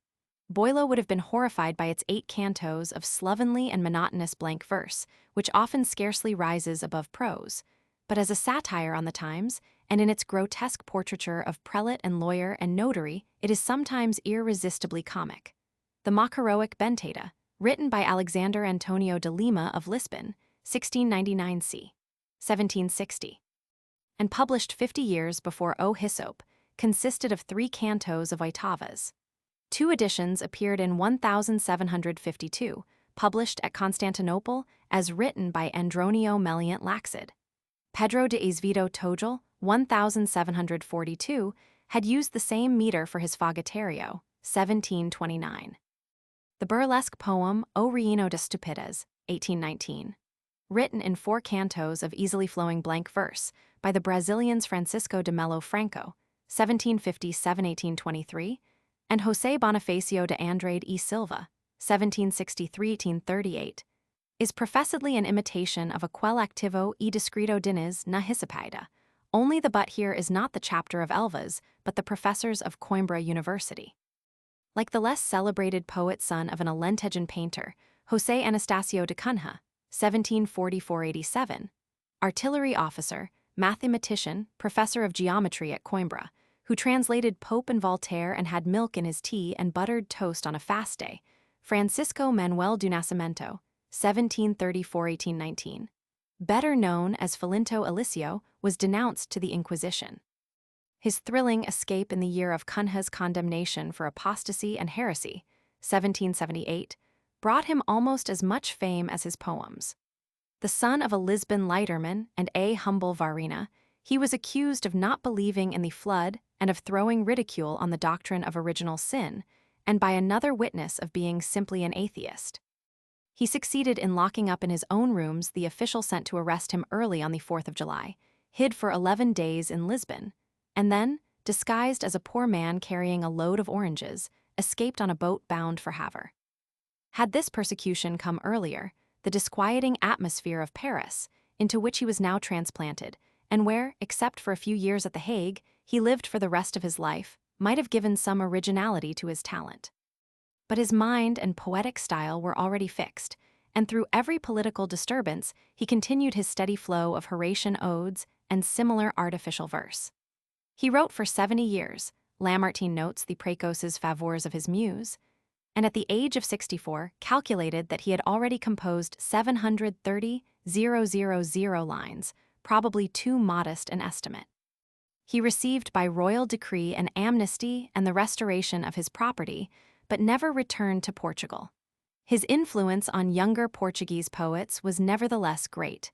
Boileau would have been horrified by its 8 cantos of slovenly and monotonous blank verse, which often scarcely rises above prose, but as a satire on the times, and in its grotesque portraiture of prelate and lawyer and notary, it is sometimes irresistibly comic. The Macaroic Bentata, written by Alexander Antonio de Lima of Lisbon, 1699 c. 1760, and published 50 years before O Hyssop, consisted of 3 cantos of oitavas. 2 editions appeared in 1752, published at Constantinople as written by Andronio Meliant Laxid. Pedro de Azevedo Tojol, 1742, had used the same meter for his Fogatario, 1729. The burlesque poem O Reino de Stupides, 1819, written in 4 cantos of easily flowing blank verse by the Brazilians Francisco de Melo Franco, 1757–1823, and José Bonifacio de Andrade e Silva, 1763–1838, is professedly an imitation of a quel activo e discreto dinis na Hyssopaida, only the but here is not the chapter of Elvas, but the professors of Coimbra University. Like the less celebrated poet son of an Alentejan painter, José Anastasio de Cunha, 1744–87, artillery officer, mathematician, professor of geometry at Coimbra, who translated Pope and Voltaire and had milk in his tea and buttered toast on a fast day, Francisco Manuel do Nascimento, 1734–1819, better known as Filinto Alicio, was denounced to the Inquisition. His thrilling escape in the year of Cunha's condemnation for apostasy and heresy, 1778, brought him almost as much fame as his poems. The son of a Lisbon lighterman and a humble varina, He was accused of not believing in the flood and of throwing ridicule on the doctrine of original sin, and by another witness of being simply an atheist. He succeeded in locking up in his own rooms the official sent to arrest him early on the 4th of July, hid for 11 days in Lisbon, and then, disguised as a poor man carrying a load of oranges, escaped on a boat bound for Havre. Had this persecution come earlier, the disquieting atmosphere of Paris, into which he was now transplanted, and where, except for a few years at The Hague, he lived for the rest of his life, might have given some originality to his talent. But his mind and poetic style were already fixed, and through every political disturbance, he continued his steady flow of Horatian odes and similar artificial verse. He wrote for 70 years, Lamartine notes the precoces favors of his muse, and at the age of 64 calculated that he had already composed 730,000 lines, probably too modest an estimate. He received by royal decree an amnesty and the restoration of his property, but never returned to Portugal. His influence on younger Portuguese poets was nevertheless great.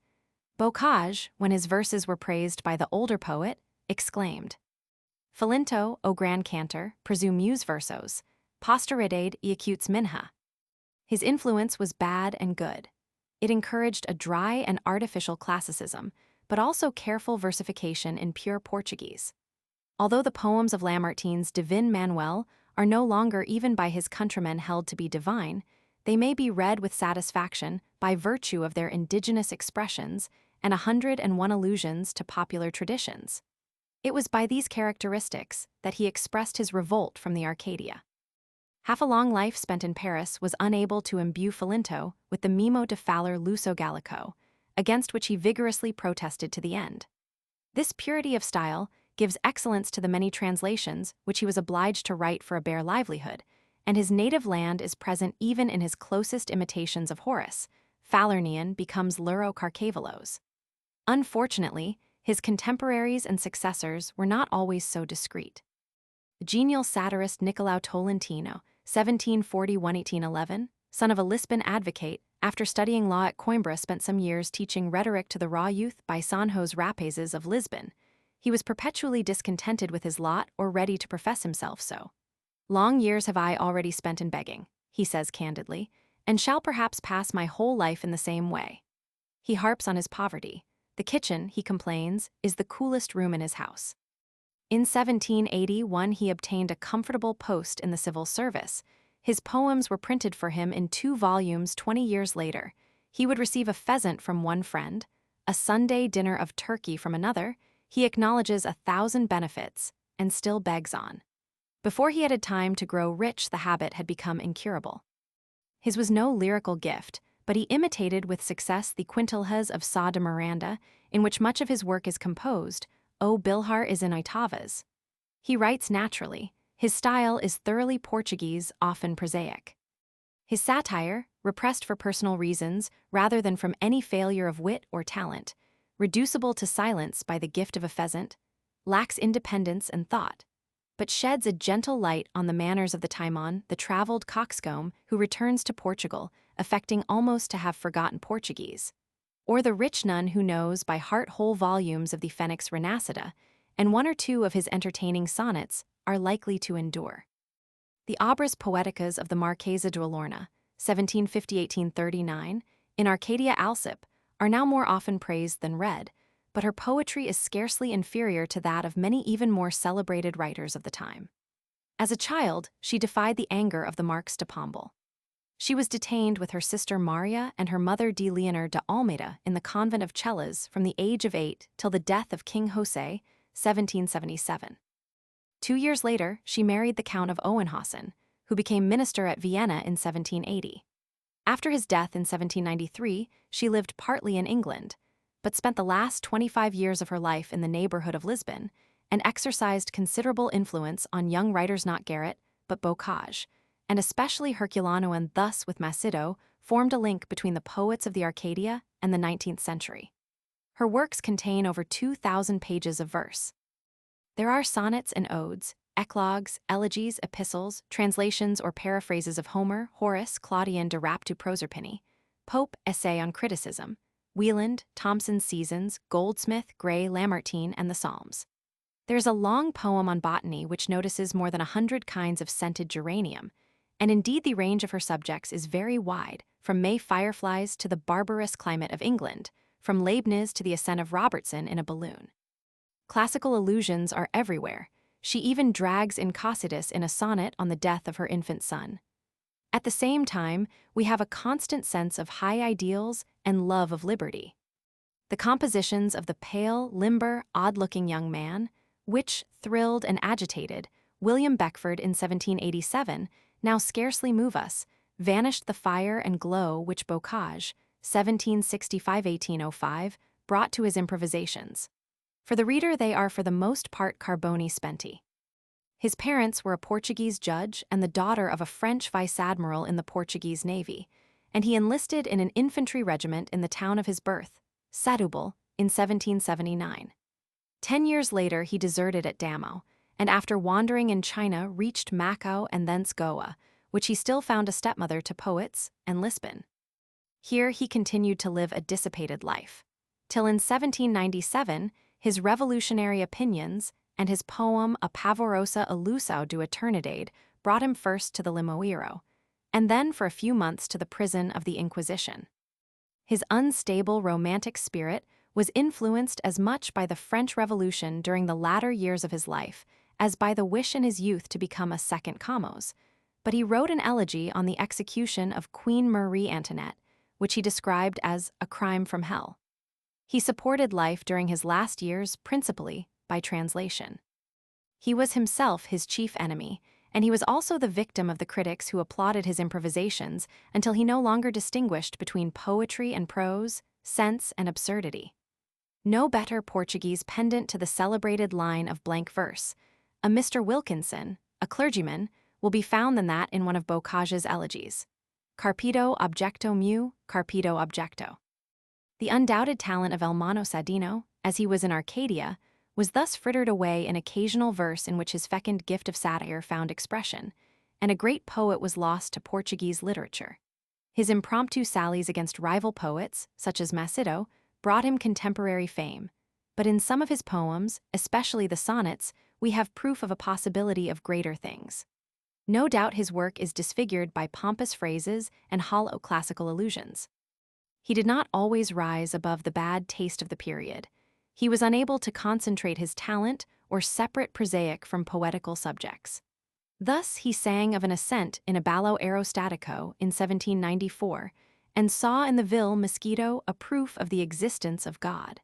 Bocage, when his verses were praised by the older poet, exclaimed, "Falinto, o gran cantor, presumus versos, posteridade e acutes minha." His influence was bad and good. It encouraged a dry and artificial classicism, but also careful versification in pure Portuguese. Although the poems of Lamartine's Divin Manuel are no longer even by his countrymen held to be divine, they may be read with satisfaction by virtue of their indigenous expressions and 101 allusions to popular traditions. It was by these characteristics that he expressed his revolt from the Arcadia. Half a long life spent in Paris was unable to imbue Falinto with the mimo de faller luso gallico, against which he vigorously protested to the end. This purity of style gives excellence to the many translations which he was obliged to write for a bare livelihood, and his native land is present even in his closest imitations of Horace. Falernian becomes Luro Carcavelos. Unfortunately, his contemporaries and successors were not always so discreet. The genial satirist Nicolau Tolentino, 1741–1811, son of a Lisbon advocate, after studying law at Coimbra spent some years teaching rhetoric to the raw youth by Sanjos Rapazes of Lisbon. He was perpetually discontented with his lot or ready to profess himself so. "Long years have I already spent in begging," he says candidly, "and shall perhaps pass my whole life in the same way." He harps on his poverty. The kitchen, he complains, is the coolest room in his house. In 1781 he obtained a comfortable post in the civil service. His poems were printed for him in 2 volumes 20 years later. He would receive a pheasant from one friend, a Sunday dinner of turkey from another. He acknowledges 1,000 benefits, and still begs on. Before he had time to grow rich, the habit had become incurable. His was no lyrical gift, but he imitated with success the quintilhas of Sá de Miranda, in which much of his work is composed. O Bilhar is in oitavas. He writes naturally. His style is thoroughly Portuguese, often prosaic. His satire, repressed for personal reasons rather than from any failure of wit or talent, reducible to silence by the gift of a pheasant, lacks independence and thought, but sheds a gentle light on the manners of the Timon, the traveled coxcomb who returns to Portugal, affecting almost to have forgotten Portuguese, or the rich nun who knows by heart whole volumes of the Phoenix Renacida, and 1 or 2 of his entertaining sonnets are likely to endure. The Obras Poéticas of the Marquesa de Lorna, 1750–1839, in Arcadia Alsip, are now more often praised than read, but her poetry is scarcely inferior to that of many even more celebrated writers of the time. As a child, she defied the anger of the Marques de Pombal. She was detained with her sister Maria and her mother de Leonor de Almeida in the convent of Celles from the age of 8 till the death of King José, 1777. 2 years later, she married the Count of Owenhausen, who became minister at Vienna in 1780. After his death in 1793, she lived partly in England, but spent the last 25 years of her life in the neighborhood of Lisbon and exercised considerable influence on young writers not Garrett, but Bocage, and especially Herculano, and thus with Macedo formed a link between the poets of the Arcadia and the 19th century. Her works contain over 2,000 pages of verse. There are sonnets and odes, eclogues, elegies, epistles, translations or paraphrases of Homer, Horace, Claudian de Raptu Proserpine, Pope, Essay on Criticism, Wieland, Thomson's Seasons, Goldsmith, Gray, Lamartine, and the Psalms. There's a long poem on botany which notices more than 100 kinds of scented geranium, and indeed the range of her subjects is very wide, from May fireflies to the barbarous climate of England, from Leibniz to the ascent of Robertson in a balloon. Classical allusions are everywhere. She even drags in cossantes in a sonnet on the death of her infant son. At the same time, we have a constant sense of high ideals and love of liberty. The compositions of the pale, limber, odd-looking young man, which, thrilled and agitated, William Beckford in 1787, now scarcely move us, vanished the fire and glow which Bocage, 1765–1805, brought to his improvisations. For the reader they are for the most part carboni spenti. His parents were a Portuguese judge and the daughter of a French vice-admiral in the Portuguese Navy, and he enlisted in an infantry regiment in the town of his birth, Setúbal, in 1779. 10 years later he deserted at Damo, and after wandering in China reached Macao and thence Goa, which he still found a stepmother to poets and Lisbon. Here he continued to live a dissipated life, till in 1797 his revolutionary opinions and his poem A Pavorosa Ilusão do Eternidade brought him first to the Limoeiro, and then for a few months to the prison of the Inquisition. His unstable romantic spirit was influenced as much by the French Revolution during the latter years of his life as by the wish in his youth to become a second Camões, but he wrote an elegy on the execution of Queen Marie Antoinette, which he described as a crime from hell. He supported life during his last years principally by translation. He was himself his chief enemy, and he was also the victim of the critics who applauded his improvisations until he no longer distinguished between poetry and prose, sense and absurdity. No better Portuguese pendant to the celebrated line of blank verse, a Mr. Wilkinson, a clergyman, will be found than that in one of Bocage's elegies. Carpido objecto meu, carpido objecto. The undoubted talent of Elmano Sadino, as he was in Arcadia, was thus frittered away in occasional verse in which his fecund gift of satire found expression, and a great poet was lost to Portuguese literature. His impromptu sallies against rival poets, such as Macedo, brought him contemporary fame, but in some of his poems, especially the sonnets, we have proof of a possibility of greater things. No doubt his work is disfigured by pompous phrases and hollow classical allusions. He did not always rise above the bad taste of the period. He was unable to concentrate his talent or separate prosaic from poetical subjects. Thus he sang of an ascent in a ballo aerostatico in 1794 and saw in the Vil mosquito a proof of the existence of God.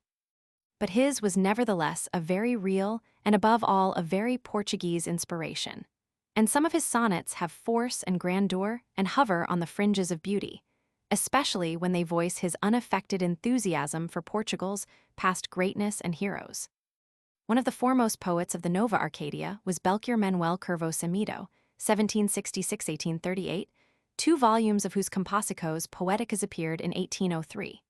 But his was nevertheless a very real and above all a very Portuguese inspiration, and some of his sonnets have force and grandeur and hover on the fringes of beauty, especially when they voice his unaffected enthusiasm for Portugal's past greatness and heroes. One of the foremost poets of the Nova Arcadia was Belchior Manuel Curvo Semedo, 1766–1838, 2 volumes of whose composicos Poeticas appeared in 1803.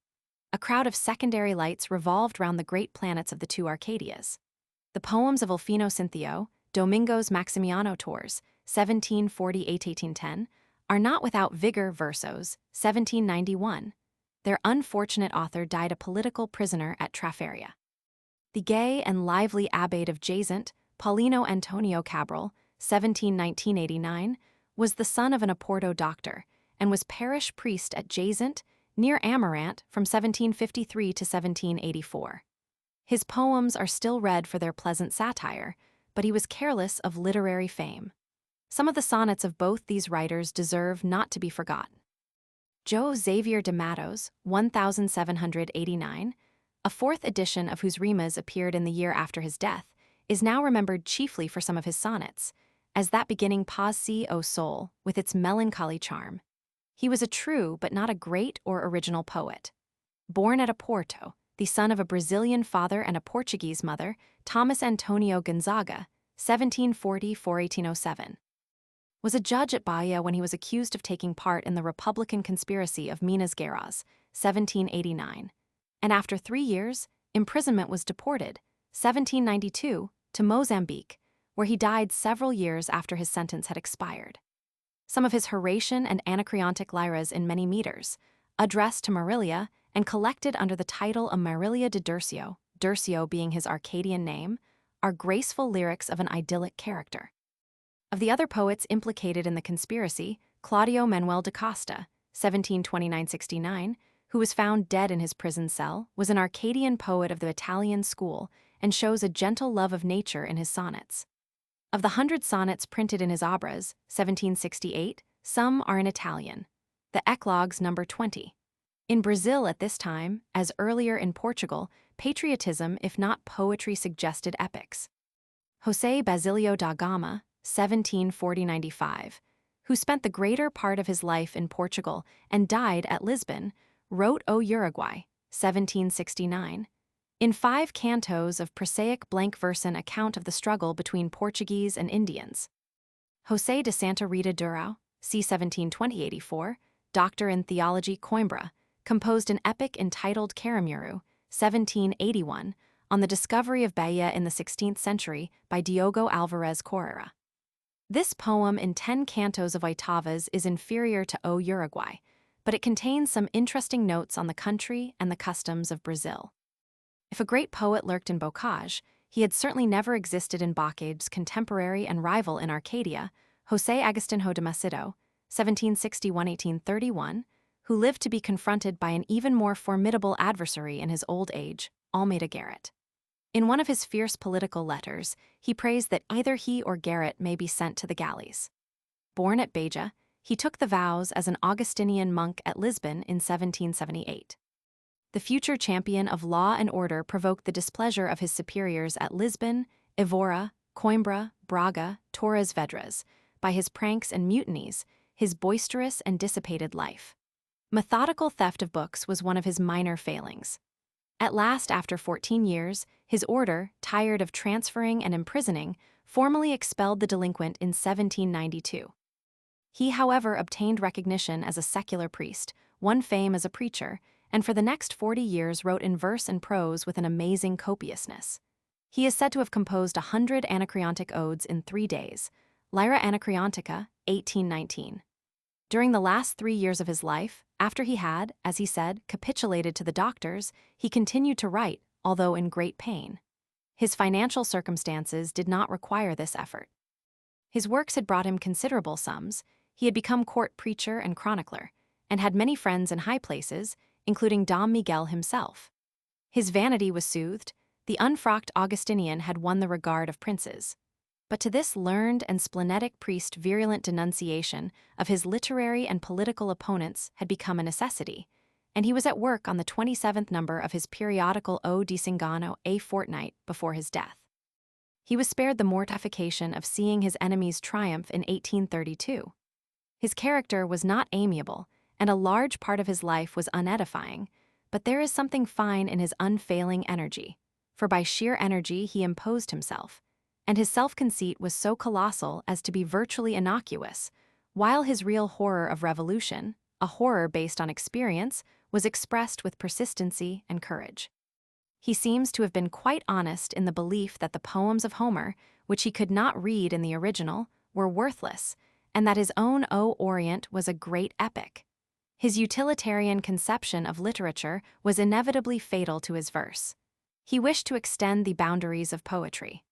A crowd of secondary lights revolved round the great planets of the 2 Arcadias. The poems of Ulfino Cinthio, Domingos Maximiano Torres, 1748–1810, are not without vigor versos, 1791. Their unfortunate author died a political prisoner at Trafaria. The gay and lively abbate of Jacinth, Paulino Antonio Cabral, 1719–89, was the son of an Oporto doctor and was parish priest at Jacinth, near Amarant, from 1753 to 1784. His poems are still read for their pleasant satire, but he was careless of literary fame. Some of the sonnets of both these writers deserve not to be forgotten. Joe Xavier de Matos, 1789, a 4th edition of whose rimas appeared in the year after his death, is now remembered chiefly for some of his sonnets, as that beginning Paz si o Sol, with its melancholy charm. He was a true but not a great or original poet. Born at Oporto, the son of a Brazilian father and a Portuguese mother, Thomas Antonio Gonzaga, 1740–1807. Was a judge at Bahia when he was accused of taking part in the Republican conspiracy of Minas Gerais, 1789, and after 3 years, imprisonment was deported, 1792, to Mozambique, where he died several years after his sentence had expired. Some of his Horatian and Anacreontic lyras in many meters, addressed to Marilia and collected under the title Amarilia de Dircio, Dircio being his Arcadian name, are graceful lyrics of an idyllic character. Of the other poets implicated in the conspiracy, Claudio Manuel da Costa, 1729–69, who was found dead in his prison cell, was an Arcadian poet of the Italian school and shows a gentle love of nature in his sonnets. Of the 100 sonnets printed in his obras, 1768, some are in Italian. The eclogues number 20. In Brazil at this time, as earlier in Portugal, patriotism if not poetry suggested epics. José Basilio da Gama, 1740–95, who spent the greater part of his life in Portugal and died at Lisbon, wrote O Uruguay, 1769, in 5 cantos of prosaic blank-verse account of the struggle between Portuguese and Indians. José de Santa Rita Durão, c. 1720–84, doctor in theology Coimbra, composed an epic entitled Caramuru, 1781, on the discovery of Bahia in the 16th century by Diogo Alvares Correia. This poem in 10 cantos of oitavas is inferior to O Uruguay, but it contains some interesting notes on the country and the customs of Brazil. If a great poet lurked in Bocage, he had certainly never existed in Bocage's contemporary and rival in Arcadia, José Agostinho de Macedo, 1761–1831, who lived to be confronted by an even more formidable adversary in his old age, Almeida Garrett. In one of his fierce political letters, he prays that either he or Garrett may be sent to the galleys. Born at Beja, he took the vows as an Augustinian monk at Lisbon in 1778. The future champion of law and order provoked the displeasure of his superiors at Lisbon, Evora, Coimbra, Braga, Torres Vedras, by his pranks and mutinies, his boisterous and dissipated life. Methodical theft of books was one of his minor failings. At last, after 14 years, his order, tired of transferring and imprisoning, formally expelled the delinquent in 1792. He, however, obtained recognition as a secular priest, won fame as a preacher, and for the next 40 years wrote in verse and prose with an amazing copiousness. He is said to have composed 100 Anacreontic odes in 3 days, Lyra Anacreontica, 1819. During the last 3 years of his life, after he had, as he said, capitulated to the doctors, he continued to write, although in great pain. His financial circumstances did not require this effort. His works had brought him considerable sums, he had become court preacher and chronicler, and had many friends in high places, including Dom Miguel himself. His vanity was soothed, the unfrocked Augustinian had won the regard of princes. But to this learned and splenetic priest virulent denunciation of his literary and political opponents had become a necessity, and he was at work on the 27th number of his periodical O Disengano a fortnight before his death. He was spared the mortification of seeing his enemies triumph in 1832. His character was not amiable, and a large part of his life was unedifying, but there is something fine in his unfailing energy, for by sheer energy he imposed himself, and his self-conceit was so colossal as to be virtually innocuous, while his real horror of revolution, a horror based on experience, was expressed with persistency and courage. He seems to have been quite honest in the belief that the poems of Homer, which he could not read in the original, were worthless, and that his own O Orient was a great epic. His utilitarian conception of literature was inevitably fatal to his verse. He wished to extend the boundaries of poetry.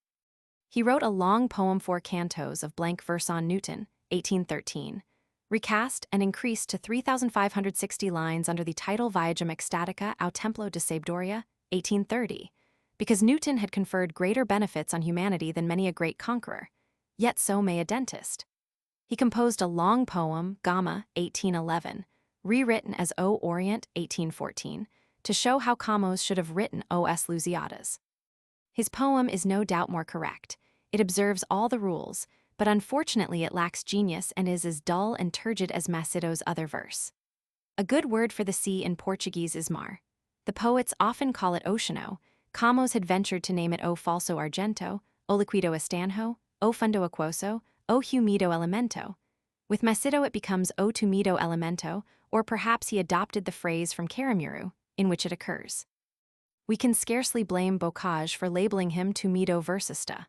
He wrote a long poem 4 cantos of blank verse on Newton, 1813, recast and increased to 3,560 lines under the title Viagem Ecstatica au Templo de Sabedoria, 1830, because Newton had conferred greater benefits on humanity than many a great conqueror, yet so may a dentist. He composed a long poem, Gama, 1811, rewritten as O Orient, 1814, to show how Camões should have written Os Lusíadas. His poem is no doubt more correct. It observes all the rules, but unfortunately it lacks genius and is as dull and turgid as Macedo's other verse. A good word for the sea in Portuguese is mar. The poets often call it Oceano. Camões had ventured to name it O falso argento, O liquido estanho, O fundo aquoso, O humido elemento. With Macedo it becomes O tumido elemento, or perhaps he adopted the phrase from Caramuru, in which it occurs. We can scarcely blame Bocage for labeling him tumido versista.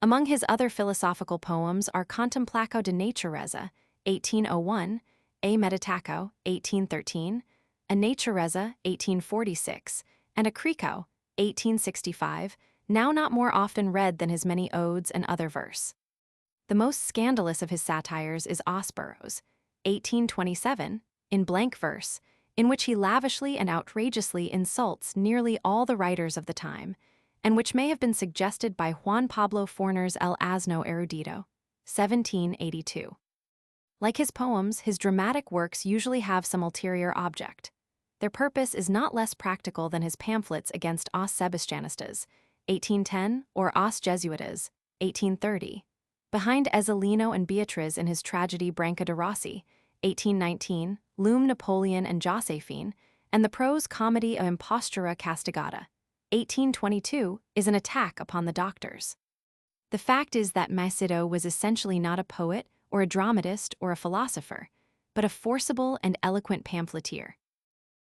Among his other philosophical poems are Contemplaco de Natureza, 1801, A Meditaco, 1813, a natureza, 1846, and a crico, 1865, now not more often read than his many odes and other verse. The most scandalous of his satires is Osperos, 1827, in blank verse, in which he lavishly and outrageously insults nearly all the writers of the time, and which may have been suggested by Juan Pablo Forner's El Asno Erudito, 1782. Like his poems, his dramatic works usually have some ulterior object. Their purpose is not less practical than his pamphlets against os Seiscentistas, 1810, or os Jesuitas, 1830. Behind Ezzelino and Beatriz in his tragedy Branca de Rossi, 1819, loom Napoleon and Josephine, and the prose comedy of Impostura Castigata, 1822, is an attack upon the doctors. The fact is that Macedo was essentially not a poet or a dramatist or a philosopher, but a forcible and eloquent pamphleteer.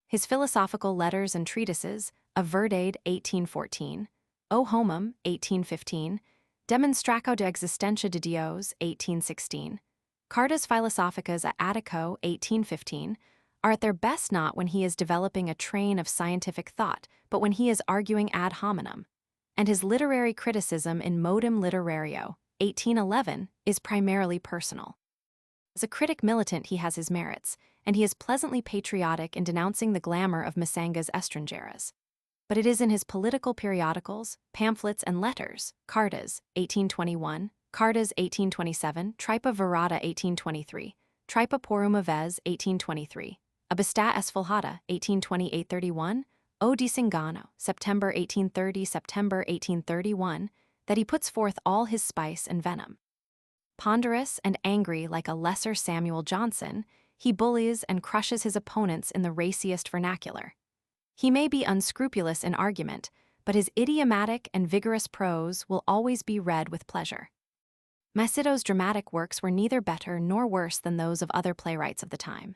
His philosophical letters and treatises, A Verdade, 1814, O Homum, 1815, Demonstraco de Existentia de Dios, 1816, Cartas Philosophicas a Attico, 1815, are at their best not when he is developing a train of scientific thought, but when he is arguing ad hominem. And his literary criticism in Modum Literario, 1811, is primarily personal. As a critic militant, he has his merits, and he is pleasantly patriotic in denouncing the glamour of Missanga's estrangeras. But it is in his political periodicals, pamphlets, and letters, Cartas, 1821, Cartas, 1827, Tripa Verata, 1823, Tripa por uma vez, 1823, Abista Esfolhada, 1828-31, O Disengano, September 1830, September 1831, that he puts forth all his spice and venom. Ponderous and angry like a lesser Samuel Johnson, he bullies and crushes his opponents in the raciest vernacular. He may be unscrupulous in argument, but his idiomatic and vigorous prose will always be read with pleasure. Macedo's dramatic works were neither better nor worse than those of other playwrights of the time.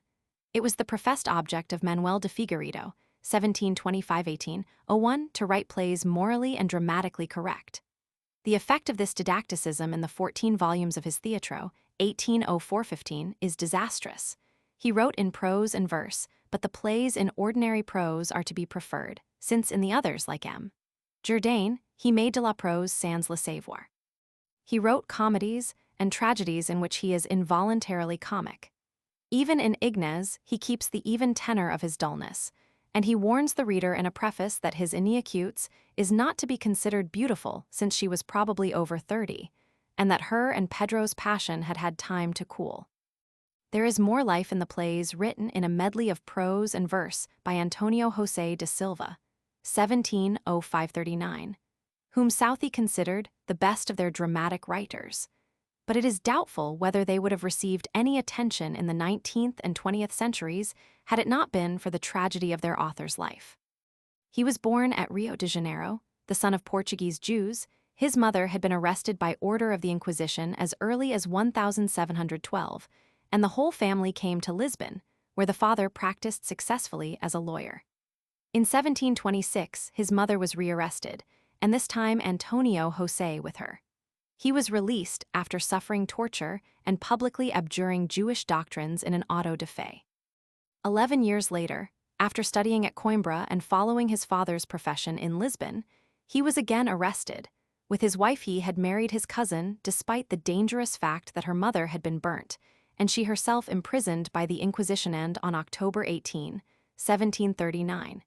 It was the professed object of Manuel de Figueiredo, 1725-1801, to write plays morally and dramatically correct. The effect of this didacticism in the 14 volumes of his Theatro, 1804-15, is disastrous. He wrote in prose and verse, but the plays in ordinary prose are to be preferred, since in the others, like M. Jourdain, he made de la prose sans le savoir. He wrote comedies and tragedies in which he is involuntarily comic. Even in Ignes, he keeps the even tenor of his dullness, and he warns the reader in a preface that his Aeneacutes is not to be considered beautiful since she was probably over 30, and that her and Pedro's passion had had time to cool. There is more life in the plays written in a medley of prose and verse by Antonio José de Silva, 1705-39, whom Southey considered the best of their dramatic writers. But it is doubtful whether they would have received any attention in the 19th and 20th centuries had it not been for the tragedy of their author's life. He was born at Rio de Janeiro, the son of Portuguese Jews. His mother had been arrested by order of the Inquisition as early as 1712, and the whole family came to Lisbon, where the father practiced successfully as a lawyer. In 1726, his mother was rearrested, and this time Antonio José with her. He was released after suffering torture and publicly abjuring Jewish doctrines in an auto de fe. 11 years later, after studying at Coimbra and following his father's profession in Lisbon, he was again arrested. With his wife, he had married his cousin despite the dangerous fact that her mother had been burnt, and she herself imprisoned by the Inquisition end on October 18, 1739.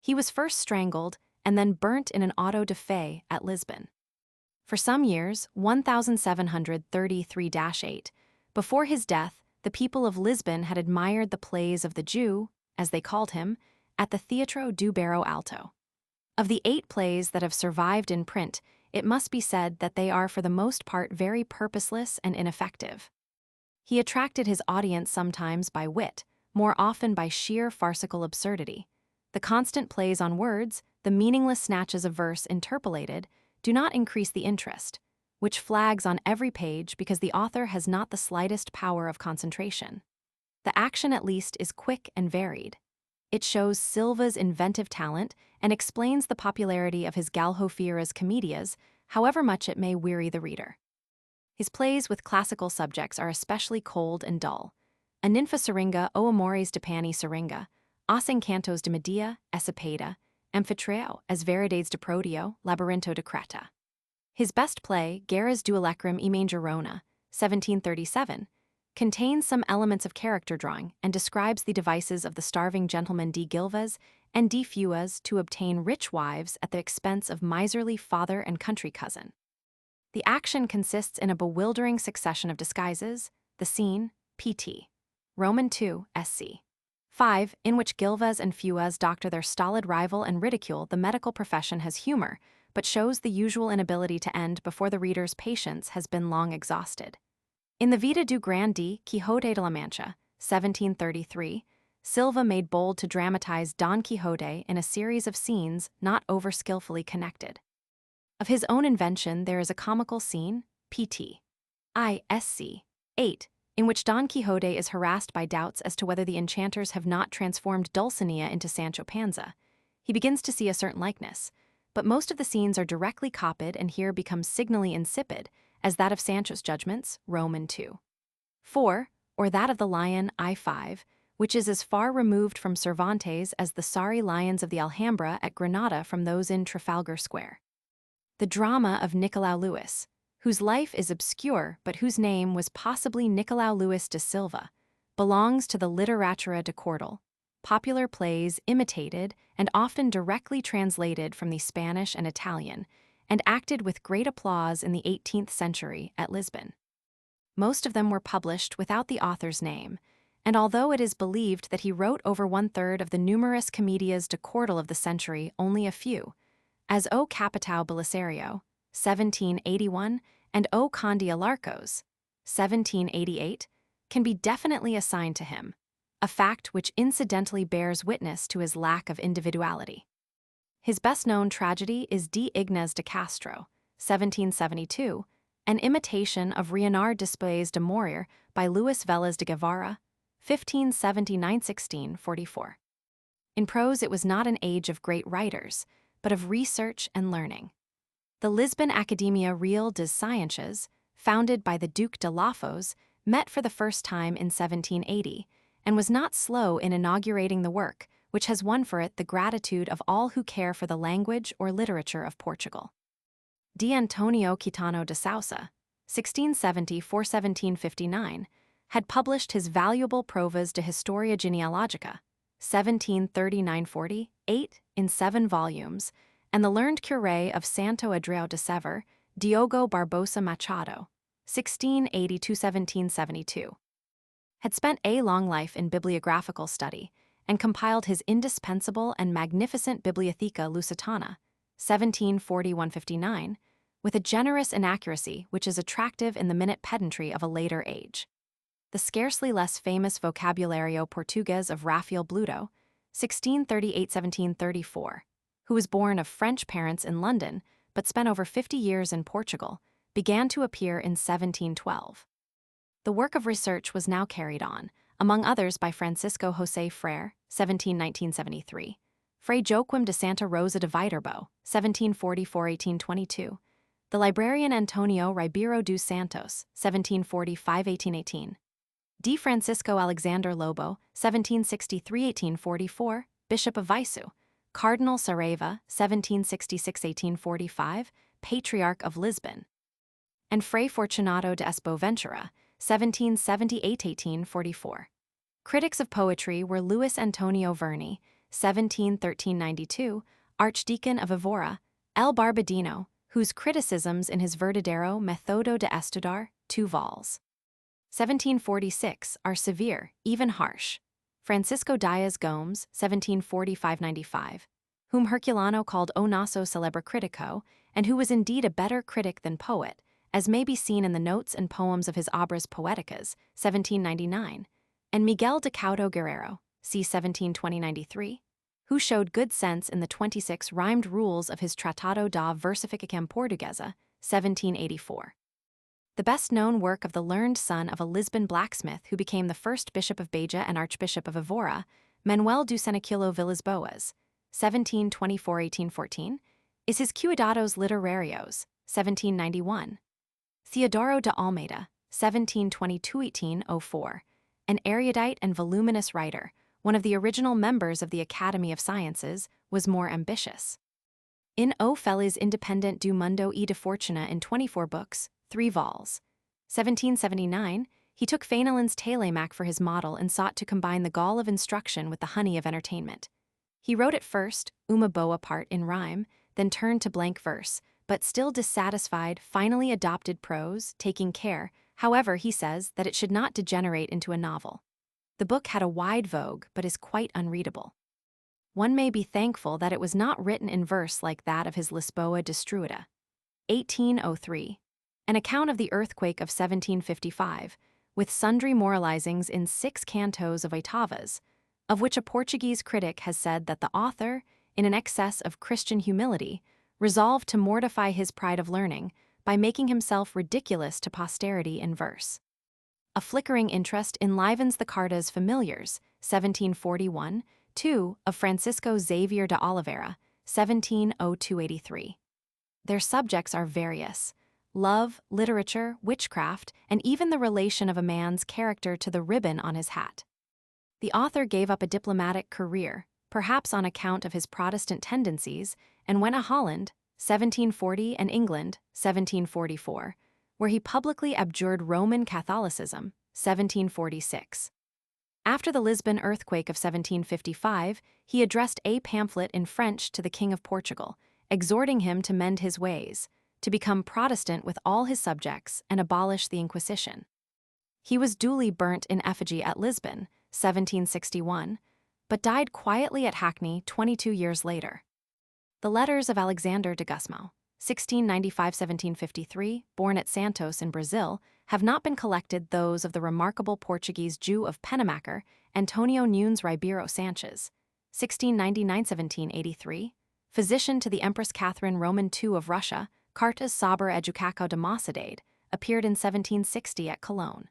He was first strangled and then burnt in an auto de fe at Lisbon. For some years, 1733-8, before his death, the people of Lisbon had admired the plays of the Jew, as they called him, at the Teatro do Barro Alto. Of the 8 plays that have survived in print, it must be said that they are for the most part very purposeless and ineffective. He attracted his audience sometimes by wit, more often by sheer farcical absurdity. The constant plays on words, the meaningless snatches of verse interpolated, do not increase the interest, which flags on every page because the author has not the slightest power of concentration. The action, at least, is quick and varied. It shows Silva's inventive talent and explains the popularity of his Galhofeiras comedias, however much it may weary the reader. His plays with classical subjects are especially cold and dull. A Ninfa Seringa o Amores de Pani Seringa, os encantos de Medea, Ecepeida, Amphitreo, as Verides de Prodio, Labyrinto de Creta. His best play, Guerras do Alecrim e Mangerona, 1737, contains some elements of character drawing and describes the devices of the starving gentleman de Gilvas and de Fuas to obtain rich wives at the expense of miserly father and country cousin. The action consists in a bewildering succession of disguises, the scene, pt. Roman 2, sc. 5, in which Gilvas and Fuas doctor their stolid rival and ridicule the medical profession, has humor, but shows the usual inability to end before the reader's patience has been long exhausted. In the Vida do Grande Quixote de la Mancha, 1733, Silva made bold to dramatize Don Quixote in a series of scenes not over-skillfully connected. Of his own invention, there is a comical scene, pt. Isc. 8, in which Don Quixote is harassed by doubts as to whether the enchanters have not transformed Dulcinea into Sancho Panza. He begins to see a certain likeness, but most of the scenes are directly copied and here become signally insipid, as that of Sancho's judgments, Roman 2. 4, or that of the lion, I5, which is as far removed from Cervantes as the sorry lions of the Alhambra at Granada from those in Trafalgar Square. The drama of Nicolau Lewis, whose life is obscure but whose name was possibly Nicolau Lewis de Silva, belongs to the Literatura de Cordel, popular plays imitated and often directly translated from the Spanish and Italian, and acted with great applause in the 18th century at Lisbon. Most of them were published without the author's name, and although it is believed that he wrote over one-third of the numerous comedias de cordel of the century, only a few, as O Capitao Belisario, 1781, and O Conde Alarcos, 1788, can be definitely assigned to him, a fact which incidentally bears witness to his lack of individuality. His best-known tragedy is De Ignes de Castro, 1772, an imitation of Renard Displays de Morir by Luis Velas de Guevara, 1579–1644. In prose, it was not an age of great writers, but of research and learning. The Lisbon Academia Real des Sciences, founded by the Duc de Lafos, met for the first time in 1780, and was not slow in inaugurating the work, which has won for it the gratitude of all who care for the language or literature of Portugal. D. Antonio Quitano de Sousa, 1670–1759, had published his valuable Provas de Historia Genealogica, 1739–40, in 7 volumes, and the learned curé of Santo Adrião de Sever, Diogo Barbosa Machado, 1680–1772, had spent a long life in bibliographical study and compiled his indispensable and magnificent Bibliotheca Lusitana, 1740–159, with a generous inaccuracy which is attractive in the minute pedantry of a later age. The scarcely less famous Vocabulario Português of Rafael Bluto, 1638–1734, who was born of French parents in London but spent over 50 years in Portugal, began to appear in 1712. The work of research was now carried on, among others by Francisco José Freire, 1719–73, Fray Joaquim de Santa Rosa de Viterbo, 1744–1822, the librarian Antonio Ribeiro dos Santos, 1745–1818, D. Francisco Alexander Lobo, 1763–1844, Bishop of Viseu, Cardinal Saraiva, 1766–1845, Patriarch of Lisbon, and Fray Fortunato de Esboventura, 1778–1844. Critics of poetry were Luis Antonio Verney, 1713–92, Archdeacon of Evora, L. Barbadino, whose criticisms in his Verdadeiro Método de Estudar, 2 vols. 1746, are severe, even harsh. Francisco Diaz Gomes, 1745–95, whom Herculano called O Nosso Celebre Critico, and who was indeed a better critic than poet, as may be seen in the notes and poems of his Obras Poéticas, 1799, and Miguel de Couto Guerrero, c. 1720–93, who showed good sense in the 26 rhymed rules of his Tratado da Versificação Portuguesa, 1784. The best-known work of the learned son of a Lisbon blacksmith who became the first Bishop of Beja and Archbishop of Evora, Manuel do Cenaquilo Vilas Boas, 1724–1814, is his Cuidados Literarios, 1791. Theodoro de Almeida, 1722–1804, an erudite and voluminous writer, one of the original members of the Academy of Sciences, was more ambitious. In O Feliz Independent do Mundo e de Fortuna in 24 books, 3 vols. 1779, he took Fenelon's Telemaque for his model and sought to combine the gall of instruction with the honey of entertainment. He wrote at first uma boa part in rhyme, then turned to blank verse, but still dissatisfied, finally adopted prose, taking care, however, he says, that it should not degenerate into a novel. The book had a wide vogue, but is quite unreadable. One may be thankful that it was not written in verse like that of his Lisboa Destruida. 1803. An account of the earthquake of 1755, with sundry moralizings in 6 cantos of oitavas, of which a Portuguese critic has said that the author, in an excess of Christian humility, resolved to mortify his pride of learning by making himself ridiculous to posterity in verse. A flickering interest enlivens the Cartas Familiars, 1741, 2, of Francisco Xavier de Oliveira, 1702-83. Their subjects are various: love, literature, witchcraft, and even the relation of a man's character to the ribbon on his hat. The author gave up a diplomatic career, perhaps on account of his Protestant tendencies, and went to Holland, 1740, and England, 1744, where he publicly abjured Roman Catholicism, 1746. After the Lisbon earthquake of 1755, he addressed a pamphlet in French to the King of Portugal, exhorting him to mend his ways, to become Protestant with all his subjects, and abolish the Inquisition. He was duly burnt in effigy at Lisbon, 1761, but died quietly at Hackney 22 years later. The Letters of Alexander de Gusmão, 1695-1753, born at Santos in Brazil, have not been collected. Those of the remarkable Portuguese Jew of Penamaker, Antonio Nunes Ribeiro Sanchez, 1699-1783, physician to the Empress Catherine Roman II of Russia, Cartas sobre Educação de Mocidade, appeared in 1760 at Cologne.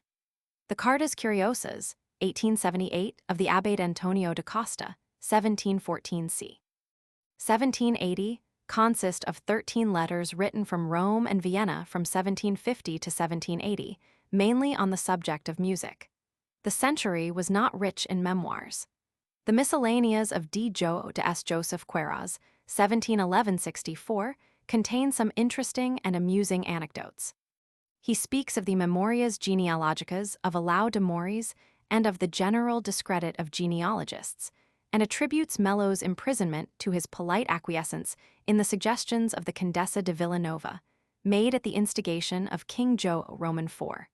The Cartas Curiosas, 1878, of the Abbé Antonio da Costa, 1714 c. 1780, consist of 13 letters written from Rome and Vienna from 1750 to 1780, mainly on the subject of music. The century was not rich in memoirs. The Miscellaneas of D. João de S. Joseph Queiroz, 1711-64, contain some interesting and amusing anecdotes. He speaks of the Memorias Genealogicas of Alão de Moraes and of the general discredit of genealogists, and attributes Mello's imprisonment to his polite acquiescence in the suggestions of the Condessa de Villanova, made at the instigation of King João Roman IV.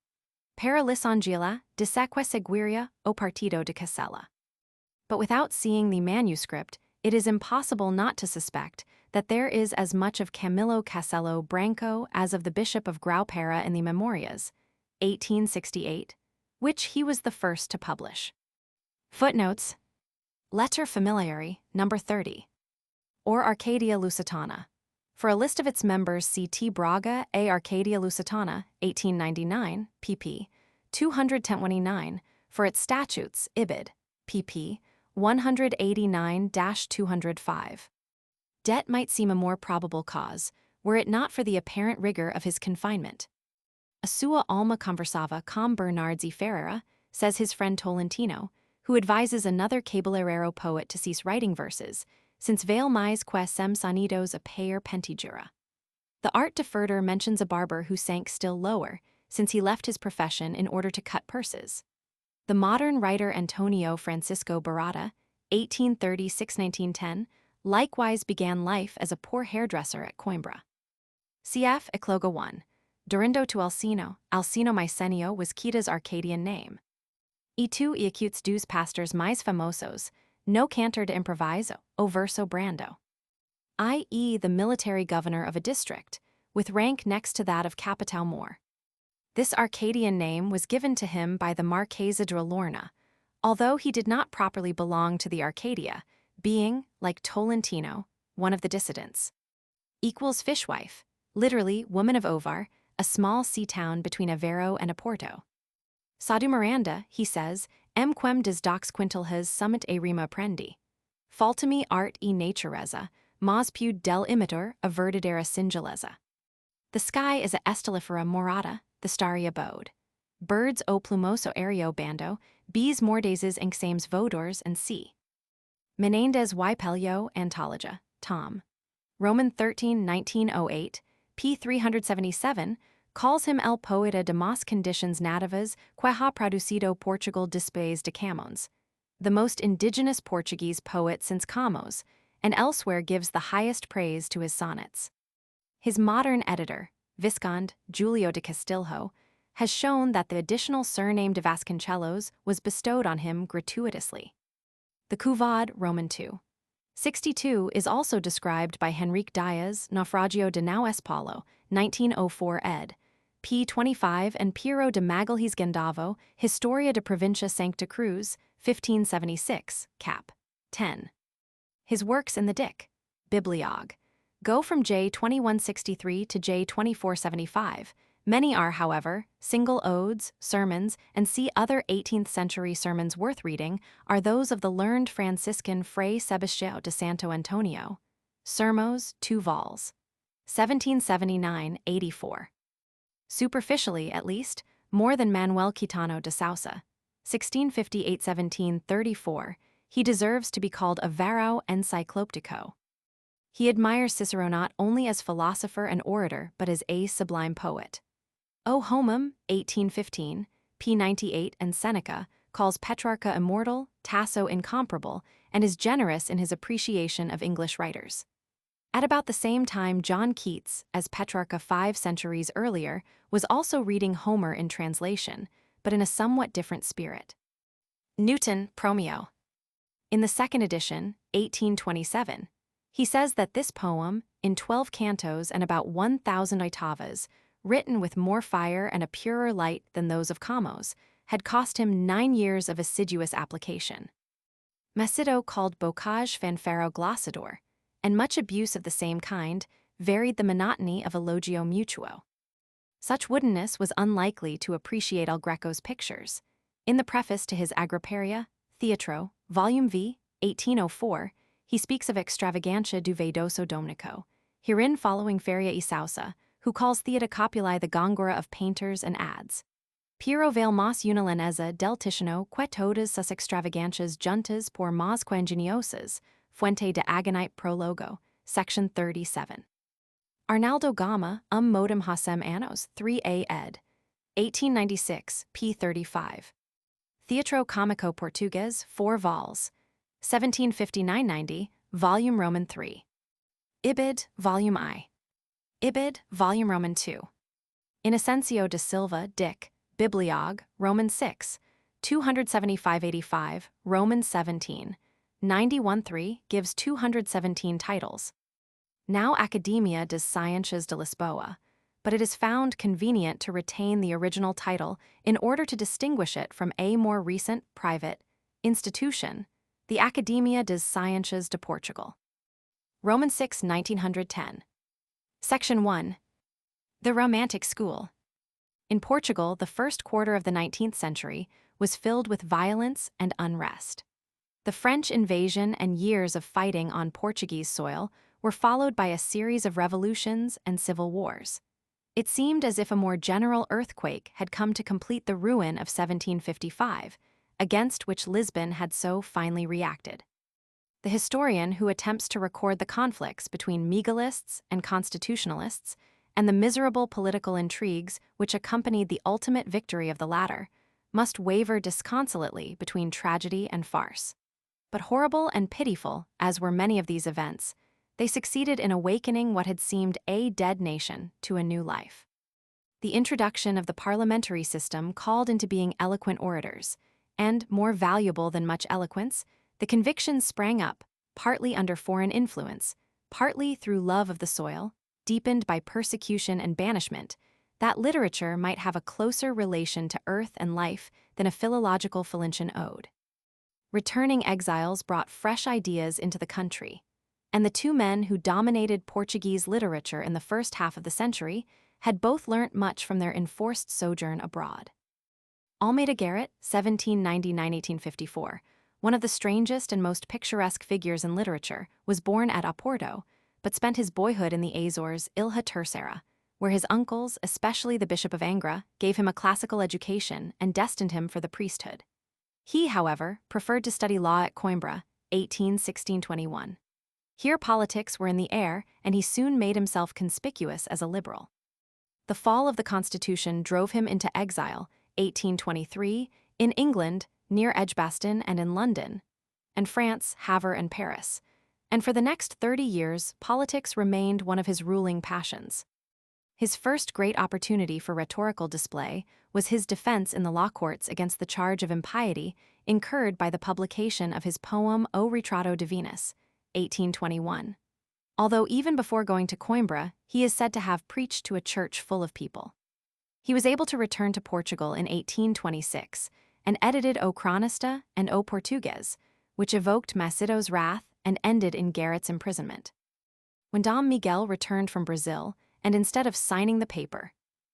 Para Lisongela, de seque seguiria o partido de Castela. But without seeing the manuscript, it is impossible not to suspect that there is as much of Camilo Castelo Branco as of the Bishop of Grau-Para in the Memorias, 1868, which he was the first to publish. Footnotes: Letter Familiari, No. 30. Or Arcadia Lusitana. For a list of its members, see T. Braga a Arcadia Lusitana, 1899, pp. 229, for its statutes, Ibid, pp. 189-205. Death might seem a more probable cause, were it not for the apparent rigor of his confinement. A sua alma conversava com Bernardes e Ferreira, says his friend Tolentino, who advises another cabeleireiro poet to cease writing verses, since veio mais que sem sonidos a pair pentigura. The art deferder mentions a barber who sank still lower, since he left his profession in order to cut purses. The modern writer Antonio Francisco Barata, 1836-1910, likewise began life as a poor hairdresser at Coimbra. Cf. Ecloga 1. Durindo to Alcino Mycenio was Quita's Arcadian name. E tu e acutes dos pastors mais famosos, no cantor de improviso, o verso brando. I.e. the military governor of a district, with rank next to that of Capital Mor. This Arcadian name was given to him by the Marquesa de Lorna, although he did not properly belong to the Arcadia, being, like Tolentino, one of the dissidents. Equals fishwife, literally woman of Ovar, a small sea town between Aveiro and Oporto. Sadu Miranda, he says, quem des docs quintilhas summit a rima prendi. Faltami art e natureza, mas più del imitor a verdadera singeleza. The sky is a estilifera morada, the starry abode. Birds o plumoso aereo bando, B's Mordeses Inxames Vodors and C. Menendez y Pello Antologia, Tom. Roman 13, 1908, p. 377, calls him el poeta de más condiciones nativas que ha producido Portugal después de Camões, the most indigenous Portuguese poet since Camões, and elsewhere gives the highest praise to his sonnets. His modern editor, Visconde Julio de Castilho, has shown that the additional surname de Vasconcelos was bestowed on him gratuitously. The Couvade, Roman 2. 62 is also described by Henrique Dias, Naufragio de Nau Espalo, 1904 ed., p. 25, and Piero de Magalhães Gandavo, Historia de Provincia Sancta Cruz, 1576, cap. 10. His works in the Dic. Bibliog. Go from J 2163 to J 2475. Many are, however, single odes, sermons, and see other 18th century sermons worth reading are those of the learned Franciscan Fray Sebastião de Santo Antonio. Sermos, 2 vols. 1779-84. Superficially, at least, more than Manuel Quitano de Sousa, 1658-1734, he deserves to be called a varo encycloptico. He admires Cicero not only as philosopher and orator, but as a sublime poet. O Homum, 1815, p. 98, and Seneca calls Petrarca immortal, Tasso incomparable, and is generous in his appreciation of English writers. At about the same time, John Keats, as Petrarca 5 centuries earlier, was also reading Homer in translation, but in a somewhat different spirit. Newton, Promeo. In the second edition, 1827, he says that this poem, in 12 cantos and about 1,000 oitavas, written with more fire and a purer light than those of Camões, had cost him 9 years of assiduous application. Macedo called bocage fanfaro glossador, and much abuse of the same kind varied the monotony of elogio mutuo. Such woodenness was unlikely to appreciate El Greco's pictures. In the preface to his Agriparia, Theatro, Volume V, 1804, he speaks of extravagantia do vaidoso dominico, herein following Feria y Sausa, who calls Theata Copuli the Gongora of painters and adds, Piero vale mas unileneza del Ticino que todas sus extravagantias juntas por mas que ingeniosas, Fuente de Agonite Prologo, section 37. Arnaldo Gama, modem Hasem Annos, 3a ed. 1896, p. 35. Teatro Comico Portugues, 4 vols. 1759-90, volume Roman 3. Ibid, volume I. Ibid, volume Roman 2. Inocencio de Silva, Dic. Bibliog, Roman 6. 275-85, Roman 17. 91-3 gives 217 titles. Now Academia das Ciências de Lisboa, but it is found convenient to retain the original title in order to distinguish it from a more recent, private, institution, the Academia das Ciências de Portugal. Roman 6, 1910. Section 1. The Romantic School. In Portugal, the first quarter of the 19th century was filled with violence and unrest. The French invasion and years of fighting on Portuguese soil were followed by a series of revolutions and civil wars. It seemed as if a more general earthquake had come to complete the ruin of 1755, against which Lisbon had so finely reacted. The historian who attempts to record the conflicts between Megalists and Constitutionalists and the miserable political intrigues which accompanied the ultimate victory of the latter must waver disconsolately between tragedy and farce. But horrible and pitiful as were many of these events, they succeeded in awakening what had seemed a dead nation to a new life. The introduction of the parliamentary system called into being eloquent orators, and, more valuable than much eloquence, the conviction sprang up, partly under foreign influence, partly through love of the soil, deepened by persecution and banishment, that literature might have a closer relation to earth and life than a philological Philentian ode. Returning exiles brought fresh ideas into the country, and the two men who dominated Portuguese literature in the first half of the century had both learnt much from their enforced sojourn abroad. Almeida Garrett, 1799-1854, one of the strangest and most picturesque figures in literature, was born at Oporto, but spent his boyhood in the Azores, Ilha Terceira, where his uncles, especially the Bishop of Angra, gave him a classical education and destined him for the priesthood. He, however, preferred to study law at Coimbra, 1621. Here politics were in the air, and he soon made himself conspicuous as a liberal. The fall of the Constitution drove him into exile, 1823, in England, near Edgbaston, and in London, and France, Havre, and Paris. And for the next 30 years, politics remained one of his ruling passions. His first great opportunity for rhetorical display was his defense in the law courts against the charge of impiety incurred by the publication of his poem O Ritratto di Venus, 1821. Although even before going to Coimbra, he is said to have preached to a church full of people. He was able to return to Portugal in 1826 and edited O Cronista and O Portuguese, which evoked Macedo's wrath and ended in Garrett's imprisonment. When Dom Miguel returned from Brazil, and instead of signing the paper,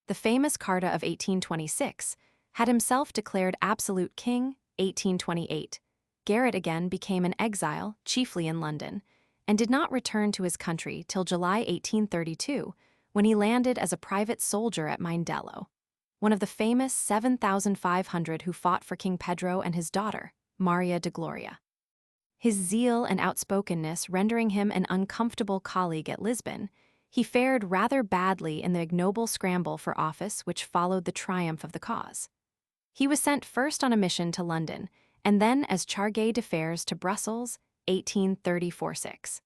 the famous Carta of 1826, had himself declared absolute king, 1828, Garrett again became an exile, chiefly in London, and did not return to his country till July 1832, when he landed as a private soldier at Mindelo, one of the famous 7,500 who fought for King Pedro and his daughter, Maria de Gloria. His zeal and outspokenness rendering him an uncomfortable colleague at Lisbon, he fared rather badly in the ignoble scramble for office which followed the triumph of the cause. He was sent first on a mission to London, and then as chargé d'affaires to Brussels, 1834-6.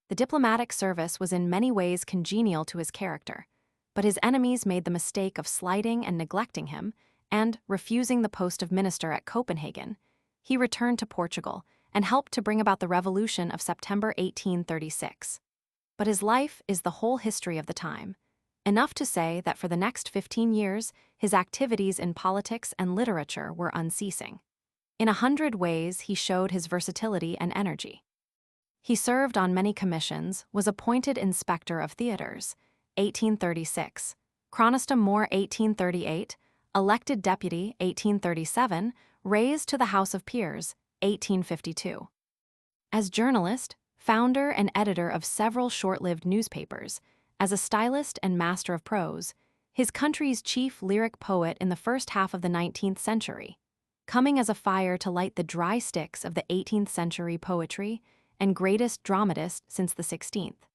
The diplomatic service was in many ways congenial to his character, but his enemies made the mistake of slighting and neglecting him, and, refusing the post of minister at Copenhagen, he returned to Portugal and helped to bring about the revolution of September 1836. But his life is the whole history of the time, enough to say that for the next 15 years, his activities in politics and literature were unceasing. In 100 ways, he showed his versatility and energy. He served on many commissions, was appointed inspector of theaters, 1836, chronista more 1838, elected deputy 1837, raised to the House of Peers, 1852. As journalist, founder and editor of several short-lived newspapers, as a stylist and master of prose, his country's chief lyric poet in the first half of the 19th century, coming as a fire to light the dry sticks of the 18th century poetry, and greatest dramatist since the 16th.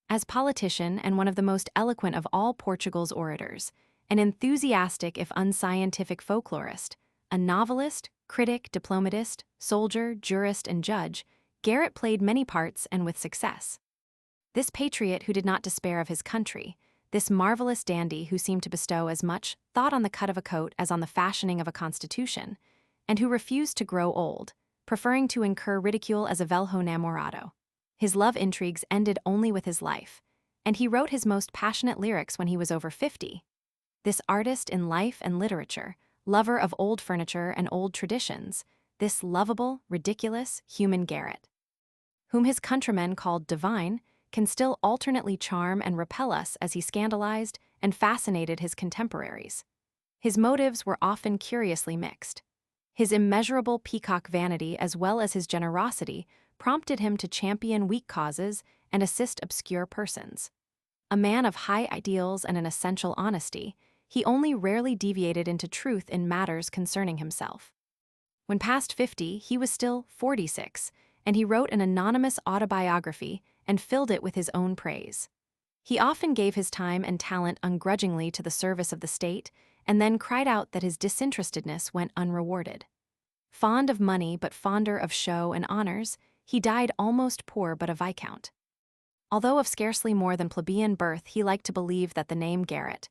As politician and one of the most eloquent of all Portugal's orators, an enthusiastic if unscientific folklorist, a novelist, critic, diplomatist, soldier, jurist, and judge, Garrett played many parts and with success. This patriot who did not despair of his country, this marvelous dandy who seemed to bestow as much thought on the cut of a coat as on the fashioning of a constitution, and who refused to grow old, preferring to incur ridicule as a velho namorado. His love intrigues ended only with his life, and he wrote his most passionate lyrics when he was over 50. This artist in life and literature, lover of old furniture and old traditions, this lovable, ridiculous, human Garrett, whom his countrymen called divine, can still alternately charm and repel us as he scandalized and fascinated his contemporaries. His motives were often curiously mixed. His immeasurable peacock vanity as well as his generosity prompted him to champion weak causes and assist obscure persons. A man of high ideals and an essential honesty, he only rarely deviated into truth in matters concerning himself. When past 50, he was still 46, and he wrote an anonymous autobiography and filled it with his own praise. He often gave his time and talent ungrudgingly to the service of the state, and then cried out that his disinterestedness went unrewarded. Fond of money but fonder of show and honors, he died almost poor but a viscount. Although of scarcely more than plebeian birth, he liked to believe that the name Garrett,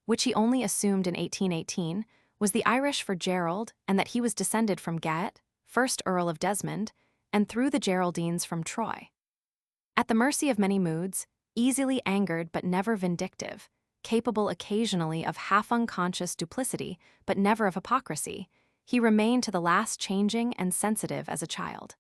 which he only assumed in 1818, was the Irish for Gerald, and that he was descended from Gaet, 1st Earl of Desmond, and through the Geraldines from Troy. At the mercy of many moods, easily angered but never vindictive, capable occasionally of half-unconscious duplicity but never of hypocrisy, he remained to the last changing and sensitive as a child.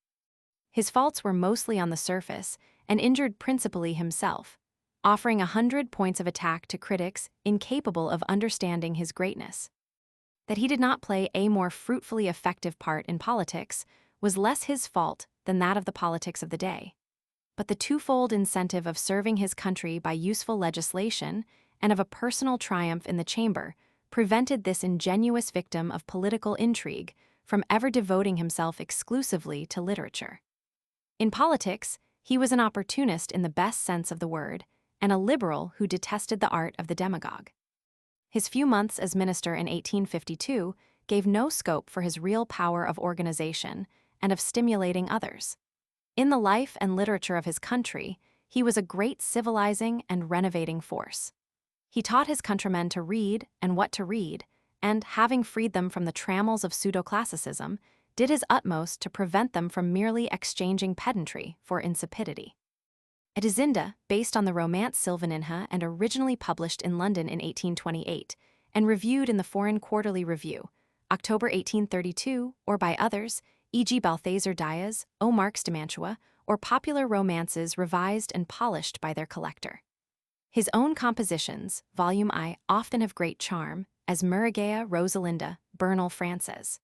His faults were mostly on the surface and injured principally himself, offering 100 points of attack to critics incapable of understanding his greatness. That he did not play a more fruitfully effective part in politics was less his fault than that of the politics of the day. But the twofold incentive of serving his country by useful legislation and of a personal triumph in the chamber prevented this ingenuous victim of political intrigue from ever devoting himself exclusively to literature. In politics, he was an opportunist in the best sense of the word, and a liberal who detested the art of the demagogue. His few months as minister in 1852 gave no scope for his real power of organization and of stimulating others. In the life and literature of his country, he was a great civilizing and renovating force. He taught his countrymen to read and what to read, and, having freed them from the trammels of pseudo-classicism, did his utmost to prevent them from merely exchanging pedantry for insipidity. Edizinda, based on the Romance Sylvaninha and originally published in London in 1828, and reviewed in the Foreign Quarterly Review, October 1832, or by others, e.g. Balthazar Diaz, O. Marx de Mantua, or popular romances revised and polished by their collector. His own compositions, Volume I, often have great charm, as Muragea Rosalinda, Bernal Frances.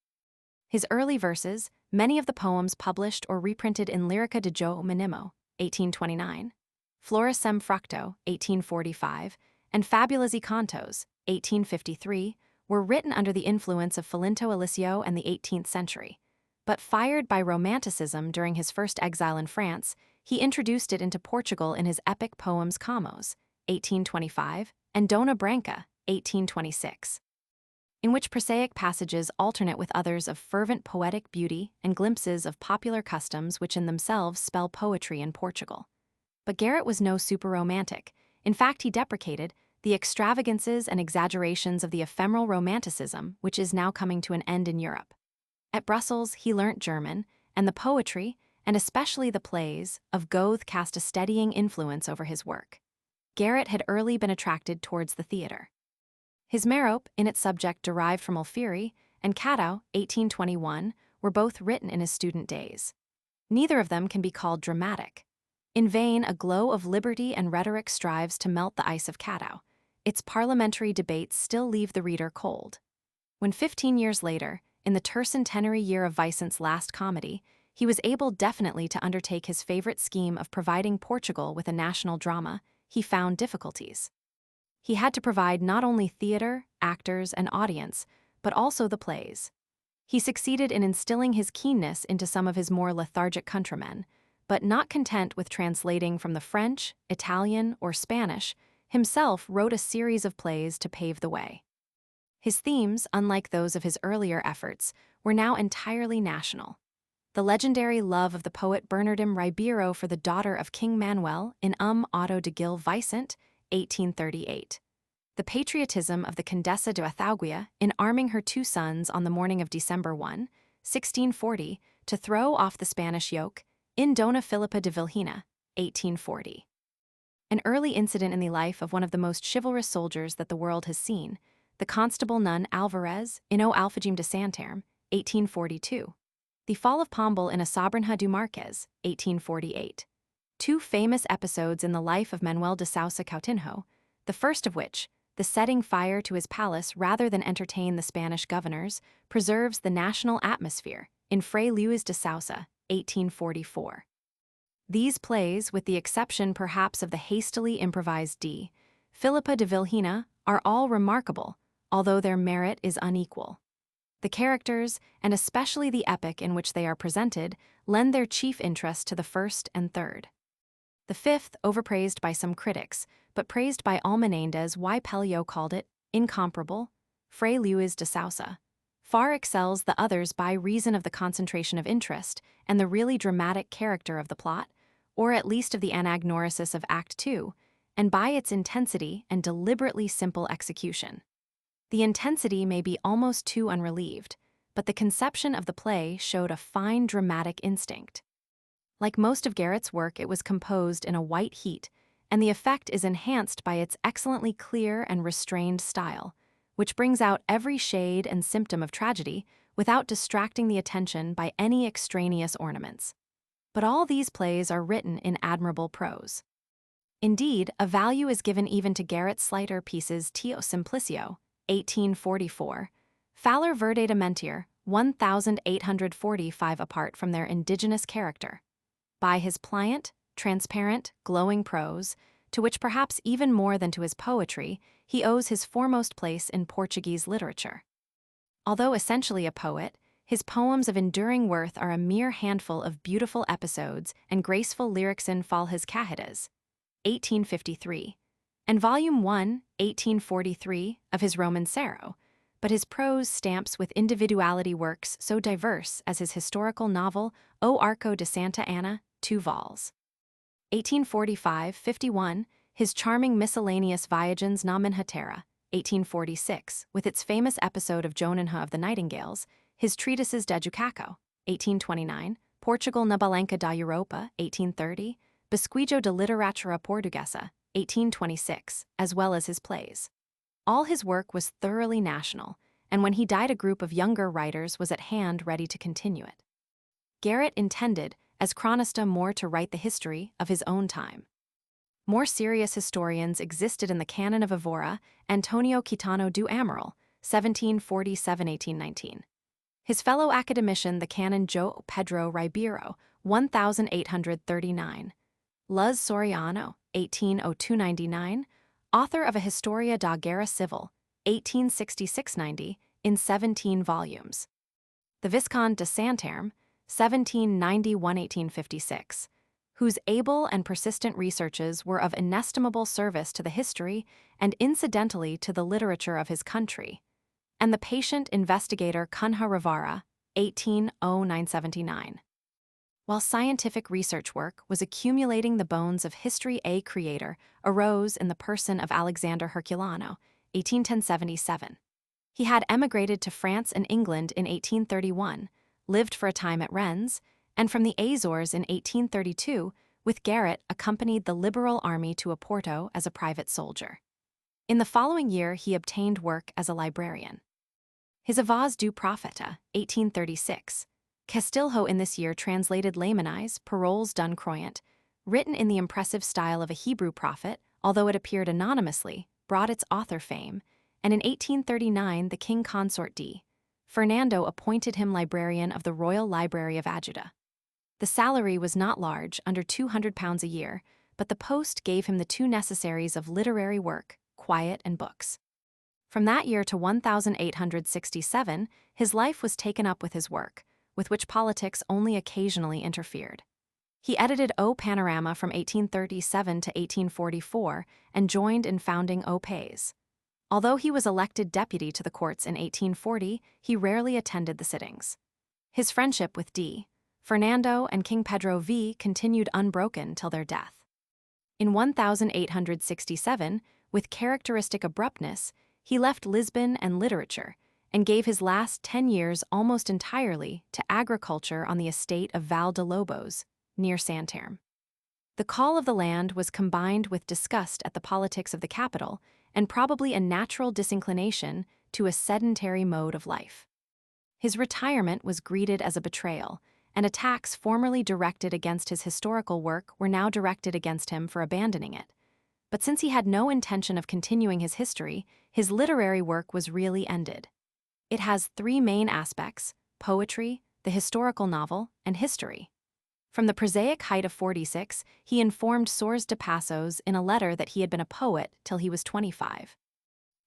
His early verses, many of the poems published or reprinted in Lyrica de Jo Minimo, 1829, Flora Sem Fructo, 1845, and Fabulas y Cantos, 1853, were written under the influence of Filinto Eliseo and the 18th century. But fired by Romanticism during his first exile in France, he introduced it into Portugal in his epic poems Camões, 1825, and Dona Branca, 1826, in which prosaic passages alternate with others of fervent poetic beauty and glimpses of popular customs which in themselves spell poetry in Portugal. But Garrett was no super-romantic. In fact, he deprecated the extravagances and exaggerations of the ephemeral romanticism which is now coming to an end in Europe. At Brussels, he learnt German, and the poetry, and especially the plays, of Goethe cast a steadying influence over his work. Garrett had early been attracted towards the theatre. His Merope, in its subject derived from Alfieri, and Cato, 1821, were both written in his student days. Neither of them can be called dramatic. In vain, a glow of liberty and rhetoric strives to melt the ice of Cato. Its parliamentary debates still leave the reader cold. When 15 years later, in the tercentenary year of Vicent's last comedy, he was able definitely to undertake his favorite scheme of providing Portugal with a national drama, he found difficulties. He had to provide not only theater, actors, and audience, but also the plays. He succeeded in instilling his keenness into some of his more lethargic countrymen, but not content with translating from the French, Italian, or Spanish, himself wrote a series of plays to pave the way. His themes, unlike those of his earlier efforts, were now entirely national. The legendary love of the poet Bernardim Ribeiro for the daughter of King Manuel in Otto de Gil Vicente, 1838. The patriotism of the Condesa de Athauguia in arming her two sons on the morning of December 1, 1640, to throw off the Spanish yoke, in Dona Filipa de Vilhena, 1840. An early incident in the life of one of the most chivalrous soldiers that the world has seen, the Constable Nun Alvarez in O Alfagim de Santarem, 1842. The Fall of Pombal in a Sobranha do Marques, 1848. Two famous episodes in the life of Manuel de Sousa Coutinho, the first of which, the setting fire to his palace rather than entertain the Spanish governors, preserves the national atmosphere, in Fray Luis de Sousa, 1844. These plays, with the exception perhaps of the hastily improvised D. Filipa de Vilhena, are all remarkable, although their merit is unequal. The characters, and especially the epoch in which they are presented, lend their chief interest to the first and third. The fifth, overpraised by some critics, but praised by Almenendez, Y. Pelio called it incomparable, Fray Luis de Sousa, far excels the others by reason of the concentration of interest and the really dramatic character of the plot, or at least of the anagnorisis of Act II, and by its intensity and deliberately simple execution. The intensity may be almost too unrelieved, but the conception of the play showed a fine dramatic instinct. Like most of Garrett's work, it was composed in a white heat, and the effect is enhanced by its excellently clear and restrained style, which brings out every shade and symptom of tragedy without distracting the attention by any extraneous ornaments. But all these plays are written in admirable prose. Indeed, a value is given even to Garrett's slighter pieces Tio Simplicio, 1844, Faller Verde de Mentir, 1845 apart from their indigenous character. By his pliant, transparent, glowing prose, to which perhaps even more than to his poetry, he owes his foremost place in Portuguese literature. Although essentially a poet, His poems of enduring worth are a mere handful of beautiful episodes and graceful lyrics in Falhas Cahidas, 1853, and Volume 1, 1843, of his Romancero, but his prose stamps with individuality works so diverse as his historical novel O Arco de Santa Ana, 2 vols. 1845-51, his charming miscellaneous Viagens na Minhatera, 1846, with its famous episode of Jonanha of the Nightingales, his treatises de Jucaco, 1829, Portugal na Balanca da Europa, 1830, Besquijo de Literatura Portuguesa, 1826, as well as his plays. All his work was thoroughly national, and when he died a group of younger writers was at hand ready to continue it. Garrett intended, as chronista, more to write the history of his own time. More serious historians existed in the canon of Evora, Antonio Quitano do Amaral, 1747-1819. His fellow academician, the canon João Pedro Ribeiro, 1839. Luz Soriano, 1802-99, author of a Historia da Guerra Civil, 1866-90, in 17 volumes. The Viscount de Santarém, 1791-1856, whose able and persistent researches were of inestimable service to the history and incidentally to the literature of his country, and the patient investigator Cunha Rivara, 1809-79. While scientific research work was accumulating the bones of history, a creator arose in the person of Alexander Herculano, 1810-77. He had emigrated to France and England in 1831, lived for a time at Rennes, and from the Azores in 1832, with Garrett accompanied the Liberal army to Oporto as a private soldier. In the following year, he obtained work as a librarian. His Avaz du Profeta, 1836. Castilho in this year translated Lamani's Paroles d'un Croyant, written in the impressive style of a Hebrew prophet, although it appeared anonymously, brought its author fame, and in 1839 the king consort D. Fernando appointed him librarian of the Royal Library of Ajuda. The salary was not large, under £200 a year, but the post gave him the two necessaries of literary work, quiet and books. From that year to 1867, his life was taken up with his work, with which politics only occasionally interfered. He edited O Panorama from 1837 to 1844 and joined in founding O Pays. Although he was elected deputy to the courts in 1840, he rarely attended the sittings. His friendship with D. Fernando and King Pedro V continued unbroken till their death. In 1867, with characteristic abruptness, he left Lisbon and literature, and gave his last 10 years almost entirely to agriculture on the estate of Val de Lobos, near Santarém. The call of the land was combined with disgust at the politics of the capital, and probably a natural disinclination to a sedentary mode of life. His retirement was greeted as a betrayal, and attacks formerly directed against his historical work were now directed against him for abandoning it. But since he had no intention of continuing his history, his literary work was really ended. It has three main aspects: poetry, the historical novel, and history. From the prosaic height of 46, he informed Sors de Passos in a letter that he had been a poet till he was 25.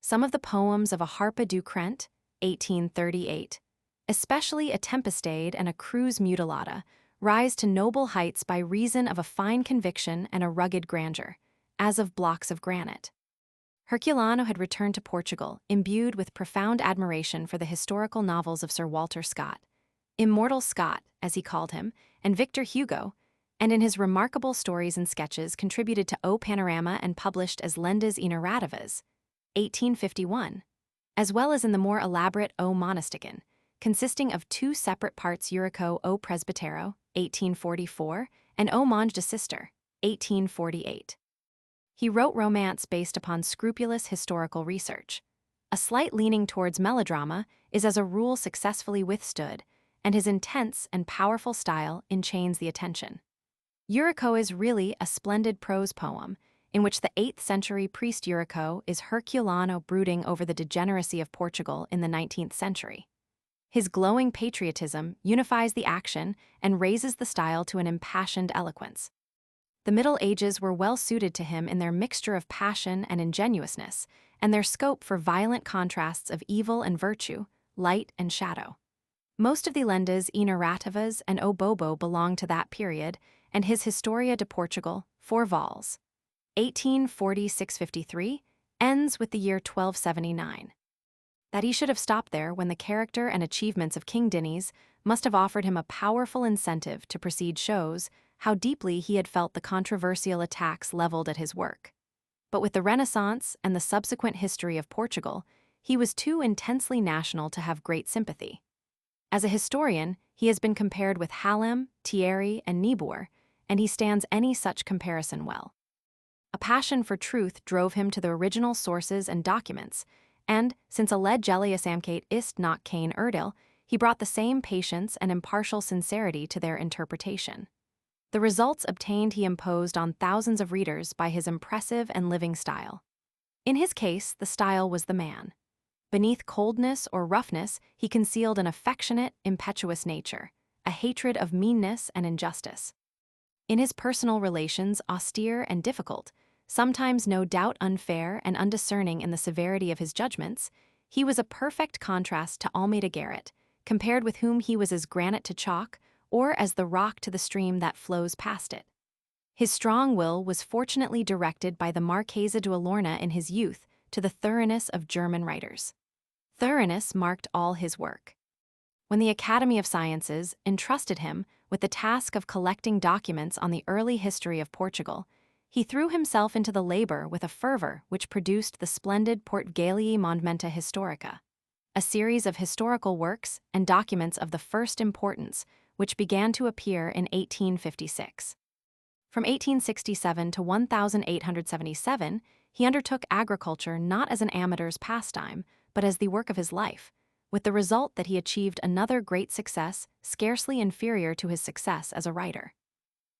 Some of the poems of a Harpa du Crent, 1838, especially a Tempestade and a Cruz Mutilata, rise to noble heights by reason of a fine conviction and a rugged grandeur, as of blocks of granite. Herculano had returned to Portugal, imbued with profound admiration for the historical novels of Sir Walter Scott, Immortal Scott, as he called him, and Victor Hugo, and in his remarkable stories and sketches contributed to O Panorama and published as Lendas e Narrativas, 1851, as well as in the more elaborate O Monastican, consisting of two separate parts: Eurico O Presbitero, 1844, and O Monge de Sister, 1848. He wrote romance based upon scrupulous historical research. A slight leaning towards melodrama is as a rule successfully withstood, and his intense and powerful style enchains the attention. Eurico is really a splendid prose poem, in which the 8th century priest Eurico is Herculano brooding over the degeneracy of Portugal in the 19th century. His glowing patriotism unifies the action and raises the style to an impassioned eloquence. The Middle Ages were well suited to him in their mixture of passion and ingenuousness, and their scope for violent contrasts of evil and virtue, light and shadow. Most of the lendas e narrativas and o bobo belong to that period, and his Historia de Portugal, 4 vols. 1840-653, ends with the year 1279. That he should have stopped there when the character and achievements of King Diniz must have offered him a powerful incentive to proceed shows how deeply he had felt the controversial attacks leveled at his work. But with the Renaissance and the subsequent history of Portugal, he was too intensely national to have great sympathy. As a historian, he has been compared with Hallam, Thierry, and Niebuhr, and he stands any such comparison well. A passion for truth drove him to the original sources and documents, and, since a lead Gellius Amcate ist not kein Erdil, he brought the same patience and impartial sincerity to their interpretation. The results obtained he imposed on thousands of readers by his impressive and living style. In his case, the style was the man. Beneath coldness or roughness, he concealed an affectionate, impetuous nature, a hatred of meanness and injustice. In his personal relations, austere and difficult, sometimes no doubt unfair and undiscerning in the severity of his judgments, he was a perfect contrast to Almeida Garrett, compared with whom he was as granite to chalk, or as the rock to the stream that flows past it. His strong will was fortunately directed by the Marchesa de Alorna in his youth to the thoroughness of German writers. Thoroughness marked all his work. When the Academy of Sciences entrusted him with the task of collecting documents on the early history of Portugal, he threw himself into the labor with a fervor which produced the splendid Portugalii Monumenta Historica, a series of historical works and documents of the first importance which began to appear in 1856. From 1867 to 1877, he undertook agriculture not as an amateur's pastime, but as the work of his life, with the result that he achieved another great success scarcely inferior to his success as a writer.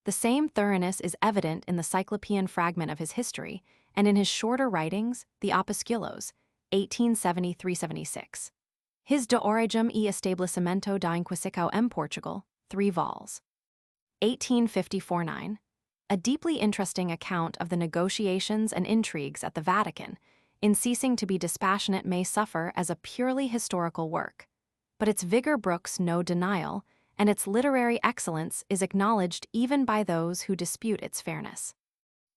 The same thoroughness is evident in the Cyclopean fragment of his history and in his shorter writings, the Opusculos, 1870-376. His De Origem e Estabelecimento da Inquisição em Portugal, 3 vols. 1854-9, a deeply interesting account of the negotiations and intrigues at the Vatican, in ceasing to be dispassionate may suffer as a purely historical work, but its vigor brooks no denial, and its literary excellence is acknowledged even by those who dispute its fairness.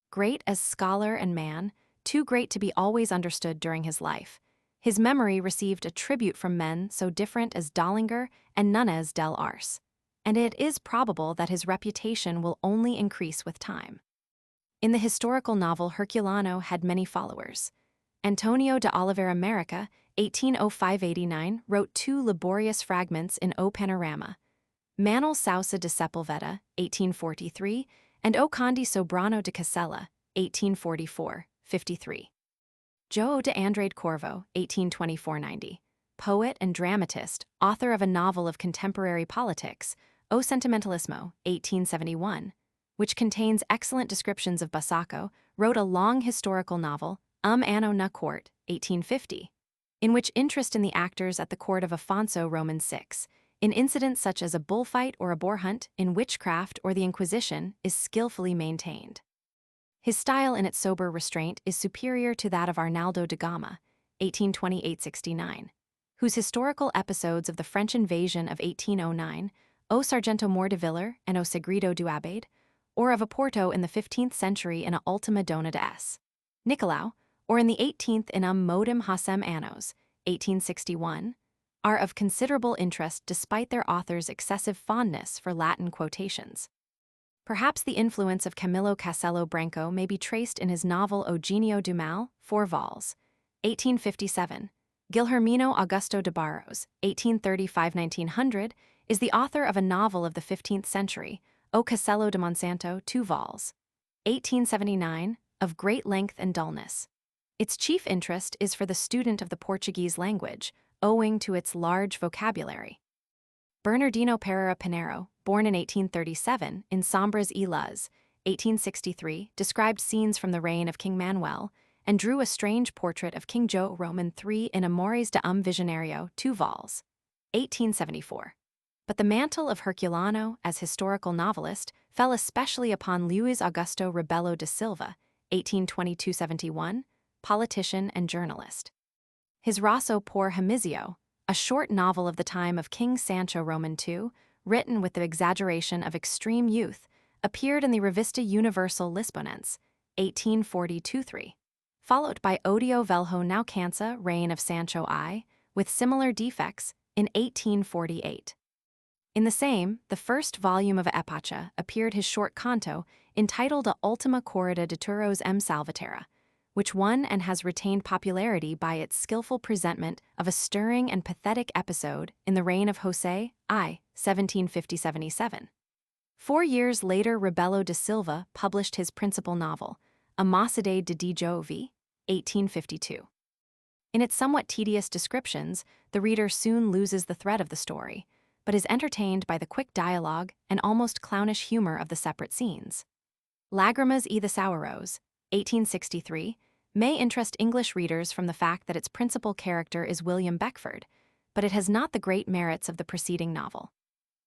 Great as scholar and man, too great to be always understood during his life, his memory received a tribute from men so different as Dollinger and Nunes del Ars, and it is probable that his reputation will only increase with time. In the historical novel Herculano had many followers. Antonio de Oliveira America, 1805-89, wrote 2 laborious fragments in O Panorama, Manuel Sousa de Sepulveda, 1843, and O Conde Sobrano de Casella, 1844-53. João de Andrade Corvo, 1824-90, poet and dramatist, author of a novel of contemporary politics, O Sentimentalismo, 1871, which contains excellent descriptions of Bassaco, wrote a long historical novel, Anno na Court, 1850, in which interest in the actors at the court of Afonso Roman VI, in incidents such as a bullfight or a boar hunt, in witchcraft or the Inquisition, is skillfully maintained. His style in its sober restraint is superior to that of Arnaldo da Gama, 1828-69, whose historical episodes of the French invasion of 1809, O Sargento Mor de Viller and O Segredo do Abade, or of Oporto in the 15th century in a Ultima Dona de S. Nicolau, or in the 18th in Modem Hasem Annos, 1861, are of considerable interest despite their author's excessive fondness for Latin quotations. Perhaps the influence of Camilo Castelo Branco may be traced in his novel Eugenio do Mal, 4 vols. 1857. Guilhermino Augusto de Barros, 1835-1900, is the author of a novel of the 15th century, O Castelo de Monsanto, 2 vols. 1879, of great length and dullness. Its chief interest is for the student of the Portuguese language, owing to its large vocabulary. Bernardino Pereira Pinheiro, born in 1837 in Sombras e Luz, 1863, described scenes from the reign of King Manuel and drew a strange portrait of King João Roman III in Amores de Visionario, 2 vols. 1874. But the mantle of Herculano as historical novelist fell especially upon Luís Augusto Rebelo de Silva, 1822-71, politician and journalist. His Rosso por Remizio, a short novel of the time of King Sancho Roman II, written with the exaggeration of extreme youth, appeared in the Revista Universal Lisbonense, 1842-3, followed by Odio Velho Naucança, Reign of Sancho I, with similar defects, in 1848. In the same, the first volume of Epochs appeared his short canto, entitled A Ultima Corrida de Touros M. Salvatierra, which won and has retained popularity by its skillful presentment of a stirring and pathetic episode in the reign of José I, 1750-77. 4 years later, Rebelo da Silva published his principal novel, A Mocidade de Jove, 1852. In its somewhat tedious descriptions, the reader soon loses the thread of the story, but is entertained by the quick dialogue and almost clownish humor of the separate scenes. Lágrimas e the Sourrows, 1863, may interest English readers from the fact that its principal character is William Beckford, but it has not the great merits of the preceding novel.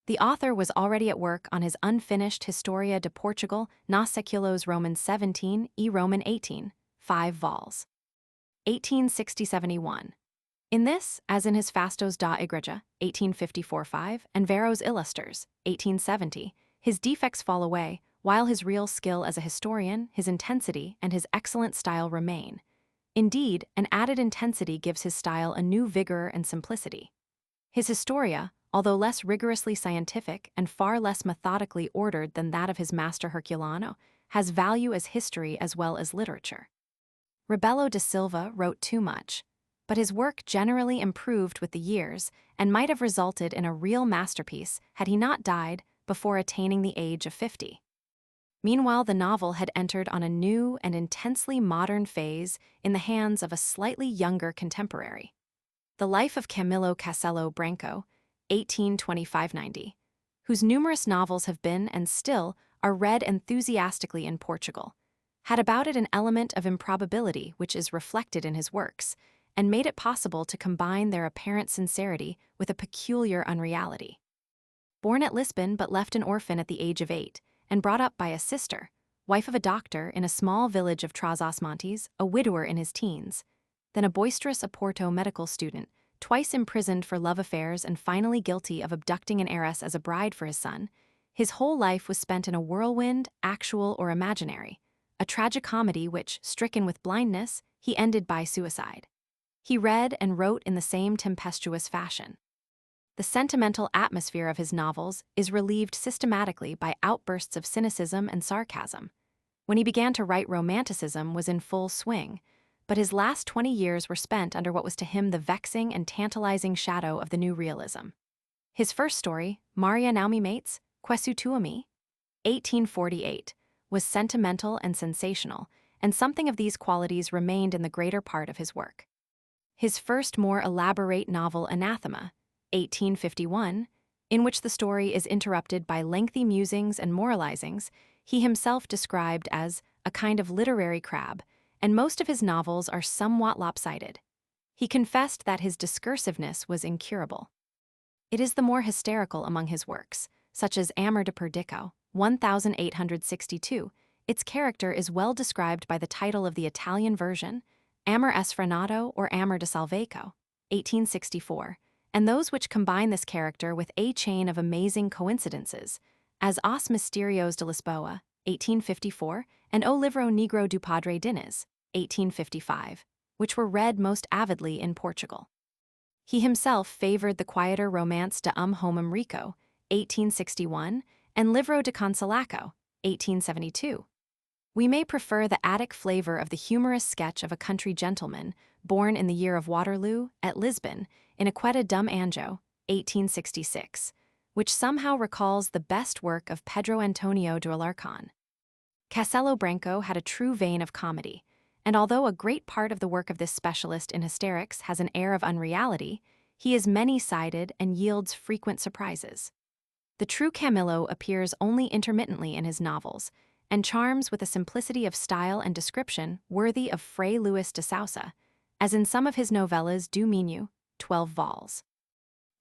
The author was already at work on his unfinished Historia de Portugal nas séculos Roman 17 e Roman 18, 5 vols. 1860-71. In this, as in his Fastos da Igreja, 1854-5, and Veros Illusters, 1870, his defects fall away, while his real skill as a historian, his intensity, and his excellent style remain. Indeed, an added intensity gives his style a new vigor and simplicity. His Historia, although less rigorously scientific and far less methodically ordered than that of his master Herculano, has value as history as well as literature. Rebelo da Silva wrote too much, but his work generally improved with the years and might have resulted in a real masterpiece had he not died before attaining the age of 50. Meanwhile, the novel had entered on a new and intensely modern phase in the hands of a slightly younger contemporary. The Life of Camilo Castelo Branco, 1825-90, whose numerous novels have been and still are read enthusiastically in Portugal, had about it an element of improbability which is reflected in his works, and made it possible to combine their apparent sincerity with a peculiar unreality. Born at Lisbon but left an orphan at the age of 8, and brought up by a sister, wife of a doctor in a small village of Trás-os-Montes, a widower in his teens, then a boisterous Oporto medical student, twice imprisoned for love affairs and finally guilty of abducting an heiress as a bride for his son, his whole life was spent in a whirlwind, actual or imaginary, a tragicomedy which, stricken with blindness, he ended by suicide. He read and wrote in the same tempestuous fashion. The sentimental atmosphere of his novels is relieved systematically by outbursts of cynicism and sarcasm. When he began to write, Romanticism was in full swing, but his last 20 years were spent under what was to him the vexing and tantalizing shadow of the new realism. His first story, Maria Não Me Mates, Quesu Tu a Mi, 1848, was sentimental and sensational, and something of these qualities remained in the greater part of his work. His first more elaborate novel, Anathema, 1851, in which the story is interrupted by lengthy musings and moralizings, he himself described as a kind of literary crab, and most of his novels are somewhat lopsided. He confessed that his discursiveness was incurable. It is the more hysterical among his works, such as Amor de Perdico, 1862. Its character is well described by the title of the Italian version, Amor Sfrenato or Amor de Salvaco, 1864, and those which combine this character with a chain of amazing coincidences, as Os Misterios de Lisboa, 1854, and O Livro Negro do Padre Diniz, 1855, which were read most avidly in Portugal. He himself favored the quieter romance de Homem Rico, 1861, and Livro de Consolaco, 1872. We may prefer the Attic flavor of the humorous sketch of a country gentleman, born in the year of Waterloo, at Lisbon, in Aqueta dum Anjo, 1866, which somehow recalls the best work of Pedro Antonio de Alarcón. Castelo Branco had a true vein of comedy, and although a great part of the work of this specialist in hysterics has an air of unreality, he is many-sided and yields frequent surprises. The true Camillo appears only intermittently in his novels, and charms with a simplicity of style and description worthy of Fray Luis de Sousa, as in some of his novellas Do Minho, 12 vols.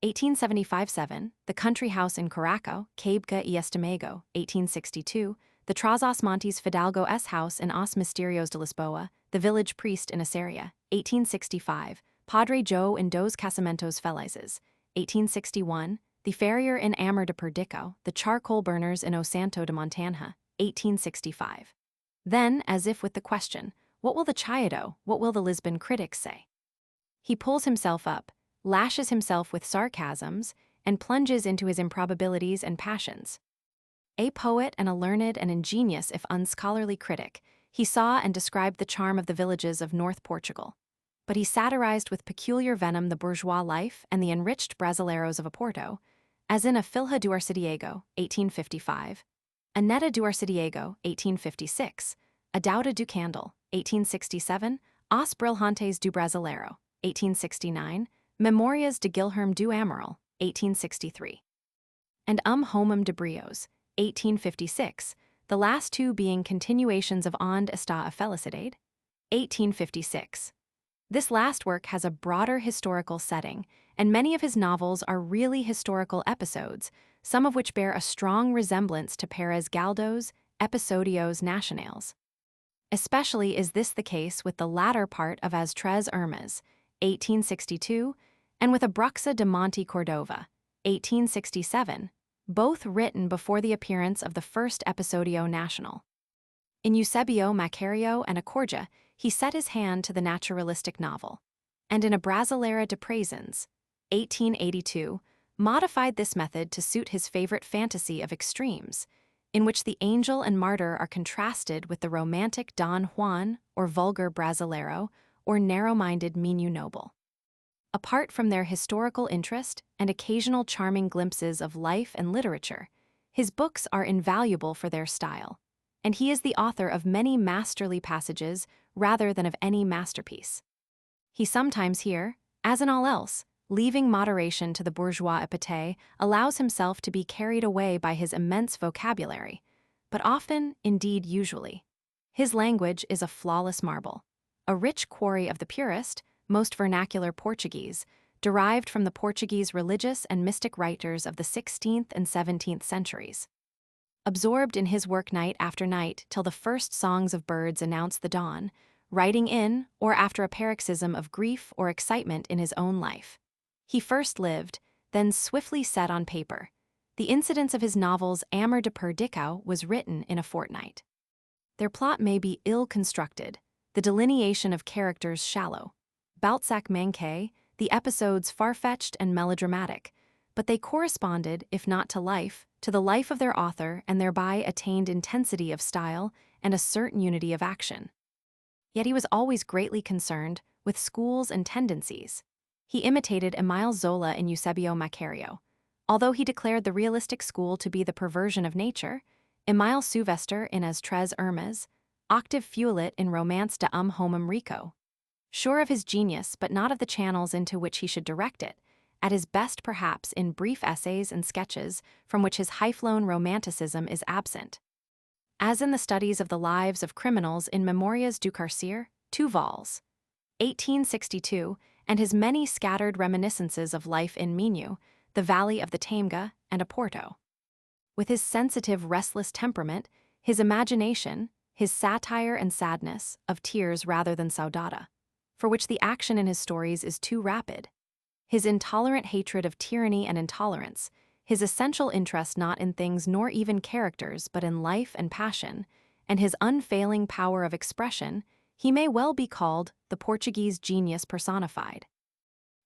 1875-7, The Country House in Caraco, Quebca y Estamago, 1862, The Trás-os-Montes Fidalgo S. House in Os Misterios de Lisboa, The Village Priest in Aceria, 1865, Padre Joe in dos Casamentos Felices, 1861, The Farrier in Amor de Perdico, The Charcoal Burners in O Santo de Montanja, 1865. Then, as if with the question, what will the Chayado, what will the Lisbon critics say? He pulls himself up, lashes himself with sarcasms, and plunges into his improbabilities and passions. A poet and a learned and ingenious if unscholarly critic, he saw and described the charm of the villages of North Portugal. But he satirized with peculiar venom the bourgeois life and the enriched brasileiros of Oporto, as in a Filha do Arcidiego, 1855, a Neta do Arcidiego, 1856, a Dauda do Candle, 1867, Os Brilhantes do Brasileiro, 1869, Memorias de Guilherme do Amaral, 1863, and Homem de Brios, 1856, the last two being continuations of Onde está a Felicidade, 1856. This last work has a broader historical setting, and many of his novels are really historical episodes, some of which bear a strong resemblance to Pérez Galdó's Episodios Nacionales. Especially is this the case with the latter part of As Tres Irmãs, 1862, and with Abruxa de Monte Cordova, 1867, both written before the appearance of the first Episodio Nacional. In Eusebio Macario and Acordia, he set his hand to the naturalistic novel, and in A Brasileira de Presens, 1882, modified this method to suit his favorite fantasy of extremes, in which the angel and martyr are contrasted with the romantic Don Juan or vulgar brasileiro or narrow-minded Minho Noble. Apart from their historical interest and occasional charming glimpses of life and literature, his books are invaluable for their style, and he is the author of many masterly passages rather than of any masterpiece. He sometimes here, as in all else, leaving moderation to the bourgeois epithet, allows himself to be carried away by his immense vocabulary, but often, indeed usually. His language is a flawless marble, a rich quarry of the purest, most vernacular Portuguese, derived from the Portuguese religious and mystic writers of the 16th and 17th centuries. Absorbed in his work night after night till the first songs of birds announce the dawn, writing in or after a paroxysm of grief or excitement in his own life, he first lived, then swiftly set on paper. The incidents of his novels Amor de Perdico was written in a fortnight. Their plot may be ill-constructed, the delineation of characters shallow, Balzac manqué, the episodes far-fetched and melodramatic, but they corresponded, if not to the life of their author, and thereby attained intensity of style and a certain unity of action. Yet he was always greatly concerned with schools and tendencies. He imitated Emile Zola in Eusebio Macario. Although he declared the realistic school to be the perversion of nature, Emile Silvestre in As Tres Irmãs, Octave Feuillet in Romance de Homem Rico. Sure of his genius but not of the channels into which he should direct it, at his best perhaps in brief essays and sketches from which his high-flown romanticism is absent. As in the studies of the lives of criminals in Memorias do Carcereiro, 2 vols. 1862, and his many scattered reminiscences of life in Minho, the valley of the Taimga, and Oporto. With his sensitive, restless temperament, his imagination, his satire and sadness, of tears rather than saudade, for which the action in his stories is too rapid, his intolerant hatred of tyranny and intolerance, his essential interest not in things nor even characters but in life and passion, and his unfailing power of expression, he may well be called the Portuguese genius personified.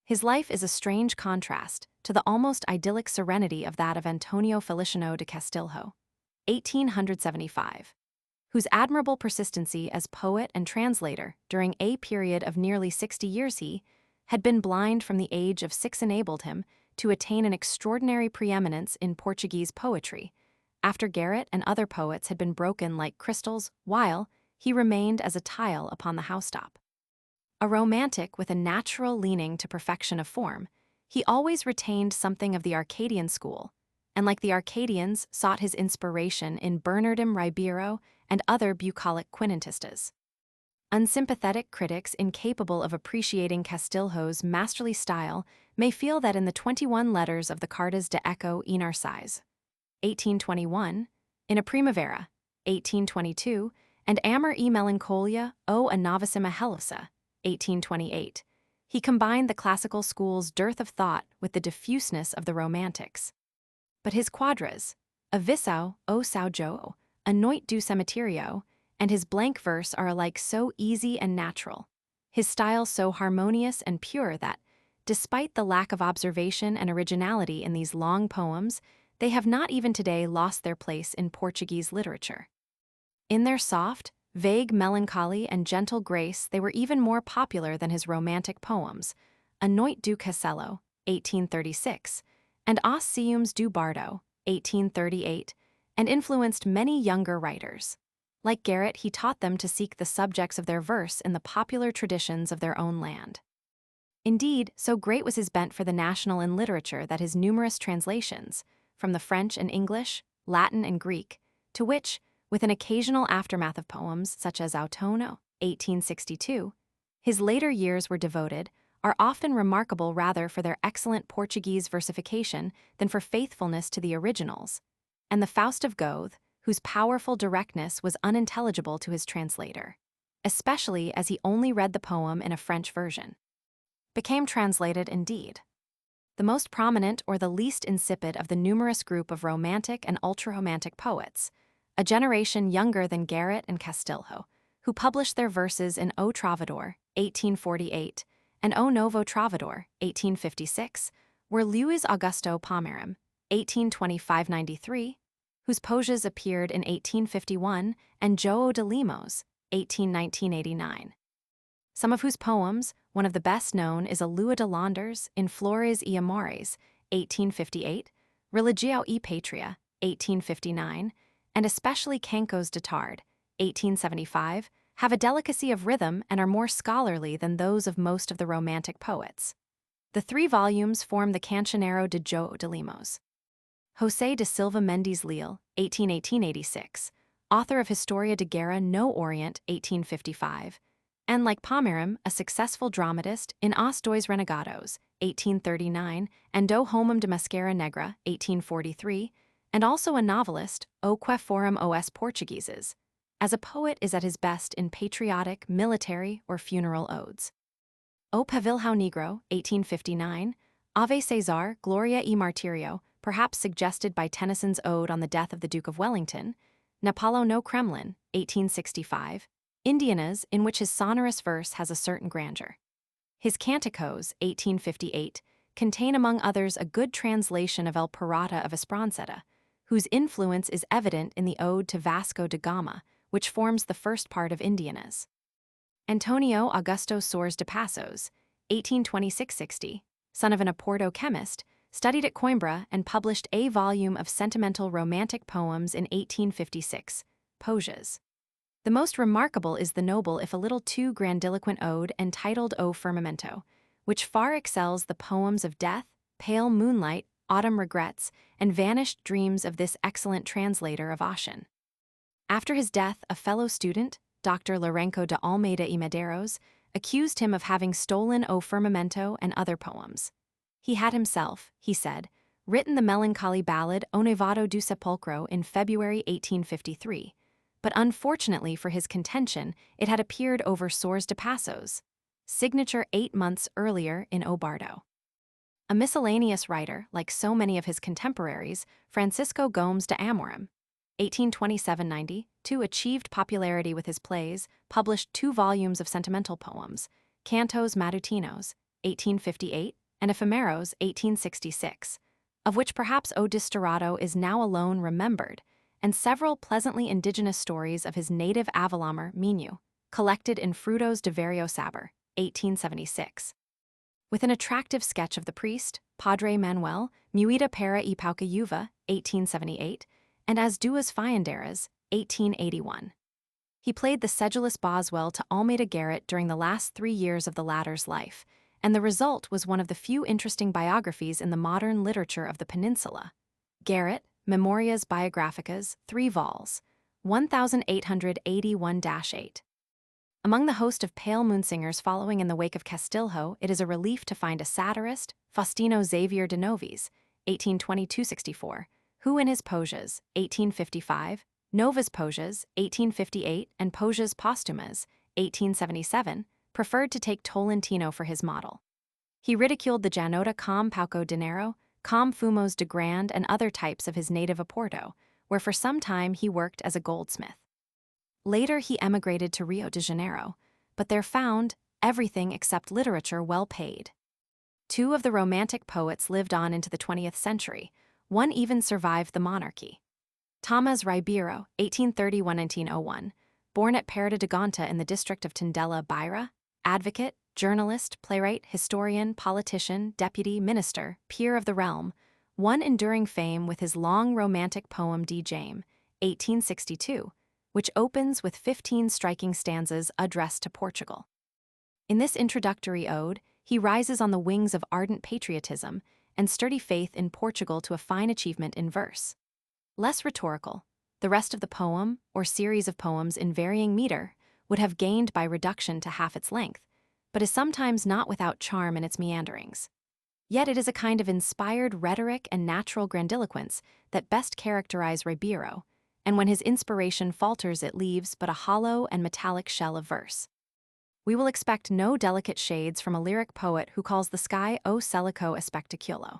His life is a strange contrast to the almost idyllic serenity of that of Antonio Feliciano de Castilho, 1875, whose admirable persistency as poet and translator during a period of nearly 60 years he had been blind from the age of 6 enabled him to attain an extraordinary preeminence in Portuguese poetry, after Garrett and other poets had been broken like crystals, while he remained as a tile upon the housetop. A romantic with a natural leaning to perfection of form, he always retained something of the Arcadian school, and like the Arcadians sought his inspiration in Bernardino Ribeiro and other bucolic Quinhentistas. Unsympathetic critics incapable of appreciating Castilho's masterly style may feel that in the 21 letters of the Cartas de Eco e Narcís, 1821, in A Primavera, 1822, and Amor e Melancholia o a Novissima Helosa, 1828, He combined the classical school's dearth of thought with the diffuseness of the Romantics. But his quadras, a Visao, o Sao Jo, a Noite du Cemiterio, and his blank verse are alike so easy and natural, his style so harmonious and pure that, despite the lack of observation and originality in these long poems, they have not even today lost their place in Portuguese literature. In their soft, vague melancholy and gentle grace, they were even more popular than his romantic poems, A Noite do Castelo, 1836, and Os Ciúmes do Bardo, 1838, and influenced many younger writers. Like Garrett, he taught them to seek the subjects of their verse in the popular traditions of their own land. Indeed, so great was his bent for the national in literature that his numerous translations, from the French and English, Latin and Greek, to which, with an occasional aftermath of poems such as Autunno, 1862, his later years were devoted, are often remarkable rather for their excellent Portuguese versification than for faithfulness to the originals, and the Faust of Goethe, whose powerful directness was unintelligible to his translator, especially as he only read the poem in a French version, became translated indeed. The most prominent or the least insipid of the numerous group of Romantic and ultra-Romantic poets, a generation younger than Garrett and Castilho, who published their verses in O Trovador, 1848, and O Novo Trovador, 1856, were Luís Augusto Palmerim, 1825-93, whose Poesias appeared in 1851, and João de Lemos, 1819-89. Some of whose poems, one of the best known is A Lua de Londres in Flores e Amores, 1858, Religio e Patria, 1859, and especially Cancos de Tarde, 1875, have a delicacy of rhythm and are more scholarly than those of most of the Romantic poets. The 3 volumes form the Cancioneiro de João de Lemos. José de Silva Mendes Leal, 1818-86, author of Historia de Guerra no Orient, 1855, and like Palmerim, a successful dramatist in Os Dois Renegados, 1839, and Do Homem de Mascara Negra, 1843, and also a novelist, O Que Foram os Portugueses. As a poet is at his best in patriotic, military, or funeral odes. O Pavilhão Negro, 1859, Ave César, Gloria e Martirio, perhaps suggested by Tennyson's ode on the death of the Duke of Wellington, Napalo no Kremlin, 1865, Indianas, in which his sonorous verse has a certain grandeur. His Canticos, 1858, contain among others a good translation of El Pirata of Espronceda, whose influence is evident in the ode to Vasco da Gama, which forms the first part of Indianas. Antonio Augusto Soares de Passos, 1826-60, son of an Oporto chemist, studied at Coimbra and published a volume of sentimental romantic poems in 1856, Poesias. The most remarkable is the noble if a little too grandiloquent ode entitled O Firmamento, which far excels the poems of death, pale moonlight, autumn regrets, and vanished dreams of this excellent translator of Ossian. After his death, a fellow student, Dr. Lourenço de Almeida y Medeiros, accused him of having stolen O Firmamento and other poems. He had himself, he said, written the melancholy ballad O Nevado do Sepulcro in February 1853, but unfortunately for his contention, it had appeared over Soares de Passos, signature 8 months earlier in O Bardo. A miscellaneous writer, like so many of his contemporaries, Francisco Gomes de Amorim, 1827-90, achieved popularity with his plays, published 2 volumes of sentimental poems, Cantos Matutinos, 1858, and Ephemeros, 1866, of which perhaps O Distorado is now alone remembered, and several pleasantly indigenous stories of his native Avalamer, Minho, collected in Frutos de Vario Saber, 1876. With an attractive sketch of the priest, Padre Manuel, Muita para e Paucayuva, 1878, and As Duas Fiandeiras, 1881. He played the sedulous Boswell to Almeida Garrett during the last 3 years of the latter's life, and the result was one of the few interesting biographies in the modern literature of the peninsula. Garrett, Memorias Biographicas, 3 vols, 1881-8. Among the host of pale moon singers following in the wake of Castilho, it is a relief to find a satirist, Faustino Xavier de Noves, 1822-64, who in his Poesias, 1855, Novas Poesias, 1858, and Poesias Póstumas, 1877, preferred to take Tolentino for his model. He ridiculed the Janota com Pauco dinero, com fumos de grande and other types of his native Oporto, where for some time he worked as a goldsmith. Later he emigrated to Rio de Janeiro, but there found everything except literature well paid. Two of the Romantic poets lived on into the 20th century. One even survived the monarchy. Tomás Ribeiro, 1831–1901, born at Perda de Gonta in the district of Tondela, Beira, advocate, journalist, playwright, historian, politician, deputy, minister, peer of the realm, won enduring fame with his long Romantic poem Die Jame, 1862, which opens with 15 striking stanzas addressed to Portugal. In this introductory ode, he rises on the wings of ardent patriotism and sturdy faith in Portugal to a fine achievement in verse. Less rhetorical, the rest of the poem, or series of poems in varying meter, would have gained by reduction to half its length, but is sometimes not without charm in its meanderings. Yet it is a kind of inspired rhetoric and natural grandiloquence that best characterize Ribeiro, and when his inspiration falters it leaves but a hollow and metallic shell of verse. We will expect no delicate shades from a lyric poet who calls the sky o celico a spectaculo.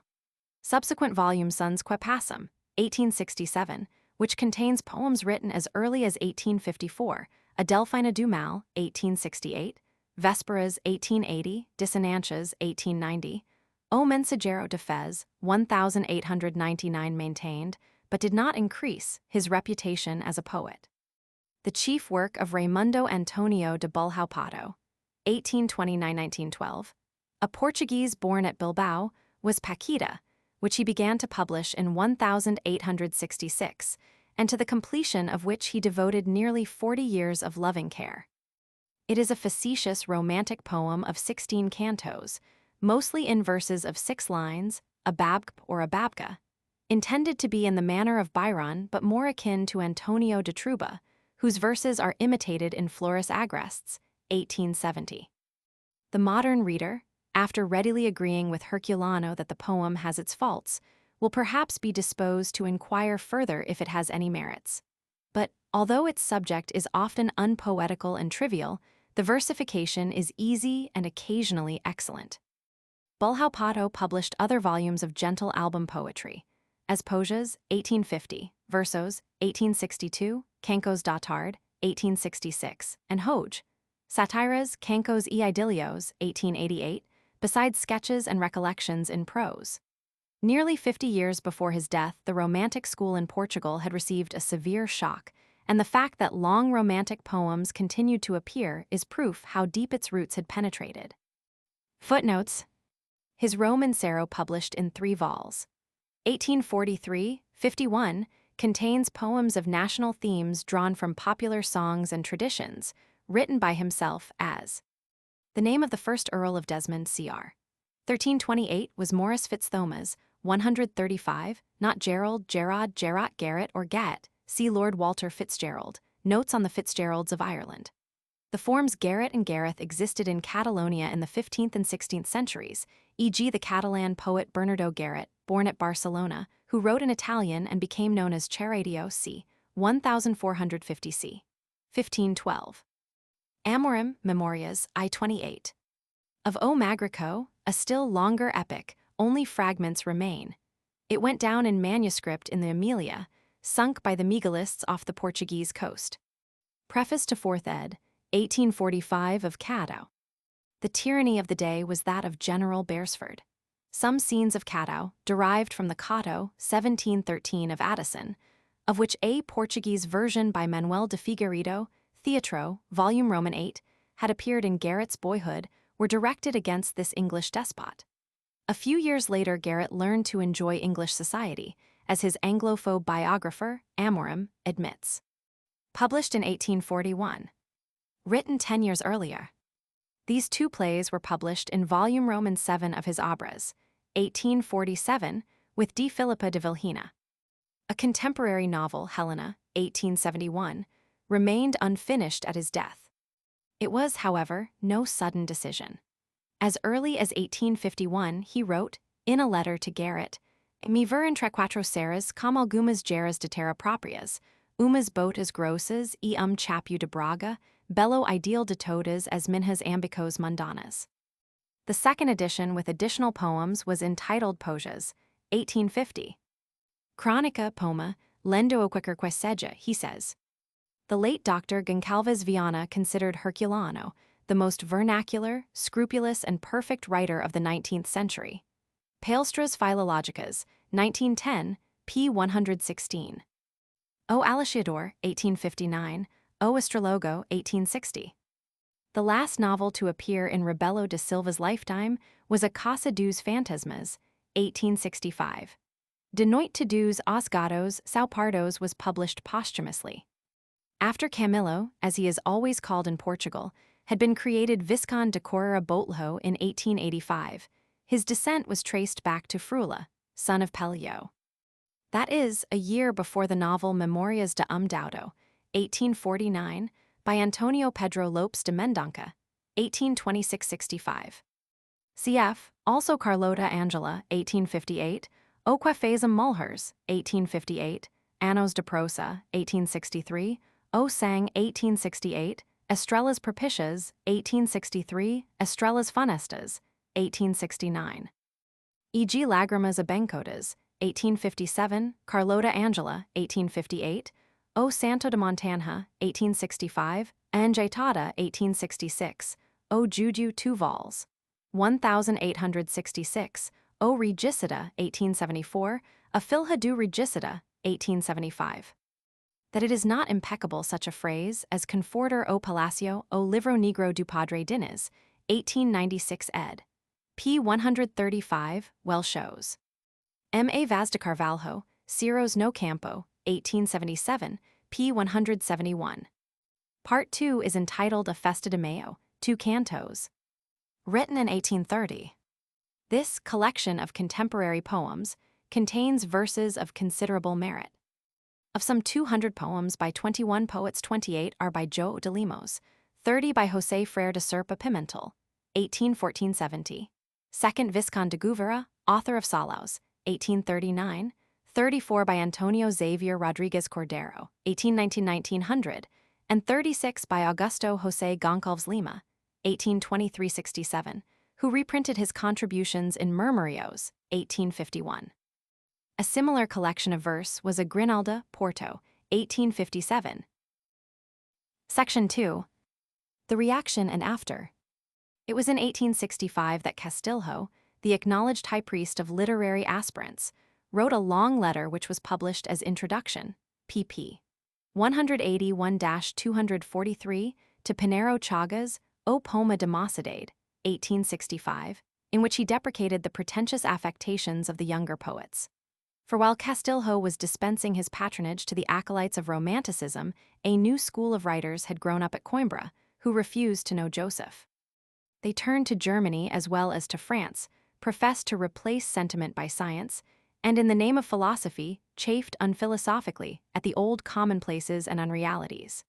Subsequent volume Suns que Passam, 1867, which contains poems written as early as 1854, Adelphina du Mal, 1868, Vesperas, 1880, Dissonances, 1890, O Mensagero de Fez, 1899 maintained, but did not increase his reputation as a poet. The chief work of Raimundo Antonio de Bulhão-Pato, 1829–1912, a Portuguese born at Bilbao, was Paquita, which he began to publish in 1866, and to the completion of which he devoted nearly 40 years of loving care. It is a facetious Romantic poem of 16 cantos, mostly in verses of 6 lines, a babk or a babka, intended to be in the manner of Byron but more akin to Antonio de Truba, whose verses are imitated in Flores Agrestes, 1870. The modern reader, after readily agreeing with Herculano that the poem has its faults, will perhaps be disposed to inquire further if it has any merits. But, although its subject is often unpoetical and trivial, the versification is easy and occasionally excellent. Bulhão-Pato published other volumes of gentle album poetry, as Poesias, 1850, Versos, 1862, Cancos da Tarde, 1866, and Hoje, Satiras, Cancos e Idilios, 1888, besides sketches and recollections in prose. Nearly 50 years before his death, the Romantic school in Portugal had received a severe shock, and the fact that long Romantic poems continued to appear is proof how deep its roots had penetrated. Footnotes: his Romancero, published in 3 vols. 1843–51, contains poems of national themes drawn from popular songs and traditions, written by himself as the name of the first Earl of Desmond, Cr. 1328, was Maurice Fitzthomas, 135, not Gerald, Gerard, Gerard, Garrett, or Gat, see Lord Walter Fitzgerald, Notes on the Fitzgeralds of Ireland. The forms Garrett and Gareth existed in Catalonia in the 15th and 16th centuries, e.g. the Catalan poet Bernardo Garrett, born at Barcelona, who wrote in Italian and became known as Charratio c. 1450 c. 1512. Amorim, Memorias, I-28. Of O Magrico, a still longer epic, only fragments remain. It went down in manuscript in the Amelia, sunk by the Miguelists off the Portuguese coast. Preface to 4th ed., 1845 of Caddo. The tyranny of the day was that of General Beresford. Some scenes of Caddo, derived from the Cotto, 1713 of Addison, of which a Portuguese version by Manuel de Figueiredo, Theatro, volume Roman 8, had appeared in Garrett's boyhood, were directed against this English despot. A few years later, Garrett learned to enjoy English society, as his Anglophobe biographer, Amorim, admits. Published in 1841. Written 10 years earlier. These 2 plays were published in volume Roman 7 of his Obras, 1847, with D. Philippa de Vilhena. A contemporary novel, Helena, 1871, remained unfinished at his death. It was, however, no sudden decision. As early as 1851, he wrote, in a letter to Garrett, "Me ver entre quatro serras como algumas geras de terra proprias, Umas botas grossas e chapu de Braga, bello ideal de todas as minhas ambicos mundanas. The second edition with additional poems was entitled Pojas, 1850. Chronica Poma, lendo o quicker queseja, he says. The late Dr. Goncalves Viana considered Herculano the most vernacular, scrupulous, and perfect writer of the 19th century. Palestras Philologicas, 1910, p. 116. O Aliciador, 1859, O Astrologo, 1860. The last novel to appear in Rebelo de Silva's lifetime was A Caça dos Fantasmas, 1865. De Noite dos Gatos São Pardos was published posthumously. After Camilo, as he is always called in Portugal, had been created Visconde de Correia Botelho in 1885, his descent was traced back to Frula, son of Pelio. That is, a year before the novel Memorias de Daudo, 1849, by Antonio Pedro Lopes de Mendonça, 1826-65. Cf. also Carlota Angela, 1858, O que fazem mulheres, 1858, Anos de Prosa, 1863, O Sang, 1868, Estrelas Propicias, 1863, Estrelas Funestas, 1869. E.g. Lágrimas Abençodas, 1857, Carlota Angela, 1858, O Santo de Montanha, 1865, Anjeitada, 1866, O Juju Tuvals, 1866, O Regicida, 1874, A Filha do Regicida, 1875. That it is not impeccable such a phrase as Conforter o Palacio o Livro Negro do Padre Diniz, 1896 ed. p. 135, well shows. M. A. Vaz de Carvalho, Ciros no Campo, 1877, p. 171. Part 2 is entitled A Festa de Mayo, 2 cantos. Written in 1830. This collection of contemporary poems contains verses of considerable merit. Of some 200 poems by 21 poets, 28 are by João de Lemos, 30 by José Freire de Serpa Pimentel, 1814-70, Second Visconde de Gouveia, author of Salaus, 1839, 34 by Antonio Xavier Rodriguez Cordero, 1819-1900, and 36 by Augusto José Goncalves Lima, 1823-67, who reprinted his contributions in Murmurios, 1851. A similar collection of verse was a Grinalda, Porto, 1857. Section 2. The Reaction and After. It was in 1865 that Castilho, the acknowledged high priest of literary aspirants, wrote a long letter which was published as Introduction, pp. 181-243, to Pinheiro Chagas, O Poma de Mocidade, 1865, in which he deprecated the pretentious affectations of the younger poets. For while Castilho was dispensing his patronage to the acolytes of Romanticism, a new school of writers had grown up at Coimbra, who refused to know Joseph. They turned to Germany as well as to France, professed to replace sentiment by science, and in the name of philosophy, chafed unphilosophically at the old commonplaces and unrealities.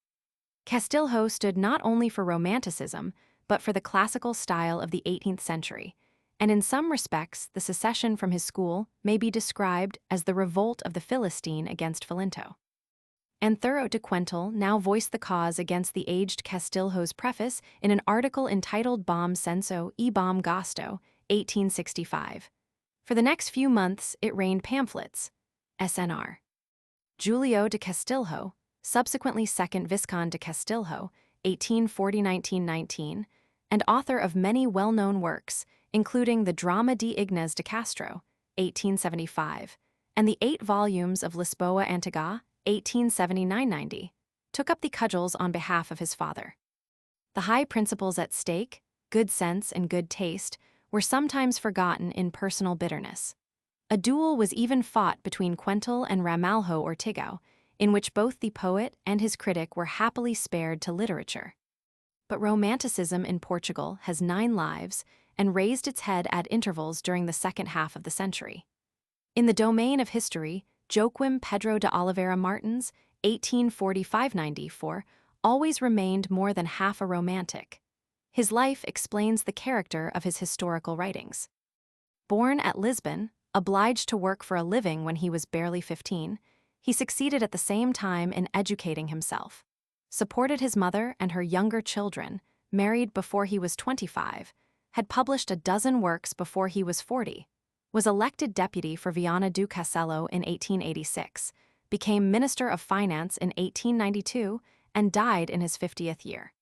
Castilho stood not only for Romanticism, but for the classical style of the 18th century, and in some respects the secession from his school may be described as the revolt of the Philistine against Philinto. Anthuro de Quental now voiced the cause against the aged Castilho's preface in an article entitled Bom Senso e Bom Gosto, 1865. For the next few months it rained pamphlets, SNR. Julio de Castilho, subsequently Second Visconde de Castilho, 1840-1919, and author of many well-known works, including the Drama de Ignas de Castro, 1875, and the 8 volumes of Lisboa Antiga, 1879-90, took up the cudgels on behalf of his father. The high principles at stake, good sense and good taste, were sometimes forgotten in personal bitterness. A duel was even fought between Quental and Ramalho Ortigão, in which both the poet and his critic were happily spared to literature. But Romanticism in Portugal has 9 lives and raised its head at intervals during the second half of the century. In the domain of history, Joaquim Pedro de Oliveira Martins, 1845-94, always remained more than half a romantic. His life explains the character of his historical writings. Born at Lisbon, obliged to work for a living when he was barely 15, He succeeded at the same time in educating himself, supported his mother and her younger children, married before he was 25, had published a dozen works before he was 40, was elected deputy for Viana do Castelo in 1886, became Minister of Finance in 1892, and died in his 50th year.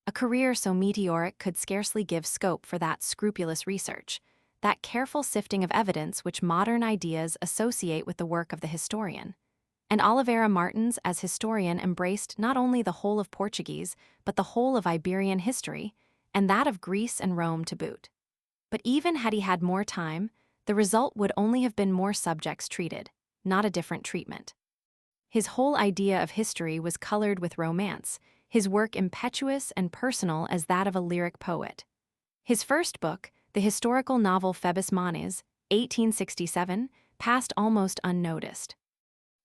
A career so meteoric could scarcely give scope for that scrupulous research, that careful sifting of evidence which modern ideas associate with the work of the historian. And Oliveira Martins as historian embraced not only the whole of Portuguese, but the whole of Iberian history, and that of Greece and Rome to boot. But even had he had more time, the result would only have been more subjects treated, not a different treatment. His whole idea of history was colored with romance, his work impetuous and personal as that of a lyric poet. His first book, the historical novel Phoebus Manes, 1867, passed almost unnoticed.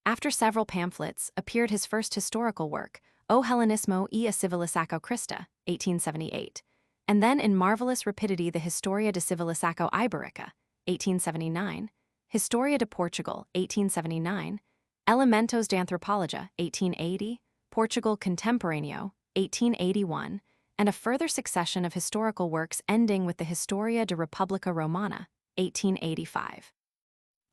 After several pamphlets, appeared his first historical work, O Hellenismo e a Civilização Cristã, 1878, and then in marvelous rapidity the Historia de Civilização Ibérica, 1879, Historia de Portugal, 1879, Elementos de Antropologia, 1880, Portugal Contemporâneo, 1881, and a further succession of historical works ending with the Historia de Republica Romana, 1885.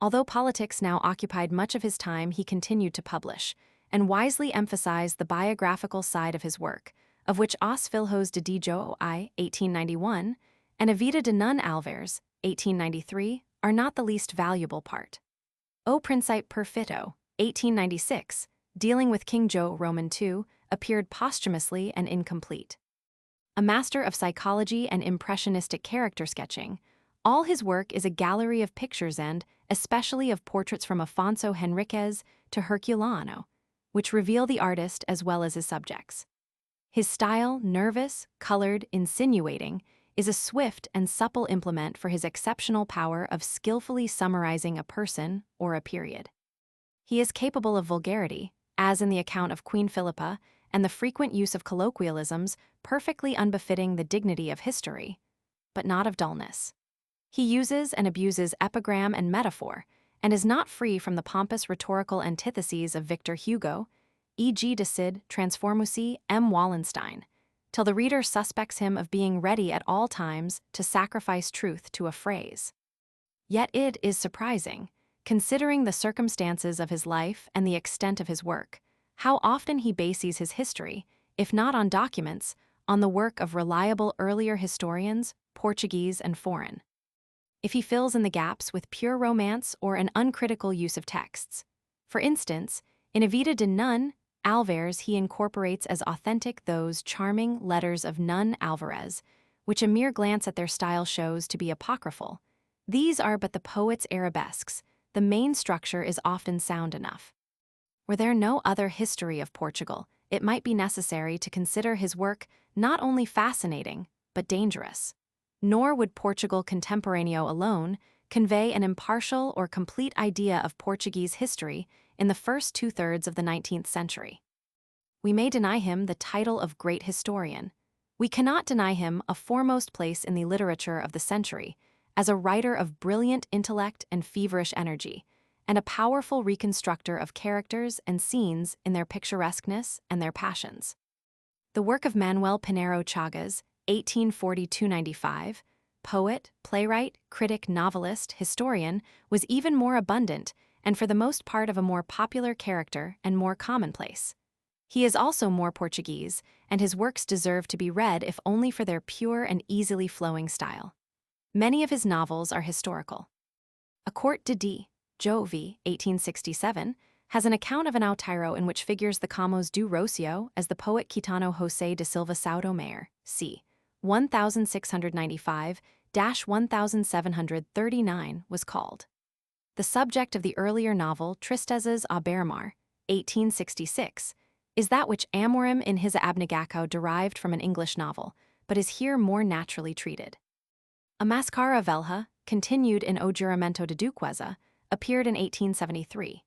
Although politics now occupied much of his time, he continued to publish, and wisely emphasized the biographical side of his work, of which Os Filhos de Dijo I, 1891, and A Vida de Nun Alvares, 1893, are not the least valuable part. O Príncipe Perfeito, 1896, dealing with King Joe Roman II, appeared posthumously and incomplete. A master of psychology and impressionistic character sketching, all his work is a gallery of pictures and, especially of portraits from Afonso Henriquez to Herculano, which reveal the artist as well as his subjects. His style, nervous, colored, insinuating, is a swift and supple implement for his exceptional power of skillfully summarizing a person or a period. He is capable of vulgarity, as in the account of Queen Philippa, and the frequent use of colloquialisms perfectly unbefitting the dignity of history, but not of dullness. He uses and abuses epigram and metaphor, and is not free from the pompous rhetorical antitheses of Victor Hugo, e.g. de Cid Transformusi M. Wallenstein, till the reader suspects him of being ready at all times to sacrifice truth to a phrase. Yet it is surprising, considering the circumstances of his life and the extent of his work, how often he bases his history, if not on documents, on the work of reliable earlier historians, Portuguese and foreign. If he fills in the gaps with pure romance or an uncritical use of texts. For instance, in A Vida de Nun Alvares he incorporates as authentic those charming letters of Nun Alvarez, which a mere glance at their style shows to be apocryphal. These are but the poet's arabesques. The main structure is often sound enough. Were there no other history of Portugal, it might be necessary to consider his work not only fascinating, but dangerous. Nor would Portugal Contemporâneo alone convey an impartial or complete idea of Portuguese history in the first two-thirds of the 19th century. We may deny him the title of great historian. We cannot deny him a foremost place in the literature of the century, as a writer of brilliant intellect and feverish energy, and a powerful reconstructor of characters and scenes in their picturesqueness and their passions. The work of Manuel Pinheiro Chagas, 1840–95, poet, playwright, critic, novelist, historian, was even more abundant and for the most part of a more popular character and more commonplace. He is also more Portuguese, and his works deserve to be read if only for their pure and easily flowing style. Many of his novels are historical. A Court de D. Jove, 1867, has an account of an Outeiro in which figures the Camões do Rocio as the poet Quitano José de Silva Saudomeyer, c. 1695–1739 was called. The subject of the earlier novel Tristezas à Beira-Mar, 1866, is that which Amorim in his Abnegação derived from an English novel, but is here more naturally treated. A Mascara Velha, continued in O Juramento de Duquesa, appeared in 1873.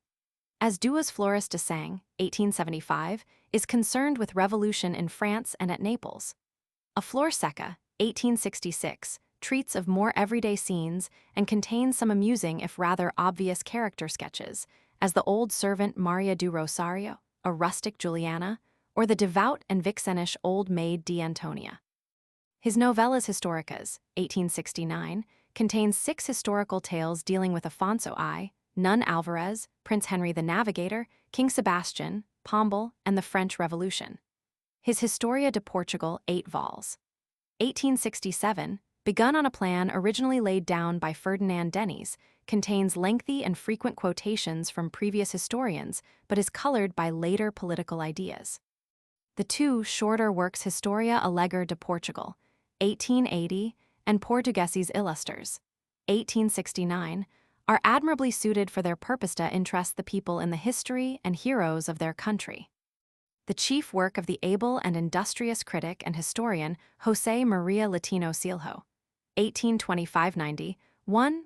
As Duas Flores de Sang, 1875, is concerned with revolution in France and at Naples. A Flor Seca, 1866, treats of more everyday scenes and contains some amusing if rather obvious character sketches, as the old servant Maria do Rosario, a rustic Juliana, or the devout and vixenish old maid de Antonia. His Novelas Históricas, 1869, contains 6 historical tales dealing with Afonso I, Nun Alvarez, Prince Henry the Navigator, King Sebastian, Pombal, and the French Revolution. His Historia de Portugal, 8 vols. 1867, begun on a plan originally laid down by Ferdinand Denis, contains lengthy and frequent quotations from previous historians but is colored by later political ideas. The 2 shorter works Historia Alegre de Portugal, 1880, and Portugueses Illustres, 1869, are admirably suited for their purpose to interest the people in the history and heroes of their country. The chief work of the able and industrious critic and historian José María Latino Silho, 1825-91,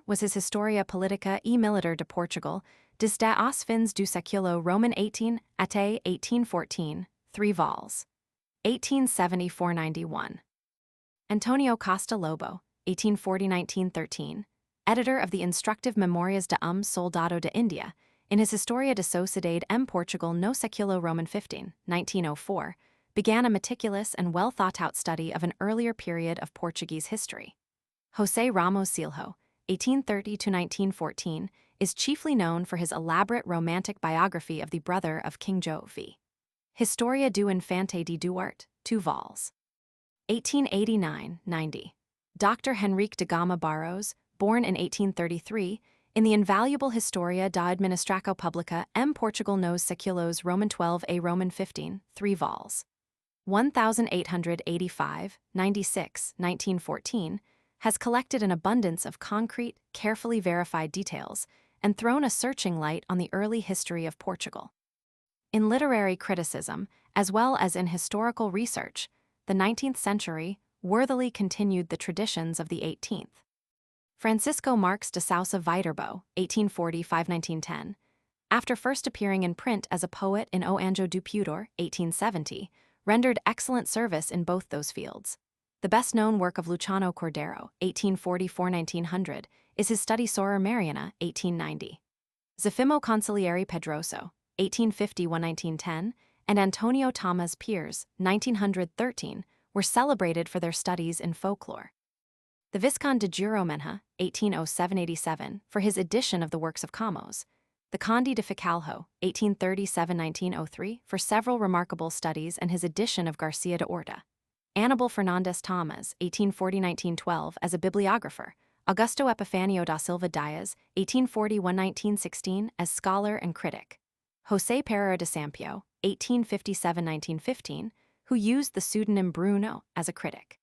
was his Historia Politica e Militar de Portugal, desde os fins do século Roman 18 até 1814, 3 vols. 1874-91. Antonio Costa Lobo, 1840-1913, editor of the instructive Memorias de Soldado de India, in his Historia de Sociedade em Portugal no século Roman 15, 1904, began a meticulous and well-thought-out study of an earlier period of Portuguese history. José Ramos Silho, 1830-1914, is chiefly known for his elaborate romantic biography of the brother of King João V. Historia do Infante de Duarte, 2 vols. 1889-90. Dr. Henrique de Gama Barros, born in 1833, in the invaluable Historia da Administração Pública em Portugal nos séculos Roman 12 a Roman 15, 3 vols. 1885, 96, 1914, has collected an abundance of concrete, carefully verified details and thrown a searching light on the early history of Portugal. In literary criticism, as well as in historical research, the 19th century worthily continued the traditions of the 18th. Francisco Marques de Sousa Viterbo, 1845-1910, after first appearing in print as a poet in O Anjo do Pudor, 1870, rendered excellent service in both those fields. The best-known work of Luciano Cordero, 1844-1900, is his study Soror Mariana, 1890. Zefimo Consigliere Pedroso, 1851-1910, and Antonio Tomás Pires, 1913, were celebrated for their studies in folklore. The Visconde de Juromenha, 1807-87, for his edition of the works of Camões. The Conde de Ficalho, 1837-1903, for several remarkable studies and his edition of Garcia de Orta. Aníbal Fernandes Tomás, 1840-1912, as a bibliographer. Augusto Epifanio da Silva Dias, 1841-1916, as scholar and critic. José Pereira de Sampaio, 1857-1915, who used the pseudonym Bruno as a critic.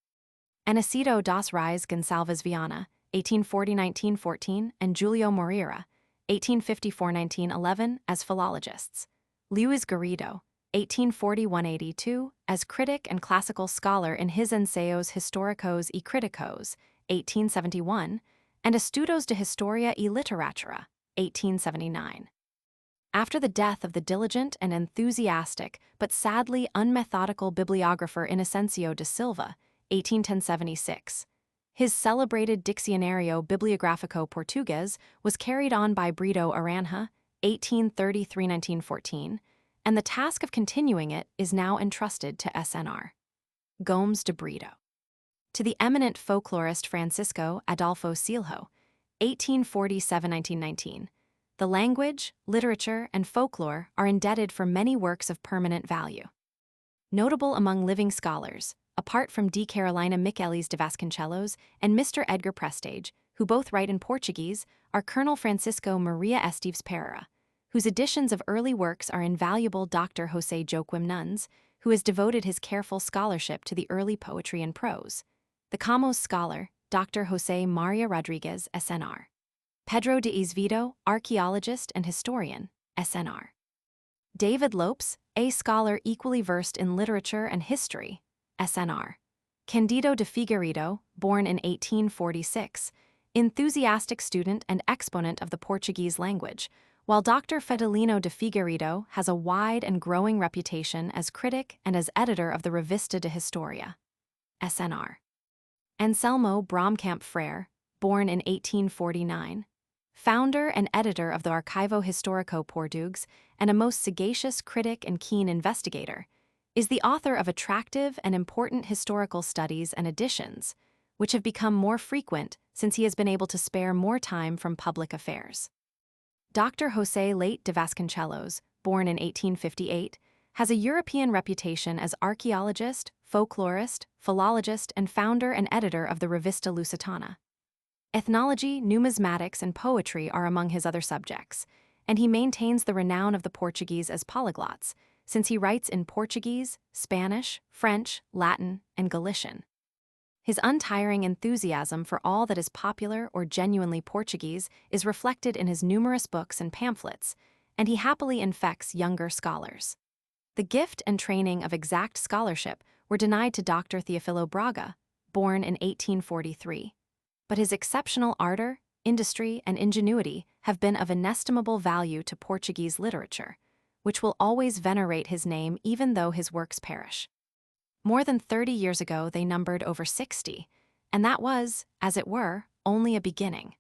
Aniceto das Reis Gonçalves Viana, 1840-1914, and Julio Moreira, 1854-1911, as philologists. Luís Garrido, 1841-82, as critic and classical scholar in his Ensaios Históricos e Críticos, 1871, and Estudos de Historia e Literatura, 1879. After the death of the diligent and enthusiastic but sadly unmethodical bibliographer Inocencio de Silva, 1810-76, his celebrated Diccionario Bibliográfico Português was carried on by Brito Aranja, 1833-1914, and the task of continuing it is now entrusted to SNR. Gomes de Brito. To the eminent folklorist Francisco Adolfo Silho, 1847-1919, the language, literature, and folklore are indebted for many works of permanent value. Notable among living scholars, apart from D. Carolina Michelis de Vasconcelos and Mr. Edgar Prestage, who both write in Portuguese, are Colonel Francisco Maria Esteves Pereira, whose editions of early works are invaluable, Dr. José Joaquim Nunes, who has devoted his careful scholarship to the early poetry and prose, the Camões scholar, Dr. José Maria Rodrigues, SNR. Pedro de Isvido, archaeologist and historian, SNR. David Lopes, a scholar equally versed in literature and history, SNR. Candido de Figueiredo, born in 1846, enthusiastic student and exponent of the Portuguese language, while Dr. Fidelino de Figueiredo has a wide and growing reputation as critic and as editor of the Revista de Historia, SNR. Anselmo Bromkamp Frere, born in 1849. founder and editor of the Arquivo Histórico Portugués and a most sagacious critic and keen investigator, is the author of attractive and important historical studies and editions, which have become more frequent since he has been able to spare more time from public affairs. Dr. José Leite de Vasconcelos, born in 1858, has a European reputation as archaeologist, folklorist, philologist, and founder and editor of the Revista Lusitana. Ethnology, numismatics, and poetry are among his other subjects, and he maintains the renown of the Portuguese as polyglots, since he writes in Portuguese, Spanish, French, Latin, and Galician. His untiring enthusiasm for all that is popular or genuinely Portuguese is reflected in his numerous books and pamphlets, and he happily infects younger scholars. The gift and training of exact scholarship were denied to Dr. Theophilo Braga, born in 1843. But his exceptional ardor, industry, and ingenuity have been of inestimable value to Portuguese literature, which will always venerate his name even though his works perish. More than 30 years ago, they numbered over 60, and that was, as it were, only a beginning.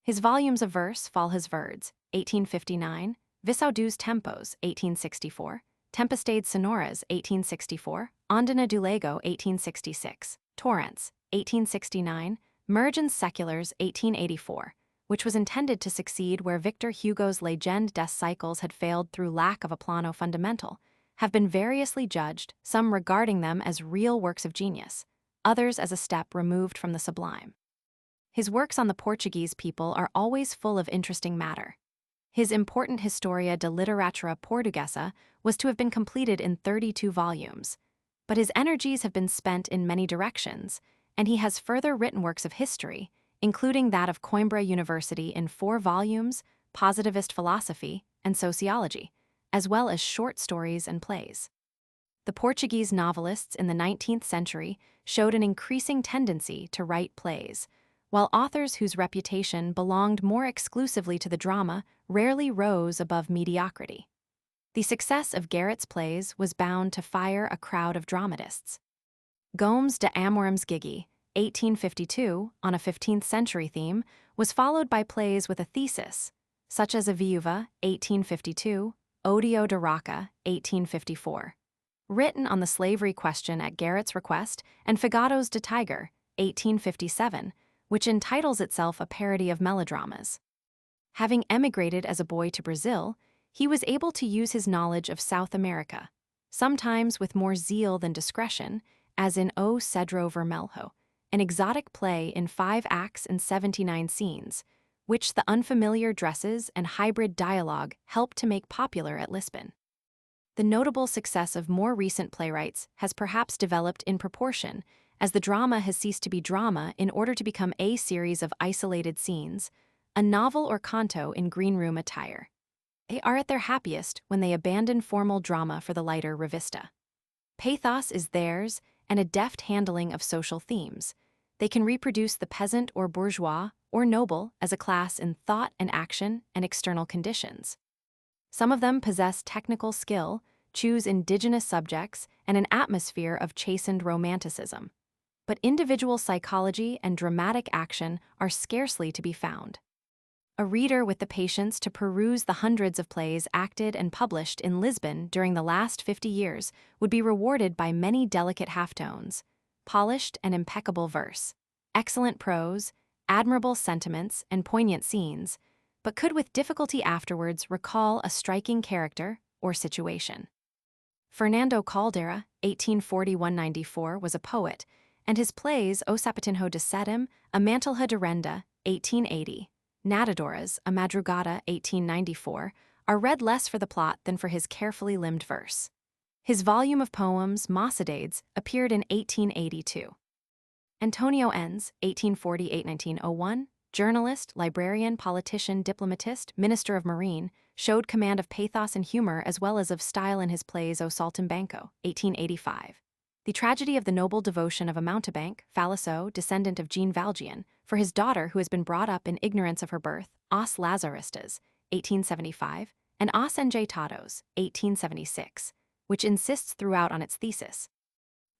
His volumes of verse, Falhas Verdes, 1859, Visão dos Tempos, 1864, Tempestades Sonoras, 1864, Ondina do Lago, 1866, Torrents, 1869, Mergens Seculars, 1884, which was intended to succeed where Victor Hugo's Legende des Cycles had failed through lack of a plano fundamental, have been variously judged, some regarding them as real works of genius, others as a step removed from the sublime. His works on the Portuguese people are always full of interesting matter. His important Historia de Literatura Portuguesa was to have been completed in 32 volumes, but his energies have been spent in many directions, and he has further written works of history, including that of Coimbra University in 4 volumes, Positivist Philosophy, and Sociology, as well as short stories and plays. The Portuguese novelists in the 19th century showed an increasing tendency to write plays, while authors whose reputation belonged more exclusively to the drama rarely rose above mediocrity. The success of Garrett's plays was bound to fire a crowd of dramatists. Gomes de Amorum's Gigi, 1852, on a 15th century theme, was followed by plays with a thesis, such as A Viúva, 1852, Odio de Roca, 1854, written on the slavery question at Garrett's request, and Figados de Tiger, 1857, which entitles itself a parody of melodramas. Having emigrated as a boy to Brazil, he was able to use his knowledge of South America, sometimes with more zeal than discretion, as in O Cedro Vermelho, an exotic play in 5 acts and 79 scenes, which the unfamiliar dresses and hybrid dialogue helped to make popular at Lisbon. The notable success of more recent playwrights has perhaps developed in proportion, as the drama has ceased to be drama in order to become a series of isolated scenes, a novel or canto in green-room attire. They are at their happiest when they abandon formal drama for the lighter revista. Pathos is theirs, and a deft handling of social themes. They can reproduce the peasant or bourgeois or noble as a class in thought and action and external conditions. Some of them possess technical skill, choose indigenous subjects, and an atmosphere of chastened romanticism. But individual psychology and dramatic action are scarcely to be found. A reader with the patience to peruse the hundreds of plays acted and published in Lisbon during the last 50 years would be rewarded by many delicate halftones, polished and impeccable verse, excellent prose, admirable sentiments, and poignant scenes, but could with difficulty afterwards recall a striking character or situation. Fernando Caldera, 1840–194, was a poet, and his plays O Sapatinho de Setim, A Mantilha de Renda, 1880, Nadadoras, A Madrugada, 1894, are read less for the plot than for his carefully limned verse. His volume of poems, Mocidades, appeared in 1882. Antonio Enns, 1848–1901, journalist, librarian, politician, diplomatist, minister of marine, showed command of pathos and humor as well as of style in his plays O Saltimbanco, 1885. The tragedy of the noble devotion of a mountebank, Faliso, descendant of Jean Valjean, for his daughter who has been brought up in ignorance of her birth, Os Lazaristas, 1875, and Os Enjeitados, 1876, which insists throughout on its thesis.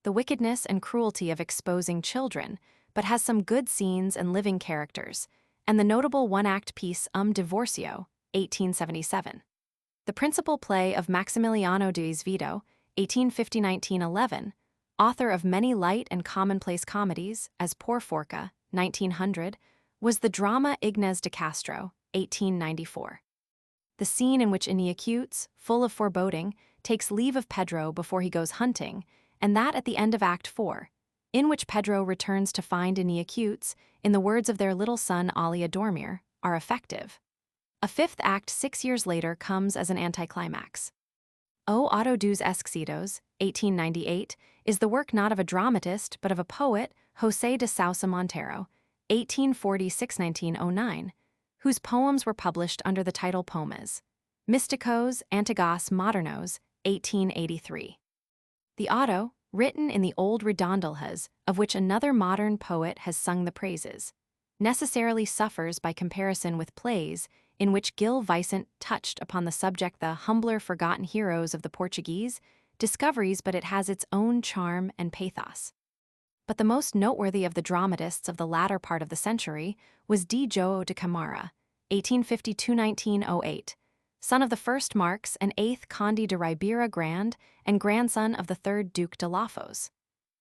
The wickedness and cruelty of exposing children, but has some good scenes and living characters, and the notable one-act piece Divorcio, 1877. The principal play of Maximiliano de Vito, 1850–1911, author of many light and commonplace comedies, as Poor Forca, 1900, was the drama Ignes de Castro, 1894. The scene in which Iñiacuts, full of foreboding, takes leave of Pedro before he goes hunting, and that at the end of Act 4, in which Pedro returns to find Iñiacuts, in the words of their little son Alia Dormir, are effective. A fifth act 6 years later comes as an anticlimax. O Auto dos Esquecidos, 1898, is the work not of a dramatist but of a poet, José de Sousa Montero, 1846–1909, whose poems were published under the title Poemas, Místicos Antigos Modernos, 1883. The auto, written in the old redondillas, of which another modern poet has sung the praises, necessarily suffers by comparison with plays in which Gil Vicente touched upon the subject the humbler forgotten heroes of the Portuguese discoveries, but it has its own charm and pathos. But the most noteworthy of the dramatists of the latter part of the century was D. João de Camara, 1852–1908, son of the first Marques and 8th Conde de Ribeira Grande and grandson of the 3rd Duque de Lafos.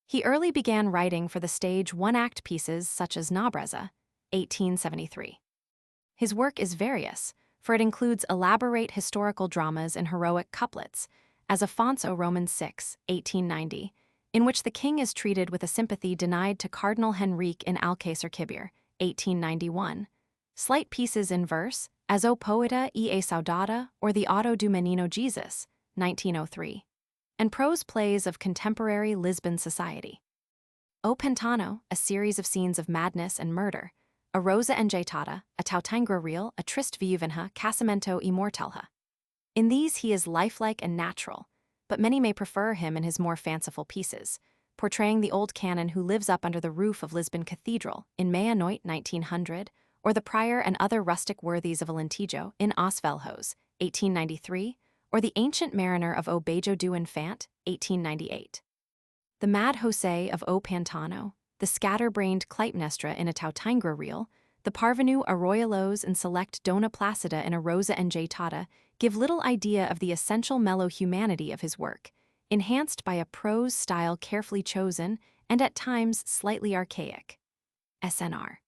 He early began writing for the stage one-act pieces such as Nobreza, 1873. His work is various, for it includes elaborate historical dramas and heroic couplets, as Afonso Roman VI, 1890, in which the king is treated with a sympathy denied to Cardinal Henrique in Alcácer Quibir, 1891, slight pieces in verse, as O Poeta e a Saudade or the Auto do Menino Jesus, 1903, and prose plays of contemporary Lisbon society. O Pantano, a series of scenes of madness and murder, A Rosa Enjeitada, a Tautangra reel, a Triste Viuvenha, Casamento e Mortalha. In these he is lifelike and natural, but many may prefer him in his more fanciful pieces, portraying the old canon who lives up under the roof of Lisbon Cathedral in Meia Noite 1900, or the prior and other rustic worthies of Alentejo in Os Velhos, 1893, or the ancient mariner of O Beijo do Infante, 1898. The Mad José of O Pantano, the scatter-brained Clytemnestra in a Tautangra reel, the parvenu Arroyolos and select Dona Placida in A Rosa Enjeitada give little idea of the essential mellow humanity of his work, enhanced by a prose style carefully chosen and at times slightly archaic. SNR.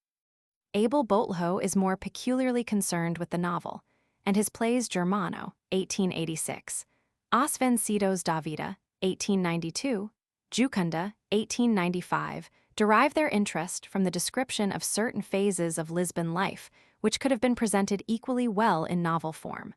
Abel Botelho is more peculiarly concerned with the novel, and his plays Germano, 1886, Os Vencidos da Vida, 1892, Jucunda, 1895, derive their interest from the description of certain phases of Lisbon life, which could have been presented equally well in novel form.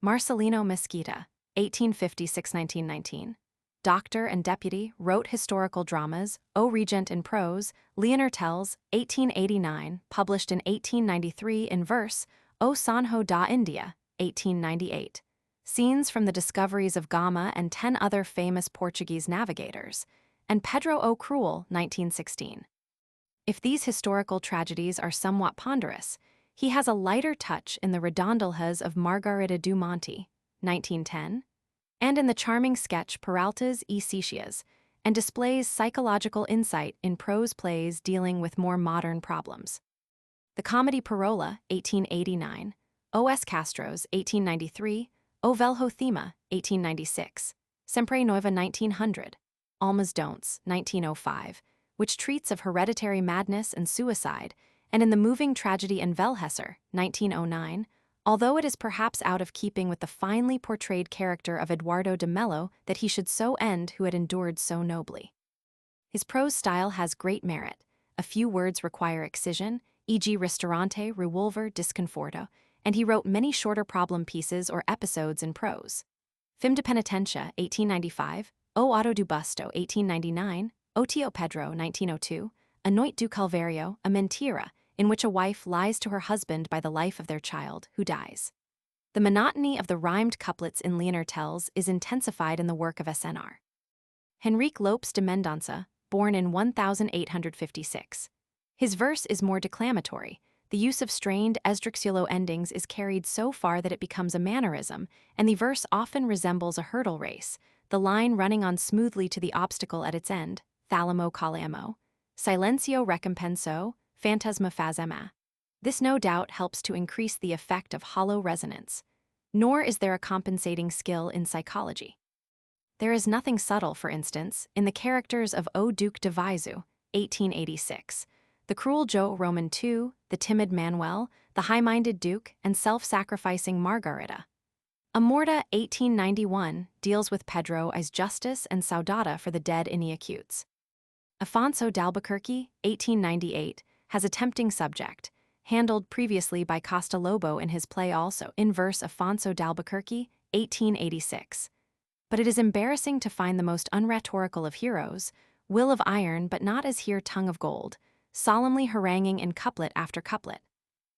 Marcelino Mesquita, 1856–1919, doctor and deputy, wrote historical dramas, O Regent in prose, Leonor Tells, 1889, published in 1893 in verse, O Sanjo da India, 1898, scenes from the discoveries of Gama and 10 other famous Portuguese navigators, and Pedro O Cruel, 1916. If these historical tragedies are somewhat ponderous, he has a lighter touch in the redondillas of Margarida do Monte, 1910, and in the charming sketch Peraltas e Seixas, and displays psychological insight in prose plays dealing with more modern problems. The comedy Parola, 1889, O.S. Castro's, 1893, O Velho Thema, 1896, Sempre Noiva 1900, Alma's Don'ts, 1905, which treats of hereditary madness and suicide, and in the moving tragedy Envelhesser, 1909, although it is perhaps out of keeping with the finely portrayed character of Eduardo de Mello that he should so end who had endured so nobly. His prose style has great merit. A few words require excision, e.g. Ristorante, Revolver, Disconforto, and he wrote many shorter problem pieces or episodes in prose. Fim de Penitencia, 1895, O Auto do Busto, 1899, O Tio Pedro, 1902, A Noite do Calvario, a Mentira, in which a wife lies to her husband by the life of their child, who dies. The monotony of the rhymed couplets in Leonor Tells is intensified in the work of SNR. Henrique Lopes de Mendonça, born in 1856. His verse is more declamatory. The use of strained esdrúxulo endings is carried so far that it becomes a mannerism, and the verse often resembles a hurdle race, the line running on smoothly to the obstacle at its end, Thalamo Calamo, Silencio Recompenso, Fantasma Fazema. This no doubt helps to increase the effect of hollow resonance. Nor is there a compensating skill in psychology. There is nothing subtle, for instance, in the characters of O Duque de Viseu, 1886, the cruel Joe Roman II, the timid Manuel, the high-minded Duke, and self-sacrificing Margarita. Amorta, 1891, deals with Pedro as justice and saudade for the dead Iñiacuts. Afonso d'Albuquerque, 1898, has a tempting subject, handled previously by Costa Lobo in his play also, in verse Afonso d'Albuquerque, 1886. But it is embarrassing to find the most unrhetorical of heroes, will of iron but not as here tongue of gold, solemnly haranguing in couplet after couplet.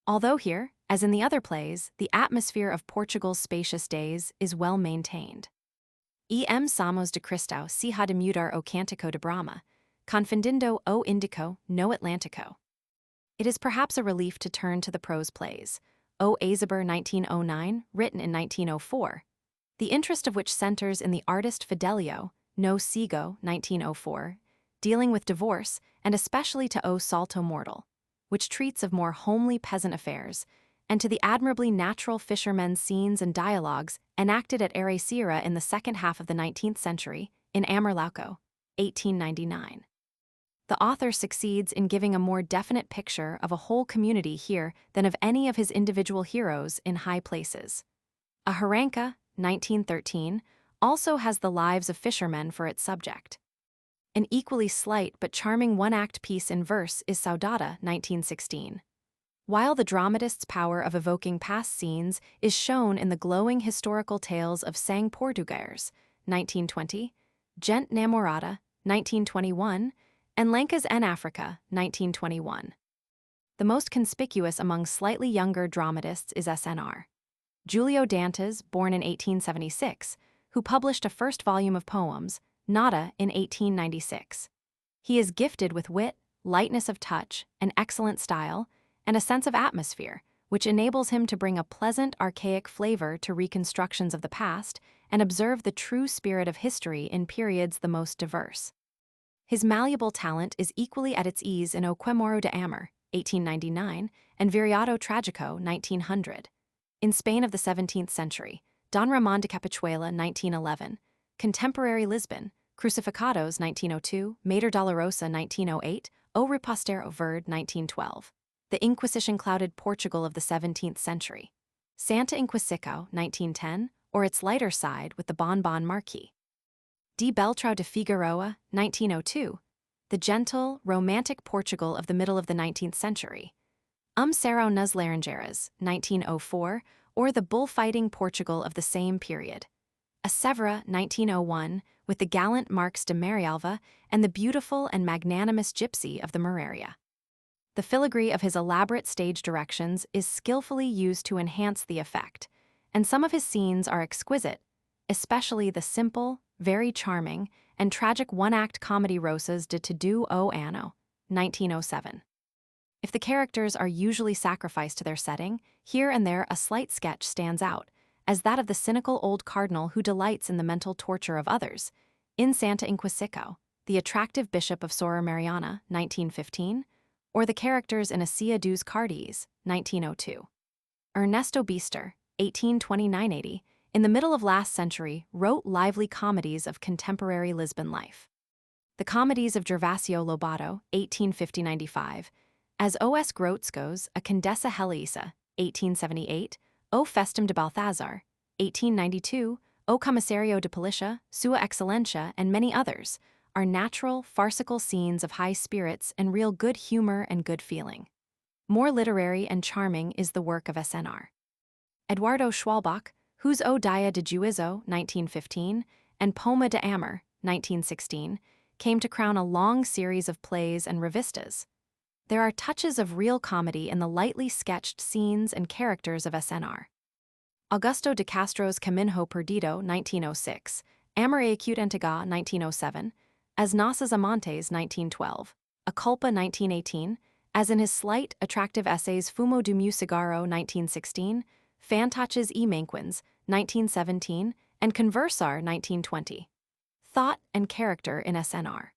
Although here, as in the other plays, the atmosphere of Portugal's spacious days is well maintained. Somos de Cristo si ha de mudar o cântico de Brahma, confundindo o Indico no Atlântico. It is perhaps a relief to turn to the prose plays. O Azabar 1909, written in 1904, the interest of which centers in the artist Fidelio, no Sigo 1904, dealing with divorce, and especially to O Salto Mortal, which treats of more homely peasant affairs, and to the admirably natural fishermen's scenes and dialogues enacted at Ericeira in the second half of the 19th century, in Amarlauco, 1899. The author succeeds in giving a more definite picture of a whole community here than of any of his individual heroes in high places. A Haranca, 1913, also has the lives of fishermen for its subject. An equally slight but charming one-act piece in verse is Saudade, 1916. While the dramatist's power of evoking past scenes is shown in the glowing historical tales of Sang Português, 1920, Gente Namorada, 1921, and Lencas en Africa, 1921. The most conspicuous among slightly younger dramatists is SNR. Julio Dantas, born in 1876, who published a first volume of poems, Nada, in 1896. He is gifted with wit, lightness of touch, an excellent style, and a sense of atmosphere, which enables him to bring a pleasant, archaic flavor to reconstructions of the past and observe the true spirit of history in periods the most diverse. His malleable talent is equally at its ease in O Quemoro de Amor, 1899, and Viriato Tragico, 1900. In Spain of the 17th century, Don Ramón de Capichuela, 1911, Contemporary Lisbon, Crucificados, 1902, Mater Dolorosa, 1908, O Repostero Verde, 1912. The Inquisition-clouded Portugal of the 17th century. Santa Inquisição, 1910, or its lighter side with the Bonbon Marquis. D. Beltrão de Figueroa, 1902, the gentle, romantic Portugal of the middle of the 19th century. Serão nas Laranjeiras, 1904, or the bullfighting Portugal of the same period. A Severa, 1901, with the gallant Marques de Marialva and the beautiful and magnanimous gypsy of the Moraria. The filigree of his elaborate stage directions is skillfully used to enhance the effect, and some of his scenes are exquisite, especially the simple, very charming, and tragic one-act comedy Rosas de Tudo o Ano, 1907. If the characters are usually sacrificed to their setting, here and there a slight sketch stands out, as that of the cynical old cardinal who delights in the mental torture of others, in Santa Inquisição, the attractive bishop of Sor Mariana, 1915, or the characters in Acia dos Cardis, 1902. Ernesto Bister, 1829-80, in the middle of last century, wrote lively comedies of contemporary Lisbon life. The comedies of Gervasio Lobato, 1850-95, as Os Grotzcos, a Condessa Helisa, 1878, O Festum de Balthazar, 1892, O Comissario de Policia, Sua Excelência, and many others, are natural, farcical scenes of high spirits and real good humor and good feeling. More literary and charming is the work of SNR. Eduardo Schwalbach, whose O Dia de Juízo, 1915, and Poma de Amor, 1916, came to crown a long series of plays and revistas. There are touches of real comedy in the lightly sketched scenes and characters of SNR. Augusto de Castro's Caminho Perdido, 1906, Amor e Quinhentista, 1907, As Nossas Amantes, 1912, A Culpa, 1918, as in his slight, attractive essays Fumo do Meu Cigarro, 1916, Fantoches e Manquins, 1917, and Conversar, 1920. Thought and character in SNR.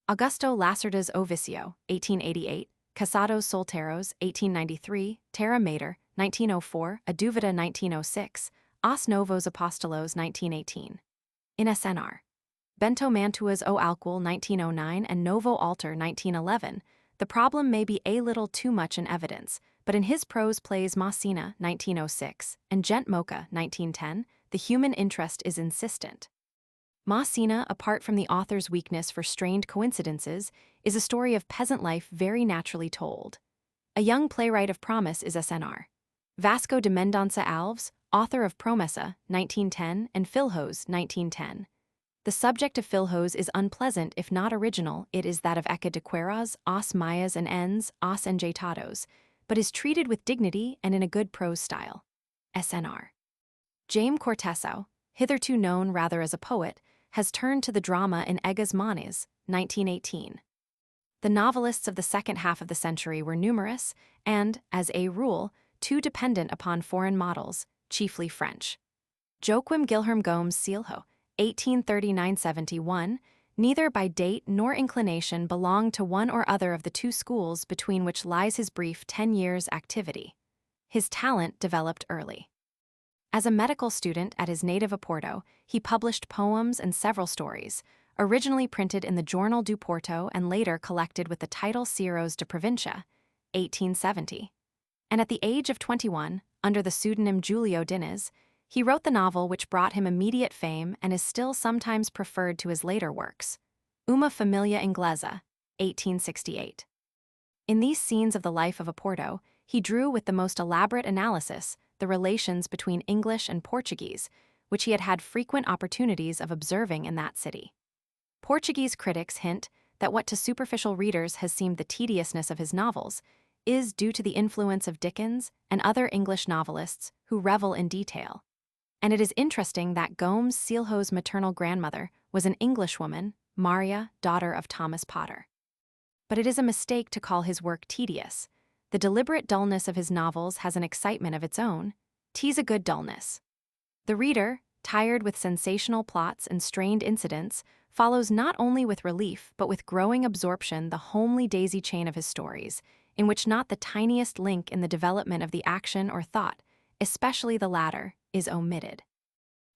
Augusto Lacerda's O Vicio, 1888, Casados Solteros, 1893, Terra Mater, 1904, A Dúvida, 1906, Os Novos Apostolos, 1918. In SNR. Bento Mantua's O Álcool, 1909, and Novo Alter, 1911, the problem may be a little too much in evidence, but in his prose plays Macina, 1906, and Gent Mocha, 1910, the human interest is insistent. Macina, apart from the author's weakness for strained coincidences, is a story of peasant life very naturally told. A young playwright of promise is SNR. Vasco de Mendonça Alves, author of Promessa, 1910, and Filhos, 1910. The subject of Filhos is unpleasant if not original. It is that of Eca de Queiroz, os Mayas and Ens, os Enjeitados, but is treated with dignity and in a good prose style. SNR. Jaime Corteso, hitherto known rather as a poet, has turned to the drama in Egas Manes, 1918. The novelists of the second half of the century were numerous and, as a rule, too dependent upon foreign models, chiefly French. Joaquim Guilherme Gomes Silho, 1839–71, neither by date nor inclination belonged to one or other of the two schools between which lies his brief 10 years' activity. His talent developed early. As a medical student at his native Oporto, he published poems and several stories, originally printed in the Jornal do Porto and later collected with the title Ceros de Provincia, 1870. And at the age of 21, under the pseudonym Julio Diniz, he wrote the novel which brought him immediate fame and is still sometimes preferred to his later works, Uma Familia Inglesa, 1868. In these scenes of the life of Oporto, he drew with the most elaborate analysis the relations between English and Portuguese, which he had had frequent opportunities of observing in that city. Portuguese critics hint that what to superficial readers has seemed the tediousness of his novels is due to the influence of Dickens and other English novelists who revel in detail. And it is interesting that Gomes Silho's maternal grandmother was an Englishwoman, Maria, daughter of Thomas Potter. But it is a mistake to call his work tedious. The deliberate dullness of his novels has an excitement of its own. 'Tis a good dullness. The reader, tired with sensational plots and strained incidents, follows not only with relief but with growing absorption the homely daisy chain of his stories, in which not the tiniest link in the development of the action or thought, especially the latter, is omitted.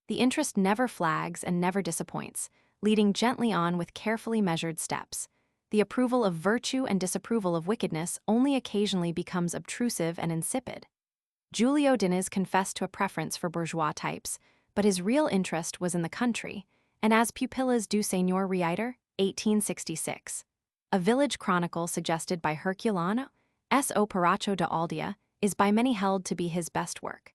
The interest never flags and never disappoints, leading gently on with carefully measured steps. The approval of virtue and disapproval of wickedness only occasionally becomes obtrusive and insipid. Julio Diniz confessed to a preference for bourgeois types, but his real interest was in the country, and as Pupillas do Senhor Reiter, 1866. A village chronicle suggested by Herculano, S. O. Paracho de Aldia, is by many held to be his best work.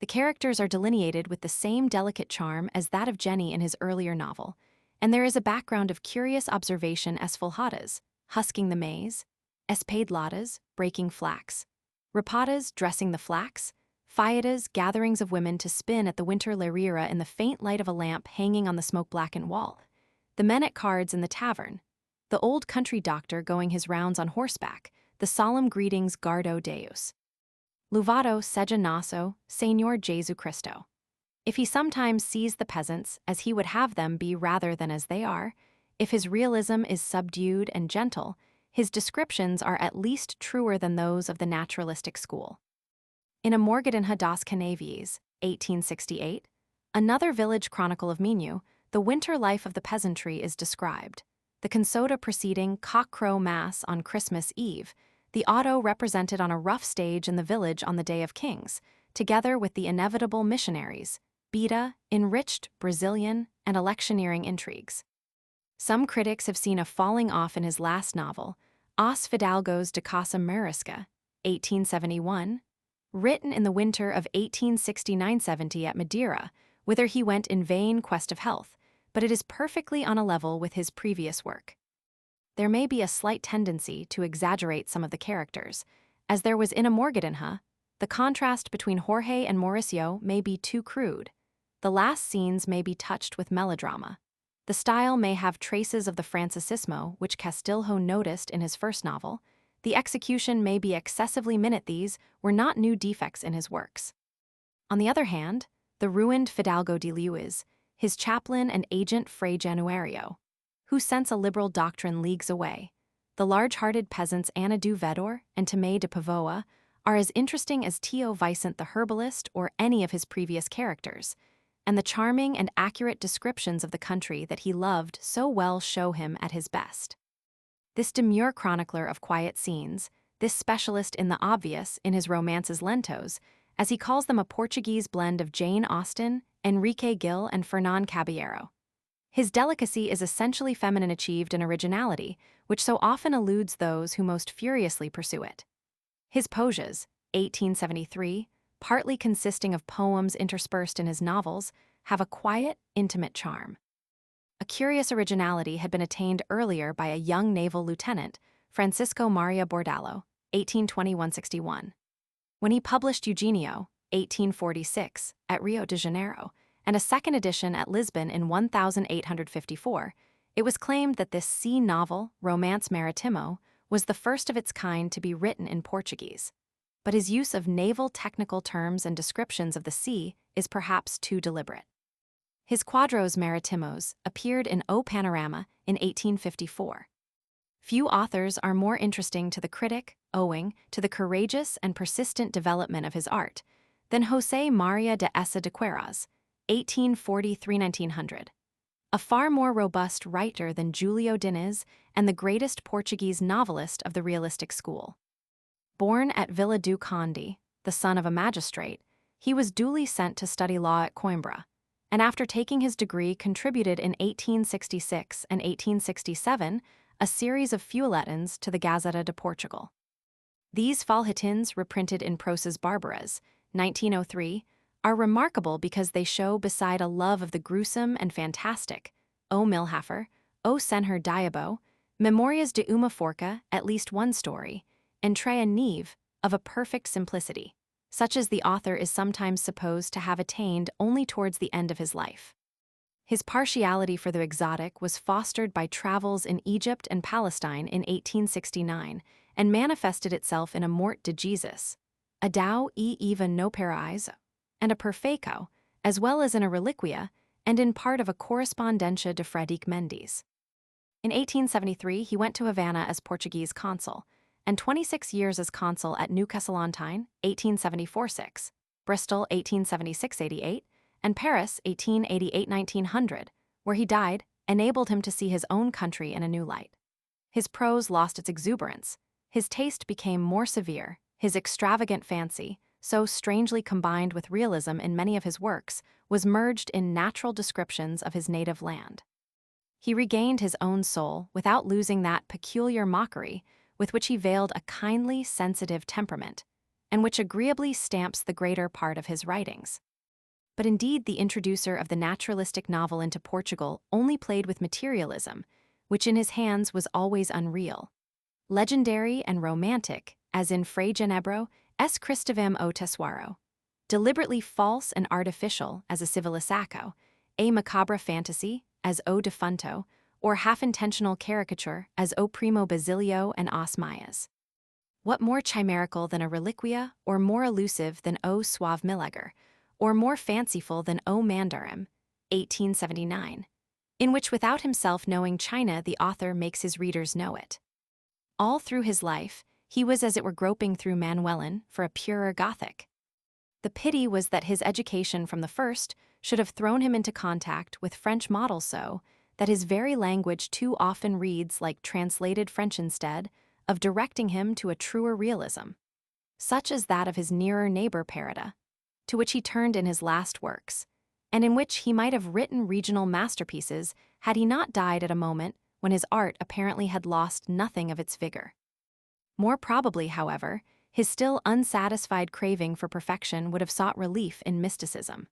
The characters are delineated with the same delicate charm as that of Jenny in his earlier novel, and there is a background of curious observation as folhadas, husking the maize, espadelladas, breaking flax, rapadas, dressing the flax, fiadas, gatherings of women to spin at the winter lerira in the faint light of a lamp hanging on the smoke-blackened wall, the men at cards in the tavern, the old country doctor going his rounds on horseback, the solemn greetings Gardo Deus. Louvado seja nosso, Senhor Jesu Cristo. If he sometimes sees the peasants as he would have them be rather than as they are, if his realism is subdued and gentle, his descriptions are at least truer than those of the naturalistic school. In A Morgadinha das Canavies, 1868, another village chronicle of Minho, the winter life of the peasantry is described. The consoda preceding cock-crow mass on Christmas Eve, the auto represented on a rough stage in the village on the Day of Kings, together with the inevitable missionaries, beta, enriched Brazilian, and electioneering intrigues. Some critics have seen a falling off in his last novel, Os Fidalgos de Casa Marisca, 1871, written in the winter of 1869–70 at Madeira, whither he went in vain quest of health, but it is perfectly on a level with his previous work. There may be a slight tendency to exaggerate some of the characters. As there was in A Morgadinha, the contrast between Jorge and Mauricio may be too crude. The last scenes may be touched with melodrama. The style may have traces of the Francisismo, which Castilho noticed in his first novel. The execution may be excessively minute. These were not new defects in his works. On the other hand, the ruined Fidalgo de Luis, his chaplain and agent Fray Januario, who sense a liberal doctrine leagues away. the large-hearted peasants Ana do Vedor and Tomé de Pavoa are as interesting as Tio Vicente the herbalist or any of his previous characters, and the charming and accurate descriptions of the country that he loved so well show him at his best. This demure chronicler of quiet scenes, this specialist in the obvious in his romances lentos, as he calls them, a Portuguese blend of Jane Austen, Enrique Gil, and Fernán Caballero. His delicacy is essentially feminine, achieved in originality, which so often eludes those who most furiously pursue it. His Poesias, 1873, partly consisting of poems interspersed in his novels, have a quiet, intimate charm. A curious originality had been attained earlier by a young naval lieutenant, Francisco Maria Bordalo, 1820–161. When he published Eugenio, 1846, at Rio de Janeiro, and a second edition at Lisbon in 1854, it was claimed that this sea novel, Romance Maritimo, was the first of its kind to be written in Portuguese. But his use of naval technical terms and descriptions of the sea is perhaps too deliberate. His Quadros Maritimos appeared in O Panorama in 1854. Few authors are more interesting to the critic, owing to the courageous and persistent development of his art, than José Maria de Essa de Queiroz, 1843–1900. A far more robust writer than Julio Diniz and the greatest Portuguese novelist of the realistic school. Born at Vila do Conde, the son of a magistrate, he was duly sent to study law at Coimbra, and after taking his degree contributed in 1866 and 1867 a series of feuilletons to the Gazeta de Portugal. These feuilletons, reprinted in Prose's Barbaras, 1903, are remarkable because they show, beside a love of the gruesome and fantastic, O Milhafer, O Senhor Diabo, Memorias de uma Forca, at least one story, and Treia Neve, of a perfect simplicity, such as the author is sometimes supposed to have attained only towards the end of his life. His partiality for the exotic was fostered by travels in Egypt and Palestine in 1869 and manifested itself in a Mort de Jesus, a Dao e Eva no Paraíso, and a Perfeco, as well as in a Reliquia and in part of a Correspondencia de Frederic Mendes. In 1873, he went to Havana as Portuguese consul, and 26 years as consul at Newcastle-on-Tyne, 1874–6, Bristol, 1876–88, and Paris, 1888–1900, where he died, enabled him to see his own country in a new light. His prose lost its exuberance, his taste became more severe, his extravagant fancy, so strangely combined with realism in many of his works, was merged in natural descriptions of his native land. He regained his own soul without losing that peculiar mockery with which he veiled a kindly, sensitive temperament, and which agreeably stamps the greater part of his writings. But indeed, the introducer of the naturalistic novel into Portugal only played with materialism, which in his hands was always unreal. Legendary and romantic, as in Fray Genebro, es Cristivam o Tesouro. Deliberately false and artificial, as a Civilisaco, a macabre fantasy, as O Defunto, or half-intentional caricature, as O Primo Basilio and Os Maias. What more chimerical than a Reliquia, or more elusive than O Suave Milleger, or more fanciful than O Mandarim, 1879, in which without himself knowing China the author makes his readers know it. All through his life, he was as it were groping through Manuelan for a purer Gothic. The pity was that his education from the first should have thrown him into contact with French models so that his very language too often reads like translated French instead of directing him to a truer realism, such as that of his nearer neighbor Parida, to which he turned in his last works, and in which he might have written regional masterpieces had he not died at a moment when his art apparently had lost nothing of its vigor. More probably, however, his still unsatisfied craving for perfection would have sought relief in mysticism.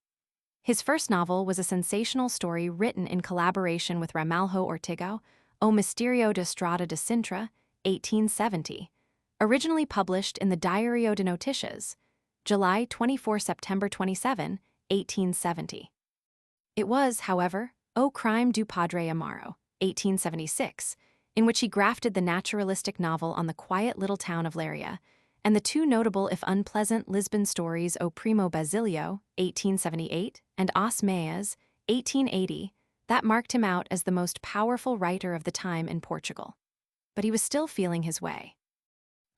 His first novel was a sensational story written in collaboration with Ramalho Ortigão, O Misterio de Estrada de Sintra, 1870, originally published in the Diario de Noticias, July 24–September 27, 1870. It was, however, O Crime do Padre Amaro, 1876, in which he grafted the naturalistic novel on the quiet little town of Leiria, and the two notable if unpleasant Lisbon stories O Primo Basilio, 1878, and Os Maias, 1880, that marked him out as the most powerful writer of the time in Portugal. but he was still feeling his way.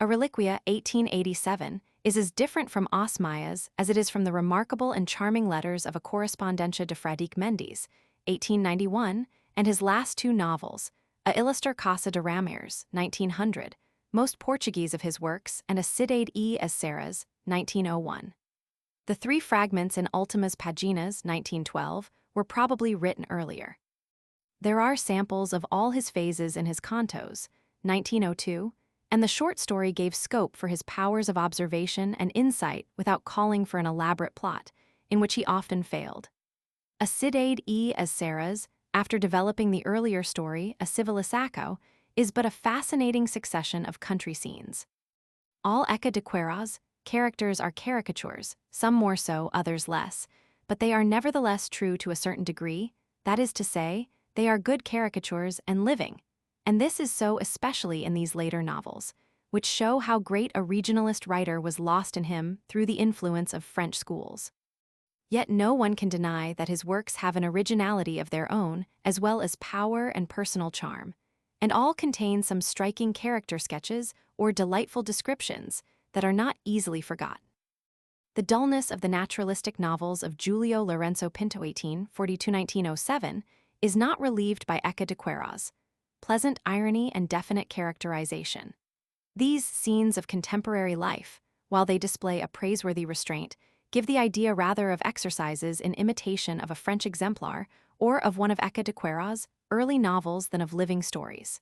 A Reliquia, 1887, is as different from Os Maias as it is from the remarkable and charming letters of a Correspondencia de Fradique Mendes, 1891, and his last two novels, A Ilustre Casa de Ramires, 1900, most Portuguese of his works, and A Cidade e as Serras, 1901. The three fragments in Ultimas Paginas, 1912, were probably written earlier. There are samples of all his phases in his cantos, 1902, and the short story gave scope for his powers of observation and insight without calling for an elaborate plot, in which he often failed. A Cidade e as Serras, after developing the earlier story, A Civilisaco, is but a fascinating succession of country scenes. All eca de Queiroz characters are caricatures, some more so, others less, but they are nevertheless true to a certain degree, that is to say, they are good caricatures and living, and this is so especially in these later novels, which show how great a regionalist writer was lost in him through the influence of French schools. Yet no one can deny that his works have an originality of their own, as well as power and personal charm, and all contain some striking character sketches or delightful descriptions that are not easily forgotten. The dullness of the naturalistic novels of Julio Lorenzo Pinto 1842–1907 is not relieved by Eca de Queiroz, pleasant irony and definite characterization. These scenes of contemporary life, while they display a praiseworthy restraint, give the idea rather of exercises in imitation of a French exemplar or of one of Eca de Queiroz's early novels than of living stories.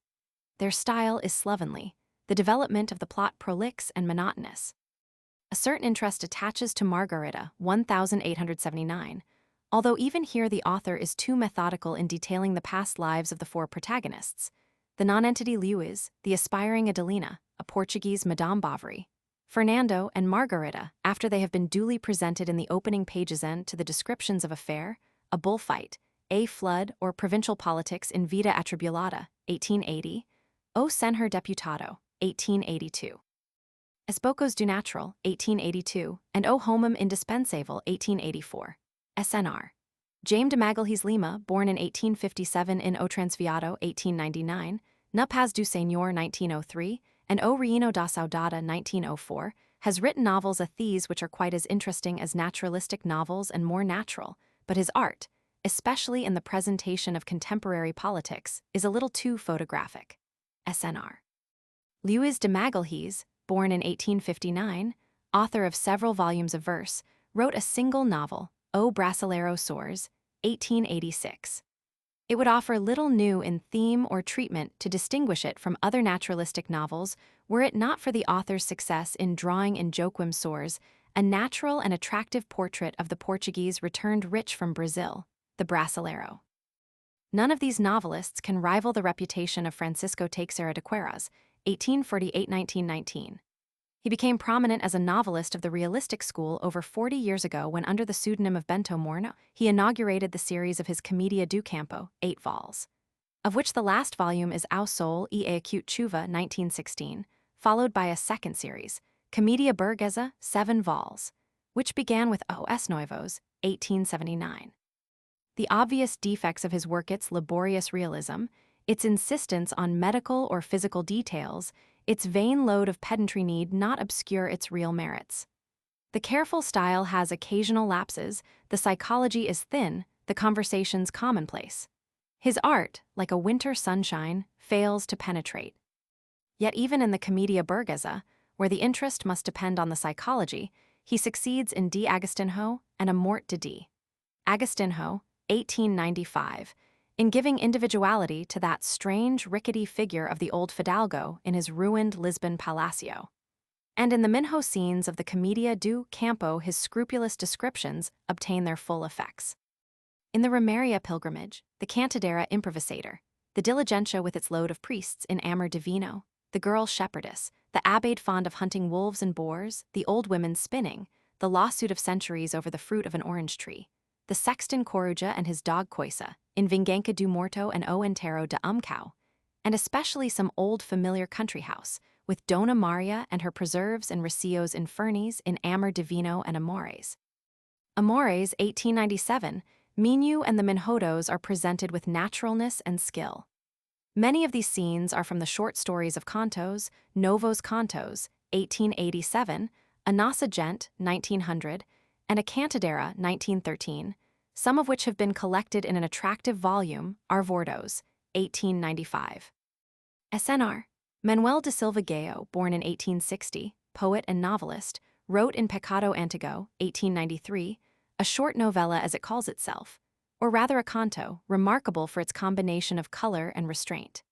Their style is slovenly, the development of the plot prolix and monotonous. A certain interest attaches to Margarita, 1879, although even here the author is too methodical in detailing the past lives of the four protagonists, the nonentity Luís, the aspiring Adelina, a Portuguese Madame Bovary, Fernando and Margarita, after they have been duly presented in the opening pages and to the descriptions of a fair, a bullfight, a flood, or provincial politics in Vida Atribulada, 1880, O Senhor Deputado, 1882. Esbocos do Natural, 1882, and O Homem Indispensável, 1884. SNR. Jaime de Magalhães Lima, born in 1857 in O Transviado, 1899, Na Paz do Senhor, 1903, and O Reino da Saudade, 1904, has written novels of these which are quite as interesting as naturalistic novels and more natural, but his art, especially in the presentation of contemporary politics, is a little too photographic. SNR. Luís de Magalhães, born in 1859, author of several volumes of verse, wrote a single novel, O Brasileiro Soares, 1886. It would offer little new in theme or treatment to distinguish it from other naturalistic novels were it not for the author's success in drawing in Joaquim Soares a natural and attractive portrait of the Portuguese returned rich from Brazil, the Brasileiro. None of these novelists can rival the reputation of Francisco Teixeira de Queiroz, 1848–1919. He became prominent as a novelist of the realistic school over 40 years ago when, under the pseudonym of Bento Morno, he inaugurated the series of his Comedia do Campo, 8 vols, of which the last volume is Ao Sol e a Acute Chuva, 1916, followed by a second series, Comedia Burguesa, 7 vols, which began with Os Noivos, 1879. The obvious defects of his work, its laborious realism, its insistence on medical or physical details, its vain load of pedantry need not obscure its real merits. The careful style has occasional lapses, the psychology is thin, the conversations commonplace. His art, like a winter sunshine, fails to penetrate. Yet even in the Comedia Burguesa, where the interest must depend on the psychology, he succeeds in De Agostinho and A Mort de D. Agostinho, 1895, in giving individuality to that strange, rickety figure of the old Fidalgo in his ruined Lisbon Palacio. And in the Minho scenes of the Comedia do Campo his scrupulous descriptions obtain their full effects. In the Romeria Pilgrimage, the Cantadera Improvisator, the Diligentia with its load of priests in Amor Divino, the girl shepherdess, the abbade fond of hunting wolves and boars, the old women spinning, the lawsuit of centuries over the fruit of an orange tree, the sexton Coruja and his dog Coisa, in Vingança do Morto and O Enterro de Umcao, and especially some old familiar country house, with Dona Maria and her preserves and recios infernis in Amor Divino and Amores. Amores, 1897, Minho and the Minhodos are presented with naturalness and skill. Many of these scenes are from the short stories of Cantos, Novos Cantos, 1887, A Nossa Gente, 1900, and A Cantadera, 1913, some of which have been collected in an attractive volume, Arvordos, 1895. SNR. Manuel de Silva Gayo, born in 1860, poet and novelist, wrote in Pecado Antigo, 1893, a short novella as it calls itself, or rather a canto, remarkable for its combination of color and restraint.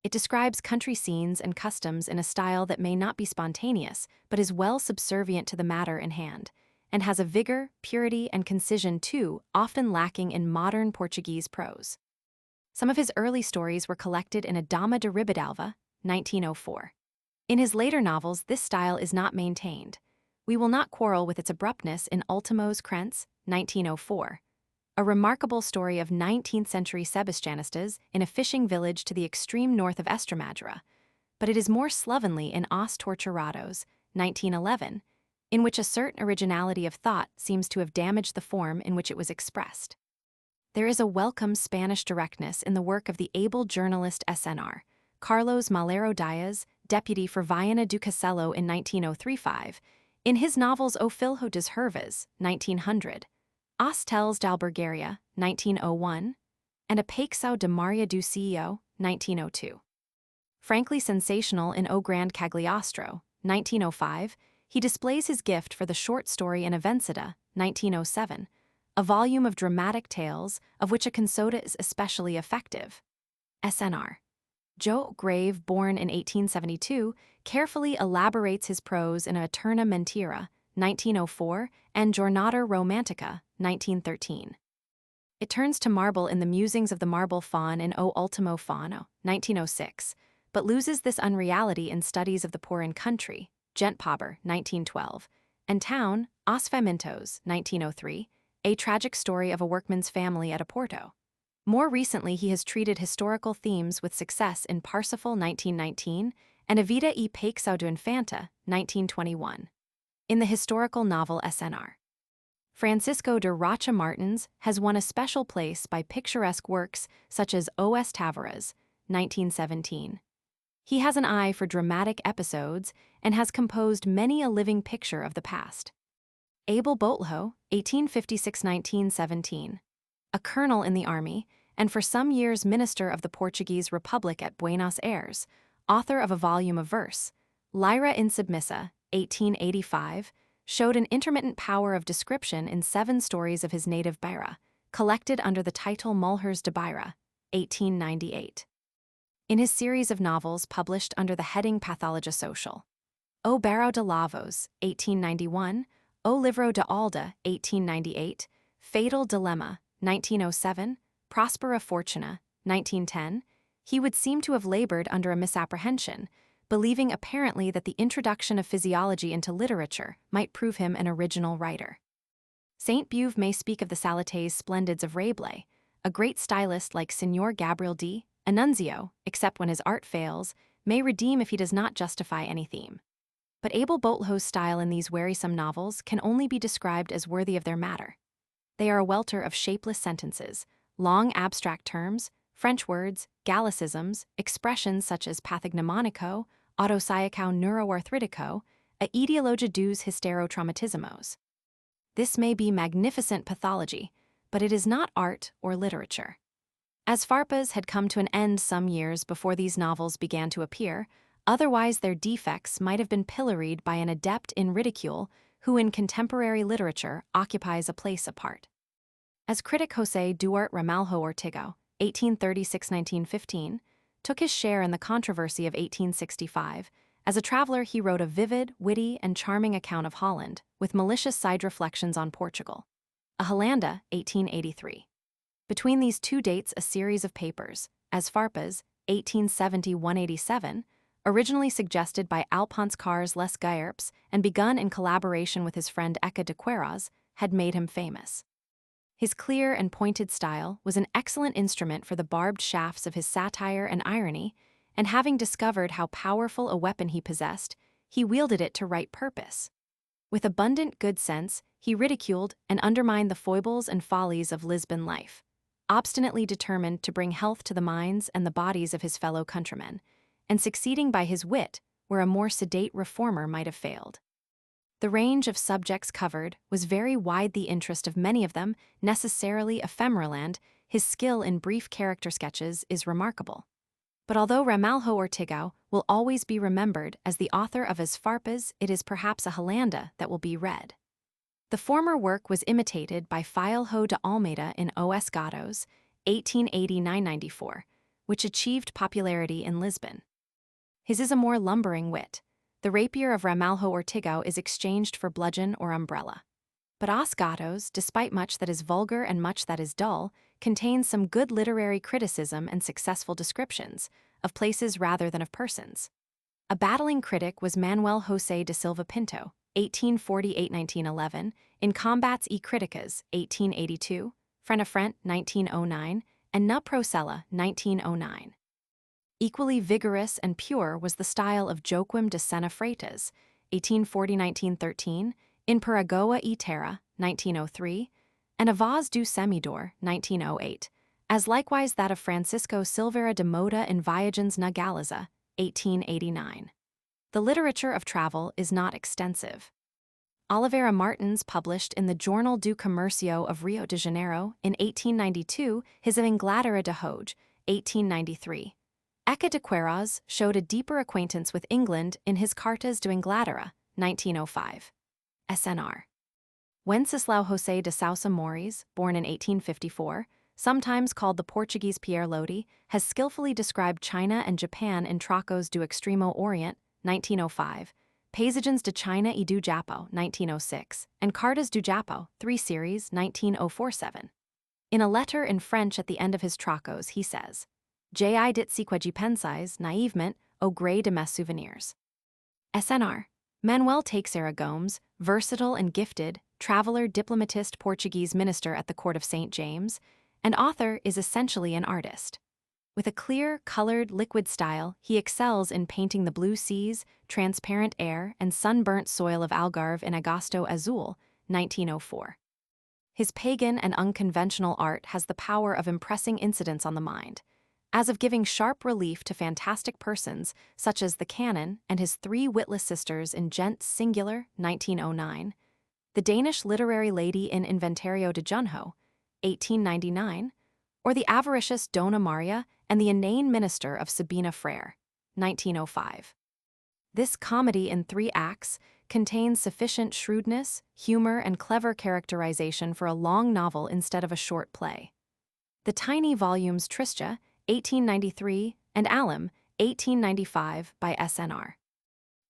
It describes country scenes and customs in a style that may not be spontaneous, but is well subservient to the matter in hand, and has a vigor, purity, and concision too, often lacking in modern Portuguese prose. Some of his early stories were collected in A Dama de Ribadalva, 1904. In his later novels, this style is not maintained. We will not quarrel with its abruptness in Ultimos Crentes, 1904, a remarkable story of 19th-century Seiscentistas in a fishing village to the extreme north of Estremadura, but it is more slovenly in Os Torturados, 1911, in which a certain originality of thought seems to have damaged the form in which it was expressed. There is a welcome Spanish directness in the work of the able journalist SNR, Carlos Malero Diaz, deputy for Viana do Castelo in 1935, in his novels O Filho das Hervas, 1900, Os Tels da Albergaria, 1901, and A Paixão de Maria do Céu, 1902. Frankly sensational in O Grande Cagliostro, 1905, he displays his gift for the short story in Avencida, 1907, a volume of dramatic tales of which a consoda is especially effective. SNR. Joe Grave, born in 1872, carefully elaborates his prose in A Eterna Mentira, 1904, and Jornada Romantica, 1913. It turns to marble in the musings of the marble faun in O Ultimo Fauno, 1906, but loses this unreality in studies of the poor in country, Gentpauber, 1912, and Town, Os Famintos, 1903, a tragic story of a workman's family at Oporto. More recently, he has treated historical themes with success in Parsifal, 1919, and A Vida e Paixão do Infanta, 1921. In the historical novel SNR. Francisco de Rocha Martins has won a special place by picturesque works such as Os Tavares, 1917. He has an eye for dramatic episodes and has composed many a living picture of the past. Abel Botelho, 1856–1917. A colonel in the army, and for some years minister of the Portuguese Republic at Buenos Aires, author of a volume of verse, Lyra Insubmissa, 1885, showed an intermittent power of description in 7 stories of his native Beira, collected under the title Mulheres de Beira, 1898. In his series of novels published under the heading Pathologia Social, O Barão de Lavos, 1891, O Livro de Alda, 1898, Fatal Dilemma, 1907, Prospera Fortuna, 1910, he would seem to have labored under a misapprehension, believing apparently that the introduction of physiology into literature might prove him an original writer. Saint Beuve may speak of the Saletes Splendids of Rabelais, a great stylist like Signor Gabriel D. Annunzio, except when his art fails, may redeem if he does not justify any theme. But Abel Botelho's style in these wearisome novels can only be described as worthy of their matter. They are a welter of shapeless sentences, long abstract terms, French words, Gallicisms, expressions such as pathognomonico, autopsychao neuroarthritico, a etiologia dos hysterotraumatismos. This may be magnificent pathology, but it is not art or literature. As Farpas had come to an end some years before these novels began to appear, otherwise their defects might have been pilloried by an adept in ridicule who in contemporary literature occupies a place apart. As critic José Duarte Ramalho Ortigo, 1836–1915, took his share in the controversy of 1865, as a traveler he wrote a vivid, witty, and charming account of Holland, with malicious side reflections on Portugal. A Hollanda, 1883. Between these 2 dates a series of papers, as Farpas, 1870–187, originally suggested by Alphonse Cars Les Guillerps and begun in collaboration with his friend Eka de Queiroz, had made him famous. His clear and pointed style was an excellent instrument for the barbed shafts of his satire and irony, and having discovered how powerful a weapon he possessed, he wielded it to right purpose. With abundant good sense, he ridiculed and undermined the foibles and follies of Lisbon life. obstinately determined to bring health to the minds and the bodies of his fellow countrymen, and succeeding by his wit where a more sedate reformer might have failed. The range of subjects covered was very wide, the interest of many of them necessarily ephemeral, and his skill in brief character sketches is remarkable. But although Ramalho Ortigão will always be remembered as the author of As Farpas, it is perhaps a Holanda that will be read. The former work was imitated by Filho de Almeida in Os Gatos, 1880–994, which achieved popularity in Lisbon. His is a more lumbering wit. The rapier of Ramalho Ortigão is exchanged for bludgeon or umbrella. But Os Gatos, despite much that is vulgar and much that is dull, contains some good literary criticism and successful descriptions, of places rather than of persons. A battling critic was Manuel José de Silva Pinto, 1848–1911, in Combats e Críticas, 1882, Frente a Frente, 1909, and Na Procella, 1909. Equally vigorous and pure was the style of Joaquim de Sena Freitas, 1840–1913, in Paragoa e Terra, 1903, and A Voz do Semidor, 1908, as likewise that of Francisco Silveira de Moda in Viagens na Galiza, 1889. The literature of travel is not extensive. Oliveira Martins published in the Jornal do Comércio of Rio de Janeiro in 1892 his of Inglaterra de Hoge, 1893. Eca de Queiroz showed a deeper acquaintance with England in his Cartas de Inglaterra, 1905. SNR. Wenceslau José de Sousa Mores, born in 1854, sometimes called the Portuguese Pierre Lodi, has skillfully described China and Japan in Trocos do Extremo Orient, 1905, Paisagens de China e do Japão, 1906, and Cartas do Japão, 3 series, 1947. In a letter in French at the end of his Trocos, he says, J.I. dit sequegi pensais, naivement, au gré de mes souvenirs. SNR. Manuel Teixeira Gomes, versatile and gifted, traveler, diplomatist, Portuguese minister at the court of St. James, and author, is essentially an artist. With a clear, colored, liquid style, he excels in painting the blue seas, transparent air, and sunburnt soil of Algarve in Agosto Azul, 1904. His pagan and unconventional art has the power of impressing incidents on the mind, as of giving sharp relief to fantastic persons such as the canon and his 3 witless sisters in Gents Singular, 1909, the Danish literary lady in Inventario de Junho, 1899, or the avaricious Dona Maria and the inane minister of Sabina Frere, 1905. This comedy in 3 acts contains sufficient shrewdness, humor, and clever characterization for a long novel instead of a short play. The tiny volumes Tristia, 1893, and Alum, 1895, by SNR.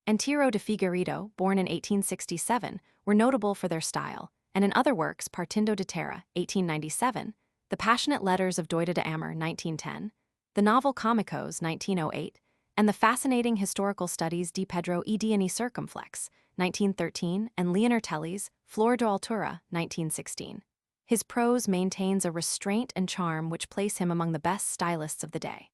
Antiro de Figueiredo, born in 1867, were notable for their style, and in other works Partindo de Terra, 1897, The Passionate Letters of Doida de Amor, 1910, the novel Comicos, 1908, and the fascinating historical studies Di Pedro e Diani Circumflex, 1913, and Leonor Telly's Flor de Altura, 1916. His prose maintains a restraint and charm which place him among the best stylists of the day.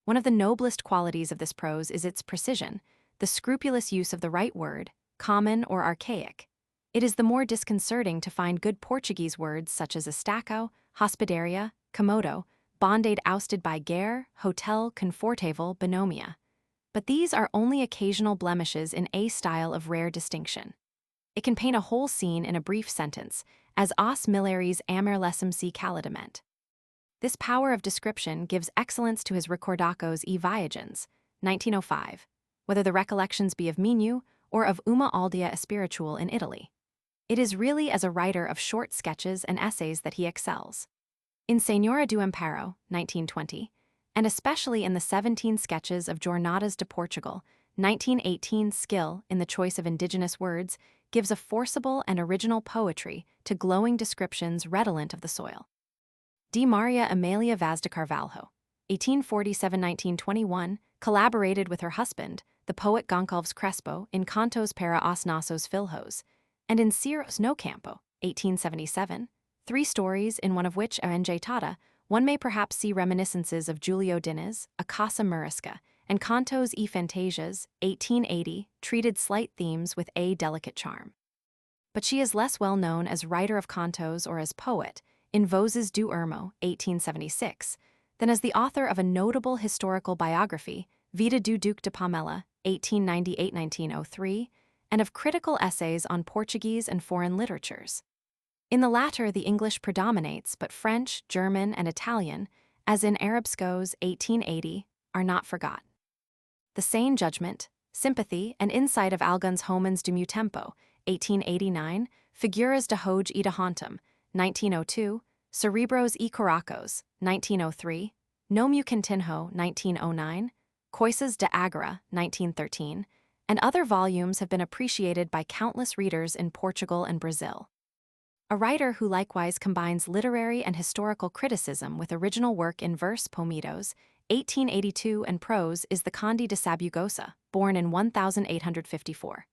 One of the noblest qualities of this prose is its precision, the scrupulous use of the right word, common or archaic. It is the more disconcerting to find good Portuguese words such as estaco, hospedaria, comodo, bondade ousted by guerre, hotel, confortável, bonomia. But these are only occasional blemishes in a style of rare distinction. It can paint a whole scene in a brief sentence, as Os Milhares Amerlessim Calidament. This power of description gives excellence to his Recordacos e Viagens, 1905, whether the recollections be of Minho or of Uma Aldea Espiritual in Italy. It is really as a writer of short sketches and essays that he excels. In Senhora do Amparo, 1920, and especially in the 17 sketches of Jornadas de Portugal, 1918, skill in the choice of indigenous words gives a forcible and original poetry to glowing descriptions redolent of the soil. D. Maria Amelia Vaz de Carvalho, 1847–1921, collaborated with her husband, the poet Goncalves Crespo, in Cantos para os Nossos Filhos, and in Ciros no Campo, 1877, 3 stories in one of which are enjeitada, one may perhaps see reminiscences of Julio Diniz, A Casa Murisca, and Cantos e Fantasias, 1880, treated slight themes with a delicate charm. But she is less well known as writer of cantos or as poet, in Vozes do Ermo, 1876, than as the author of a notable historical biography, Vida do Duque de Palmela, 1898-1903, and of critical essays on Portuguese and foreign literatures. In the latter, the English predominates, but French, German, and Italian, as in Arabsco's 1880, are not forgot. The sane judgment, sympathy, and insight of alguns homens do meu tempo, 1889, figuras de hoje e de ontem, 1902, cerebros e caracos, 1903, no meu cantinho, 1909, coisas de agora, 1913, and other volumes have been appreciated by countless readers in Portugal and Brazil. A writer who likewise combines literary and historical criticism with original work in verse poemitos, 1882, and prose is the Conde de Sabugosa, born in 1854.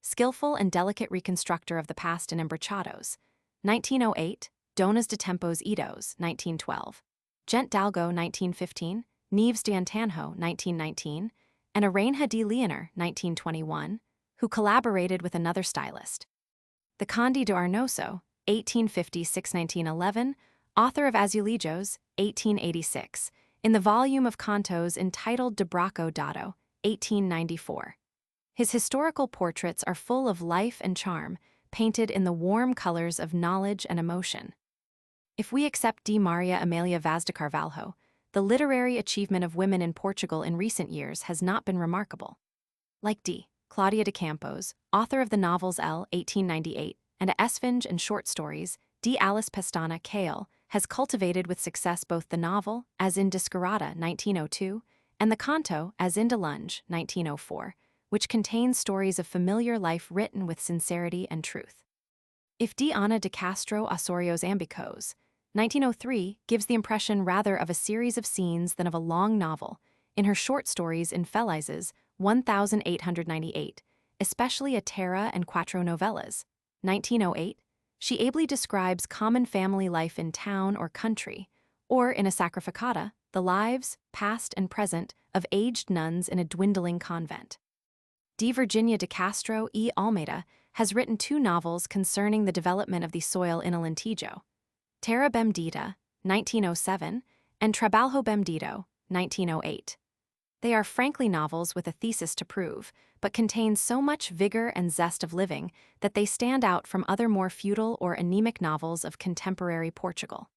Skillful and delicate reconstructor of the past in embrachados, 1908, Donas de Tempos Idos, 1912, Gent d'Algo, 1915, Neves de Antanjo, 1919, and Aranha de Leonor, 1921, who collaborated with another stylist. The Conde de Arnoso, 1856-1911, author of Azulejos, 1886, in the volume of cantos entitled De Braco Dado, 1894. His historical portraits are full of life and charm, painted in the warm colors of knowledge and emotion. If we accept D. Maria Amelia Vaz de Carvalho, the literary achievement of women in Portugal in recent years has not been remarkable. Like D. Claudia de Campos, author of the novels L. 1898, and A Esfinge and short stories, D. Alice Pestana Cale has cultivated with success both the novel, as in Descarada, 1902, and the canto, as in De Lunge, 1904, which contains stories of familiar life written with sincerity and truth. If D. Ana de Castro Osorios Ambicos, 1903, gives the impression rather of a series of scenes than of a long novel, in her short stories in Felizes, 1898, especially a Terra and Quattro novellas, 1908, she ably describes common family life in town or country, or in a Sacrificata, the lives, past and present, of aged nuns in a dwindling convent. D. Virginia de Castro e Almeida has written two novels concerning the development of the soil in Alentejo, Terra Bemdita, 1907, and Trabalho Bemdito, 1908. They are frankly novels with a thesis to prove, but contain so much vigor and zest of living that they stand out from other more feudal or anemic novels of contemporary Portugal.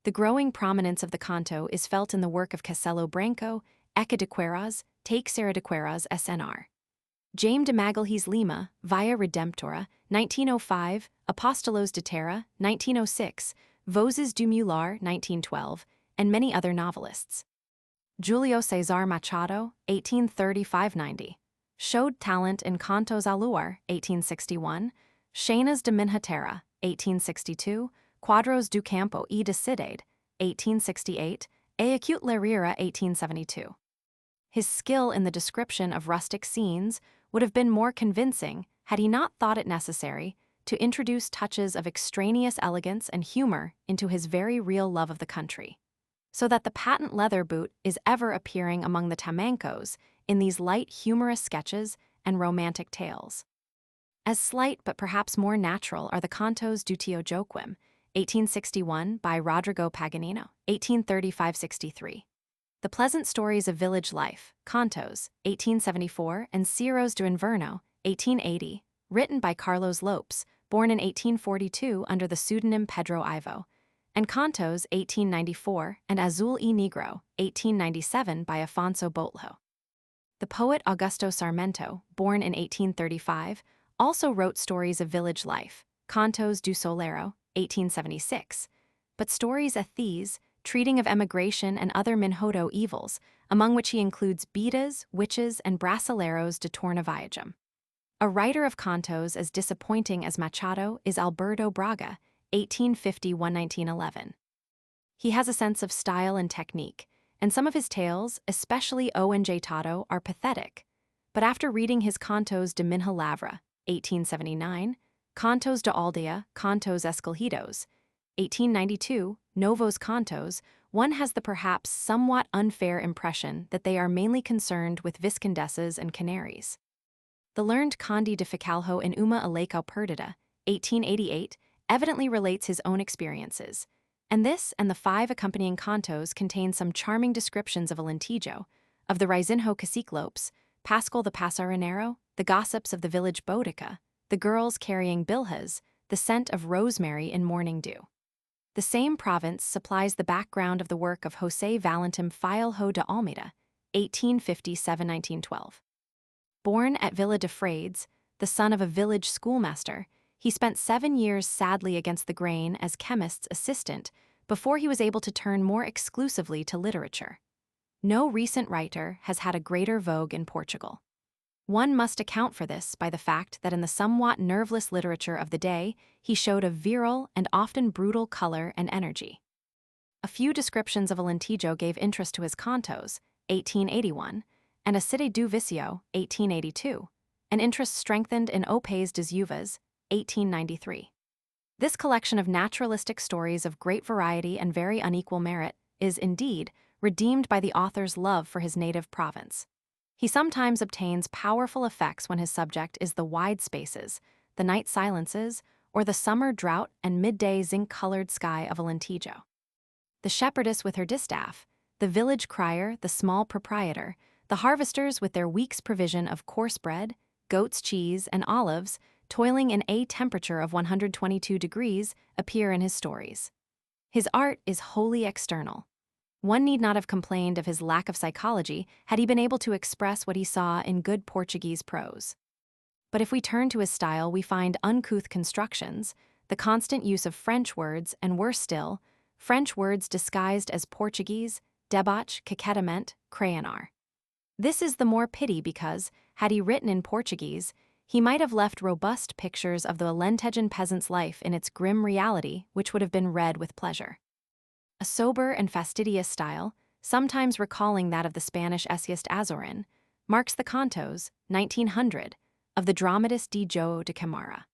The growing prominence of the canto is felt in the work of Castelo Branco, Eca de Queiroz, Teixeira de Queiroz SNR. Jaime de Magalhães Lima, Via Redemptora, 1905, Apostolos de Terra, 1906, Vozes do meu lar, 1912, and many other novelists. Julio Cesar Machado, 1835-90, showed talent in Cantos ao Luar, 1861, Cenas de Minha Terra, 1862, Quadros do Campo e da Cidade, 1868, E Acute Larira, 1872. His skill in the description of rustic scenes would have been more convincing had he not thought it necessary to introduce touches of extraneous elegance and humor into his very real love of the country, so that the patent leather boot is ever appearing among the tamancos in these light humorous sketches and romantic tales. As slight but perhaps more natural are the Cantos do Tio Joaquim, 1861, by Rodrigo Paganino, 1835-63. The pleasant stories of village life, Cantos, 1874, and Ciros do Inverno, 1880, written by Carlos Lopes, born in 1842 under the pseudonym Pedro Ivo, and Cantos, 1894, and Azul e Negro, 1897, by Afonso Botlo. The poet Augusto Sarmento, born in 1835, also wrote stories of village life, Cantos do Solero, 1876, but stories as these, treating of emigration and other Minhodo evils, among which he includes beatas, witches, and brasileiros de Tornaviagem. A writer of cantos as disappointing as Machado is Alberto Braga, 1850-1911. He has a sense of style and technique, and some of his tales, especially O Enjeitado, are pathetic. But after reading his Cantos de Minha Lavra, 1879, Cantos de Aldea, Cantos Escolhidos, 1892, Novos Cantos, one has the perhaps somewhat unfair impression that they are mainly concerned with Viscondessas and Canaries. The learned Conde de Ficalho in Uma Alecau Perdida, 1888, evidently relates his own experiences, And this and the 5 accompanying cantos contain some charming descriptions of Alentejo, of the Risinho caciquelopes, Pascual the Passarinero, the gossips of the village Boudica, the girls carrying bilhas, the scent of rosemary in morning dew. The same province supplies the background of the work of José Valentim Filho de Almeida, 1857–1912. Born at Villa de Frades, the son of a village schoolmaster, he spent 7 years sadly against the grain as chemist's assistant before he was able to turn more exclusively to literature. No recent writer has had a greater vogue in Portugal. One must account for this by the fact that in the somewhat nerveless literature of the day, he showed a virile and often brutal color and energy. A few descriptions of Alentejo gave interest to his cantos, 1881, and A Cide do Vicio, 1882, an interest strengthened in Opes das Uvas, 1893. This collection of naturalistic stories of great variety and very unequal merit is, indeed, redeemed by the author's love for his native province. He sometimes obtains powerful effects when his subject is the wide spaces, the night silences, or the summer drought and midday zinc-colored sky of Alentejo. The shepherdess with her distaff, the village crier, the small proprietor, the harvesters with their week's provision of coarse bread, goat's cheese, and olives, toiling in a temperature of 122 degrees, appear in his stories. His art is wholly external. One need not have complained of his lack of psychology had he been able to express what he saw in good Portuguese prose. But if we turn to his style, we find uncouth constructions, the constant use of French words, and worse still, French words disguised as Portuguese, deboche, coquettement, crayonar. This is the more pity because, had he written in Portuguese, he might have left robust pictures of the Alentejan peasant's life in its grim reality, which would have been read with pleasure. A sober and fastidious style, sometimes recalling that of the Spanish essayist Azorin, marks the cantos, 1900, of the dramatist D. João de Camara.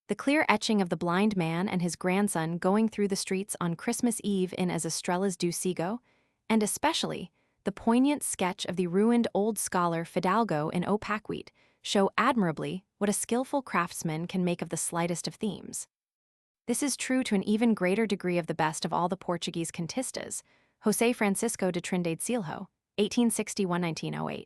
The clear etching of the blind man and his grandson going through the streets on Christmas Eve in As Estrelas do Sigo, and especially the poignant sketch of the ruined old scholar Fidalgo in O Paquete, show admirably what a skillful craftsman can make of the slightest of themes. This is true to an even greater degree of the best of all the Portuguese Quinhentistas, José Francisco de Trindade Silho, 1861–1908.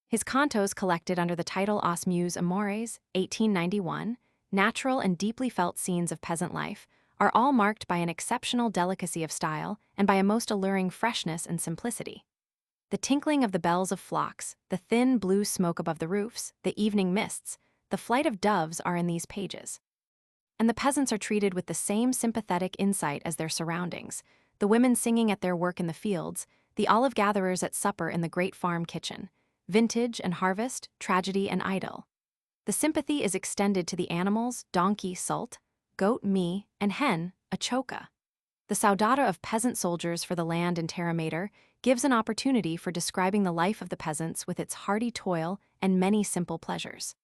His cantos collected under the title Os Meus Amores, 1891, natural and deeply felt scenes of peasant life, are all marked by an exceptional delicacy of style and by a most alluring freshness and simplicity. The tinkling of the bells of flocks, the thin blue smoke above the roofs, the evening mists, the flight of doves are in these pages. And the peasants are treated with the same sympathetic insight as their surroundings, the women singing at their work in the fields, the olive gatherers at supper in the great farm kitchen, vintage and harvest, tragedy and idyll. The sympathy is extended to the animals, donkey sult, goat me, and hen, a choca. The saudade of peasant soldiers for the land in Terra Mater gives an opportunity for describing the life of the peasants with its hardy toil and many simple pleasures.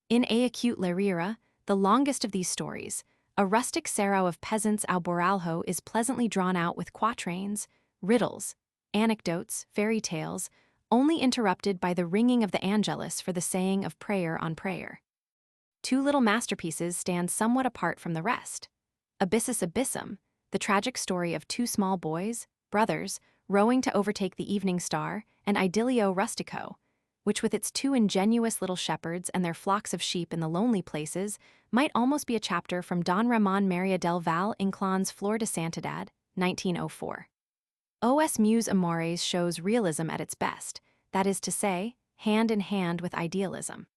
In A Acute Lirira, the longest of these stories, a rustic sarau of peasants ao boralho is pleasantly drawn out with quatrains, riddles, anecdotes, fairy tales, only interrupted by the ringing of the angelus for the saying of prayer on prayer. 2 little masterpieces stand somewhat apart from the rest. Abyssus Abyssum, the tragic story of 2 small boys, brothers, rowing to overtake the evening star, and Idilio Rustico, which with its 2 ingenuous little shepherds and their flocks of sheep in the lonely places, might almost be a chapter from Don Ramon Maria del Val Inclán's Flor de Santidad, 1904. Os Meus Amores shows realism at its best, that is to say, hand in hand with idealism.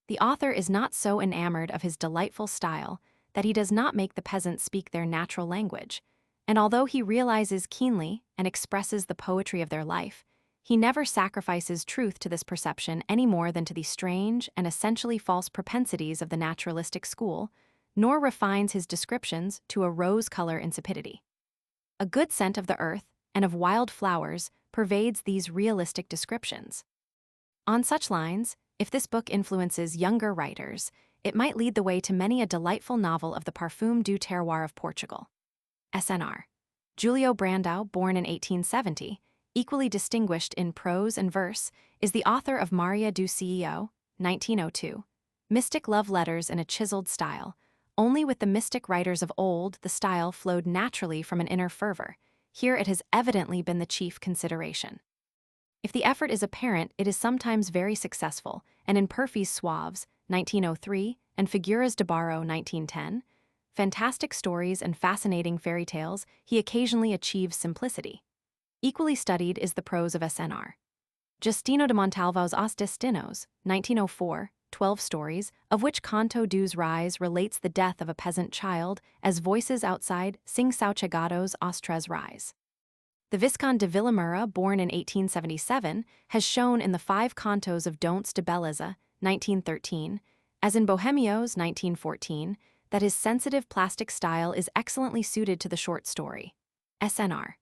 The author is not so enamored of his delightful style that he does not make the peasants speak their natural language, and although he realizes keenly and expresses the poetry of their life, he never sacrifices truth to this perception any more than to the strange and essentially false propensities of the naturalistic school, nor refines his descriptions to a rose-color insipidity. A good scent of the earth and of wild flowers pervades these realistic descriptions. On such lines, if this book influences younger writers, it might lead the way to many a delightful novel of the parfum du terroir of Portugal. SNR. Julio Brandão, born in 1870, equally distinguished in prose and verse, is the author of Maria do Céu, 1902, mystic love letters in a chiseled style, Only with the mystic writers of old the style flowed naturally from an inner fervor. Here it has evidently been the chief consideration. If the effort is apparent, it is sometimes very successful, and in Purfey's Suaves, 1903, and Figuras de Barro, 1910, fantastic stories and fascinating fairy tales, he occasionally achieves simplicity. Equally studied is the prose of SNR. Justino de Montalvo's Os Destinos, 1904, 12 stories, of which Canto dos Reis relates the death of a peasant child, as voices outside sing Sao Chegados os Tres Reis. The Visconde de Villamura, born in 1877, has shown in the 5 cantos of Don'ts de Belleza, 1913, as in Bohemios, 1914, that his sensitive plastic style is excellently suited to the short story. SNR.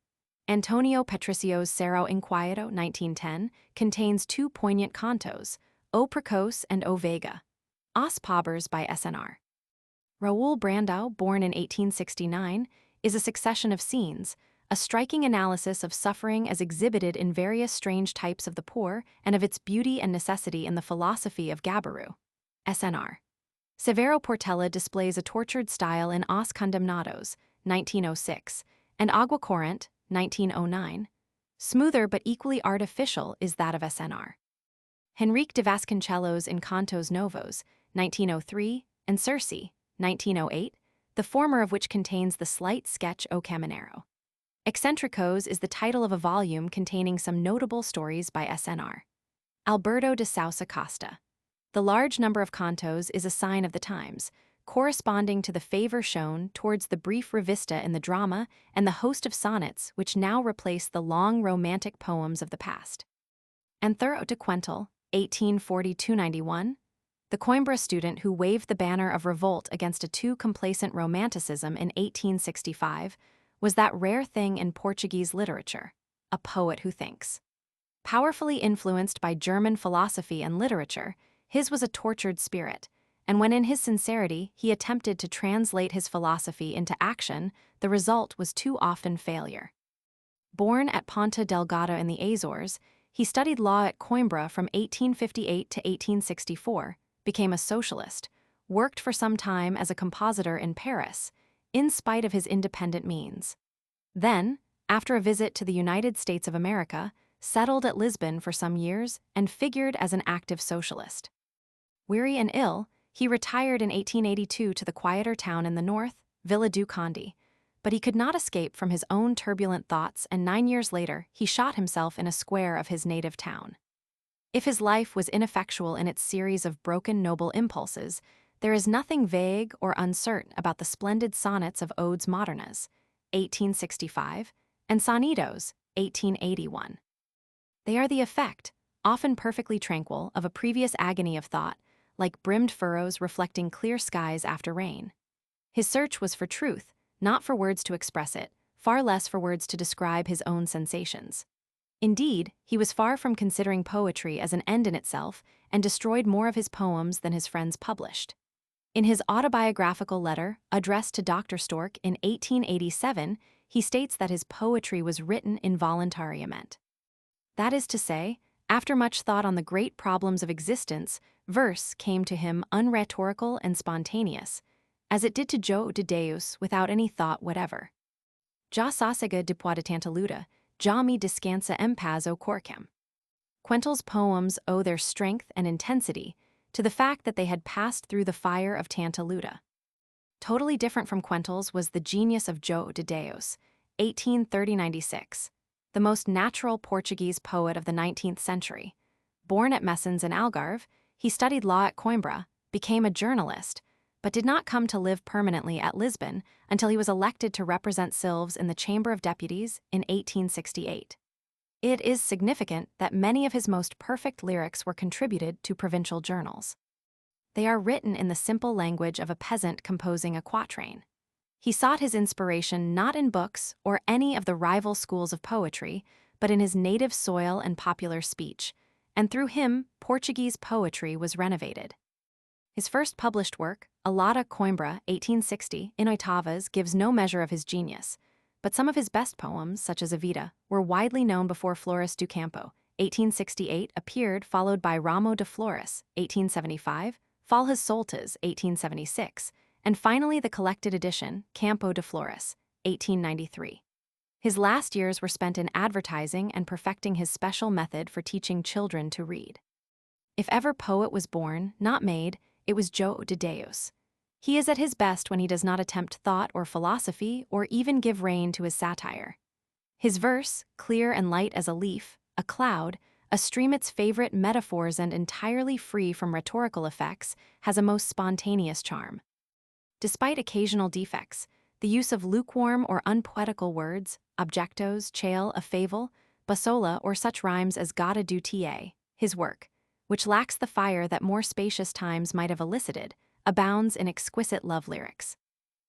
Antonio Patricio's Cerro Inquieto, 1910, contains 2 poignant cantos, O Precoce and O Vega. Os Pobres by SNR. Raoul Brandau, born in 1869, is a succession of scenes, a striking analysis of suffering as exhibited in various strange types of the poor and of its beauty and necessity in the philosophy of Gabarru. SNR. Severo Portela displays a tortured style in Os Condemnados, 1906, and Agua Corrent, 1909. Smoother but equally artificial is that of SNR. Henrique de Vasconcelos in Cantos Novos, 1903, and Circe, 1908, the former of which contains the slight sketch O Caminero. Eccentricos is the title of a volume containing some notable stories by SNR. Alberto de Sousa Costa. The large number of cantos is a sign of the times, corresponding to the favor shown towards the brief revista in the drama and the host of sonnets which now replace the long romantic poems of the past. Anthuro de Quental, 1840–91, the Coimbra student who waved the banner of revolt against a too complacent romanticism in 1865, was that rare thing in Portuguese literature, a poet who thinks. Powerfully influenced by German philosophy and literature, his was a tortured spirit, and when in his sincerity he attempted to translate his philosophy into action, the result was too often failure. Born at Ponta Delgada in the Azores, he studied law at Coimbra from 1858 to 1864, became a socialist, worked for some time as a compositor in Paris, in spite of his independent means. Then, after a visit to the United States of America, settled at Lisbon for some years and figured as an active socialist. Weary and ill, he retired in 1882 to the quieter town in the north, Vila do Conde, but he could not escape from his own turbulent thoughts, and 9 years later he shot himself in a square of his native town. If his life was ineffectual in its series of broken noble impulses, there is nothing vague or uncertain about the splendid sonnets of Odes Modernas, 1865, and Sonidos, 1881. They are the effect, often perfectly tranquil, of a previous agony of thought, like brimmed furrows reflecting clear skies after rain. His search was for truth, not for words to express it, far less for words to describe his own sensations. Indeed, he was far from considering poetry as an end in itself and destroyed more of his poems than his friends published. In his autobiographical letter, addressed to Dr. Stork in 1887, he states that his poetry was written in voluntariamente. That is to say, after much thought on the great problems of existence, verse came to him unrhetorical and spontaneous, as it did to João de Deus without any thought whatever. Já sosega depois de tanta luta, já me descansa em paz o corcam. Quental's poems owe their strength and intensity to the fact that they had passed through the fire of tanta luta. Totally different from Quental's was the genius of João de Deus, 1830–96, the most natural Portuguese poet of the 19th century. Born at Messens in Algarve, he studied law at Coimbra, became a journalist, but did not come to live permanently at Lisbon until he was elected to represent Silves in the Chamber of Deputies in 1868. It is significant that many of his most perfect lyrics were contributed to provincial journals. They are written in the simple language of a peasant composing a quatrain. He sought his inspiration not in books or any of the rival schools of poetry, but in his native soil and popular speech, and through him, Portuguese poetry was renovated. His first published work, Alada Coimbra, 1860, in oitavas, gives no measure of his genius, but some of his best poems, such as Evita, were widely known before Flores do Campo, 1868, appeared, followed by Ramo de Flores, 1875, Falhas Soltas, 1876, and finally the collected edition, Campo de Flores, 1893. His last years were spent in advertising and perfecting his special method for teaching children to read. If ever poet was born, not made, it was João de Deus. He is at his best when he does not attempt thought or philosophy or even give rein to his satire. His verse, clear and light as a leaf, a cloud, a stream its favorite metaphors and entirely free from rhetorical effects, has a most spontaneous charm. Despite occasional defects, the use of lukewarm or unpoetical words, objectos, chale, a fable, basola, or such rhymes as gada du tie, his work, which lacks the fire that more spacious times might have elicited, abounds in exquisite love lyrics.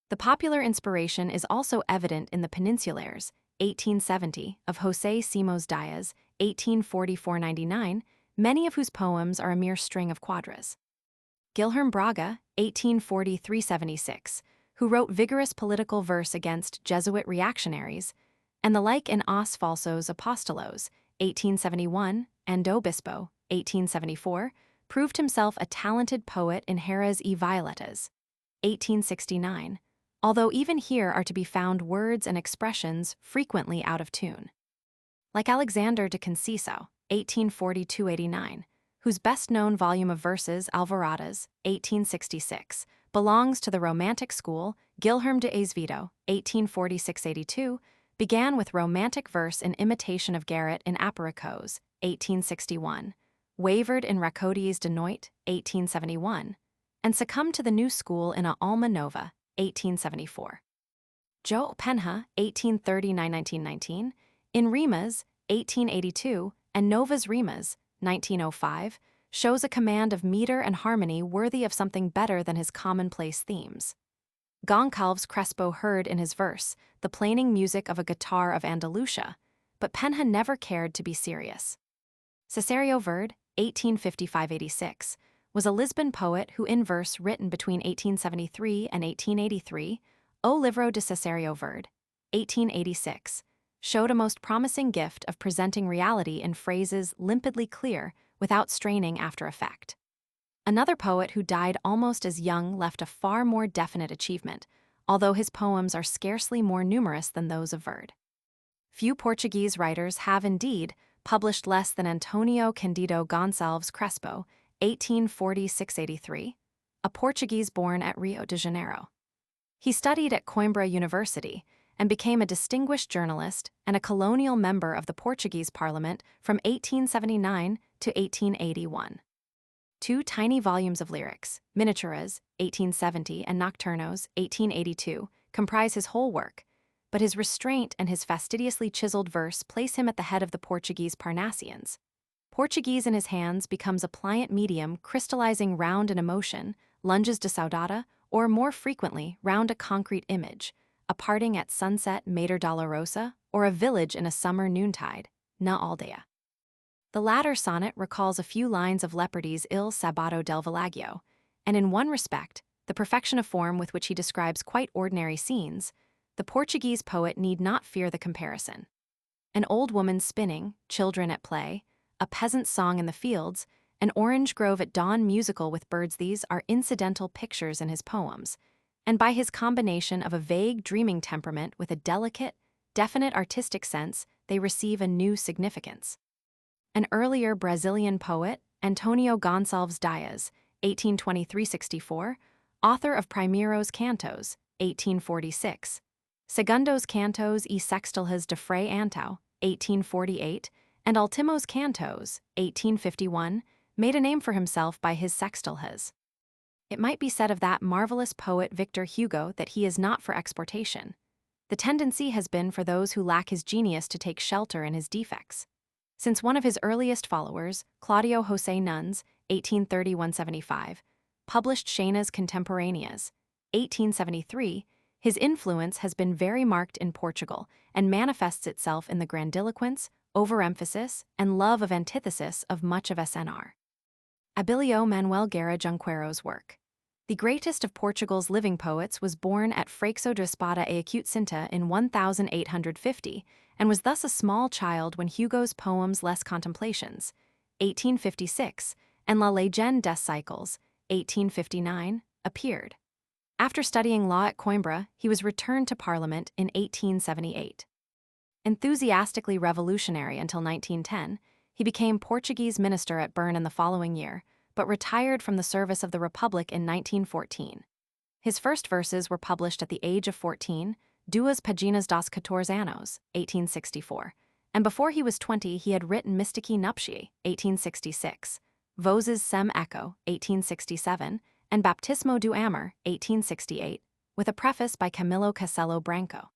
The popular inspiration is also evident in the Peninsulares, 1870, of José Simões Dias, 1844-99, many of whose poems are a mere string of quadras. Guilherme Braga, 1843-76, who wrote vigorous political verse against Jesuit reactionaries, and the like in Os Falsos Apostolos, 1871, and Do Bispo, 1874, proved himself a talented poet in Heras e Violetas, 1869, although even here are to be found words and expressions frequently out of tune. Like Alexander de Conciso, 1842-89, whose best-known volume of verses, Alvoradas, 1866, belongs to the Romantic school, Guilherme de Azevedo, 1846-82, began with romantic verse in imitation of Garrett in Apéricos, 1861, wavered in Racodies de Noite, 1871, and succumbed to the new school in A Alma Nova, 1874. João Penha, 1839-1919, in Rimas, 1882, and Novas Rimas, 1905, shows a command of meter and harmony worthy of something better than his commonplace themes. Goncalves Crespo heard in his verse the plaining music of a guitar of Andalusia, but Penha never cared to be serious. Cesario Verde, 1855-86, was a Lisbon poet who in verse written between 1873 and 1883, O Livro de Cesario Verde, 1886, showed a most promising gift of presenting reality in phrases limpidly clear without straining after effect. Another poet who died almost as young left a far more definite achievement, although his poems are scarcely more numerous than those of Verde. Few Portuguese writers have indeed published less than Antonio Cândido Gonçalves Crespo, 1846-83, a Portuguese born at Rio de Janeiro. He studied at Coimbra University and became a distinguished journalist and a colonial member of the Portuguese Parliament from 1879 to 1881. Two tiny volumes of lyrics, Miniaturas, 1870, and Nocturnos, 1882, comprise his whole work, but his restraint and his fastidiously chiseled verse place him at the head of the Portuguese Parnassians. Portuguese in his hands becomes a pliant medium crystallizing round an emotion, lunges de saudade, or more frequently round a concrete image, a parting at sunset Mater Dolorosa, or a village in a summer noontide, na aldea. The latter sonnet recalls a few lines of Lepardi's Il Sabato del Villaggio, and in one respect, the perfection of form with which he describes quite ordinary scenes, the Portuguese poet need not fear the comparison. An old woman spinning, children at play, a peasant's song in the fields, an orange grove at dawn musical with birds, these are incidental pictures in his poems, and by his combination of a vague dreaming temperament with a delicate, definite artistic sense, they receive a new significance. An earlier Brazilian poet, Antonio Gonçalves Dias, 1823-64, author of Primeiros Cantos, 1846, Segundos Cantos e Sextilhas de Frei Antão, 1848, and Ultimos Cantos, 1851, made a name for himself by his sextilhas. It might be said of that marvelous poet Victor Hugo that he is not for exportation. The tendency has been for those who lack his genius to take shelter in his defects. Since one of his earliest followers, Claudio José Nunes, 1830-175, published Shainas Contemporâneas, 1873, his influence has been very marked in Portugal and manifests itself in the grandiloquence, overemphasis, and love of antithesis of much of SNR. Abilio Manuel Guerra Junqueiro's work. The greatest of Portugal's living poets was born at Freixo de Espada e Quinhentista in 1850, and was thus a small child when Hugo's poems Les Contemplations, 1856, and La Légende des Siècles, 1859, appeared. After studying law at Coimbra, he was returned to Parliament in 1878. Enthusiastically revolutionary until 1910, he became Portuguese minister at Bern in the following year, but retired from the service of the Republic in 1914. His first verses were published at the age of 14, Duas Páginas dos 14 anos, 1864, and before he was 20 he had written Mystici Nuptiae, 1866, Vozes sem echo, 1867, and Baptismo do Amor, 1868, with a preface by Camilo Castelo Branco.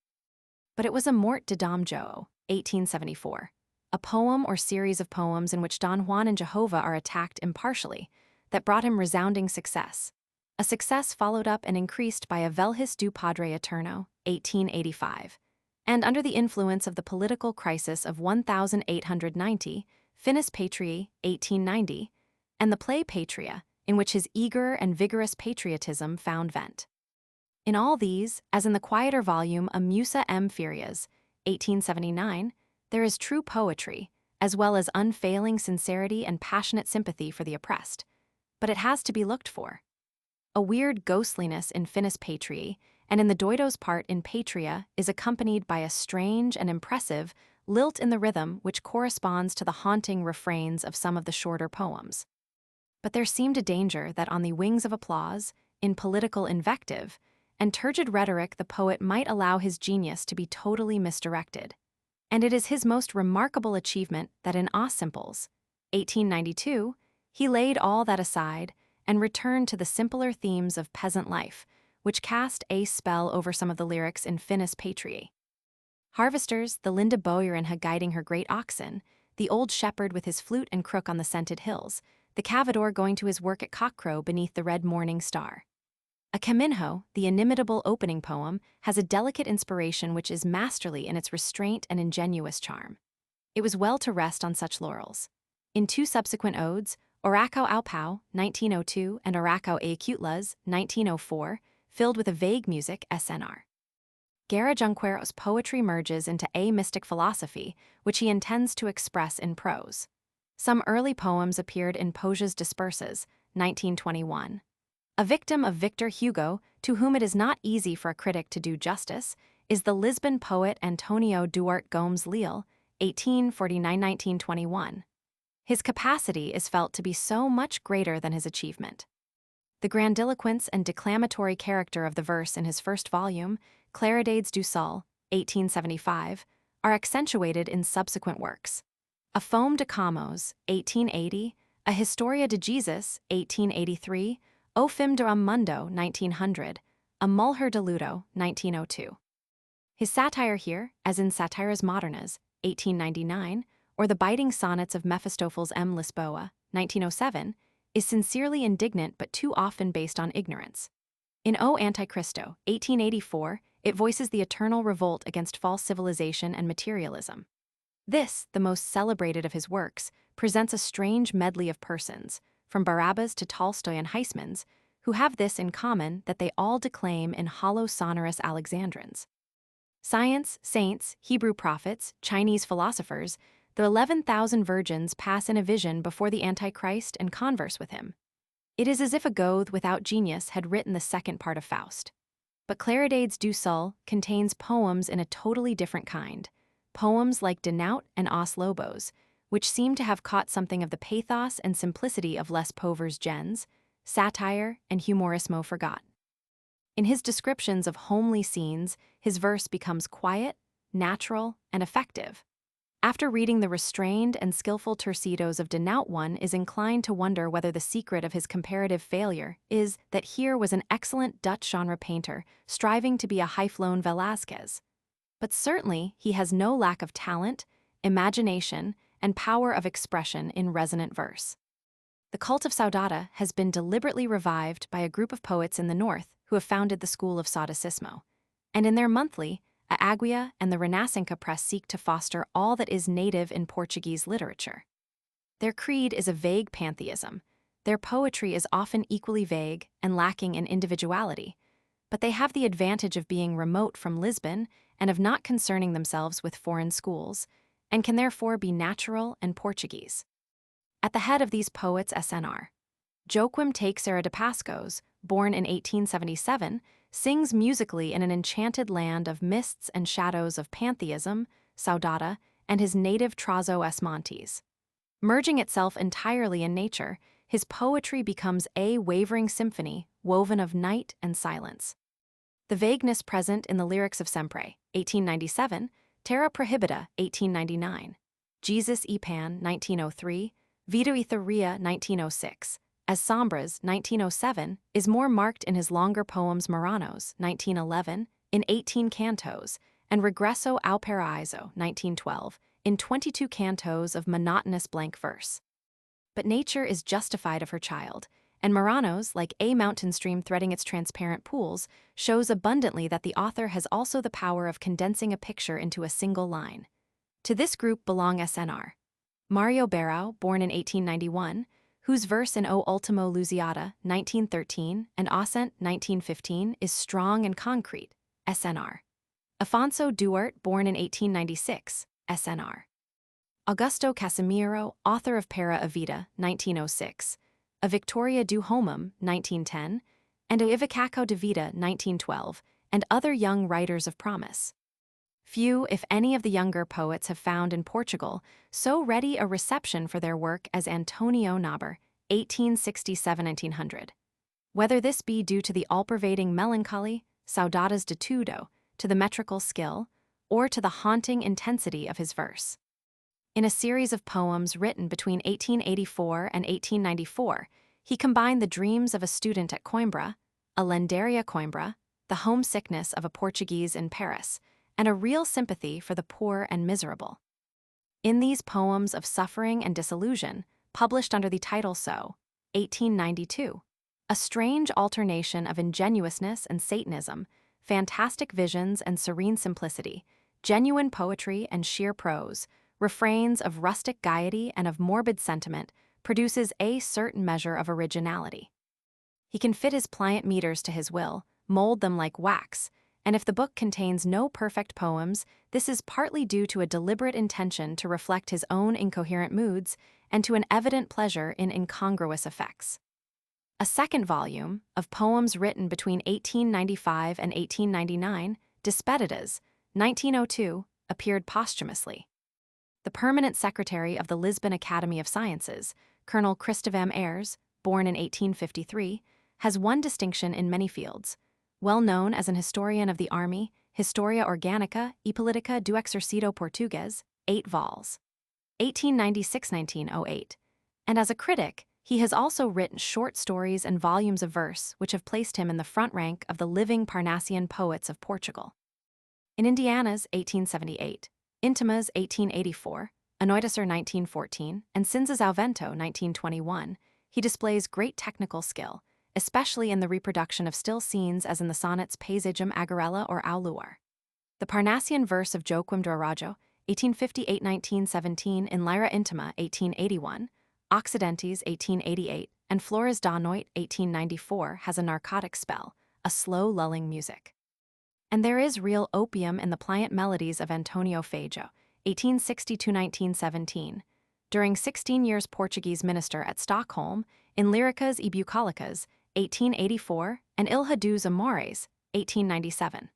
But it was a Mort de Dom João, 1874, a poem or series of poems in which Don Juan and Jehovah are attacked impartially, that brought him resounding success. A success followed up and increased by a Velhis do Padre Eterno, 1885, and under the influence of the political crisis of 1890, Finis Patriae, 1890, and the play Patria, in which his eager and vigorous patriotism found vent. In all these, as in the quieter volume A Musa M. Furias, 1879, there is true poetry, as well as unfailing sincerity and passionate sympathy for the oppressed, but it has to be looked for. A weird ghostliness in Finis Patriae, and in the Doido's part in Patria, is accompanied by a strange and impressive lilt in the rhythm which corresponds to the haunting refrains of some of the shorter poems. But there seemed a danger that on the wings of applause, in political invective, and turgid rhetoric the poet might allow his genius to be totally misdirected. And it is his most remarkable achievement that in Os Simples, 1892, he laid all that aside and returned to the simpler themes of peasant life, which cast a spell over some of the lyrics in Finis Patriae. Harvesters, the Linda Boerinha guiding her great oxen, the old shepherd with his flute and crook on the scented hills, the cavador going to his work at cockcrow beneath the red morning star. A Caminho, the inimitable opening poem, has a delicate inspiration which is masterly in its restraint and ingenuous charm. It was well to rest on such laurels. In two subsequent odes, Oracao ao Pau, 1902, and Oracao a Cutlas, 1904, filled with a vague music SNR. Guerra Junquero's poetry merges into a mystic philosophy, which he intends to express in prose. Some early poems appeared in Poge's Discourses, 1921. A victim of Victor Hugo, to whom it is not easy for a critic to do justice, is the Lisbon poet Antonio Duarte Gomes Leal, 1849–1921. His capacity is felt to be so much greater than his achievement. The grandiloquence and declamatory character of the verse in his first volume, Claridades du Sol, 1875, are accentuated in subsequent works. A Fome de Camos, 1880, a Historia de Jesus, 1883, O Fim de Mundo, 1900, a Mulher de Ludo, 1902. His satire here, as in Satiras Modernas, 1899, or the biting sonnets of Mephistopheles M. Lisboa, 1907, is sincerely indignant but too often based on ignorance. In O Antichristo, 1884, it voices the eternal revolt against false civilization and materialism. This, the most celebrated of his works, presents a strange medley of persons, from Barabbas to Tolstoy and Huysmans, who have this in common that they all declaim in hollow sonorous Alexandrines. Science, saints, Hebrew prophets, Chinese philosophers, the 11,000 virgins pass in a vision before the Antichrist and converse with him. It is as if a Goethe without genius had written the second part of Faust. But Claridades du Sol contains poems in a totally different kind, poems like De Nout and Os Lobos, which seem to have caught something of the pathos and simplicity of Les Pauvres gens, satire and humorismo forgot. In his descriptions of homely scenes, his verse becomes quiet, natural, and effective. After reading the restrained and skillful tercetos of De Nout, one is inclined to wonder whether the secret of his comparative failure is that here was an excellent Dutch genre painter striving to be a high-flown Velázquez. But certainly he has no lack of talent, imagination, and power of expression in resonant verse. The cult of Saudade has been deliberately revived by a group of poets in the north who have founded the school of Saudacismo, and in their monthly, A Águia and the Renascença press seek to foster all that is native in Portuguese literature. Their creed is a vague pantheism. Their poetry is often equally vague and lacking in individuality, but they have the advantage of being remote from Lisbon and of not concerning themselves with foreign schools, and can therefore be natural and Portuguese. At the head of these poets SNR, Joaquim Teixeira de Pascos, born in 1877, sings musically in an enchanted land of mists and shadows of pantheism, saudade, and his native Trás-os-Montes. Merging itself entirely in nature, his poetry becomes a wavering symphony woven of night and silence. The vagueness present in the lyrics of Sempre, 1897, Terra Prohibita, 1899, Jesus y Pan, 1903, Vida y Theoria, 1906, As Sombras, 1907, is more marked in his longer poems Maranos, 1911, in 18 cantos, and Regresso ao Paraíso, 1912, in 22 cantos of monotonous blank verse. But nature is justified of her child, and Maranos, like a mountain stream threading its transparent pools, shows abundantly that the author has also the power of condensing a picture into a single line. To this group belong SNR. Mario Barão, born in 1891, whose verse in O Ultimo Luziada, 1913, and Ausent, 1915, is strong and concrete, SNR. Afonso Duarte, born in 1896, SNR. Augusto Casimiro, author of Para a Vida, 1906, A Victoria do Homem, 1910, and A Ivacaco de Vida, 1912, and other young writers of promise. Few, if any, of the younger poets have found in Portugal so ready a reception for their work as Antonio Naber, 1867–1900. Whether this be due to the all-pervading melancholy, saudades de tudo, to the metrical skill, or to the haunting intensity of his verse. In a series of poems written between 1884 and 1894, he combined the dreams of a student at Coimbra, a lendaria Coimbra, the homesickness of a Portuguese in Paris, and a real sympathy for the poor and miserable. In these poems of suffering and disillusion, published under the title So, 1892, a strange alternation of ingenuousness and Satanism, fantastic visions and serene simplicity, genuine poetry and sheer prose, refrains of rustic gaiety and of morbid sentiment, produces a certain measure of originality. He can fit his pliant meters to his will, mold them like wax, and if the book contains no perfect poems, this is partly due to a deliberate intention to reflect his own incoherent moods and to an evident pleasure in incongruous effects. A second volume, of poems written between 1895 and 1899, Despedidas, 1902, appeared posthumously. The permanent secretary of the Lisbon Academy of Sciences, Colonel Cristóvão Ayres, born in 1853, has won distinction in many fields. Well known as an historian of the army, Historia Orgânica e Política do Exército Português, 8 vols. 1896–1908. And as a critic, he has also written short stories and volumes of verse which have placed him in the front rank of the living Parnassian poets of Portugal. In Indiana's 1878, Intimas 1884, Anoitecer 1914, and Cinzas ao Vento 1921, he displays great technical skill, especially in the reproduction of still scenes as in the sonnets Paisagem Agarela or Ao Luar. The Parnassian verse of Joaquim de Araújo, 1858–1917, in Lyra Intima 1881, Occidentes 1888, and Flores da Noite 1894 has a narcotic spell, a slow lulling music. And there is real opium in the pliant melodies of Antonio Feijó, 1860–1917, during 16 years Portuguese minister at Stockholm, in Lyricas e Bucólicas, 1884, and Ilha dos Amores, 1897.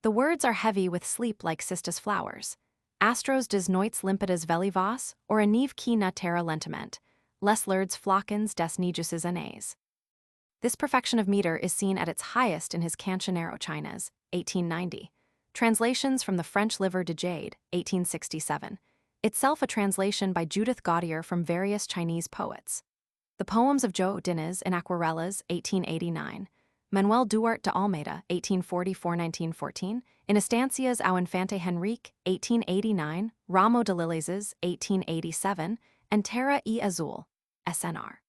The words are heavy with sleep like cistus flowers. Astros des noites límpidas velivas, or a neve que na terra lentamente, les lurdes flocons des nejuses années. This perfection of meter is seen at its highest in his Cancionero Chinas, 1890, translations from the French Livre de Jade, 1867, itself a translation by Judith Gautier from various Chinese poets. The poems of João Diniz in Aquarellas, 1889, Manuel Duarte de Almeida, 1844–1914, in Estancias ao Infante Henrique, 1889, Ramo de Lilieses, 1887, and Terra e Azul, SNR.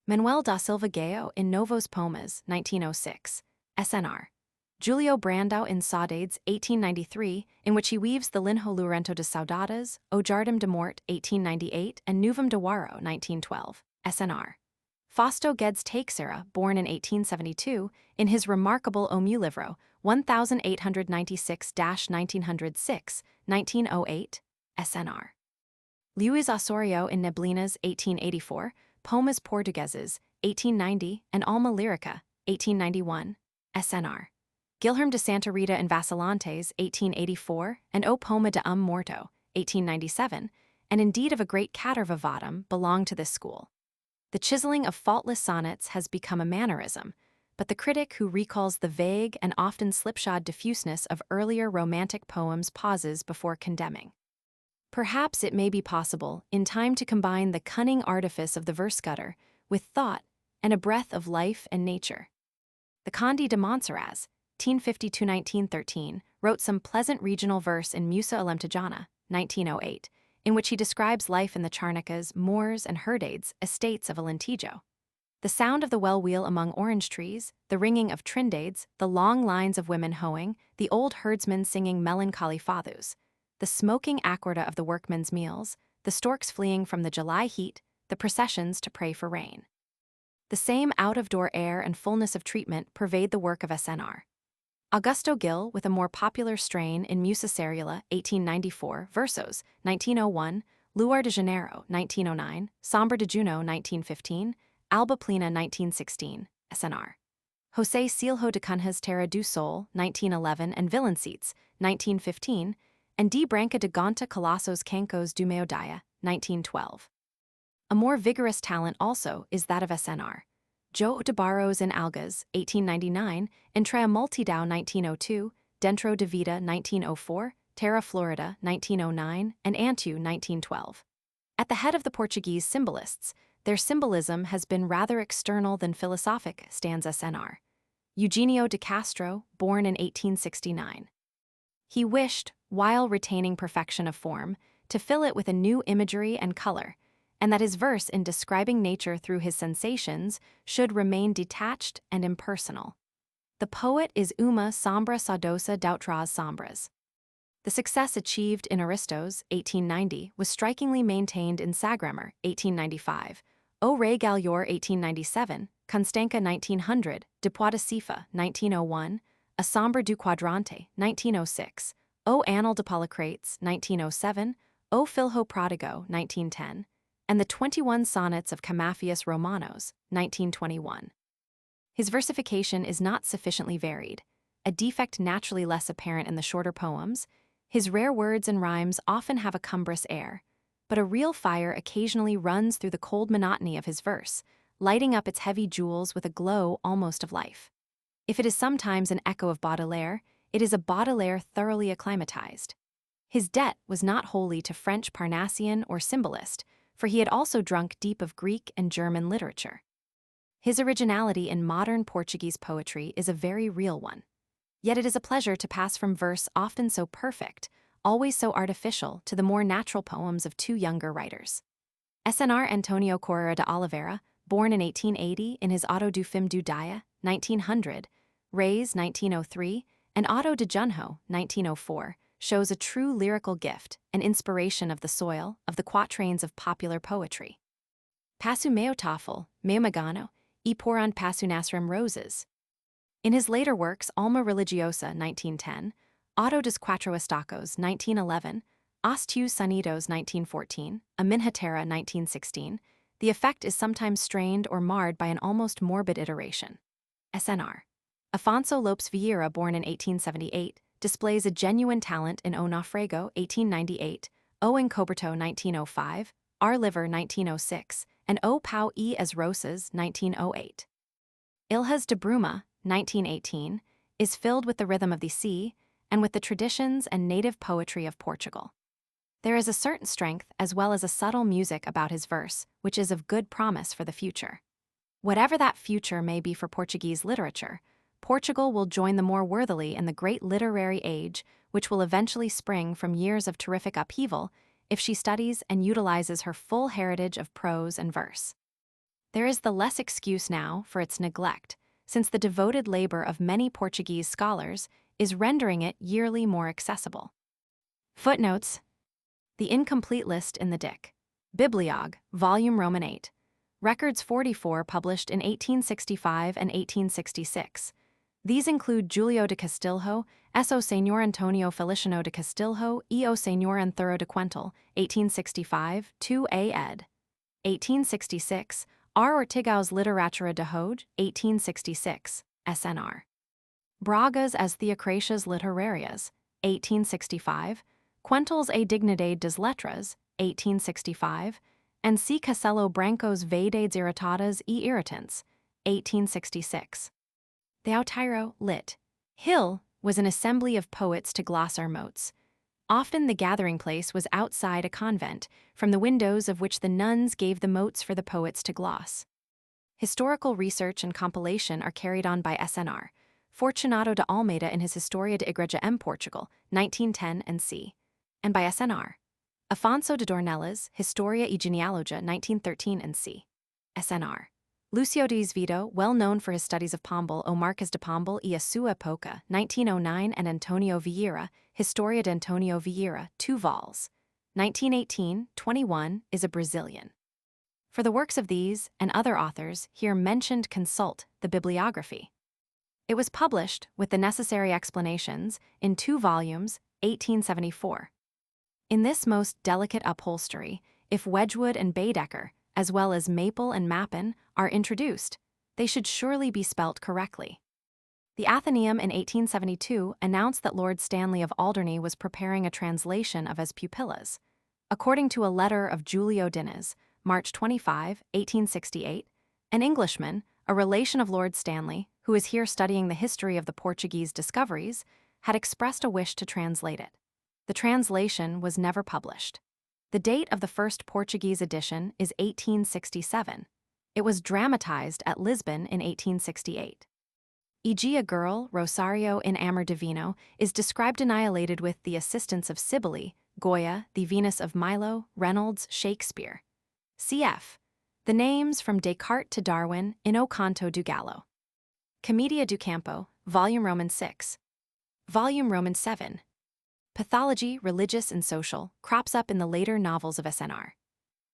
Manuel da Silva Gayo in Novos Poemas, 1906, SNR. Julio Brandão in Saudades, 1893, in which he weaves the Linho Lourenço de Saudades, O Jardim de Morte, 1898, and Nuvem de Waro, 1912, SNR. Fausto Guedes Teixeira, born in 1872, in his remarkable O Meu Livro, 1896–1906, 1908, SNR. Luís Osório in Neblinas, 1884, Poemas Portugueses, 1890, and Alma Lyrica, 1891, SNR. Guilherme de Santa Rita and Vacilantes, 1884, and O Poema de Morto, 1897, and indeed of a great catervavatum belong to this school. The chiseling of faultless sonnets has become a mannerism, but the critic who recalls the vague and often slipshod diffuseness of earlier romantic poems pauses before condemning. Perhaps it may be possible, in time, to combine the cunning artifice of the verse gutter with thought and a breath of life and nature. The Conde de Montserrat, 1850–1913, wrote some pleasant regional verse in Musa Alemtejana, 1908, in which he describes life in the Charnacas, Moors, and Herdades, estates of Alentejo. The sound of the well-wheel among orange trees, the ringing of trindades, the long lines of women hoeing, the old herdsmen singing melancholy fathus, the smoking accorda of the workmen's meals, the storks fleeing from the July heat, the processions to pray for rain. The same out-of-door air and fullness of treatment pervade the work of SNR. Augusto Gil, with a more popular strain in Musa Seriala, 1894, Versos, 1901, Luar de Janeiro, 1909, Sombra de Juno, 1915, Alba Plena, 1916, SNR. José Siljo de Cunhas Terra do Sol, 1911, and Villancites, 1915, and D. Branca de Gonta Colossos Cancos do Meodaya, 1912. A more vigorous talent also is that of SNR. João de Barros in Algas, 1899, Entrea Multidão, 1902, Dentro de Vida, 1904, Terra Florida, 1909, and Antu, 1912. At the head of the Portuguese symbolists, their symbolism has been rather external than philosophic, stands SNR. Eugenio de Castro, born in 1869. He wished, while retaining perfection of form, to fill it with a new imagery and color, and that his verse in describing nature through his sensations should remain detached and impersonal. The poet is uma sombra saudosa doutras sombras. The success achieved in Aristos, 1890, was strikingly maintained in Sagrammer, 1895, O Rei Gallior, 1897, Constanca, 1900, De Poida Cifa, 1901, A Sombra do Quadrante, 1906, O Annal de Polycrates, 1907, O Filho Prodigo, 1910, and the 21 sonnets of Camafius Romanos, 1921. His versification is not sufficiently varied, a defect naturally less apparent in the shorter poems. His rare words and rhymes often have a cumbrous air, but a real fire occasionally runs through the cold monotony of his verse, lighting up its heavy jewels with a glow almost of life. If it is sometimes an echo of Baudelaire, it is a Baudelaire thoroughly acclimatized. His debt was not wholly to French Parnassian or symbolist, for he had also drunk deep of Greek and German literature. His originality in modern Portuguese poetry is a very real one. Yet it is a pleasure to pass from verse often so perfect, always so artificial, to the more natural poems of two younger writers. SNR Antonio Correia de Oliveira, born in 1880 in his Auto do Fim do Dia, 1900, Reis, 1903, and Auto de Junho, 1904, shows a true lyrical gift, an inspiration of the soil, of the quatrains of popular poetry. Passu meo tafel, meo magano, e poran passu nasrim roses. In his later works, Alma Religiosa, 1910, Auto dos Quatro Estacos, 1911, Os Teus Sonidos, 1914, A Minhatera, 1916, the effect is sometimes strained or marred by an almost morbid iteration. SNR. Afonso Lopes Vieira, born in 1878, displays a genuine talent in O Naufrago, 1898, O Encoberto, 1905, Our Liver, 1906, and O Pau e as Rosas, 1908. Ilhas de Bruma, 1918, is filled with the rhythm of the sea and with the traditions and native poetry of Portugal. There is a certain strength as well as a subtle music about his verse, which is of good promise for the future. Whatever that future may be for Portuguese literature, Portugal will join the more worthily in the great literary age which will eventually spring from years of terrific upheaval if she studies and utilizes her full heritage of prose and verse. There is the less excuse now for its neglect, since the devoted labor of many Portuguese scholars is rendering it yearly more accessible. Footnotes. The incomplete list in the Dic. Bibliog, Volume Roman 8. Records 44 published in 1865 and 1866. These include Julio de Castilho, S. O. Senhor Antonio Feliciano de Castilho, E. O. Senhor Anthuro de Quental, 1865, 2a ed. 1866, R. Ortigao's Literatura de Hoge, 1866, SNR. Braga's as Theocratias Literarias, 1865, Quentel's A Dignidade des Lettres, 1865, and C. Casello Branco's Vaidades Irritadas e Irritants, 1866. The Autiro, lit. Hill, was an assembly of poets to gloss our motes. Often the gathering place was outside a convent, from the windows of which the nuns gave the motes for the poets to gloss. Historical research and compilation are carried on by SNR, Fortunato de Almeida in his Historia de Igreja em Portugal, 1910 and c. And by SNR, Afonso de Dornelas, Historia e Genealogia, 1913 and c. SNR. Lucio de Vito, well known for his studies of Pombal o Marques de Pombal e a sua época, 1909, and Antonio Vieira, Historia de Antonio Vieira, 2 vols. 1918, 21, is a Brazilian. For the works of these and other authors here mentioned, consult the bibliography. It was published, with the necessary explanations, in 2 volumes, 1874. In this most delicate upholstery, if Wedgwood and Baedeker, as well as Maple and Mappin, are introduced, they should surely be spelt correctly. The Athenaeum in 1872 announced that Lord Stanley of Alderney was preparing a translation of As Pupillas. According to a letter of Julio Diniz, March 25, 1868, an Englishman, a relation of Lord Stanley, who is here studying the history of the Portuguese discoveries, had expressed a wish to translate it. The translation was never published. The date of the first Portuguese edition is 1867. It was dramatized at Lisbon in 1868. E.g. a girl, Rosario in Amor Divino, is described annihilated with the assistance of Cybele, Goya, the Venus of Milo, Reynolds, Shakespeare. Cf. The names from Descartes to Darwin in O Canto do Gallo. Commedia do Campo, Volume Roman 6. Volume Roman 7. Pathology, religious and social, crops up in the later novels of SNR.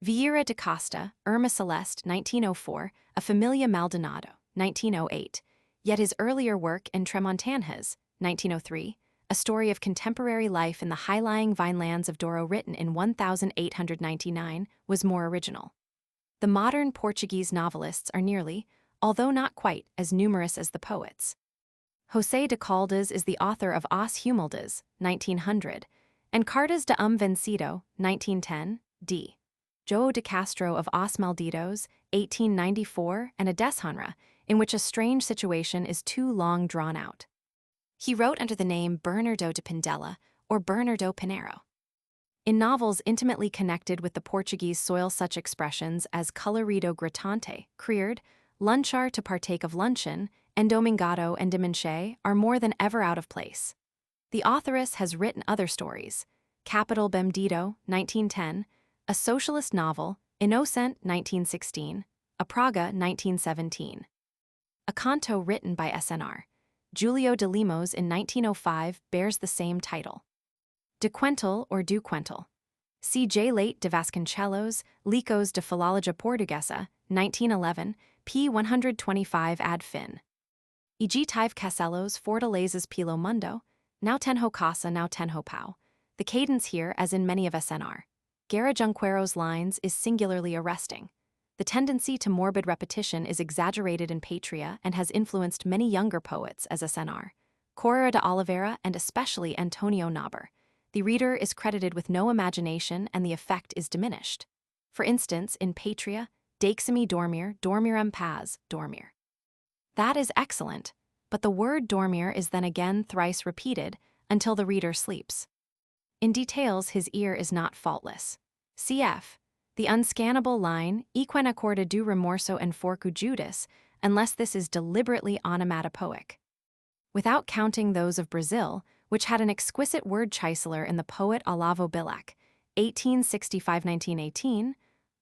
Vieira de Costa, Irma Celeste, 1904, A Familia Maldonado, 1908, yet his earlier work in Tremontanhas, 1903, a story of contemporary life in the high-lying vinelands of Douro written in 1899, was more original. The modern Portuguese novelists are nearly, although not quite, as numerous as the poets. José de Caldas is the author of As Humildes, 1900, and Cartas de Vencido, 1910, d. João de Castro of Os Malditos, 1894, and a Deshanra, in which a strange situation is too long drawn out. He wrote under the name Bernardo de Pindela or Bernardo Pinheiro. In novels intimately connected with the Portuguese soil, such expressions as colorido gritante, creared, lunchar to partake of luncheon, and domingado and dimanche are more than ever out of place. The authoress has written other stories: Capital Bemdito, 1910, a socialist novel, Innocent, 1916, a Praga, 1917. A canto written by SNR, Julio de Lemos in 1905, bears the same title. De Quentel or Du Quentel. C. J. Late de Vasconcelos, Licos de Filologia Portuguesa, 1911, p. 125 ad fin. E.g. Tive Casellos Fortalezas Pelo Mundo, now tenho casa now tenho pau. The cadence here, as in many of SNR, Guerra Junqueiro's lines, is singularly arresting. The tendency to morbid repetition is exaggerated in Patria and has influenced many younger poets as SNR, Correia de Oliveira and especially Antonio Naber. The reader is credited with no imagination and the effect is diminished. For instance, in Patria, Deixe-me dormir, dormirem paz, dormir. That is excellent, but the word dormir is then again thrice repeated until the reader sleeps. In details, his ear is not faultless. Cf. The unscannable line, Equen accorda do remorso and forco Judas, unless this is deliberately onomatopoeic. Without counting those of Brazil, which had an exquisite word chiseler in the poet Olavo Bilac, 1865-1918,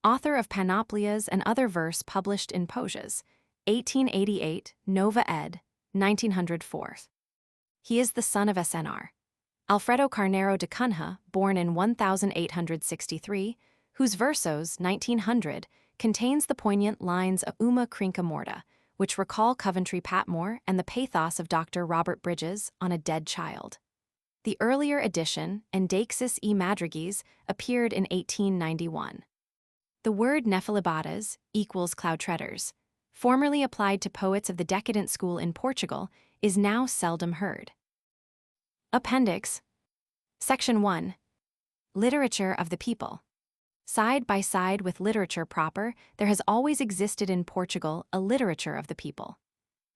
author of Panoplias and other verse published in Poges, 1888, Nova ed., 1904. He is the son of SNR. Alfredo Carneiro de Cunha, born in 1863, whose versos, 1900, contains the poignant lines of Uma Crinca Morta, which recall Coventry Patmore and the pathos of Dr. Robert Bridges on a dead child. The earlier edition, Endeixis e Madrigis, appeared in 1891. The word nephilibadas equals cloud treaders, formerly applied to poets of the decadent school in Portugal, is now seldom heard. Appendix. Section 1. Literature of the people. Side by side with literature proper, there has always existed in Portugal a literature of the people.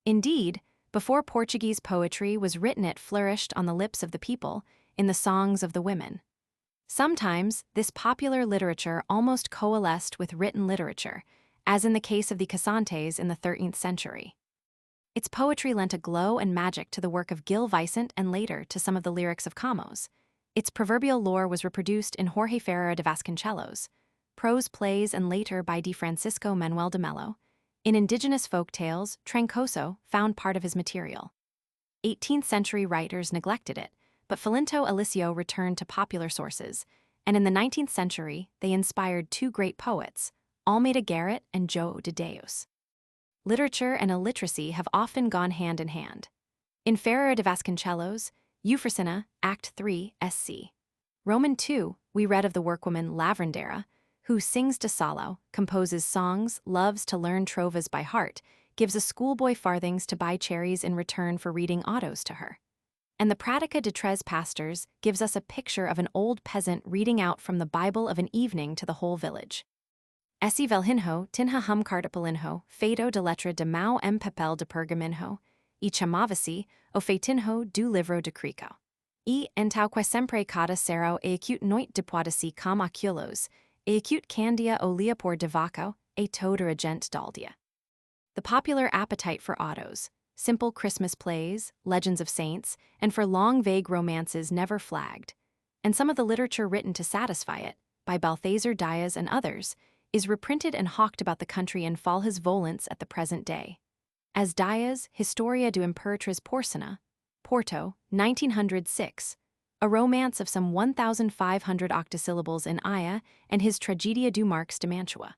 Indeed, before Portuguese poetry was written, it flourished on the lips of the people, in the songs of the women. Sometimes, this popular literature almost coalesced with written literature, as in the case of the cossantes in the 13th century. Its poetry lent a glow and magic to the work of Gil Vicente and later to some of the lyrics of Camões. Its proverbial lore was reproduced in Jorge Ferreira de Vasconcelos, prose plays and later by D. Francisco Manuel de Melo. In indigenous folk tales, Trancoso found part of his material. 18th century writers neglected it, but Filinto Alicio returned to popular sources, and in the 19th century they inspired two great poets, Almeida Garrett and João de Deus. Literature and illiteracy have often gone hand in hand. In Ferreira de Vasconcelos, Eufrosina, Act 3, SC. Roman 2, we read of the workwoman Lavrandera, who sings de salo, composes songs, loves to learn trovas by heart, gives a schoolboy farthings to buy cherries in return for reading autos to her. And the Pratica de Tres Pastors gives us a picture of an old peasant reading out from the Bible of an evening to the whole village. Esse velhinho tinha hum cartapalinho, feito de letra de mau papel de pergaminho, e chamava-se o feitinho do livro de Crico. E entauque sempre cada serão e acute noite depois com oculos, e acute candia o leopor de vaco, e toda a gente daldia. The popular appetite for autos, simple Christmas plays, legends of saints, and for long vague romances never flagged, and some of the literature written to satisfy it, by Balthazar Dias and others, is reprinted and hawked about the country in Folhas Volants at the present day. As Dias' Historia do Imperatriz Porcina, Porto, 1906, a romance of some 1,500 octosyllables in Aya, and his Tragedia do Marques de Mantua.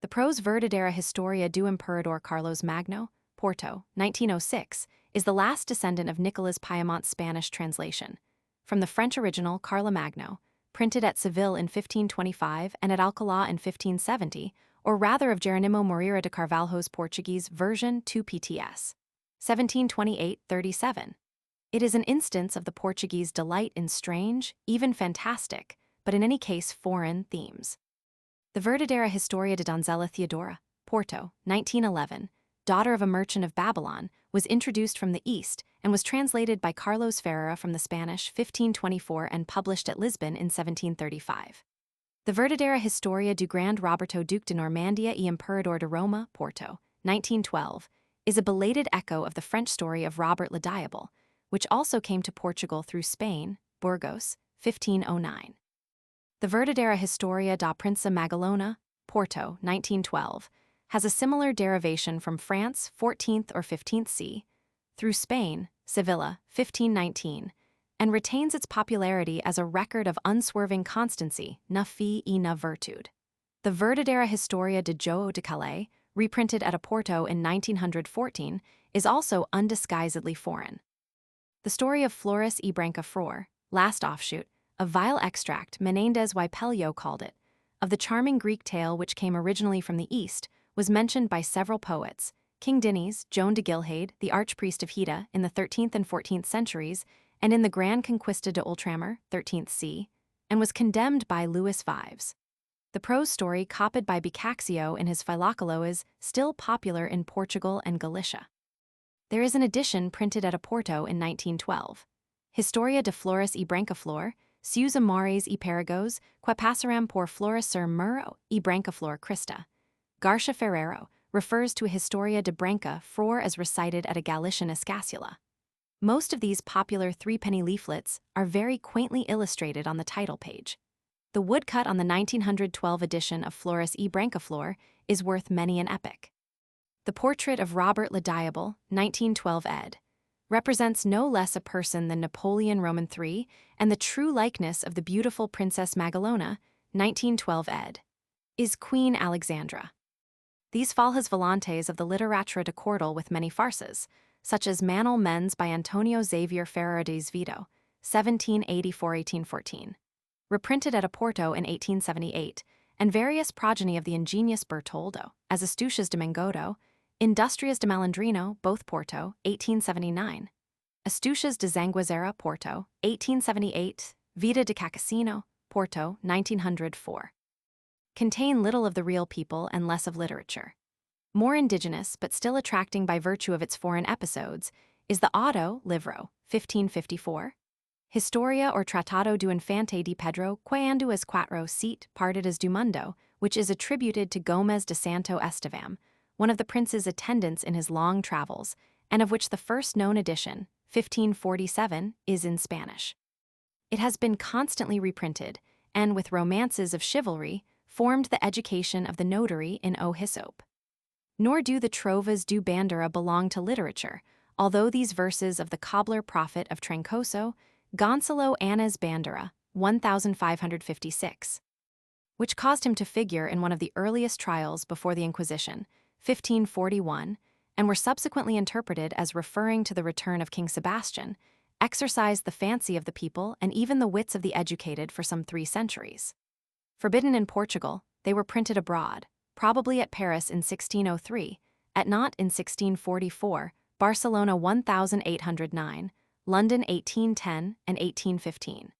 The prose Verdadeira Historia do Imperador Carlos Magno, Porto, 1906, is the last descendant of Nicolas Piemont's Spanish translation, from the French original Carla Magno, printed at Seville in 1525 and at Alcalá in 1570, or rather of Jeronimo Moreira de Carvalho's Portuguese version 2 PTS, 1728-37. It is an instance of the Portuguese delight in strange, even fantastic, but in any case foreign, themes. The Verdadeira Historia de Donzela Theodora, Porto, 1911, daughter of a merchant of Babylon, was introduced from the East and was translated by Carlos Ferreira from the Spanish 1524 and published at Lisbon in 1735. The Verdadeira Historia do Grande Roberto Duque de Normandia e Imperador de Roma, Porto, 1912, is a belated echo of the French story of Robert le Diable, which also came to Portugal through Spain, Burgos, 1509. The Verdadeira Historia da Prinça Magalona, Porto, 1912, has a similar derivation from France, 14th or 15th c, through Spain, Sevilla, 1519, and retains its popularity as a record of unswerving constancy, na fé e na virtude. The Verdadeira Historia de João de Calais, reprinted at Oporto in 1914, is also undisguisedly foreign. The story of Flores e Branca Flor, last offshoot, a vile extract Menendez y Pello called it, of the charming Greek tale which came originally from the East, was mentioned by several poets, King Dinis, Joan de Gilhade, the archpriest of Hida, in the 13th and 14th centuries, and in the Gran Conquista de Ultramar, 13th c, and was condemned by Louis Vives. The prose story copied by Boccaccio in his Filocolo is still popular in Portugal and Galicia. There is an edition printed at Oporto in 1912. Historia de Flores e Brancaflor, Seus Amores e Perigos, que passaram por Flores sur Muro e Brancaflor Christa. Garcia Ferrero refers to a Historia de Branca Flor as recited at a Galician escasula. Most of these popular threepenny leaflets are very quaintly illustrated on the title page. The woodcut on the 1912 edition of Flores e Brancaflor is worth many an epic. The portrait of Robert le Diable, 1912 ed., represents no less a person than Napoleon Roman III and the true likeness of the beautiful Princess Magalona, 1912 ed., is Queen Alexandra. These Folhas Volantes of the Literatura de Cordel with many farces, such as Manel Mens by Antonio Xavier Ferreira de Vito, 1784-1814, reprinted at Oporto in 1878, and various progeny of the ingenious Bertoldo, as Astucias de Mengodo, Industrias de Malandrino, both Porto, 1879, Astucias de Zanguezera, Porto, 1878, Vida de Cacassino, Porto, 1904. Contain little of the real people and less of literature. More indigenous, but still attracting by virtue of its foreign episodes, is the Auto, Livro, 1554, Historia or Tratado do Infante de Pedro quando es quatro siete partidas do mundo, which is attributed to Gomez de Santo Estevam, one of the prince's attendants in his long travels, and of which the first known edition, 1547, is in Spanish. It has been constantly reprinted, and with romances of chivalry, formed the education of the notary in O Hyssop. Nor do the Trovas do Bandera belong to literature, although these verses of the cobbler prophet of Trancoso, Gonçalo Annes Bandera, 1556, which caused him to figure in one of the earliest trials before the Inquisition, 1541, and were subsequently interpreted as referring to the return of King Sebastian, exercised the fancy of the people and even the wits of the educated for some 3 centuries. Forbidden in Portugal, they were printed abroad, probably at Paris in 1603, at Nantes in 1644, Barcelona 1809, London 1810 and 1815.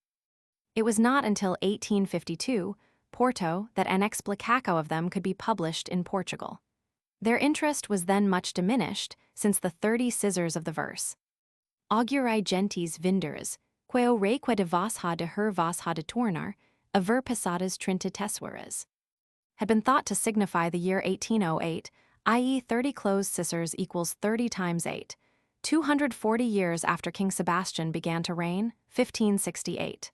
It was not until 1852, Porto, that an explicaco of them could be published in Portugal. Their interest was then much diminished, since the 30 scissors of the verse, Auguri gentes vinders, queo reque de vos ha de her vos ha de tornar, aver passadas 30 tessuras, had been thought to signify the year 1808, i.e. 30 closed scissors equals 30 times 8, 240 years after King Sebastian began to reign, 1568.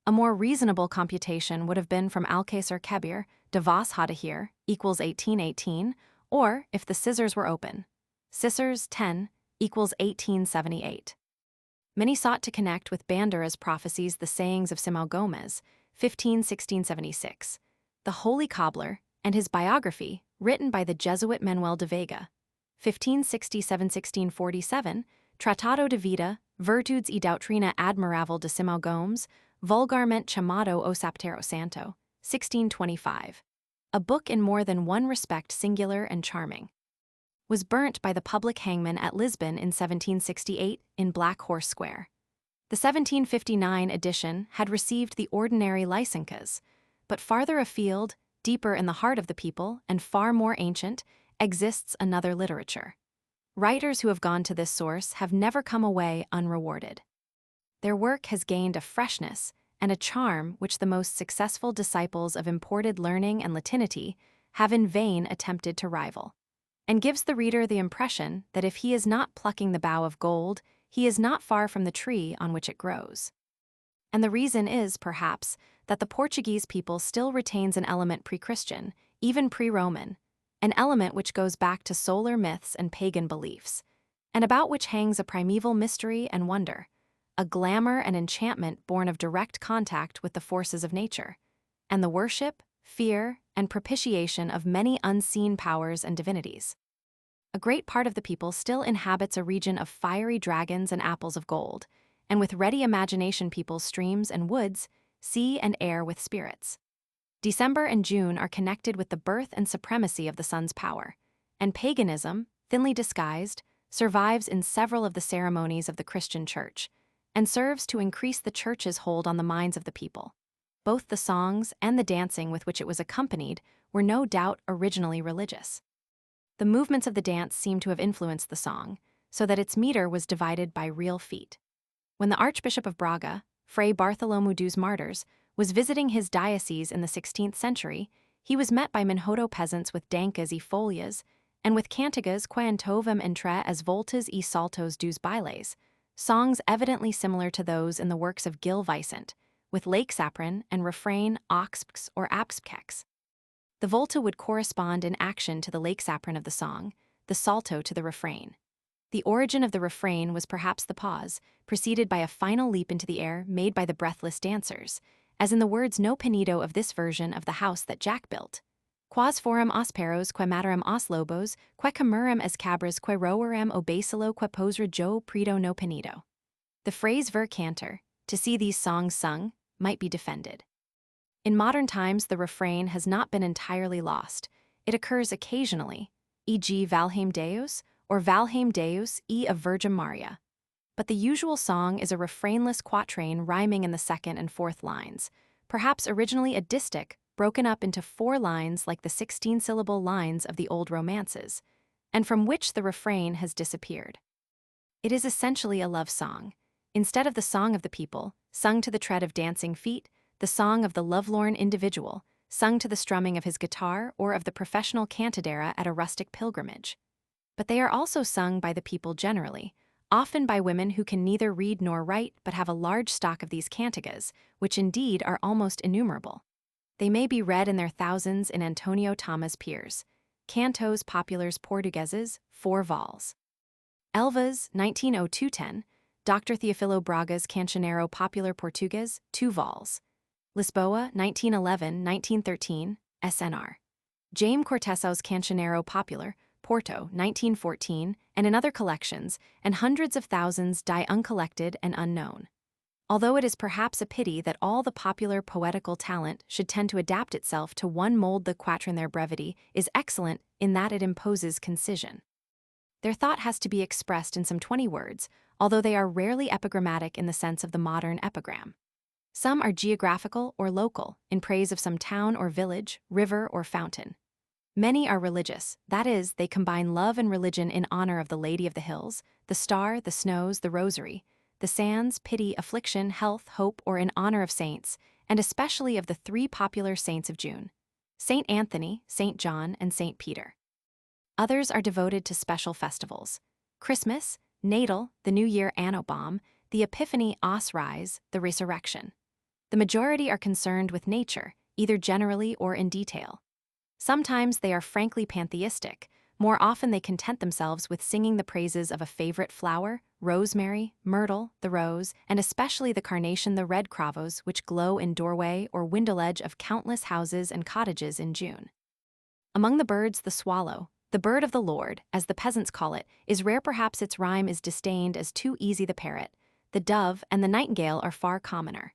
A more reasonable computation would have been from Alcácer Kebir, de vos ha de here, equals 1818, or, if the scissors were open, scissors 10 equals 1878. Many sought to connect with Bandera's prophecies the sayings of Simão Gomes, 1516-76, the Holy Cobbler, and his biography, written by the Jesuit Manuel de Vega, 1567-1647, Tratado de Vida, Virtudes e Doutrina Admirável de Simão Gomes, vulgarmente chamado O Sapatero Santo, 1625, a book in more than one respect singular and charming, was burnt by the public hangman at Lisbon in 1768 in Black Horse Square. The 1759 edition had received the ordinary licencas, but farther afield, deeper in the heart of the people, and far more ancient, exists another literature. Writers who have gone to this source have never come away unrewarded. Their work has gained a freshness and a charm which the most successful disciples of imported learning and Latinity have in vain attempted to rival, and gives the reader the impression that if he is not plucking the bough of gold, he is not far from the tree on which it grows. And the reason is, perhaps, that the Portuguese people still retains an element pre-Christian, even pre-Roman, an element which goes back to solar myths and pagan beliefs, and about which hangs a primeval mystery and wonder, a glamour and enchantment born of direct contact with the forces of nature, and the worship, fear, and propitiation of many unseen powers and divinities. A great part of the people still inhabits a region of fiery dragons and apples of gold, and with ready imagination peoples streams and woods, sea and air with spirits. December and June are connected with the birth and supremacy of the sun's power, and paganism, thinly disguised, survives in several of the ceremonies of the Christian Church, and serves to increase the Church's hold on the minds of the people. Both the songs and the dancing with which it was accompanied were no doubt originally religious. The movements of the dance seem to have influenced the song, so that its meter was divided by real feet. When the Archbishop of Braga, Fray Bartholomew dos Martyrs, was visiting his diocese in the 16th century, he was met by Minhoto peasants with dancas e folhas, and with cantigas quantovum entre as voltas e saltos dos bailes, songs evidently similar to those in the works of Gil Vicente, with lake sapron and refrain oxpx or apspkex. The volta would correspond in action to the lake sapron of the song, the salto to the refrain. The origin of the refrain was perhaps the pause, preceded by a final leap into the air made by the breathless dancers, as in the words no penido of this version of the house that Jack built. Quas forum asperos que mataram os lobos, que comeram as cabras que roeram o bacilo que posra jo predo no penido. The phrase ver canter, to see these songs sung, might be defended. In modern times, the refrain has not been entirely lost. It occurs occasionally, e.g. Valheim Deus or Valheim Deus e of Virgin Maria. But the usual song is a refrainless quatrain rhyming in the second and fourth lines, perhaps originally a distich broken up into 4 lines like the 16-syllable lines of the old romances, and from which the refrain has disappeared. It is essentially a love song. Instead of the song of the people, sung to the tread of dancing feet, the song of the lovelorn individual, sung to the strumming of his guitar or of the professional cantadera at a rustic pilgrimage. But they are also sung by the people generally, often by women who can neither read nor write but have a large stock of these cantigas, which indeed are almost innumerable. They may be read in their thousands in Antonio Thomas Piers, Cantos Populares Portugueses, 4 vols. Elvas, 1902-10, Dr. Theofilo Braga's Cancioneiro Popular Português, 2 vols. Lisboa, 1911-1913, SNR. Jaime Cortesão's Cancioneiro Popular, Porto, 1914, and in other collections, and hundreds of thousands die uncollected and unknown. Although it is perhaps a pity that all the popular poetical talent should tend to adapt itself to one mold, the quatrain, their brevity is excellent in that it imposes concision. Their thought has to be expressed in some 20 words, although they are rarely epigrammatic in the sense of the modern epigram. Some are geographical or local, in praise of some town or village, river or fountain. Many are religious, that is, they combine love and religion in honor of the Lady of the Hills, the star, the snows, the rosary, the sands, pity, affliction, health, hope, or in honor of saints, and especially of the 3 popular saints of June: Saint Anthony, Saint John, and Saint Peter. Others are devoted to special festivals: Christmas, Natal, the New Year Anno Bom, the Epiphany Os Rise, the Resurrection. The majority are concerned with nature, either generally or in detail. Sometimes they are frankly pantheistic. More often they content themselves with singing the praises of a favorite flower, rosemary, myrtle, the rose, and especially the carnation, the red cravos, which glow in doorway or window ledge of countless houses and cottages in June. Among the birds, the swallow, the bird of the Lord, as the peasants call it, is rare. Perhaps its rhyme is disdained as too easy. The parrot, the dove, and the nightingale are far commoner.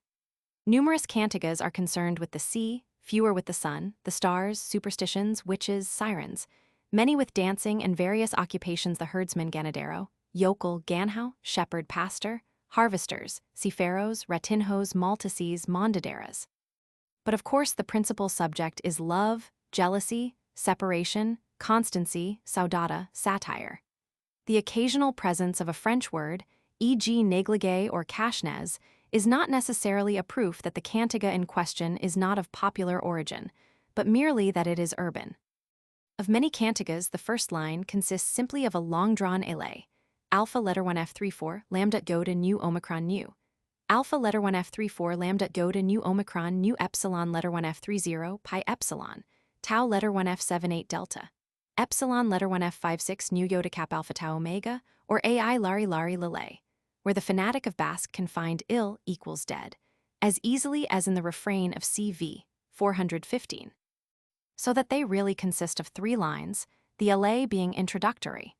Numerous cantigas are concerned with the sea, fewer with the sun, the stars, superstitions, witches, sirens, many with dancing and various occupations: the herdsman ganadero, yokel ganhau, shepherd pastor, harvesters, cefaros, ratinhos, malteses, mondaderas. But of course the principal subject is love, jealousy, separation, constancy, saudade, satire. The occasional presence of a French word, e.g. négligé or cache-nez, is not necessarily a proof that the cantiga in question is not of popular origin, but merely that it is urban. Of many cantigas, the first line consists simply of a long-drawn ele, alpha letter 1f34, lambda goda nu omicron nu, alpha letter 1f34, lambda goda nu omicron nu, epsilon letter 1f30, pi epsilon, tau letter 1f78 delta, epsilon letter 1f56 nu iota cap alpha tau omega, or ai lari lari lile, where the fanatic of Basque can find ill equals dead, as easily as in the refrain of CV 415. So that they really consist of 3 lines, the ele being introductory.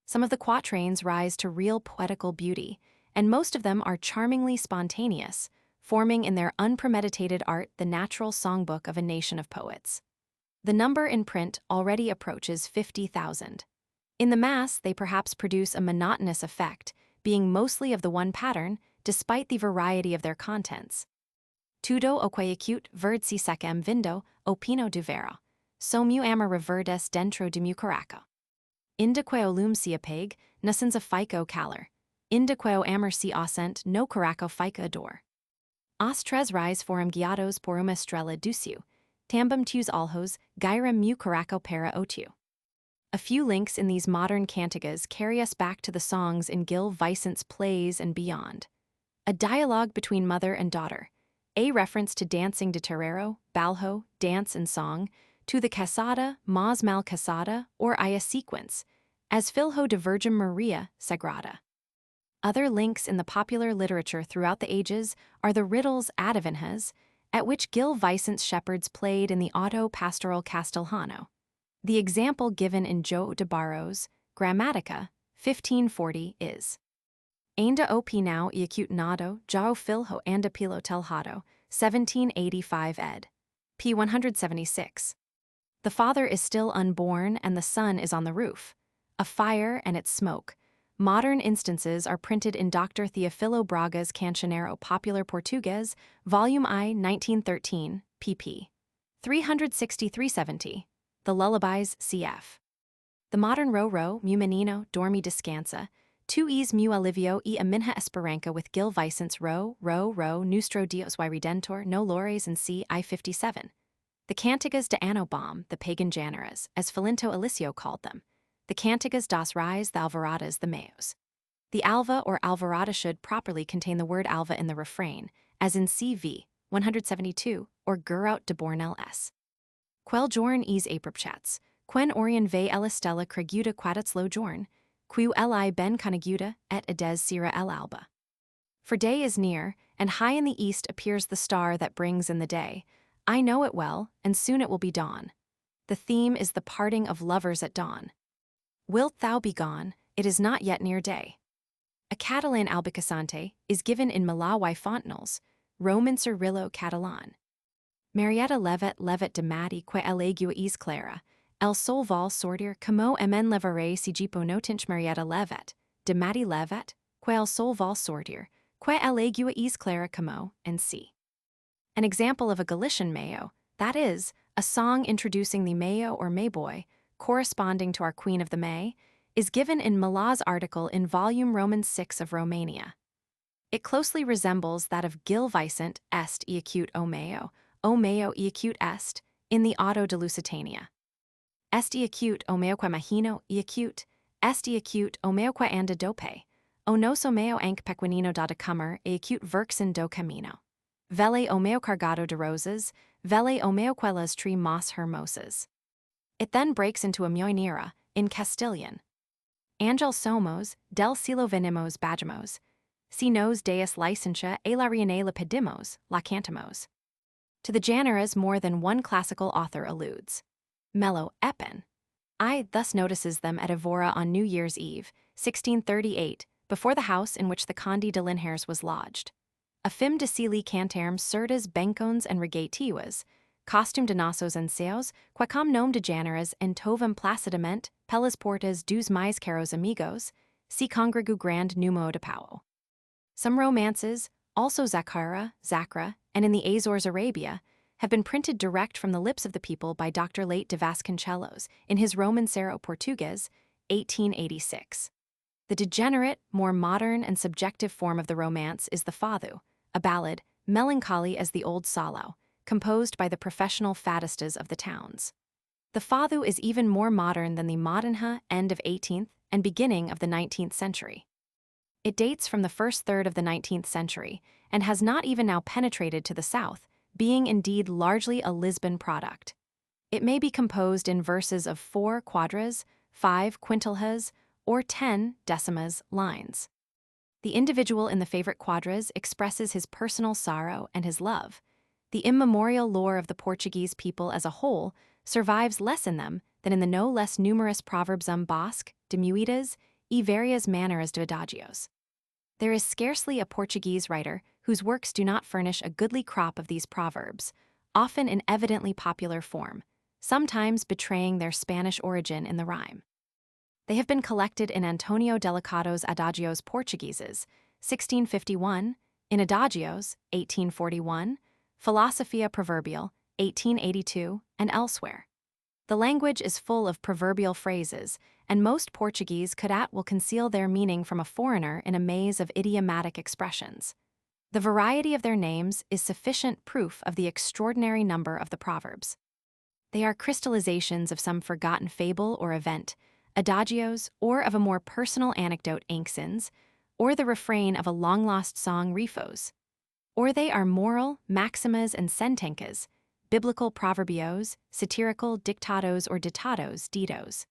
Some of the quatrains rise to real poetical beauty, and most of them are charmingly spontaneous, forming in their unpremeditated art the natural songbook of a nation of poets. The number in print already approaches 50,000. In the mass, they perhaps produce a monotonous effect, being mostly of the one pattern, despite the variety of their contents. Tudo o que acute verd si secem vindo, opino do vero, so mu amor reverdes dentro de mu caraco. Indaque olum si apag, nascens a fico calar, indaque amor si aussent no caraco fica ador. Os tres rise forum guiados por uma estrela duciu, tambum tuus alhos, gyrum mu caraco para otiu. A few links in these modern cantigas carry us back to the songs in Gil Vicent's plays and beyond. A dialogue between mother and daughter, a reference to dancing de terreiro, balho, dance and song, to the casada, mas mal casada, or Aya sequence, as Filho de Virgin Maria Sagrada. Other links in the popular literature throughout the ages are the riddles adivinhas, at which Gil Vicent's shepherds played in the auto pastoral Castellano. The example given in João de Barros' Grammatica, 1540, is: Ainda opinao e acute nado, João filho anda pelo telhado, 1785 ed. p. 176. The father is still unborn and the son is on the roof. A fire and its smoke. Modern instances are printed in Dr. Theofilo Braga's Cancioneiro Popular Português, Volume I, 1913, pp. 363-70. The Lullabies, cf. The modern Ro, mu menino, dormi descansa, tu es mu alivio e a minha esperança with Gil Vicente Ro, Nustro Dios y Redentor, no lores and c. I-57. The Cantigas de Anno Bom, the pagan Janeras, as Filinto Alicio called them. The Cantigas das Reis, the Alvaradas, the Mayos. The alva or alvarada should properly contain the word alva in the refrain, as in CV 172 or Geraut de Bornel s. Quel jorn es apripchats, quen orion ve ella stella creguta quadats lo jorn, quiu li ben conaguta et ades sira el alba. For day is near, and high in the east appears the star that brings in the day. I know it well, and soon it will be dawn. The theme is the parting of lovers at dawn. Wilt thou be gone? It is not yet near day. A Catalan albicosante is given in Mala y Fontanals, Roman Cirillo Catalan. Marietta levet de mati que elegua is clara, el sol vol sortir como emen levare sigipo notinch Marietta levet, de mati levet, que el sol vol sortir, que elegua is clara como, and c. An example of a Galician Mayo, that is, a song introducing the Mayo or Mayboy, corresponding to our Queen of the May, is given in Mala's article in Volume Roman 6 of Romania. It closely resembles that of Gil Vicente est e acute o Mayo e acute est, in the Auto de Lusitania. Est e acute o Mayo que imagino e acute, est e acute o Mayo que anda dope, o noso Mayo anc pequenino da de comer e acute verxin do camino. Vele o Mayo cargado de rosas, vele o Mayo quelas tre mas hermosas. It then breaks into a moinera, in Castilian. Angel somos, del cielo venimos bajamos, si nos deus licentia e la reine la pedimos, la cantamos. To the Janeras more than one classical author alludes. Mello Epen. I thus notices them at Evora on New Year's Eve, 1638, before the house in which the Conde de Linhares was lodged. Affim de cili canterm certas bencons and regatiwas, costume de nossos anseos, quacam nom de Janeras en tovum placidament, pelas portas dos mais caros amigos, si congregu grand numo de pao. Some romances, also Zachara, and in the Azores Arabia, have been printed direct from the lips of the people by Dr. Late de Vasconcelos in his Romancero Português, 1886. The degenerate, more modern and subjective form of the romance is the fado, a ballad, melancholy as the old salo, composed by the professional fadistas of the towns. The fado is even more modern than the modernha end of 18th and beginning of the 19th century. It dates from the first third of the 19th century and has not even now penetrated to the south, being indeed largely a Lisbon product. It may be composed in verses of 4 quadras, 5 quintilhas, or 10 decimas lines. The individual in the favorite quadras expresses his personal sorrow and his love. The immemorial lore of the Portuguese people as a whole survives less in them than in the no less numerous proverbs Basque, de muitas, e varias maneras de adagios. There is scarcely a Portuguese writer whose works do not furnish a goodly crop of these proverbs, often in evidently popular form, sometimes betraying their Spanish origin in the rhyme. They have been collected in Antonio Delicado's Adagios Portugueses, 1651, in Adagios, 1841, Philosophia Proverbial, 1882, and elsewhere. The language is full of proverbial phrases, and most Portuguese will conceal their meaning from a foreigner in a maze of idiomatic expressions. The variety of their names is sufficient proof of the extraordinary number of the proverbs. They are crystallizations of some forgotten fable or event, adagios, or of a more personal anecdote anxins, or the refrain of a long-lost song rifos. Or they are moral, maximas and sentencas, biblical proverbios, satirical dictados or ditados, ditos.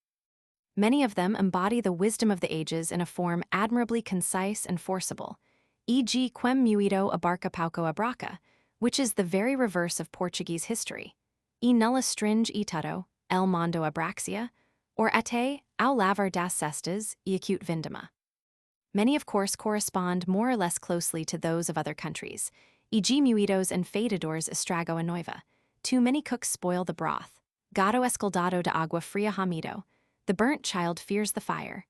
Many of them embody the wisdom of the ages in a form admirably concise and forcible, e.g. quem muito abarca pauco abraca, which is the very reverse of Portuguese history, e nulla stringe e tutto, el mondo abraxia, or ate, au lavar das cestas, e acute vindima. Many, of course, correspond more or less closely to those of other countries, E.g. muitos and feitadores estrago a noiva. Too many cooks spoil the broth. Gato escaldado de agua fria hamido. The burnt child fears the fire.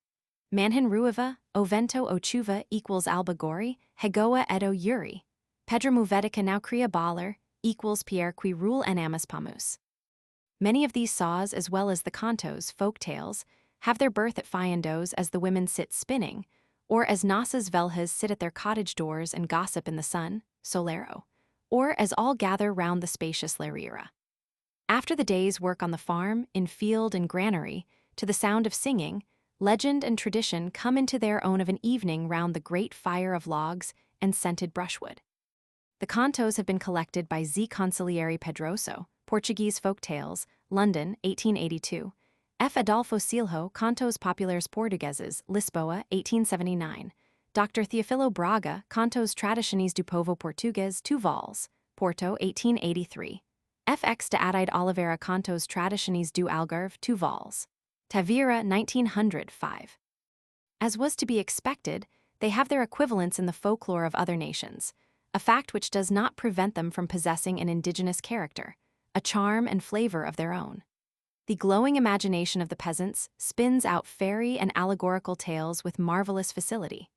Manhin ruiva, o vento o chuva equals alba gori, hegoa edo yuri. Pedra muvetica now cria baller, equals pierre qui rule en amas pamus. Many of these saws, as well as the cantos, folk tales, have their birth at fiandos as the women sit spinning, or as nossas velhas sit at their cottage doors and gossip in the sun, solero, or as all gather round the spacious lareira. After the day's work on the farm, in field and granary, to the sound of singing, legend and tradition come into their own of an evening round the great fire of logs and scented brushwood. The cantos have been collected by Z. Consigliere Pedroso, Portuguese Folk Tales, London, 1882, F. Adolfo Silho, Cantos Populares Portugueses, Lisboa, 1879, Dr. Teofilo Braga, Cantos Tradiciones do Povo Português, 2 vols, Porto, 1883, F. X. de Adaide Oliveira, Cantos Tradiciones do Algarve, 2 vols, Tavira, 1905. As was to be expected, they have their equivalents in the folklore of other nations, a fact which does not prevent them from possessing an indigenous character, a charm and flavor of their own. The glowing imagination of the peasants spins out fairy and allegorical tales with marvelous facility.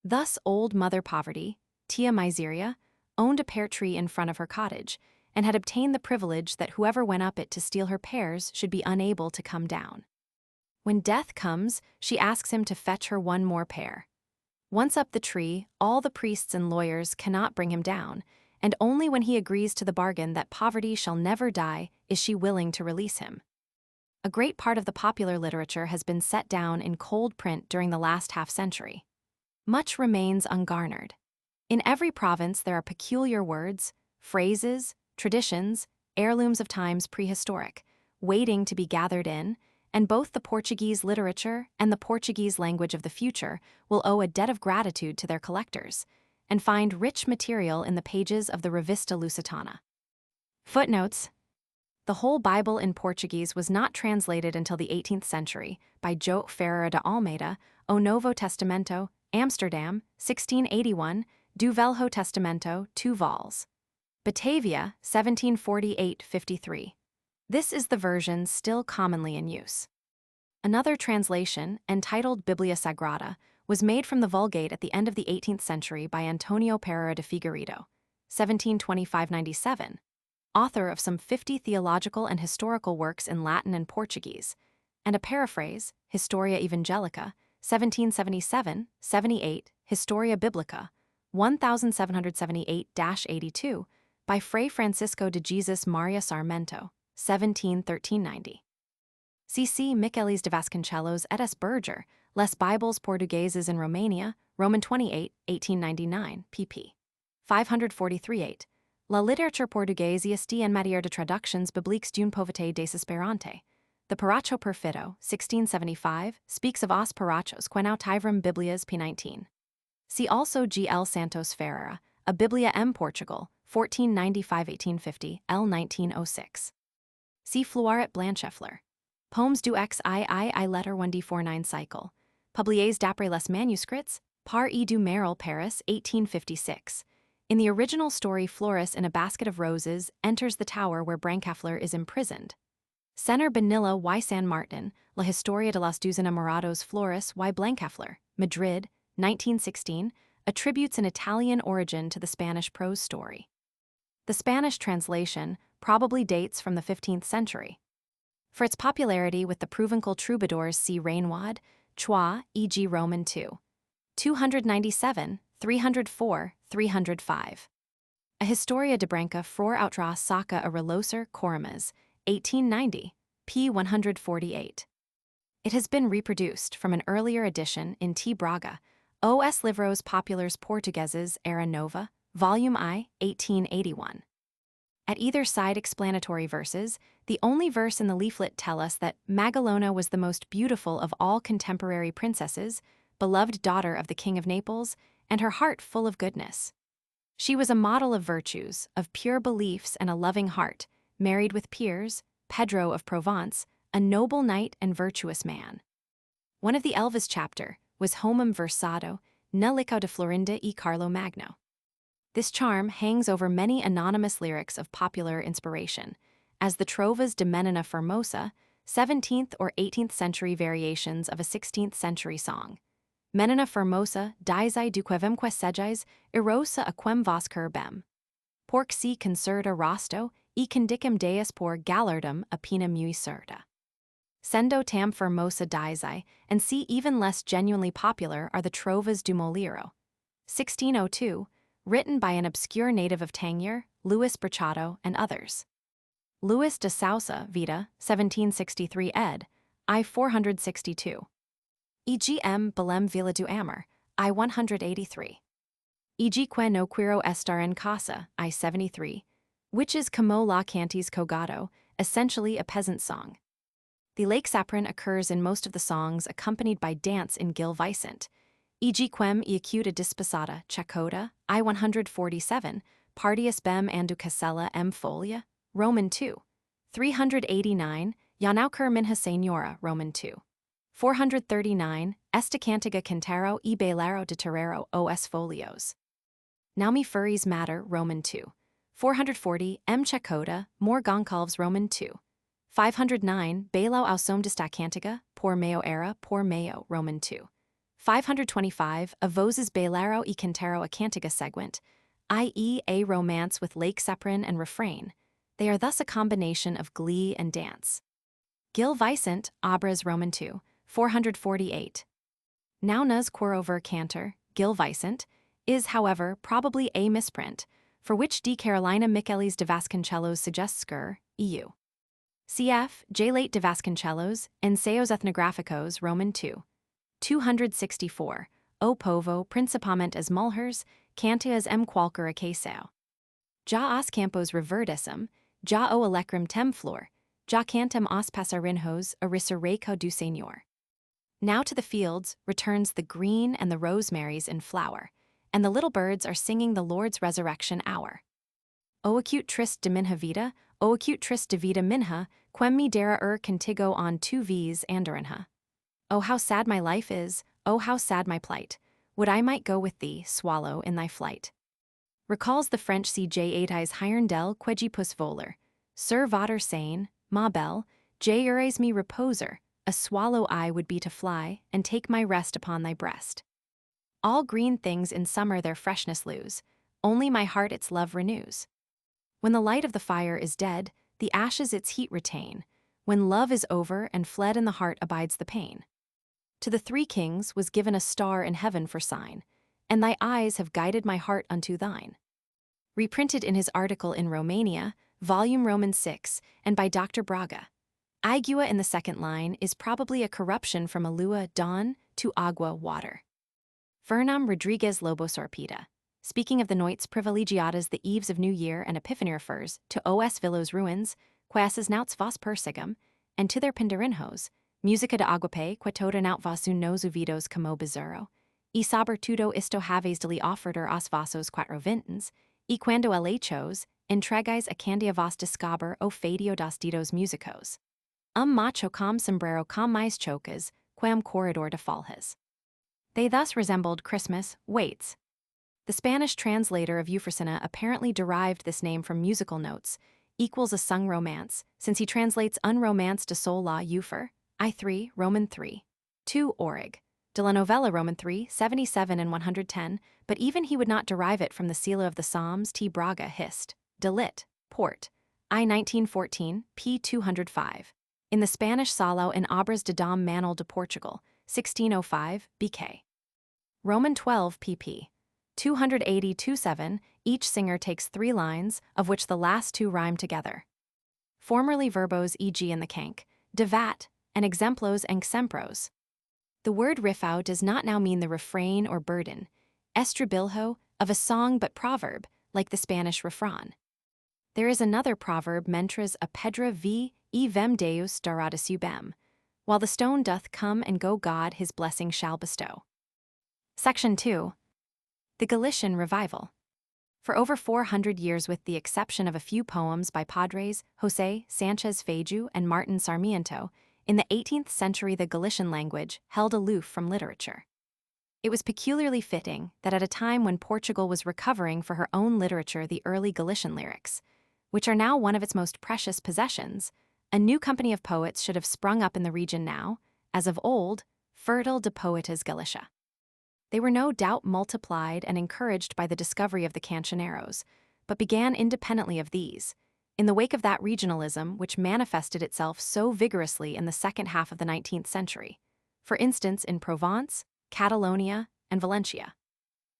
Thus old Mother Poverty, Tia Miseria, owned a pear tree in front of her cottage, and had obtained the privilege that whoever went up it to steal her pears should be unable to come down. When death comes, she asks him to fetch her one more pear. Once up the tree, all the priests and lawyers cannot bring him down, and only when he agrees to the bargain that poverty shall never die is she willing to release him. A great part of the popular literature has been set down in cold print during the last half-century. Much remains ungarnered. In every province there are peculiar words, phrases, traditions, heirlooms of times prehistoric, waiting to be gathered in, and both the Portuguese literature and the Portuguese language of the future will owe a debt of gratitude to their collectors, and find rich material in the pages of the Revista Lusitana. Footnotes. The whole Bible in Portuguese was not translated until the 18th century by João Ferreira de Almeida, O Novo Testamento, Amsterdam, 1681, do Velho Testamento, 2 vols. Batavia, 1748-53. This is the version still commonly in use. Another translation, entitled Biblia Sagrada, was made from the Vulgate at the end of the 18th century by Antonio Pereira de Figueiredo, 1725-97, author of some 50 theological and historical works in Latin and Portuguese, and a paraphrase, Historia Evangelica, 1777-78, Historia Biblica, 1778-82, by Fray Francisco de Jesus Maria Sarmento, 1713-90. C.C. Michelis de Vasconcelos et S. Berger, Les Bibles Portugueses in Romania, Roman 28, 1899, pp. 543-8. La literature portuguesa y en matière de traductions bibliques d'une pauvreté desesperante. The Paracho Perfido, 1675, speaks of os parachos quenau tivrum Biblias p19. See also G. L. Santos Ferreira, A Biblia M. Portugal, 1495-1850, L. 1906. See Floiret Blanchefler. Poems du XII letter 1d49 cycle. Publiés d'après les manuscrits, par E. du Merrill, Paris, 1856. In the original story, Floris in a basket of roses enters the tower where Brancaflor is imprisoned. Senor Benilla y San Martin, La Historia de las dos enamorados Floris y Blancaflor, Madrid, 1916, attributes an Italian origin to the Spanish prose story. The Spanish translation probably dates from the 15th century. For its popularity with the Provençal troubadours, see Rainwad, Choi, e.g. Roman II. 297, 304, 305. A Historia de Branca for outra saca a reloser Coramas, 1890, p. 148. It has been reproduced from an earlier edition in T. Braga, Os Livros Populares Portugueses Era Nova, Volume I, 1881. At either side explanatory verses, the only verse in the leaflet tell us that Magalona was the most beautiful of all contemporary princesses, beloved daughter of the King of Naples, and her heart full of goodness. She was a model of virtues, of pure beliefs and a loving heart, married with Piers, Pedro of Provence, a noble knight and virtuous man. One of the Elvas chapter was Homum versado, ne licao de Florinda e Carlo Magno. This charm hangs over many anonymous lyrics of popular inspiration, as the Trovas de Menina Formosa, 17th or 18th century variations of a 16th century song. Menina Formosa, dizai duquevemque sejais, erosa aquem voscur bem. Porc si concerta rosto, e condicum deus por gallardum apina mui certa. Sendo tam Formosa dizai, and see even less genuinely popular are the Trovas do Moliro. 1602, written by an obscure native of Tangier, Luis Brachado, and others. Luis de Sousa, Vida, 1763 ed. I 462. E.g.m. Belem Vila do Amor, I 183. E.g. que no quiro estar en casa, I 73, which is como la cantis cogado, essentially a peasant song. The lake saprin occurs in most of the songs accompanied by dance in Gil Vicente, e.g. quem e acuta disposada, chacota, I 147, partius bem andu casella m folia, Roman 2. 389, Yanaucur minha senora, Roman 2. 439, Esta cantiga cantaro e bailaro de terrero os folios. Naumi furis matter, Roman 2. 440, M. Chacota, more goncalves, Roman 2. 509, Bailo ausom desta cantiga, por meo era, por meo, Roman 2. 525, A vozes bailaro e cantaro a cantiga seguint, i.e. a romance with lake saprin and refrain. They are thus a combination of glee and dance. Gil Vicente, Obras, Roman 2. 448. Now Nuz Quorover Cantor, Gil Vicente, is, however, probably a misprint, for which D. Carolina Michelis de Vasconcelos suggests scur, EU. Cf. J. Late de Vasconcelos, Ensayos Ethnográficos, Roman 2. 264, O povo principalmente as mulheres, cantias em qualquer ocasão. Já os campos reverdecem, já o alecrim tem flor, já cantem os passarinhos a risarreco do Senhor. Now to the fields returns the green and the rosemaries in flower, and the little birds are singing the Lord's resurrection hour. O acute trist de minha vida, o acute trist de vida minha, quem me dera contigo on tu vis andorinha. Oh, how sad my life is, oh, how sad my plight, would I might go with thee, swallow, in thy flight. Recalls the French C.J. Hirondelle quegipus voler, Sir Vater Seine, ma belle, J. eures me reposer, a swallow I would be to fly, and take my rest upon thy breast. All green things in summer their freshness lose, only my heart its love renews. When the light of the fire is dead, the ashes its heat retain, when love is over and fled in the heart abides the pain. To the three kings was given a star in heaven for sign, and thy eyes have guided my heart unto thine. Reprinted in his article in Romania, volume Roman 6, and by Dr. Braga. Agua in the second line is probably a corruption from alua, dawn, to agua, water. Fernam Rodriguez Lobos Orpida. Speaking of the noites privilegiadas the eves of New Year and Epiphany refers to os villos ruins, quasas nauts vos persigum, and to their pindarinhos, musica de aguape que toda naut vos nos uvidos como bizarro, e saber tudo isto haves de li offerter os vossos quatro vintens, e quando elechos, entregais a candia vos discover o fadio dos ditos musicos. Macho com sombrero com mais chocas, quam corredor de falhas. They thus resembled Christmas waits. The Spanish translator of Euphrosina apparently derived this name from musical notes, equals a sung romance, since he translates un romance de sol la Eupher, I3, Roman 3. 2 Orig. De la novella Roman 3, 77 and 110, but even he would not derive it from the Sila of the Psalms T. Braga hist. De lit. Port. I 1914, p. 205. In the Spanish Salo in Obras de Dom Manuel de Portugal, 1605, BK. Roman 12, pp. 280-27, each singer takes 3 lines, of which the last 2 rhyme together. Formerly verbos e.g. in the cank, devat, and exemplos and xempros. The word riffau does not now mean the refrain or burden, estribilho, of a song but proverb, like the Spanish refrain. There is another proverb mentras a pedra vi e vem deus daratus ubem, while the stone doth come and go God his blessing shall bestow. Section 2. The Galician Revival. For over 400 years, with the exception of a few poems by Padres, José Sánchez Feiju and Martin Sarmiento, in the 18th century the Galician language held aloof from literature. It was peculiarly fitting that at a time when Portugal was recovering for her own literature the early Galician lyrics, which are now one of its most precious possessions, a new company of poets should have sprung up in the region now, as of old, fertile de poetas Galicia. They were no doubt multiplied and encouraged by the discovery of the cancioneros, but began independently of these, in the wake of that regionalism which manifested itself so vigorously in the second half of the 19th century, for instance in Provence, Catalonia, and Valencia.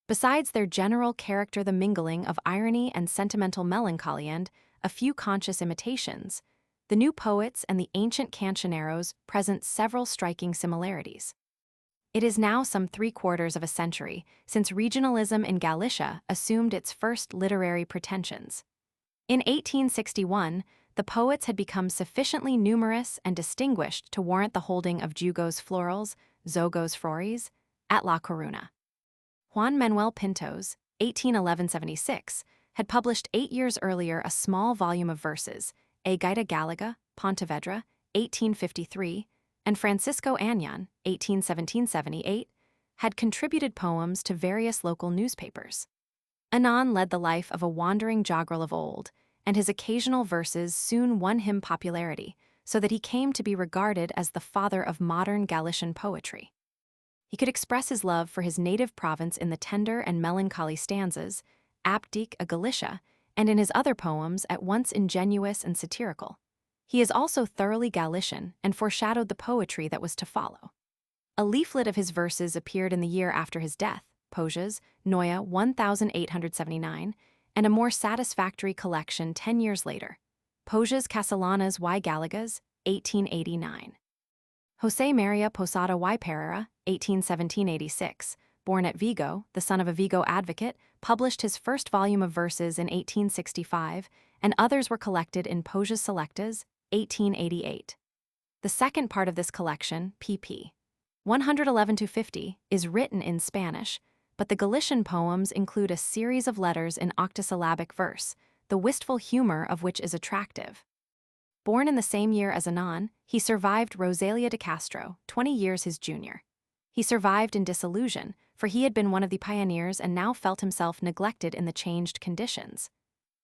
Besides their general character, the mingling of irony and sentimental melancholy and a few conscious imitations, the new poets and the ancient cancioneros present several striking similarities. It is now some 3/4 of a century since regionalism in Galicia assumed its first literary pretensions. In 1861, the poets had become sufficiently numerous and distinguished to warrant the holding of jugos florals, zogos flores, at La Coruna. Juan Manuel Pintos, 1811-76, had published 8 years earlier a small volume of verses, A Gaita Gallega, Pontevedra, 1853, and Francisco Añón, 1817-78, had contributed poems to various local newspapers. Añón led the life of a wandering joggerel of old, and his occasional verses soon won him popularity, so that he came to be regarded as the father of modern Galician poetry. He could express his love for his native province in the tender and melancholy stanzas, Appendix a Galicia, and in his other poems at once ingenuous and satirical. He is also thoroughly Galician and foreshadowed the poetry that was to follow. A leaflet of his verses appeared in the year after his death, Poges, Noia 1879, and a more satisfactory collection 10 years later, Poges Casalanas y Gallegas, 1889. José María Posada y Pereira, 1817-86, born at Vigo, the son of a Vigo advocate, published his first volume of verses in 1865, and others were collected in Poges Selectas, 1888. The second part of this collection, pp. 111-50, is written in Spanish, but the Galician poems include a series of letters in octosyllabic verse, the wistful humor of which is attractive. Born in the same year as Añón, he survived Rosalia de Castro, 20 years his junior. He survived in disillusion, for he had been one of the pioneers and now felt himself neglected in the changed conditions.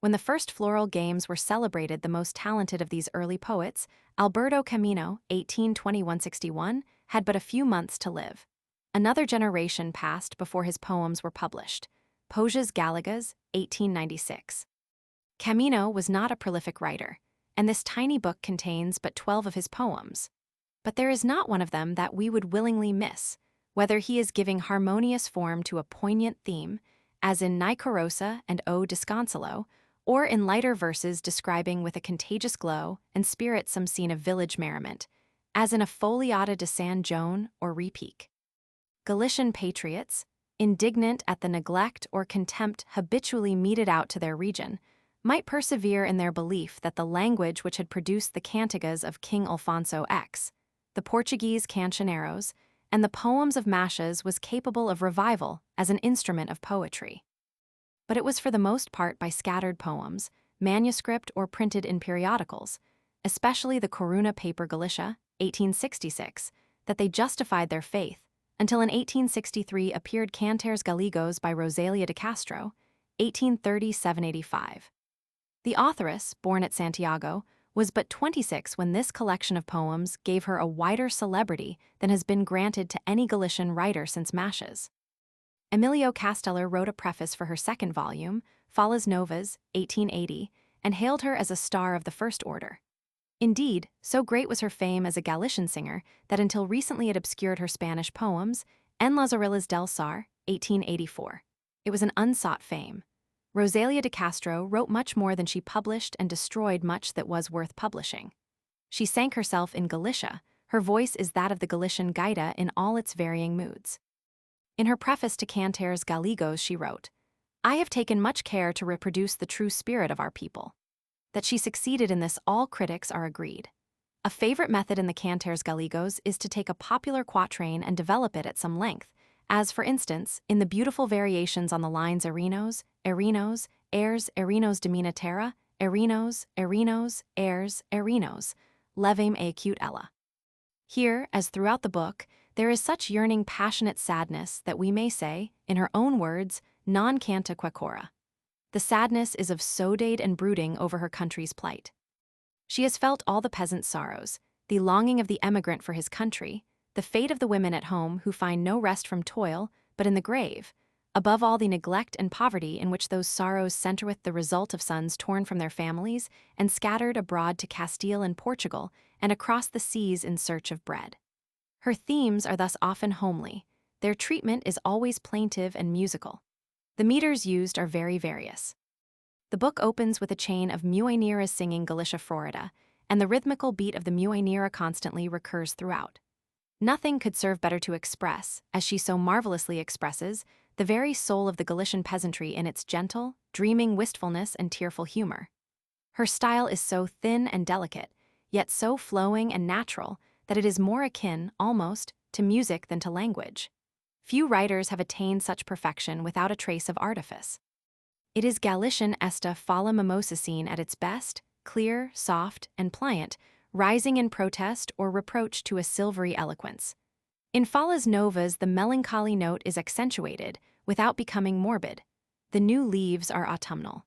When the first floral games were celebrated, the most talented of these early poets, Alberto Camino, 1821-61, had but a few months to live. Another generation passed before his poems were published. Poges Gallegas, 1896. Camino was not a prolific writer, and this tiny book contains but 12 of his poems. But there is not one of them that we would willingly miss, whether he is giving harmonious form to a poignant theme, as in Nicorosa and O Desconsolo, or in lighter verses describing with a contagious glow and spirit some scene of village merriment, as in a Foliata de San Joan or Repique. Galician patriots, indignant at the neglect or contempt habitually meted out to their region, might persevere in their belief that the language which had produced the cantigas of King Alfonso X, the Portuguese cancioneros, and the poems of Machas was capable of revival as an instrument of poetry. But it was for the most part by scattered poems, manuscript or printed in periodicals, especially the Coruna paper Galicia, 1866, that they justified their faith, until in 1863 appeared Cantares Gallegos by Rosalia de Castro, 1830-785. The authoress, born at Santiago, was but 26 when this collection of poems gave her a wider celebrity than has been granted to any Galician writer since Machas. Emilio Casteller wrote a preface for her second volume, Falas Novas, 1880, and hailed her as a star of the first order. Indeed, so great was her fame as a Galician singer that until recently it obscured her Spanish poems, En las Orillas del Sar, 1884. It was an unsought fame. Rosalia de Castro wrote much more than she published and destroyed much that was worth publishing. She sank herself in Galicia. Her voice is that of the Galician gaita in all its varying moods. In her preface to Cantares Gallegos she wrote, "I have taken much care to reproduce the true spirit of our people." That she succeeded in this all critics are agreed. A favorite method in the Cantares Gallegos is to take a popular quatrain and develop it at some length, as, for instance, in the beautiful variations on the lines Erinos, Erinos, Airs, Erinos de Mina Terra, Erinos, Erinos, Airs, Erinos, Levem e acute ella. Here, as throughout the book, There is such yearning, passionate sadness that we may say, in her own words, non canta quaecora. The sadness is of sordid and brooding over her country's plight. She has felt all the peasant's sorrows, the longing of the emigrant for his country, the fate of the women at home who find no rest from toil, but in the grave, above all the neglect and poverty in which those sorrows centreth the result of sons torn from their families and scattered abroad to Castile and Portugal and across the seas in search of bread. Her themes are thus often homely. Their treatment is always plaintive and musical. The meters used are very various. The book opens with a chain of mueneras singing Galicia Florida, and the rhythmical beat of the muenera constantly recurs throughout. Nothing could serve better to express, as she so marvelously expresses, the very soul of the Galician peasantry in its gentle, dreaming wistfulness and tearful humor. Her style is so thin and delicate, yet so flowing and natural that it is more akin, almost, to music than to language. Few writers have attained such perfection without a trace of artifice. It is Galician esta fala mimosicine at its best, clear, soft, and pliant, rising in protest or reproach to a silvery eloquence. In Falas Novas, the melancholy note is accentuated without becoming morbid. The new leaves are autumnal.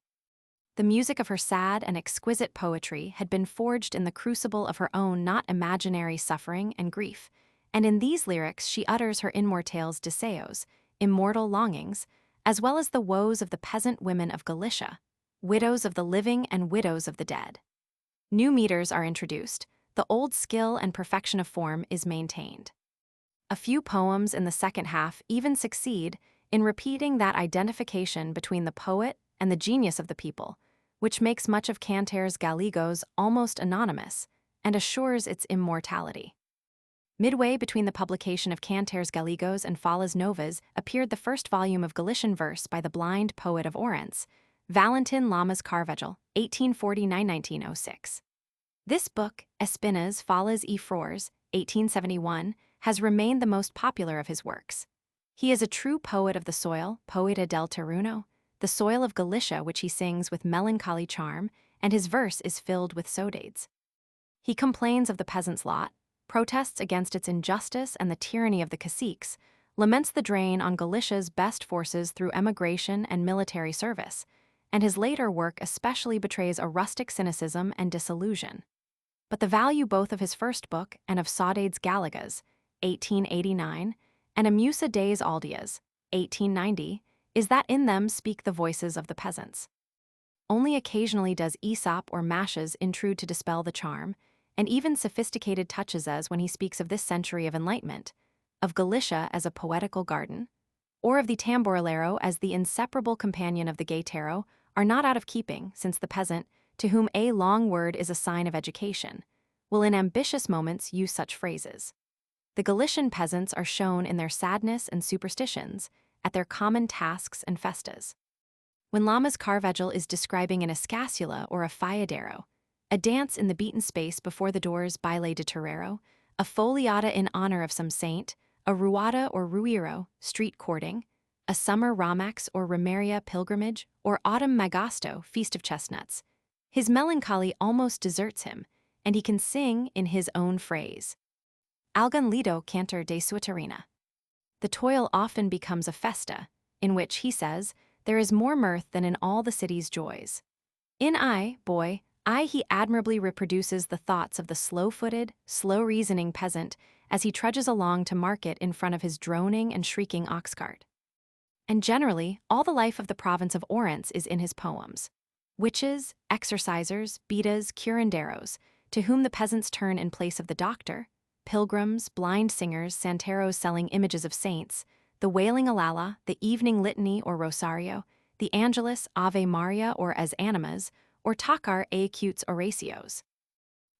The music of her sad and exquisite poetry had been forged in the crucible of her own not imaginary suffering and grief, and in these lyrics she utters her immortales deseos, immortal longings, as well as the woes of the peasant women of Galicia, widows of the living and widows of the dead. New meters are introduced, the old skill and perfection of form is maintained. A few poems in the second half even succeed in repeating that identification between the poet and the genius of the people, which makes much of Cantares Gallegos almost anonymous and assures its immortality. Midway between the publication of Cantares Gallegos and Falas Novas appeared the first volume of Galician verse by the blind poet of Orense, Valentin Lamas Carvajal, 1849–1906. This book, Espinas Falas e Flores, 1871, has remained the most popular of his works. He is a true poet of the soil, poeta del terruño, the soil of Galicia which he sings with melancholy charm, and his verse is filled with saudades. He complains of the peasant's lot, protests against its injustice and the tyranny of the caciques, laments the drain on Galicia's best forces through emigration and military service, and his later work especially betrays a rustic cynicism and disillusion. But the value both of his first book and of Saudades Gallegas, 1889, and A Musa des Aldeas, 1890, is that in them speak the voices of the peasants. Only occasionally does Aesop or Mashes intrude to dispel the charm, and even sophisticated touches as when he speaks of this century of enlightenment, of Galicia as a poetical garden, or of the tamborilero as the inseparable companion of the gaitero, are not out of keeping, since the peasant, to whom a long word is a sign of education, will in ambitious moments use such phrases. The Galician peasants are shown in their sadness and superstitions, at their common tasks and festas. When Lamas Carvajal is describing an escasula or a falladero, a dance in the beaten space before the doors baile de torero, a foliata in honor of some saint, a ruada or ruiro, street courting, a summer ramax or romeria pilgrimage, or autumn magasto, feast of chestnuts, his melancholy almost deserts him, and he can sing in his own phrase. Algun lido cantor de suiterina. The toil often becomes a festa, in which, he says, there is more mirth than in all the city's joys. In he admirably reproduces the thoughts of the slow-footed, slow-reasoning peasant as he trudges along to market in front of his droning and shrieking ox cart. And generally, all the life of the province of Orense is in his poems. Witches, exorcisers, beatas, curanderos, to whom the peasants turn in place of the doctor, pilgrims, blind singers, santeros selling images of saints, the wailing alala, the evening litany or rosario, the angelus, Ave Maria or as animas, or tacar e acutes oracios.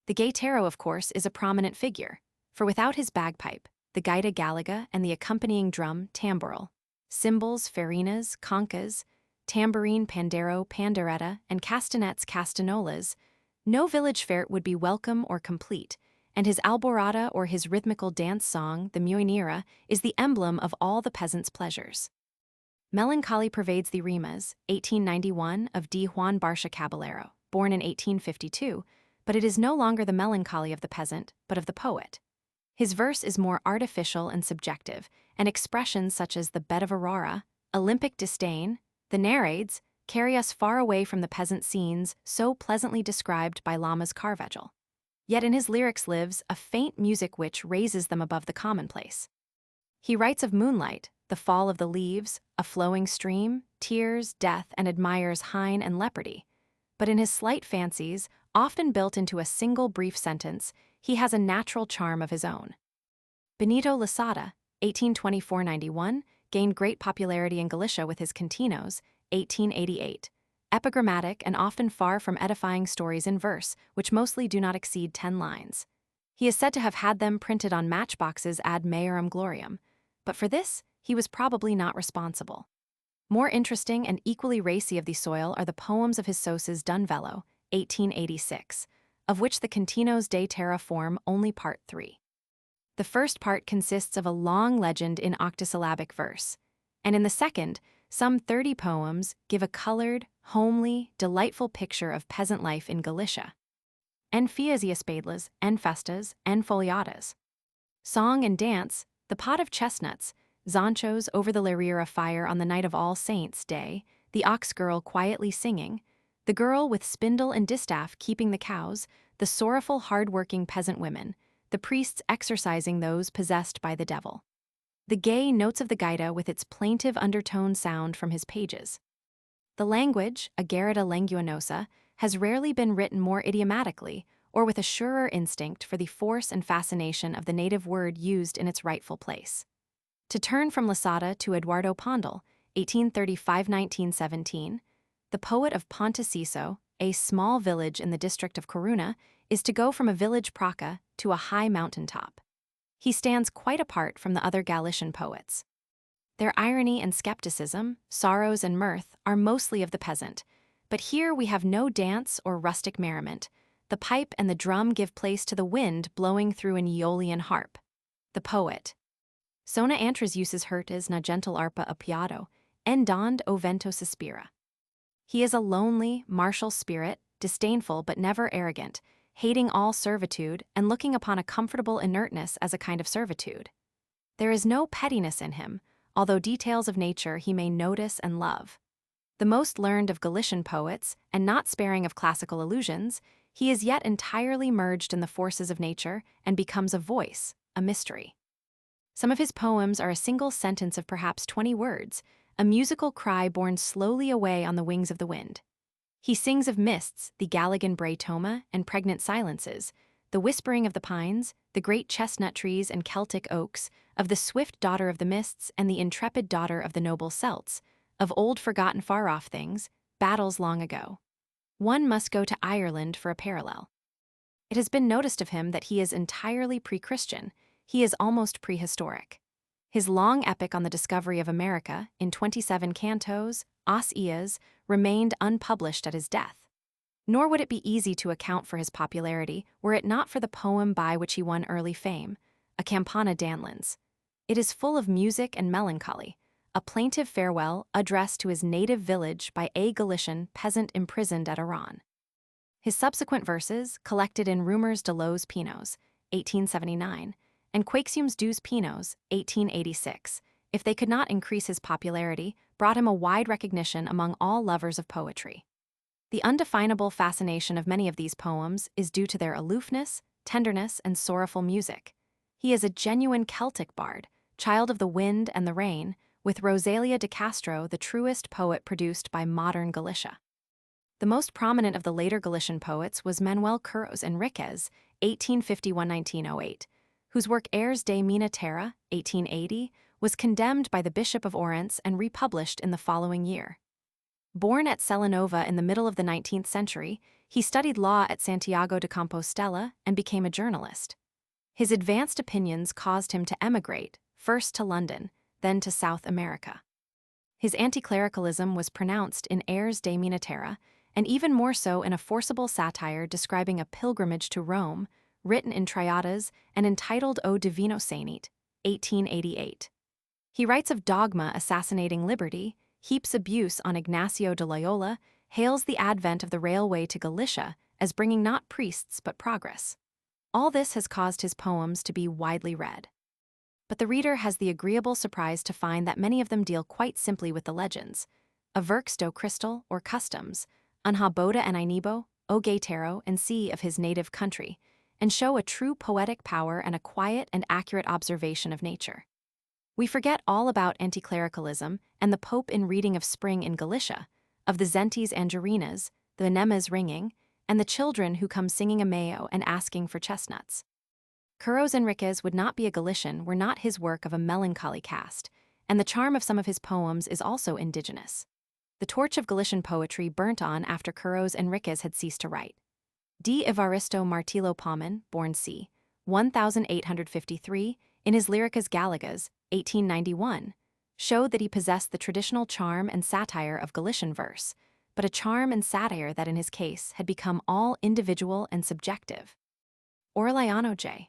The gaitero, of course, is a prominent figure, for without his bagpipe, the gaita gallega and the accompanying drum, tamboril, cymbals, farinas, conchas, tambourine, pandero, pandereta, and castanets, castanolas, no village fair would be welcome or complete, and his alborada or his rhythmical dance song, the muenera, is the emblem of all the peasants' pleasures. Melancholy pervades the rimas, 1891, of D. Juan Barcia Caballero, born in 1852, but it is no longer the melancholy of the peasant, but of the poet. His verse is more artificial and subjective, and expressions such as the bed of Aurora, Olympic disdain, the Nereids, carry us far away from the peasant scenes so pleasantly described by Lama's Carvajal. Yet in his lyrics lives a faint music which raises them above the commonplace. He writes of moonlight, the fall of the leaves, a flowing stream, tears, death, and admires Hine and Leopardy. But in his slight fancies, often built into a single brief sentence, he has a natural charm of his own. Benito Losada, 1824–91, gained great popularity in Galicia with his cantinos, 1888, epigrammatic and often far from edifying stories in verse, which mostly do not exceed 10 lines. He is said to have had them printed on matchboxes ad maiorem gloriam, but for this, he was probably not responsible. More interesting and equally racy of the soil are the poems of his Soses Dun Velo, 1886, of which the Cantinos de Terra form only part 3. The first part consists of a long legend in octosyllabic verse, and in the second, some 30 poems give a colored, homely, delightful picture of peasant life in Galicia. En fias y espadalas, en festas, en foliadas. Song and dance, the pot of chestnuts, zanchos over the Larira fire on the night of All Saints' Day, the ox girl quietly singing, the girl with spindle and distaff keeping the cows, the sorrowful hard-working peasant women, the priests exorcising those possessed by the devil. The gay notes of the gaita with its plaintive undertone sound from his pages. The language, a garrida languinosa, has rarely been written more idiomatically or with a surer instinct for the force and fascination of the native word used in its rightful place. To turn from Losada to Eduardo Pondal, 1835–1917, the poet of Ponteciso, a small village in the district of Coruna, is to go from a village praca to a high mountaintop. He stands quite apart from the other Galician poets. Their irony and skepticism, sorrows and mirth, are mostly of the peasant, but here we have no dance or rustic merriment. The pipe and the drum give place to the wind blowing through an Aeolian harp. The poet. Sona antres uses hurtas na gentle arpa apiado, en dond o vento suspira. He is a lonely, martial spirit, disdainful but never arrogant, hating all servitude and looking upon a comfortable inertness as a kind of servitude. There is no pettiness in him, although details of nature he may notice and love. The most learned of Galician poets, and not sparing of classical allusions, he is yet entirely merged in the forces of nature and becomes a voice, a mystery. Some of his poems are a single sentence of perhaps 20 words, a musical cry borne slowly away on the wings of the wind. He sings of mists, the Galligan braytoma, and pregnant silences, the whispering of the pines, the great chestnut trees and Celtic oaks, of the swift daughter of the mists and the intrepid daughter of the noble Celts, of old forgotten far-off things, battles long ago. One must go to Ireland for a parallel. It has been noticed of him that he is entirely pre-Christian. He is almost prehistoric. His long epic on the discovery of America, in 27 cantos, As Ias, remained unpublished at his death. Nor would it be easy to account for his popularity were it not for the poem by which he won early fame, A Campana Danlins. It is full of music and melancholy, a plaintive farewell addressed to his native village by a Galician peasant imprisoned at Oran. His subsequent verses, collected in Rumors de los Pinos, 1879, and Quaixums dos Pinos, 1886, if they could not increase his popularity, brought him a wide recognition among all lovers of poetry. The undefinable fascination of many of these poems is due to their aloofness, tenderness, and sorrowful music. He is a genuine Celtic bard, child of the wind and the rain, with Rosalia de Castro the truest poet produced by modern Galicia. The most prominent of the later Galician poets was Manuel Curros Enriquez, 1851–1908, whose work Airs de Mina Terra, 1880, was condemned by the Bishop of Orense and republished in the following year. Born at Celanova in the middle of the 19th century, he studied law at Santiago de Compostela and became a journalist. His advanced opinions caused him to emigrate, first to London, then to South America. His anti-clericalism was pronounced in Airs de Mina Terra, and even more so in a forcible satire describing a pilgrimage to Rome, written in triadas and entitled O Divino Saint, 1888. He writes of dogma assassinating liberty, heaps abuse on Ignacio de Loyola, hails the advent of the railway to Galicia as bringing not priests but progress. All this has caused his poems to be widely read. But the reader has the agreeable surprise to find that many of them deal quite simply with the legends, averks do crystal or customs, unha boda and inibo, o gaitero and sea of his native country, and show a true poetic power and a quiet and accurate observation of nature. We forget all about anticlericalism and the Pope in reading of spring in Galicia, of the Zentes angerinas, the anemas ringing, and the children who come singing a mayo and asking for chestnuts. Curros Enriquez would not be a Galician were not his work of a melancholy cast, and the charm of some of his poems is also indigenous. The torch of Galician poetry burnt on after Curros Enriquez had ceased to write. D. Evaristo Martilo Paumen, born c. 1853, in his Lyricas Galligas, 1891, showed that he possessed the traditional charm and satire of Galician verse, but a charm and satire that in his case had become all individual and subjective. Orellano J.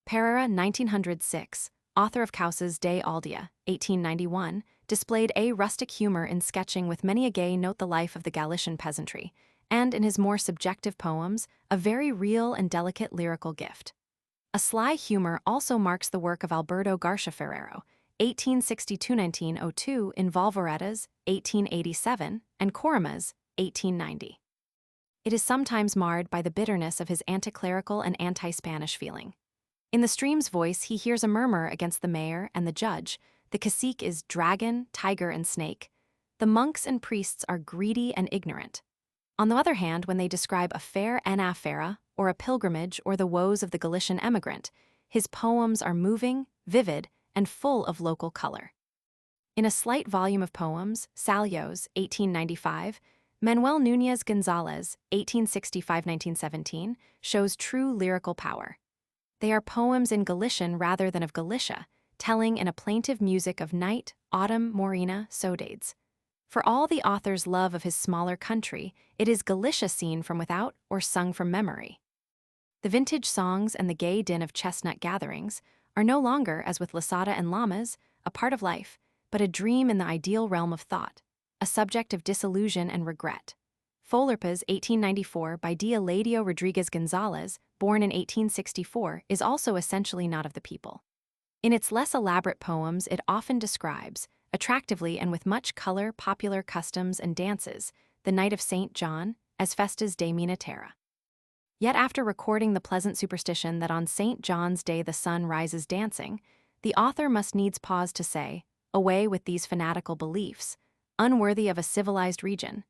Pereira, 1906, author of Causas de Aldea, 1891, displayed a rustic humor in sketching with many a gay note the life of the Galician peasantry, and in his more subjective poems, a very real and delicate lyrical gift. A sly humor also marks the work of Alberto Garcia Ferrero, 1862–1902, in Volvoretas, 1887, and Coramas, 1890. It is sometimes marred by the bitterness of his anti-clerical and anti-Spanish feeling. In the stream's voice, he hears a murmur against the mayor and the judge. The cacique is dragon, tiger, and snake. The monks and priests are greedy and ignorant. On the other hand, when they describe a fair anaphora, or a pilgrimage, or the woes of the Galician emigrant, his poems are moving, vivid, and full of local color. In a slight volume of poems, Salios, 1895, Manuel Núñez González, 1865–1917, shows true lyrical power. They are poems in Galician rather than of Galicia, telling in a plaintive music of night, autumn, morena, saudades. For all the author's love of his smaller country, it is Galicia seen from without or sung from memory. The vintage songs and the gay din of chestnut gatherings are no longer, as with Lasada and Lamas, a part of life, but a dream in the ideal realm of thought, a subject of disillusion and regret. Folurpas, 1894, by D. Eladio Rodriguez González, born in 1864, is also essentially not of the people. In its less elaborate poems, it often describes, attractively and with much color, popular customs and dances, the night of St. John, as festas de Minatera. Yet after recording the pleasant superstition that on St. John's Day the sun rises dancing, the author must needs pause to say, away with these fanatical beliefs, unworthy of a civilized region,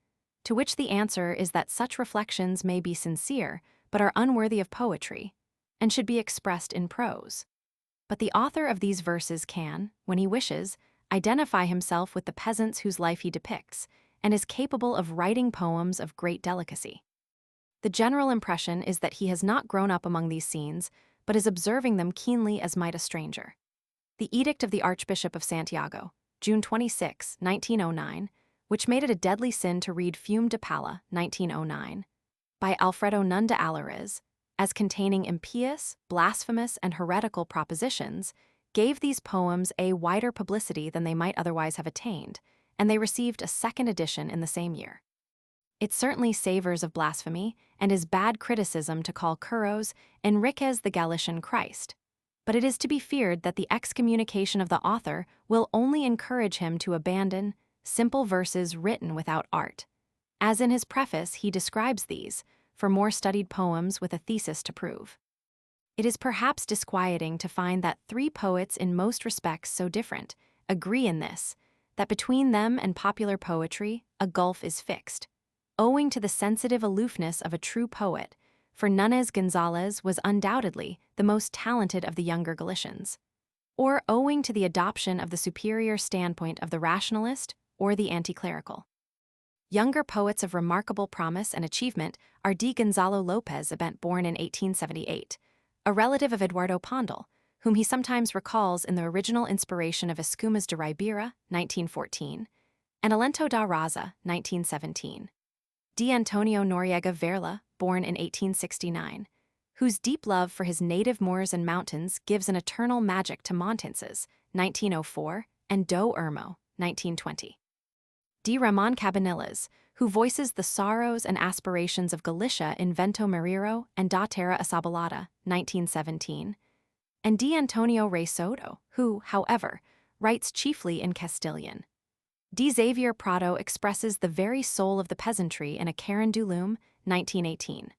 to which the answer is that such reflections may be sincere, but are unworthy of poetry, and should be expressed in prose. But the author of these verses can, when he wishes, identify himself with the peasants whose life he depicts, and is capable of writing poems of great delicacy. The general impression is that he has not grown up among these scenes, but is observing them keenly as might a stranger. The Edict of the Archbishop of Santiago, June 26, 1909, which made it a deadly sin to read Fume de Palla, 1909, by Alfredo Nun de Alariz, as containing impious, blasphemous, and heretical propositions, gave these poems a wider publicity than they might otherwise have attained, and they received a second edition in the same year. It certainly savors of blasphemy, and is bad criticism to call Curros Enriquez the Galician Christ, but it is to be feared that the excommunication of the author will only encourage him to abandon simple verses written without art, as in his preface he describes these, for more studied poems with a thesis to prove. It is perhaps disquieting to find that three poets in most respects so different agree in this, that between them and popular poetry a gulf is fixed, owing to the sensitive aloofness of a true poet, for Núñez González was undoubtedly the most talented of the younger Galicians, or owing to the adoption of the superior standpoint of the rationalist or the anti-clerical. Younger poets of remarkable promise and achievement are D. Gonzalo Lopez, born in 1878, a relative of Eduardo Pondal, whom he sometimes recalls in the original inspiration of Escumas de Ribeira, 1914, and Alento da Raza, 1917. D. Antonio Noriega Verla, born in 1869, whose deep love for his native moors and mountains gives an eternal magic to Montenses, 1904, and Do Irmo, 1920. D. Ramon Cabanillas, who voices the sorrows and aspirations of Galicia in Vento Mariro and Da Terra Asabalada, 1917, and D. Antonio Rey Soto, who, however, writes chiefly in Castilian. D. Xavier Prado expresses the very soul of the peasantry in a Karen du Lume, 1918.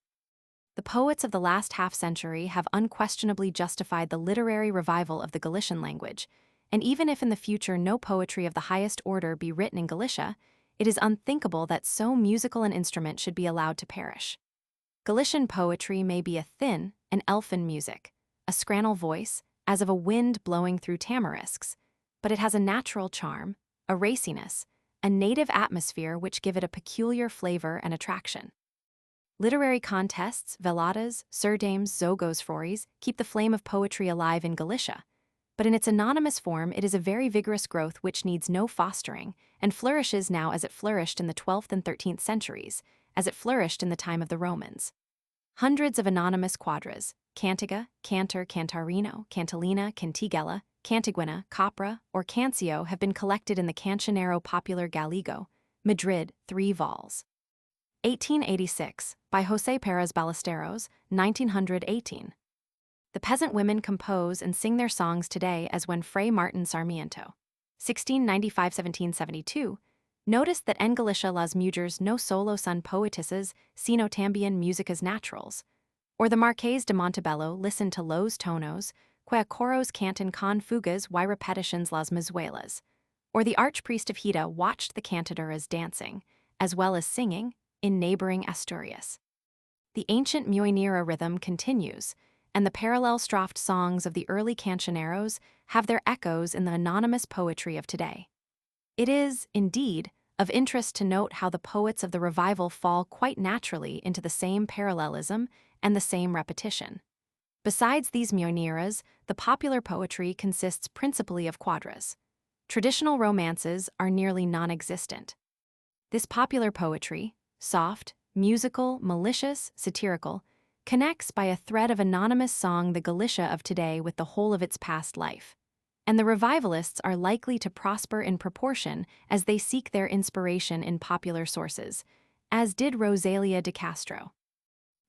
The poets of the last half-century have unquestionably justified the literary revival of the Galician language, and even if in the future no poetry of the highest order be written in Galicia, it is unthinkable that so musical an instrument should be allowed to perish. Galician poetry may be a thin, an elfin music, a scrannel voice, as of a wind blowing through tamarisks, but it has a natural charm, a raciness, a native atmosphere which give it a peculiar flavor and attraction. Literary contests, veladas, surdames, zogos frories keep the flame of poetry alive in Galicia, but in its anonymous form it is a very vigorous growth which needs no fostering, and flourishes now as it flourished in the 12th and 13th centuries, as it flourished in the time of the Romans. Hundreds of anonymous quadras, cantiga, cantor, cantarino, cantilena, cantigella, cantiguena, capra, or cancio have been collected in the Cancionero Popular Gallego, Madrid, 3 vols. 1886, by José Pérez Ballesteros, 1918. The peasant women compose and sing their songs today as when Fray Martin Sarmiento, 1695-1772, noticed that en Galicia las mujeres no solo son poetisas, sino también musicas naturales, or the Marqués de Montebello listened to los tonos, que a coros cantan con fugas y repetitions las mizuelas, or the archpriest of Hita watched the cantadoras dancing, as well as singing, in neighboring Asturias. The ancient muinera rhythm continues, and the parallel strophed songs of the early cancioneros have their echoes in the anonymous poetry of today. It is, indeed, of interest to note how the poets of the revival fall quite naturally into the same parallelism and the same repetition. Besides these muineras, the popular poetry consists principally of quadras. Traditional romances are nearly non-existent. This popular poetry, soft, musical, malicious, satirical, connects by a thread of anonymous song the Galicia of today with the whole of its past life. And the revivalists are likely to prosper in proportion as they seek their inspiration in popular sources, as did Rosalia de Castro.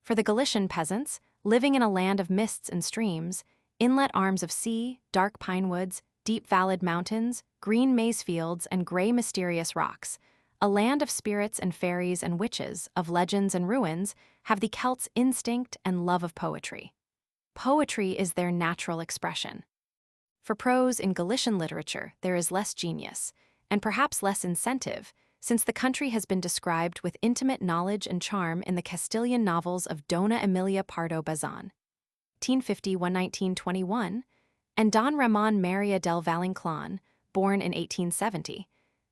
For the Galician peasants, living in a land of mists and streams, inlet arms of sea, dark pine woods, deep valleyed mountains, green maize fields, and gray mysterious rocks, a land of spirits and fairies and witches, of legends and ruins, have the Celts' instinct and love of poetry. Poetry is their natural expression. For prose in Galician literature, there is less genius, and perhaps less incentive, since the country has been described with intimate knowledge and charm in the Castilian novels of Dona Emilia Pardo Bazan, 1850–1921, and Don Ramón María del Valle-Inclán, born in 1870,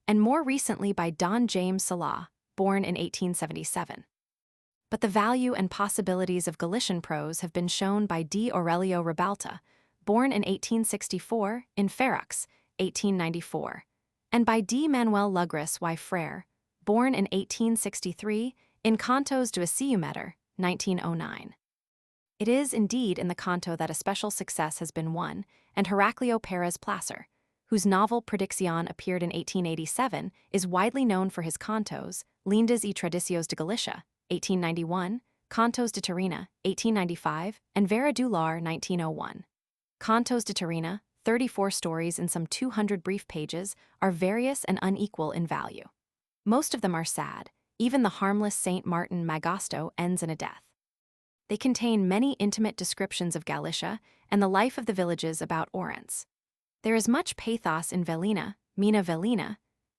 and more recently by Don James Salah, born in 1877. But the value and possibilities of Galician prose have been shown by D. Aurelio Ribalta, born in 1864, in Ferrux, 1894, and by D. Manuel Lugris y Frere, born in 1863, in Cantos do Asiumeter, 1909. It is indeed in the canto that a special success has been won, and Heraclio Pérez Placer, whose novel Predicción appeared in 1887, is widely known for his cantos, Lindas y Tradicios de Galicia, 1891, Cantos de Tarina, 1895, and Vera do Lar, 1901. Cantos de Tarina, 34 stories in some 200 brief pages, are various and unequal in value. Most of them are sad, even the harmless Saint Martin Magosto ends in a death. They contain many intimate descriptions of Galicia and the life of the villages about Orense. There is much pathos in Velina, Mina Velina,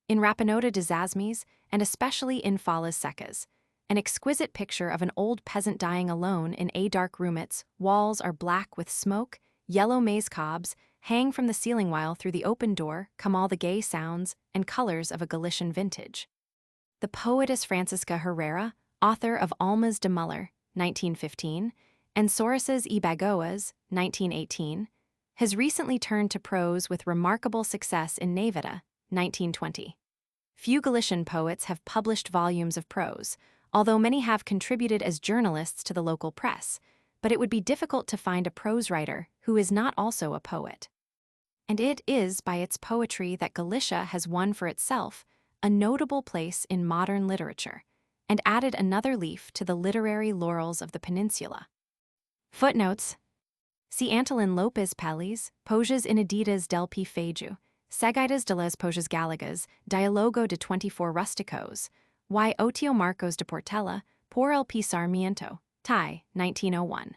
in Rapinota de Zasmes, and especially in Falas Secas, an exquisite picture of an old peasant dying alone in a dark room. Its walls are black with smoke, yellow maize cobs hang from the ceiling while through the open door come all the gay sounds and colors of a Galician vintage. The poetess Francisca Herrera, author of Almas de Muller, 1915, and Sorasas y Bagoas, 1918, has recently turned to prose with remarkable success in Nevada, 1920. Few Galician poets have published volumes of prose, although many have contributed as journalists to the local press, but it would be difficult to find a prose writer who is not also a poet. And it is by its poetry that Galicia has won for itself a notable place in modern literature, and added another leaf to the literary laurels of the peninsula. Footnotes. See Antolin Lopes Pelis, Pojas Ineditas del P. Feiju, Seguidas de las Pojas Galegas, Dialogo de 24 Rusticos, y Otio Marcos de Portela, por el P. Sarmiento, Thai, 1901.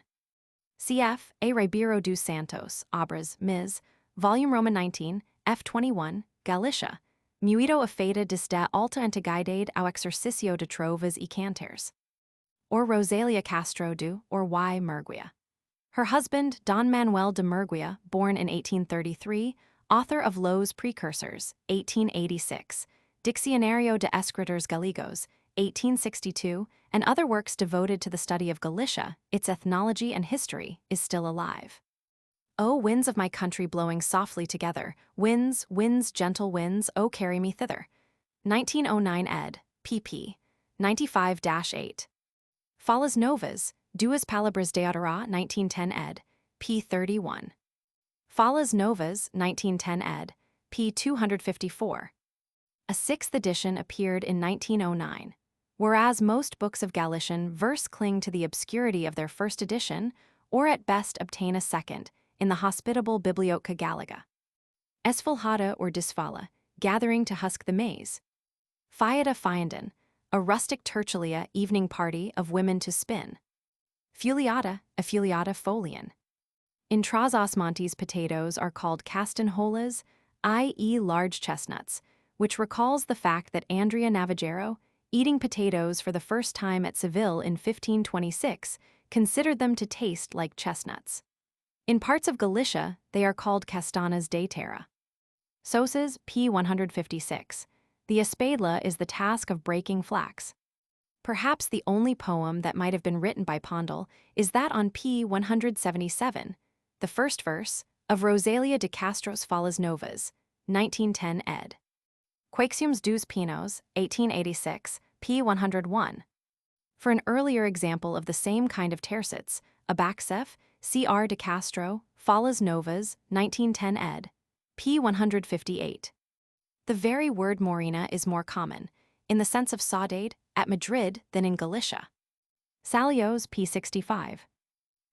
Cf. A. Ribeiro dos Santos, Obras, Ms., Volume Roman 19, F21, Galicia, Muito afeita desde alta antiguidade ao exercício de trovas e cantares. Or Rosalia Castro do, or Y. Murguia. Her husband, Don Manuel de Murguia, born in 1833, author of Los Precursors, 1886, Diccionario de Escritores Gallegos, 1862, and other works devoted to the study of Galicia, its ethnology and history, is still alive. O winds of my country blowing softly together, winds, winds, gentle winds, oh carry me thither. 1909 ed., pp. 95-8. Falas Novas, Duas Palabras de Adorá, 1910 ed., p. 31. Falas Novas, 1910 ed., p. 254. A sixth edition appeared in 1909. Whereas most books of Galician verse cling to the obscurity of their first edition, or at best obtain a second, in the hospitable Biblioteca Gallega. Esfolhada or disfala, gathering to husk the maize. Fiada fiandan, a rustic tertulia evening party of women to spin. Fuliata, a fuliata folian. In Trás-os-Montes potatoes are called castanholas, i.e. large chestnuts, which recalls the fact that Andrea Navigero, eating potatoes for the first time at Seville in 1526, considered them to taste like chestnuts. In parts of Galicia, they are called castanas de terra. Soses, p. 156. The espadla is the task of breaking flax. Perhaps the only poem that might have been written by Pondal is that on p. 177, the first verse, of Rosalia de Castro's Falas Novas, 1910 ed. Quaxiums dos Pinos, 1886, p. 101. For an earlier example of the same kind of tercets, Abaxef, C.R. de Castro, Falas Novas, 1910 ed., p. 158. The very word morena is more common, in the sense of saudade, at Madrid than in Galicia. Salios, p. 65.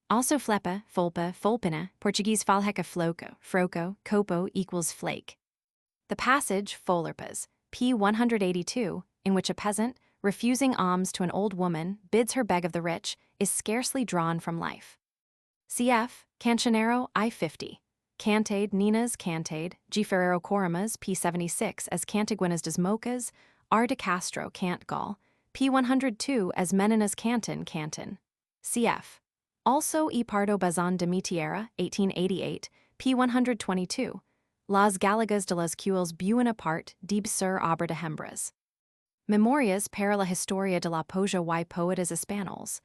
Also flepa, folpa, folpina, Portuguese falheca floco, froco, copo equals flake. The passage, Folerpas, p. 182, in which a peasant, refusing alms to an old woman, bids her beg of the rich, is scarcely drawn from life. Cf. Cancionero, I-50. Cantade, Ninas, Cantade, G. Ferrero Coramas, p. 76 as Cantiguenas das Mocas, R. de Castro, Cantgall, p. 102 as Meninas Canton, Canton. Cf. Also E. Pardo Bazán de Mitiera, 1888, p. 122. Las Galegas de las Cuels Buena Part, Dib Sur Obra de Hembras. Memorias para la Historia de la Poja y Poetas Españoles.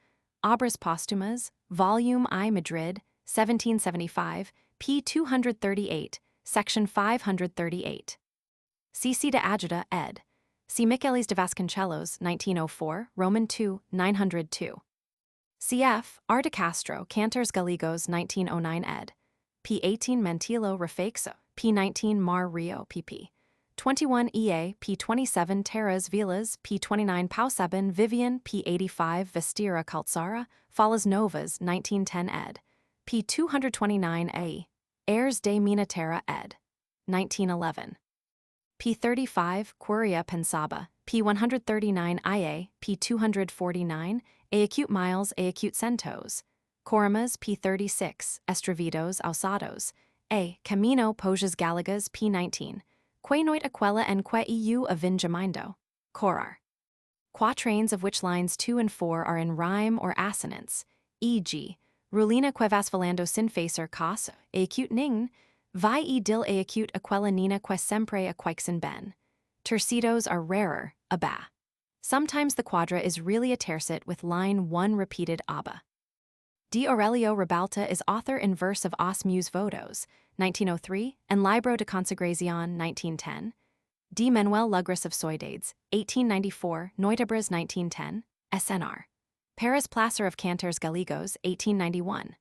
Obras Póstumas, Volume I Madrid, 1775, p. 238, section 538. C. de Agida, ed. C. Michelis de Vasconcelos, 1904, Roman II, 902. Cf. R. de Castro, Canters Gallegos, 1909 ed. p. 18 Mentilo Refexo, p. 19 Mar Rio, pp. 21 EA, p. 27 Terras Vilas, p. 29 Pausabin Vivian, p. 85 Vestira Calzara, Falas Novas, 1910 ed. p. 229 A. Airs de Minatera ed. 1911. p. 35 Curia Pensaba, p. 139 IA, p. 249 A acute miles A acute centos. Coramas, p. 36 Estravidos Ausados, A. Camino Pojas Galegas, p. 19. Que noit aquella en que eu avingemindo. Corar. Quatrains of which lines 2 and 4 are in rhyme or assonance, e.g., Rulina que vas falando sin facer cas, a acute ning, vai e dil a acute aquella nina que sempre aquixen ben. Tercitos are rarer, aba. Sometimes the quadra is really a tercet with line 1 repeated aba. D. Aurelio Ribalta is author in verse of Os Meus Votos, 1903, and Libro de Consagración, 1910. D. Manuel Lugras of Soidades, 1894, Noitabras, 1910, SNR. Paris Placer of Canters Gallegos, 1891.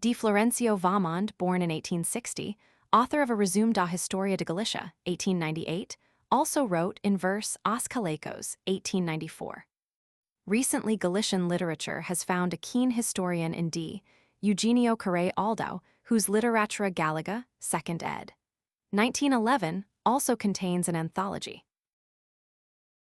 D. Florencio Vamond, born in 1860, author of a Resume da Historia de Galicia, 1898, also wrote in verse Os Calecos, 1894. Recently, Galician literature has found a keen historian in D. Eugenio Carré Aldao, whose Literatura Gallega, 2nd ed. 1911, also contains an anthology.